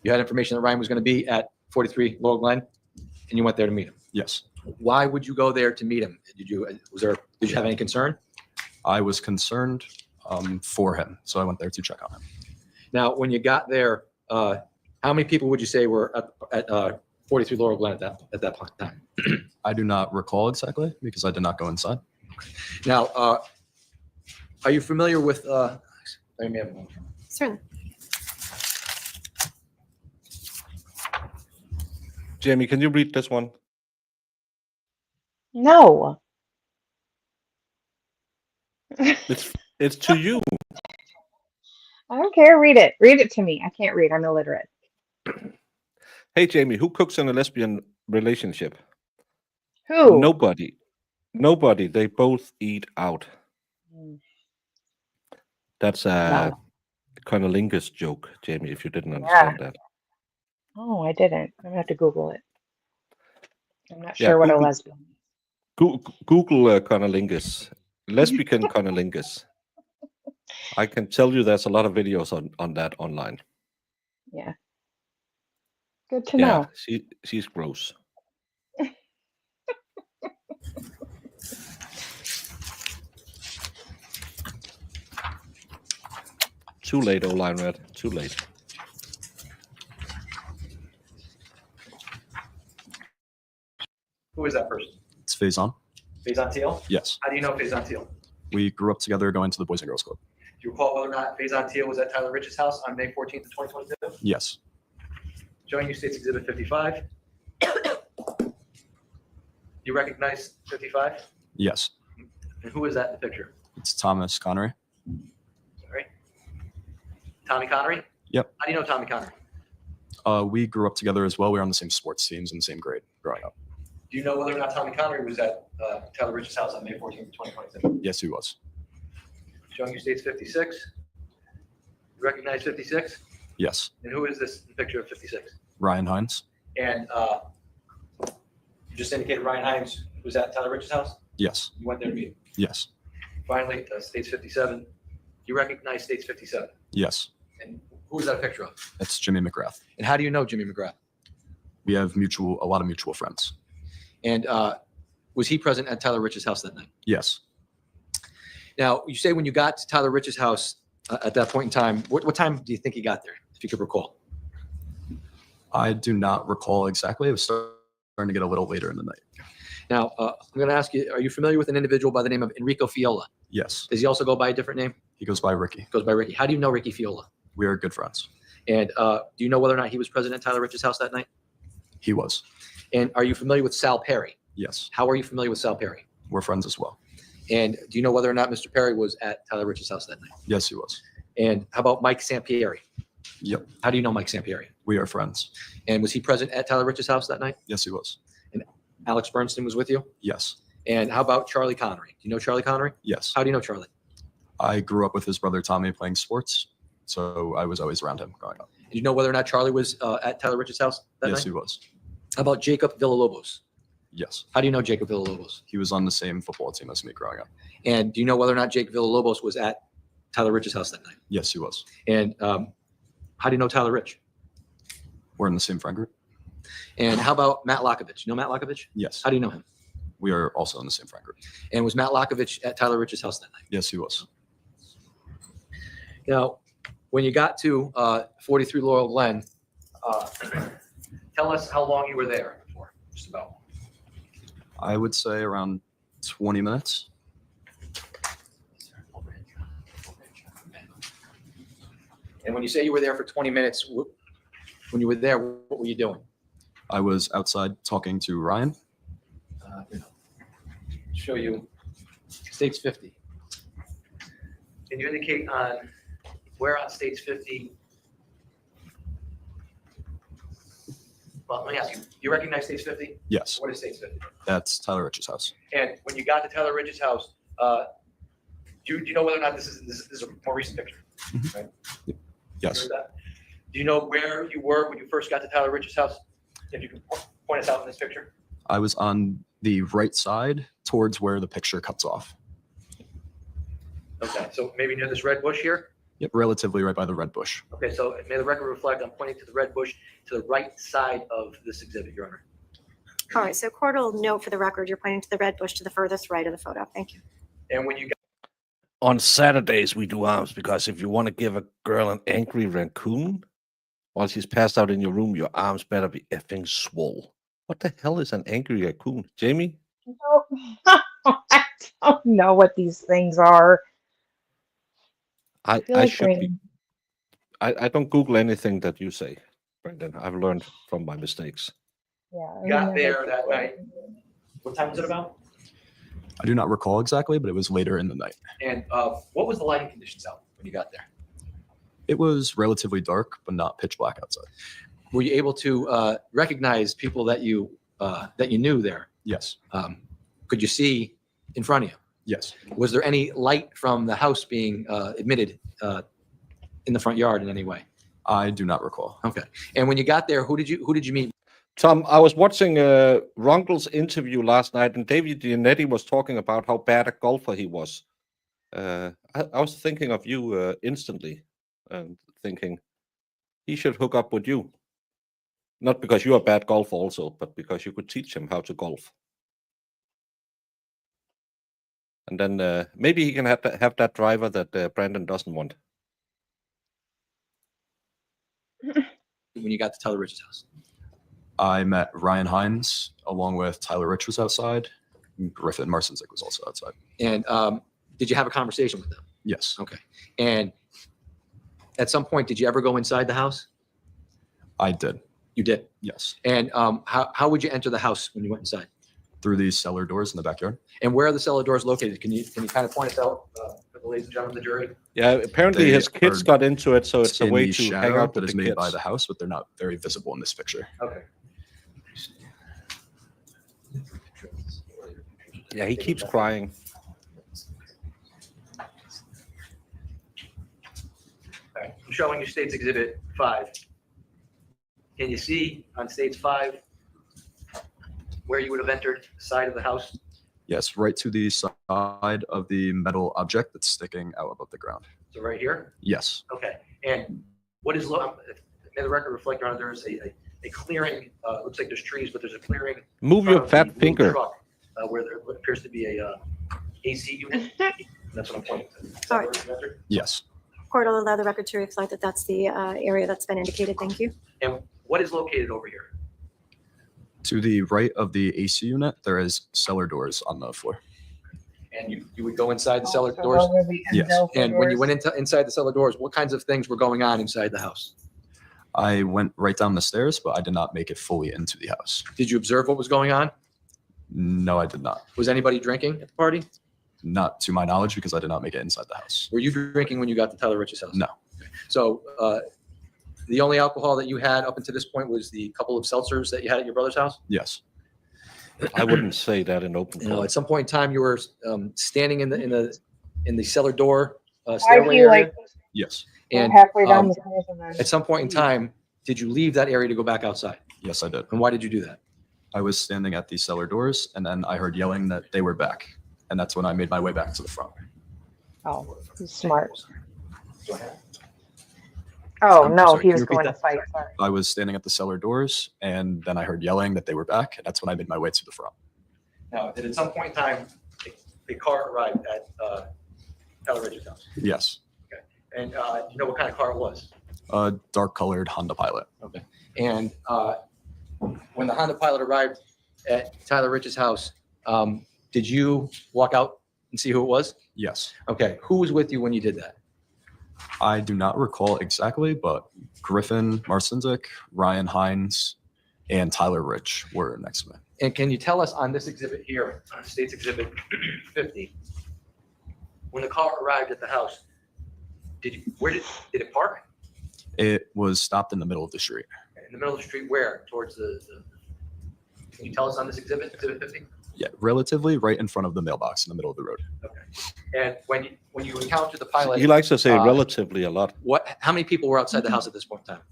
you had information that Ryan was going to be at 43 Laurel Glen, and you went there to meet him. Yes, Why would you go there to meet him? Did you have any concern? I was concerned for him, so I went there to check on him. Now, when you got there, how many people would you say were at 43 Laurel Glen at that point in time? I do not recall exactly because I did not go inside. Now, are you familiar with? Let me have one. Certainly. Jamie, can you read this one? No. It's to you. I don't care. Read it. Read it to me. I can't read. I'm illiterate. Hey, Jamie, who cooks in a lesbian relationship? Who? Nobody. Nobody. They both eat out. Mm, That's a No. cunnilingus joke, Jamie, if you didn't Yeah. understand that. Oh, I didn't. I'm gonna have to Google it. I'm not Yeah, sure what a Google lesbian is. Google cunnilingus. Lesbian cunnilingus. I can tell you there's a lot of videos on that online. Yeah. Good to Yeah, know. she's gross. Too late, O-line red. Too late. Who is that person? It's Faison. Faison Teal? Yes. How do you know Faison Teal? We grew up together going to the Boys and Girls Club. Do you recall whether or not Faison Teal was at Tyler Rich's house on May 14th of 2022? Yes. Showing you State's Exhibit 55. You recognize 55? Yes. And who is that in the picture? It's Thomas Connery. Sorry. Tommy Connery? Yep. How do you know Tommy Connery? We grew up together as well. We were on the same sports teams in the same grade growing up. Do you know whether or not Tommy Connery was at Tyler Rich's house on May 14th of 2022? Yes, he was. Showing you State's 56. You recognize 56? Yes. And who is this picture of 56? Ryan Hines. And you just indicated Ryan Hines was at Tyler Rich's house? Yes. You went there to meet him. Yes. Finally, State's 57. You recognize State's 57? Yes. And who is that a picture of? It's Jimmy McGrath. And how do you know Jimmy McGrath? We have a lot of mutual friends. And was he present at Tyler Rich's house that night? Yes. Now, you say when you got to Tyler Rich's house at that point in time, what time do you think he got there, if you could recall? I do not recall exactly. It was starting to get a little later in the night. Now, I'm going to ask you, are you familiar with an individual by the name of Enrico Fiola? Yes. Does he also go by a different name? He goes by Ricky. Goes by Ricky. How do you know Ricky Fiola? We are good friends. And do you know whether or not he was present at Tyler Rich's house that night? He was. And are you familiar with Sal Perry? Yes. How are you familiar with Sal Perry? We're friends as well. And do you know whether or not Mr. Perry was at Tyler Rich's house that night? Yes, he was. And how about Mike Sampieri? Yep. How do you know Mike Sampieri? We are friends. And was he present at Tyler Rich's house that night? Yes, he was. And Alex Bernstein was with you? Yes. And how about Charlie Connery? Do you know Charlie Connery? Yes. How do you know Charlie? I grew up with his brother Tommy playing sports, so I was always around him growing up. Do you know whether or not Charlie was at Tyler Rich's house that Yes, night? he was. How about Jacob Villalobos? Yes. How do you know Jacob Villalobos? He was on the same football team as me growing up. And do you know whether or not Jake Villalobos was at Tyler Rich's house that night? Yes, he was. And how do you know Tyler Rich? We're in the same friend group. And how about Matt Lockovich? You know Matt Lockovich? Yes. How do you know him? We are also in the same friend group. And was Matt Lockovich at Tyler Rich's house that night? Yes, he was. Now, when you got to 43 Laurel Glen, tell us how long you were there for, just about. I would say around 20 minutes. And when you say you were there for 20 minutes, when you were there, what were you doing? I was outside talking to Ryan. Show you States 50. Can you indicate on where on States 50? Well, let me ask you, you recognize States 50? Yes. What is States 50? That's Tyler Rich's house. And when you got to Tyler Rich's house, do you know whether or not this is a more recent picture? Mhm. Right? Yes. Remember that? Do you know where you were when you first got to Tyler Rich's house? If you can point us out in this picture. I was on the right side towards where the picture cuts off. Okay, so maybe near this red bush here? Yep, relatively right by the red bush. Okay, so may the record reflect, I'm pointing to the red bush to the right side of this exhibit, Your Honor. All right, so court will note for the record, you're pointing to the red bush to the furthest right of the photo. Thank you. And when you got On Saturdays, we do arms because if you want to give a girl an angry raccoon, while she's passed out in your room, your arms better be effing swole. What the hell is an angry raccoon? Jamie? No, I don't know what these things are. I feel like should be. raining. I don't Google anything that you say, Brendan. I've learned from my mistakes. Yeah. I Got remember there that people- night. What time was it about? I do not recall exactly, but it was later in the night. And what was the lighting conditions out when you got there? It was relatively dark, but not pitch black outside. Were you able to recognize people that you knew there? Yes. Could you see in front of you? Yes. Was there any light from the house being admitted in the front yard in any way? I do not recall. Okay. And when you got there, who did you meet? Tom, I was watching Ronkel's interview last night, and David Giannetti was talking about how bad a golfer he was. I was thinking of you instantly, and thinking he should hook up with you. Not because you're a bad golfer also, but because you could teach him how to golf. And then maybe he can have that driver that Brandon doesn't want. When you got to Tyler Rich's house? I met Ryan Hines along with Tyler Rich was outside. Griffin Marcinzik was also outside. And did you have a conversation with them? Yes. Okay. And at some point, did you ever go inside the house? I did. You did? Yes. And how would you enter the house when you went inside? Through the cellar doors in the backyard. And where are the cellar doors located? Can you kind of point us out for the ladies and gentlemen of the jury? Yeah, apparently They his kids are got into it, so it's a in way the to hang shadow out that with is the made kids. by the house, but they're not very visible in this picture. Okay. Yeah, he keeps crying. All right. I'm showing you State's Exhibit 5. Can you see on State's 5 where you would have entered the side of the house? Yes, right to the side of the metal object that's sticking out above the ground. So right here? Yes. Okay. And what is, may the record reflect, Your Honor, there is a clearing, looks like there's trees, but there's a clearing. Move in your front of fat the blue finger. truck, where there appears to be a AC unit. That's what I'm pointing to. Is that All where right. you entered? Yes. Court will allow the record to reflect that that's the area that's been indicated. Thank you. And what is located over here? To the right of the AC unit, there is cellar doors on the floor. And you would go inside the cellar So doors? those are the Yes. Enveloped And when you doors. went inside the cellar doors, what kinds of things were going on inside the house? I went right down the stairs, but I did not make it fully into the house. Did you observe what was going on? No, I did not. Was anybody drinking at the party? Not to my knowledge, because I did not make it inside the house. Were you drinking when you got to Tyler Rich's house? No. So the only alcohol that you had up until this point was the couple of seltzers that you had at your brother's house? Yes. I wouldn't say that in open You know, court. at some point in time, you were standing in the cellar door Why stairway do you area. like Yes. And halfway down the stairs and then? at some point in time, did you leave that area to go back outside? Yes, I did. And why did you do that? I was standing at the cellar doors, and then I heard yelling that they were back. And that's when I made my way back to the front. Oh, he's smart. Oh, I'm no, sorry, he can was you repeat going to that? fight. Sorry. I was standing at the cellar doors, and then I heard yelling that they were back. And that's when I made my way to the front. Now, did at some point in time, the car arrived at Tyler Rich's house? Yes. And you know what kind of car it was? A dark colored Honda Pilot. Okay. And when the Honda Pilot arrived at Tyler Rich's house, did you walk out and see who it was? Yes. Okay. Who was with you when you did that? I do not recall exactly, but Griffin Marcinzik, Ryan Hines, and Tyler Rich were next to me. And can you tell us on this exhibit here, on State's Exhibit 50, when the car arrived at the house, did it park? It was stopped in the middle of the street. In the middle of the street where? Towards the can you tell us on this exhibit, Exhibit 50? Yeah, relatively right in front of the mailbox in the middle of the road. Okay. And when you encountered the pilot, He likes to say relatively a lot. how many people were outside the house at this point in time?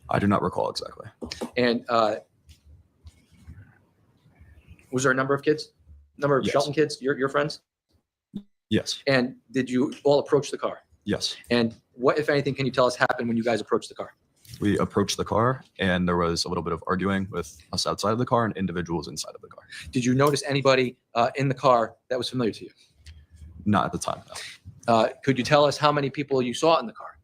I do not recall exactly. And was there a number of kids? Number of Yes. Shelton kids, your friends? Yes. And did you all approach the car? Yes. And what, if anything, can you tell us happened when you guys approached the car? We approached the car, and there was a little bit of arguing with us outside of the car and individuals inside of the car. Did you notice anybody in the car that was familiar to you? Not at the time, no. Could you tell us how many people you saw in the car?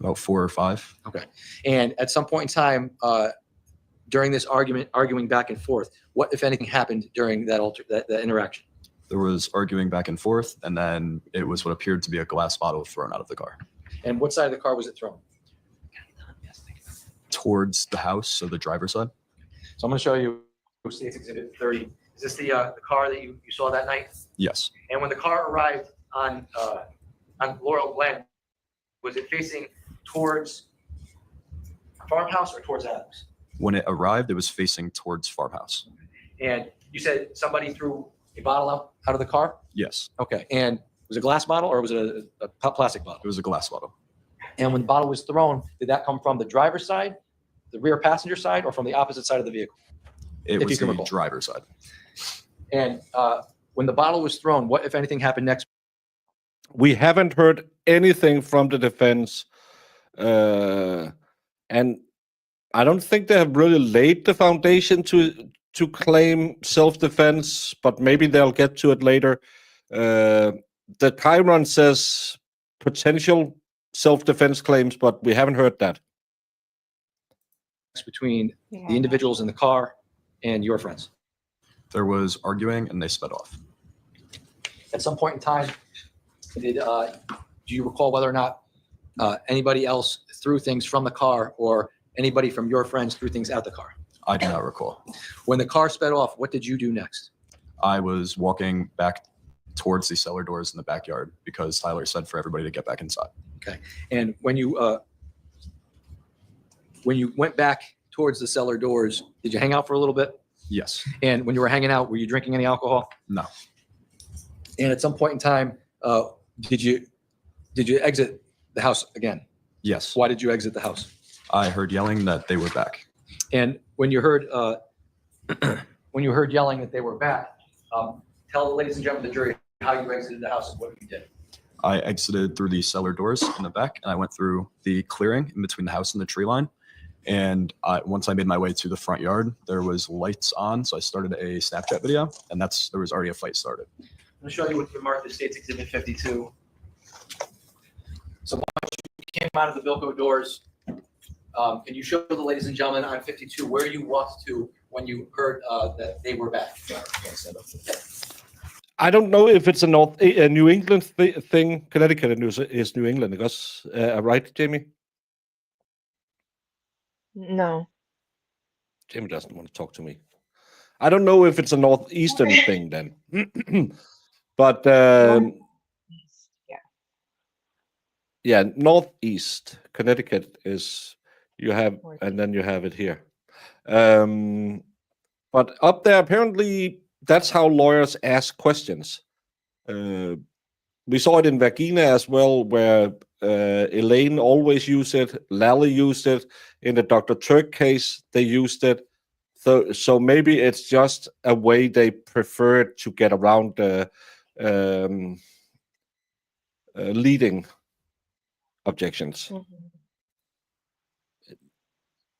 About 4 or 5. Okay. And at some point in time, during this arguing back and forth, what, if anything, happened during that interaction? There was arguing back and forth, and then it was what appeared to be a glass bottle thrown out of the car. And what side of the car was it thrown? Towards the house, so the driver's side. So I'm going to show you State's Exhibit 30. Is this the car that you saw that night? Yes. And when the car arrived on Laurel Glen, was it facing towards farmhouse or towards Adams? When it arrived, it was facing towards farmhouse. And you said somebody threw a bottle out of the car? Yes. Okay. And was it a glass bottle or was it a plastic bottle? It was a glass bottle. And when the bottle was thrown, did that come from the driver's side, the rear passenger side, or from the opposite side of the vehicle? It If was you can the recall. driver's side. And when the bottle was thrown, what, if anything, happened next? We haven't heard anything from the defense, and I don't think they have really laid the foundation to claim self-defense, but maybe they'll get to it later. The Chiron says potential self-defense claims, but we haven't heard that. Between the individuals in the car and your friends? There was arguing, and they sped off. At some point in time, do you recall whether or not anybody else threw things from the car or anybody from your friends threw things out the car? I do not recall. When the car sped off, what did you do next? I was walking back towards the cellar doors in the backyard because Tyler said for everybody to get back inside. Okay. And when you went back towards the cellar doors, did you hang out for a little bit? Yes. And when you were hanging out, were you drinking any alcohol? No. And at some point in time, did you exit the house again? Yes. Why did you exit the house? I heard yelling that they were back. And when you heard yelling that they were back, tell the ladies and gentlemen of the jury how you exited the house and what you did. I exited through the cellar doors in the back, and I went through the clearing in between the house and the tree line. And once I made my way to the front yard, there was lights on, so I started a Snapchat video, and there was already a fight started. I'm going to show you what's been marked as State's Exhibit 52. So once you came out of the Bilko doors, can you show the ladies and gentlemen on 52 where you walked to when you heard that they were back? I don't know if it's a New England thing. Connecticut is New England, because right, Jamie? No. Jamie doesn't want to talk to me. I don't know if it's a northeastern thing then. But yeah, northeast Connecticut is you have, and then you have it here. But up there, apparently, that's how lawyers ask questions. We saw it in Virginia as well, where Elaine always used it. Lally used it. In the Dr. Turk case, they used it. So maybe it's just a way they prefer to get around the leading objections. Mm-hmm.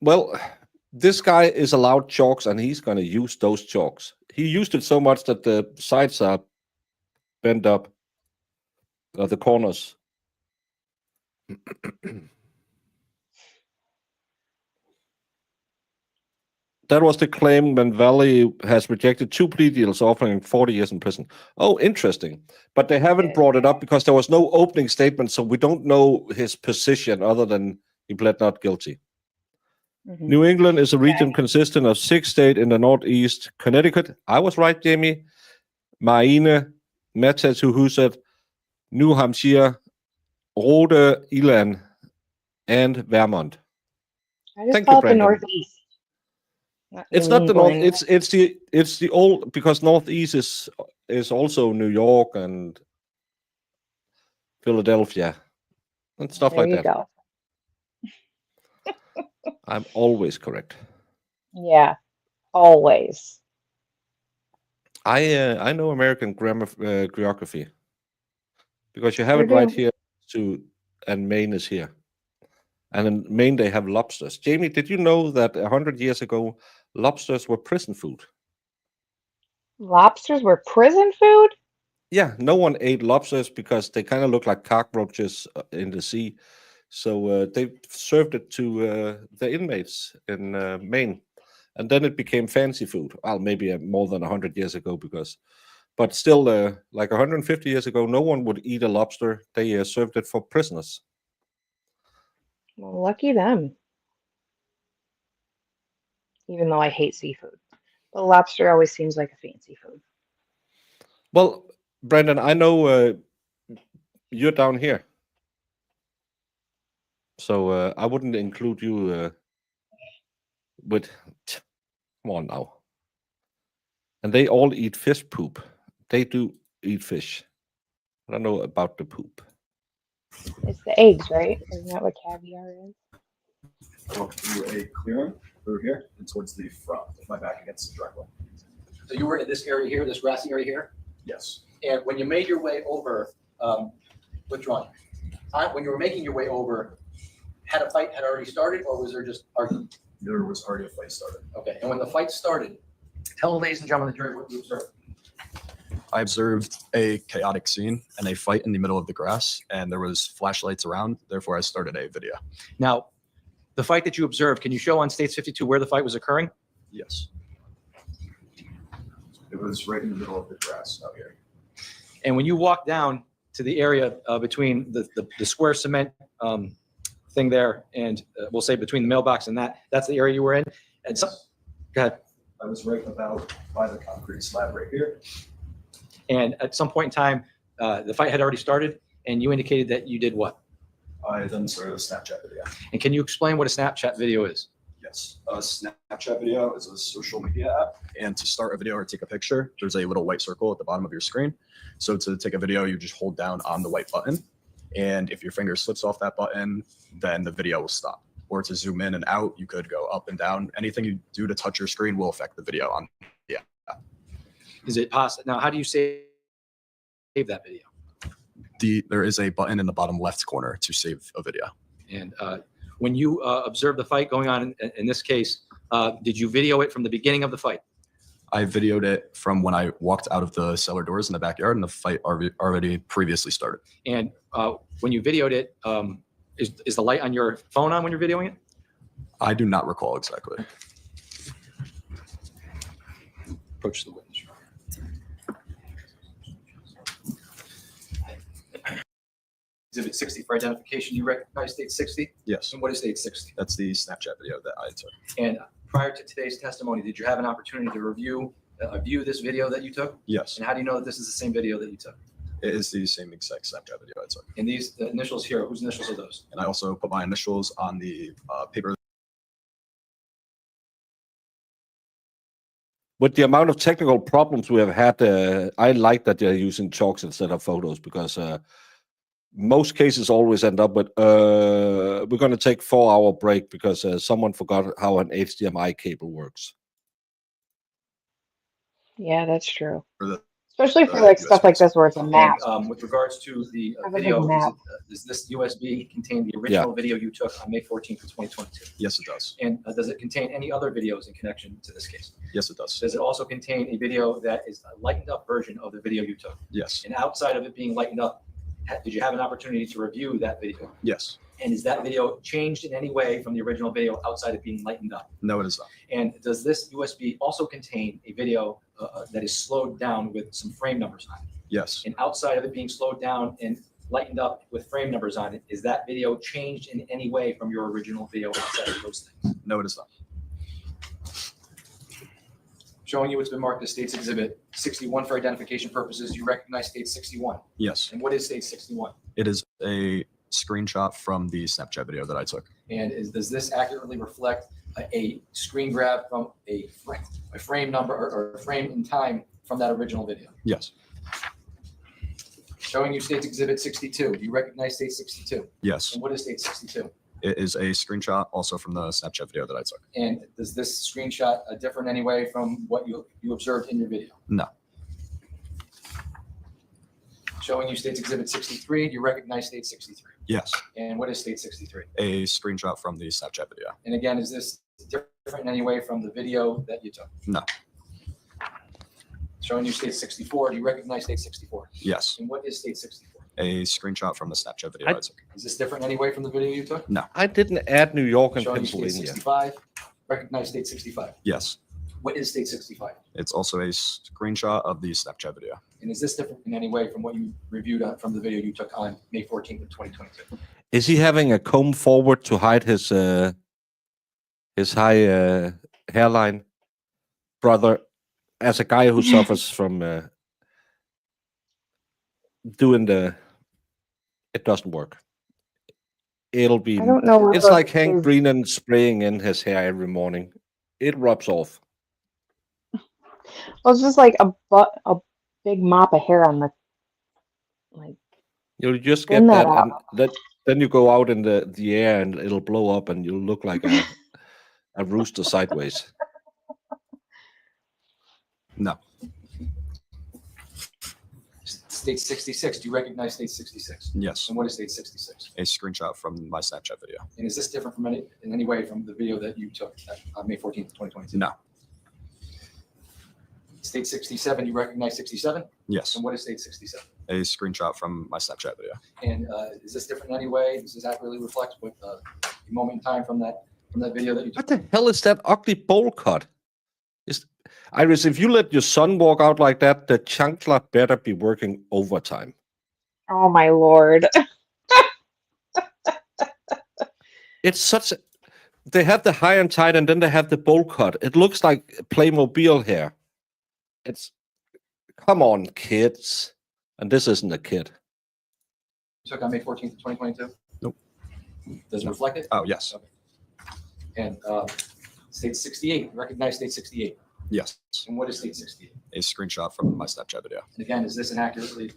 Well, this guy is allowed chalks, and he's going to use those chalks. He used it so much that the sides are bent up, the corners. That was the claim when Valle has rejected 2 plea deals offering 40 years in prison. Oh, interesting. But they haven't brought it up because there was no opening statement, so we don't know his position other than he pled not guilty. Mm-hmm. New England is a region consisting of 6 states in the Northeast. Connecticut, I was right, Jamie. Maine, Massachusetts, New Hampshire, Rhode Island, and Vermont. I just Thank call you, it the Brandon. Northeast. It's not the North. It's the old, because Northeast is also New York and Philadelphia and stuff There like you that. go. I'm always correct. Yeah, always. I know American grammar geography because you have it Sure right do. here and Maine is here. And in Maine they have lobsters. Jamie, did you know that 100 years ago lobsters were prison food? Lobsters were prison food? Yeah, no one ate lobsters because they kind of look like cockroaches in the sea. So they served it to the inmates in Maine, and then it became fancy food. Well, maybe more than 100 years ago, but still, like 150 years ago, no one would eat a lobster. They served it for prisoners. Well, lucky them. Even though I hate seafood, but lobster always seems like a fancy food. Well, Brandon, I know you're down here, so I wouldn't include you with. Come on now. And they all eat fish poop. They do eat fish. I don't know about the poop. It's the eggs, right? Isn't that what caviar is? I walked through a clearing through here and towards the front with my back against the driveway. So you were in this area here, this grassy area here? Yes. And when you made your way over, withdrawn, when you were making your way over, had a fight had already started, or was there just argument? There was already a fight started. Okay, and when the fight started, tell the ladies and gentlemen of the jury what you observed. I observed a chaotic scene and a fight in the middle of the grass, and there was flashlights around. Therefore, I started a video. Now, the fight that you observed, can you show on States 52 where the fight was occurring? Yes. It was right in the middle of the grass out here. And when you walk down to the area between the square cement thing there, and we'll say between the mailbox and that's the area you were in. And so, go ahead. I was right about by the concrete slab right here. And at some point in time, the fight had already started, and you indicated that you did what? I then started a Snapchat video. And can you explain what a Snapchat video is? Yes, a Snapchat video is a social media app. And to start a video or take a picture, there's a little white circle at the bottom of your screen. So to take a video, you just hold down on the white button. And if your finger slips off that button, then the video will stop. Or to zoom in and out, you could go up and down. Anything you do to touch your screen will affect the video on the app. Is it possible? Now, how do you save that video? There is a button in the bottom left corner to save a video. And when you observed the fight going on in this case, did you video it from the beginning of the fight? I videoed it from when I walked out of the cellar doors in the backyard, and the fight already previously started. And when you videoed it, is the light on your phone on when you're videoing it? I do not recall exactly. Approach the witness. Exhibit 60 for identification. You recognize State 60? Yes, And what is State 60? that's the Snapchat video that I took. And prior to today's testimony, did you have an opportunity to view this video that you took? Yes, And how do you know that this is the same video that you took? it is the same exact Snapchat video I took. And the initials here, whose initials are those? And I also put my initials on the paper. With the amount of technical problems we have had, I like that they're using chalks instead of photos, because most cases always end up with, we're going to take 4-hour break because someone forgot how an HDMI cable works. Yeah, that's true. For the Especially for like stuff like this where it's a map. And, with regards to the Have a big video, map. does this USB contain the original video you took on May 14th of 2022? Yes, it does. And does it contain any other videos in connection to this case? Yes, it does. Does it also contain a video that is a lightened up version of the video you took? Yes, And outside of it being lightened up, did you have an opportunity to review that video? yes. And is that video changed in any way from the original video outside of being lightened up? No, it is not. And does this USB also contain a video that is slowed down with some frame numbers on it? Yes, And outside of it being slowed down and lightened up with frame numbers on it, is that video changed in any way from your original video outside of those things? no, it is not. Showing you what's been marked as State's Exhibit 61 for identification purposes, you recognize State 61. Yes, And what is State 61? it is a screenshot from the Snapchat video that I took. And does this accurately reflect a screen grab from a frame number or a frame in time from that original video? Yes, Showing you State's Exhibit 62. Do you recognize State 62? yes. And what is State 62? It is a screenshot also from the Snapchat video that I took. And does this screenshot differ in any way from what you observed in your video? No. Showing you State's Exhibit 63. Do you recognize State 63? Yes, And what is State 63? a screenshot from the Snapchat video. And again, is this different in any way from the video that you took? No. Showing you State 64. Do you recognize State 64? Yes, And what is State 64? A screenshot from the Snapchat video I- I took. Is this different in any way from the video you took? I didn't add New York and Showing you state Pennsylvania. 65, recognize state 65. Yes. What is state 65? It's also a screenshot of the Snapchat video. And is this different in any way from what you reviewed from the video you took on May 14th of 2022? Is he having a comb forward to hide his high hairline, brother? As a guy who suffers from doing it doesn't work. It'll be. I don't know. what It's the- like Hank is- Brennan spraying in his hair every morning. It rubs off. Well, it's just like a big mop of hair on the like. You'll just Spin get that that, and then you go out in the air and it'll blow up, and you'll look like a rooster sideways. No. State 66, do you recognize state 66? Yes. And what is state 66? A screenshot from my Snapchat video. And is this different from in any way from the video that you took on May 14th, 2022? No. State 67, you recognize 67? Yes. And what is state 67? A screenshot from my Snapchat video. And is this different in any way? Does this accurately reflect what the moment in time from that video that you took? What the hell is that ugly bowl cut? Iris, if you let your son walk out like that, the chancla better be working overtime. Oh my lord! It's such a. They have the high and tight, and then they have the bowl cut. It looks like Playmobil hair. It's. Come on, kids. And this isn't a kid. You took on May 14th, 2022? Nope. Does it reflect it? Oh, yes. Okay. And state 68, recognize state 68. Yes. And what is state 68? A screenshot from my Snapchat video. And again, does this accurately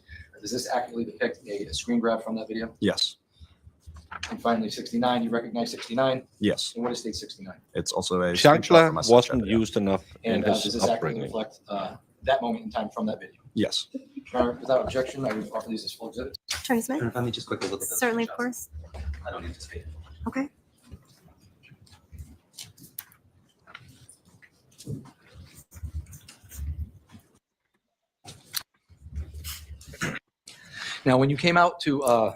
depict a screen grab from that video? Yes. And finally, 69, you recognize 69? Yes. And what is state 69? It's also a screenshot Chancla from my Snapchat wasn't video. used enough in And does his this accurately upbringing. reflect that moment in time from that video? Yes. Without objection, I would offer these as full exhibits. Attorney Smith? Let me just quickly look at those. Certainly, of screenshots. course. I don't anticipate. Okay. Now, when you came out to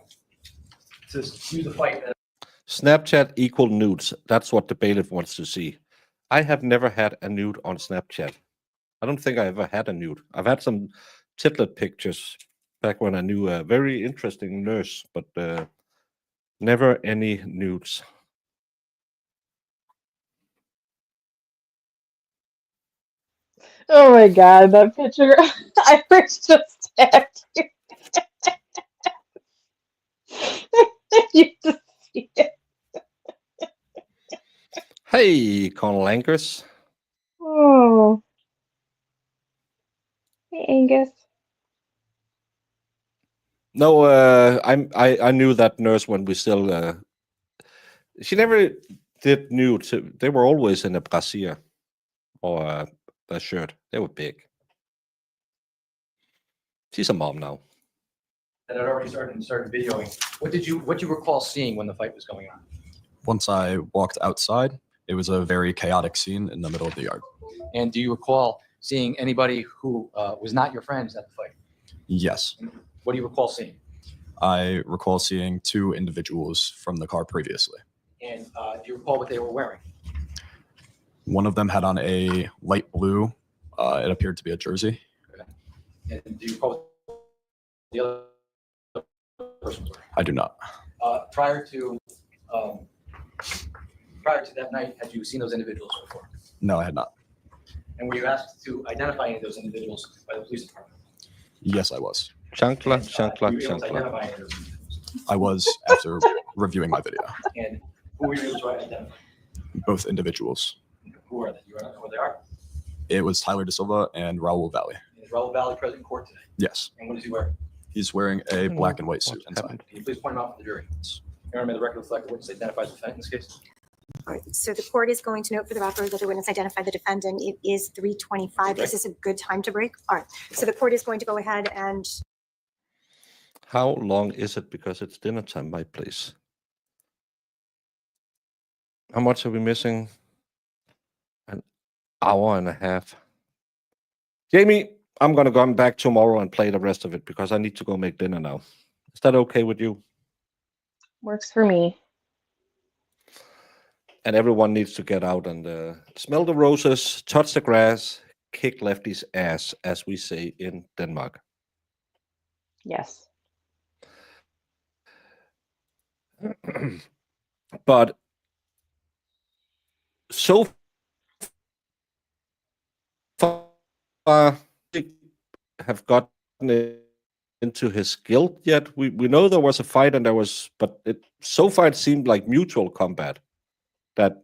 view the fight, Snapchat equal nudes. That's what the bailiff wants to see. I have never had a nude on Snapchat. I don't think I ever had a nude. I've had some titlet pictures back when I knew a very interesting nurse, but never any nudes. Oh my god, that picture! Iris just tagged you. You just see it. Hey, Colonel Angus. Oh. Hey, Angus. No, I knew that nurse when we still. She never did nudes. They were always in a brassiere or a shirt. They were big. She's a mom now. that had already started videoing. What did you recall seeing when the fight was going on? Once I walked outside, it was a very chaotic scene in the middle of the yard. And do you recall seeing anybody who was not your friends at the fight? Yes. What do you recall seeing? I recall seeing two individuals from the car previously. And do you recall what they were wearing? One of them had on a light blue, it appeared to be a jersey. And do you recall what the other person was wearing? I do not. Prior to that night, had you seen those individuals before? No, I had not. And were you asked to identify any of those individuals by the police department? Yes, I was. Chancla, Were chancla, you able to chancla. identify any of those individuals? I was after reviewing my video. And who were you able to identify? Both individuals. Who are they? You don't know who they are? It was Tyler De Silva and Raul Valle. Is Raul Valle present in court today? Yes. And what does he wear? He's wearing a black and white suit inside. Can you please point him out for the jury? Your Honor, may the record reflect the witness identifies the defendant in this case? All right, so the court is going to note for the record that the witness identified the defendant. It is 3:25. Is this a good time to break? All right, so the court is going to go ahead and How long is it? Because it's dinner time, my place. How much are we missing? An hour and a half. Jamie, I'm gonna come back tomorrow and play the rest of it because I need to go make dinner now. Is that okay with you? Works for me. And everyone needs to get out and smell the roses, touch the grass, kick Lefty's ass, as we say in Denmark. Yes. But so far, have gotten into his guilt yet. We know there was a fight and but so far it seemed like mutual combat, that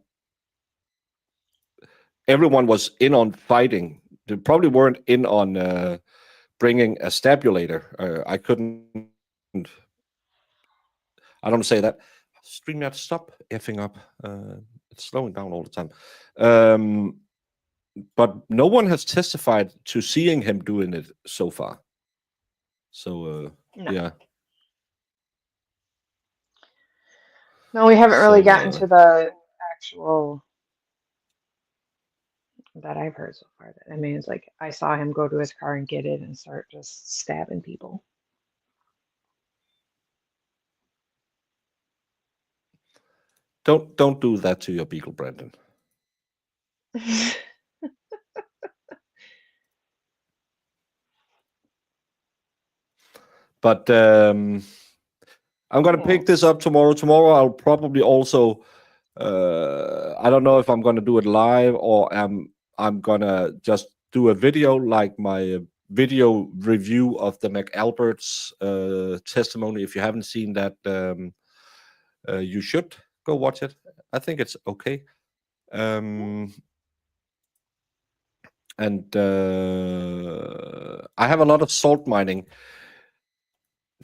everyone was in on fighting. They probably weren't in on bringing a stabulator. I don't say that. StreamYard, stop effing up. It's slowing down all the time. But no one has testified to seeing him doing it so far. So, No. yeah. No, we haven't really gotten So, to the actual that I've heard so far. I mean, it's like I saw him go to his car and get it and start just stabbing people. don't do that to your beagle, Brandon. But I'm gonna pick this up tomorrow. Tomorrow I'll probably also I don't know if I'm gonna do it live or I'm gonna just do a video, like my video review of the McAlbert's testimony. If you haven't seen that, you should go watch it. I think it's okay. And I have a lot of salt mining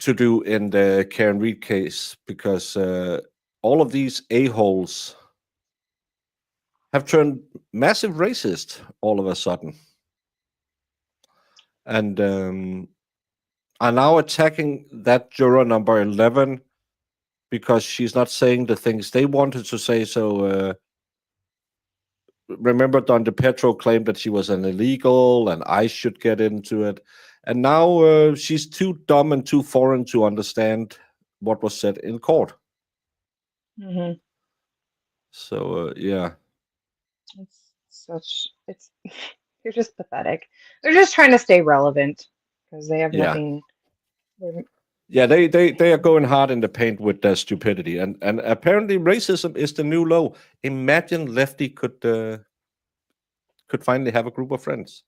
to do in the Karen Reed case, because all of these a-holes have turned massive racist all of a sudden, and are now attacking that juror number 11 because she's not saying the things they wanted to say. So remember, Don DePetro claimed that she was an illegal and I should get into it. And now she's too dumb and too foreign to understand what was said in court. Mm-hmm. So, yeah. It's they're just pathetic. They're just trying to stay relevant because they have Yeah. nothing. Yeah, they are going hard in the paint with their stupidity. And apparently racism is the new low. Imagine Lefty could finally have a group of friends.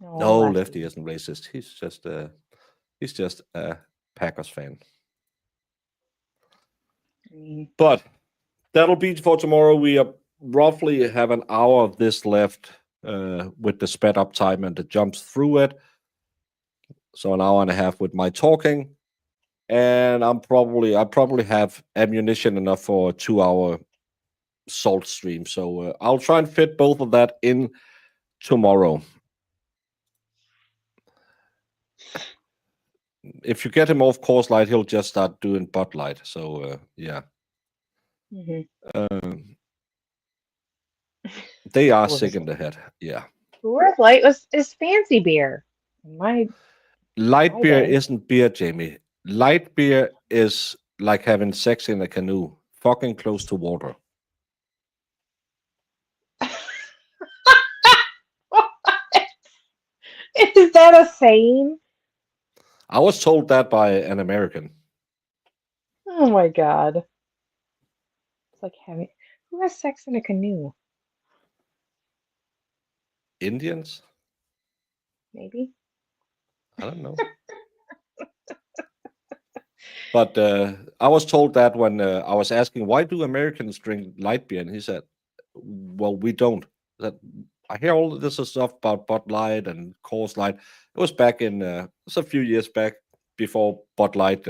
No, Lefty isn't racist. He's just a Packers fan. But that'll be for tomorrow. We roughly have an hour of this left with the sped up time and the jumps through it. So an hour and a half with my talking. And I probably have ammunition enough for a 2-hour salt stream. So I'll try and fit both of that in tomorrow. If you get him off Coors Light, he'll just start doing Bud Light. So yeah. Mm-hmm. They are sick in the head. Yeah. Coors Light is fancy beer. Light beer day. isn't beer, Jamie. Light beer is like having sex in a canoe, fucking close to water. Is that a saying? I was told that by an American. Oh my god. It's like having who has sex in a canoe? Indians? Maybe. I don't know. But I was told that when I was asking, why do Americans drink light beer? And he said, well, we don't. That I hear all of this stuff about Bud Light and Coors Light. It was back in, it's a few years back before Bud Light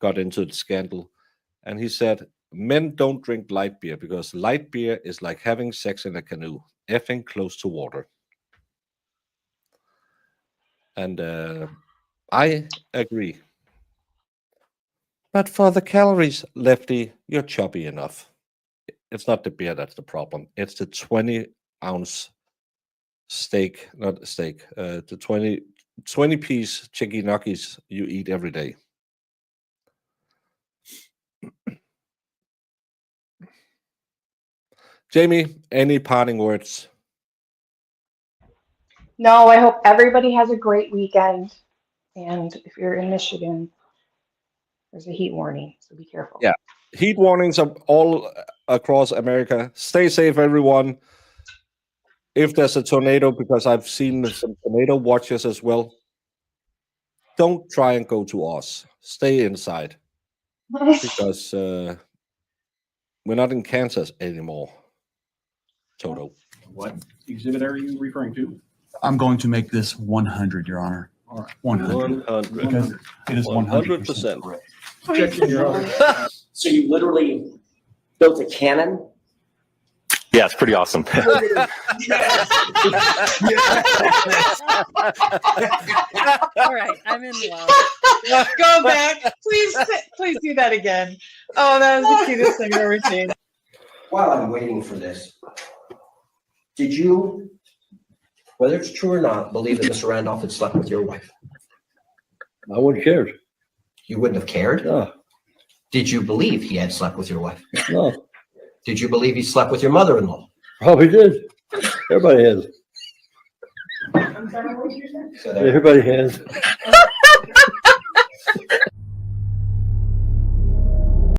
got into the scandal. And he said, men don't drink light beer because light beer is like having sex in a canoe, effing close to water. And I agree. But for the calories, Lefty, you're chubby enough. It's not the beer that's the problem. It's the 20-ounce steak, not steak, the 20-piece chicky nuggies you eat every day? Jamie, any parting words? No, I hope everybody has a great weekend. And if you're in Michigan, there's a heat warning, so be careful. Yeah. Heat warnings are all across America. Stay safe, everyone. If there's a tornado, because I've seen some tornado watches as well, don't try and go to Oz. Stay inside, because we're not in Kansas anymore. Toto. What exhibit are you referring to? I'm going to make this 100, Your Honor. All right. 100. 100. Because it is 100% 100%. correct. Objection, Your Honor. So you literally built a cannon? Yeah, it's pretty awesome. All right, I'm in love. Go back. Please do that again. Oh, that was the cutest thing I've ever seen. While I'm waiting for this, did you, whether it's true or not, believe that Mr. Randolph had slept with your wife? I wouldn't care. You wouldn't have cared? No. Did you believe he had slept with your wife? No. Did you believe he slept with your mother-in-law? Probably did. Everybody has. So there- Everybody has.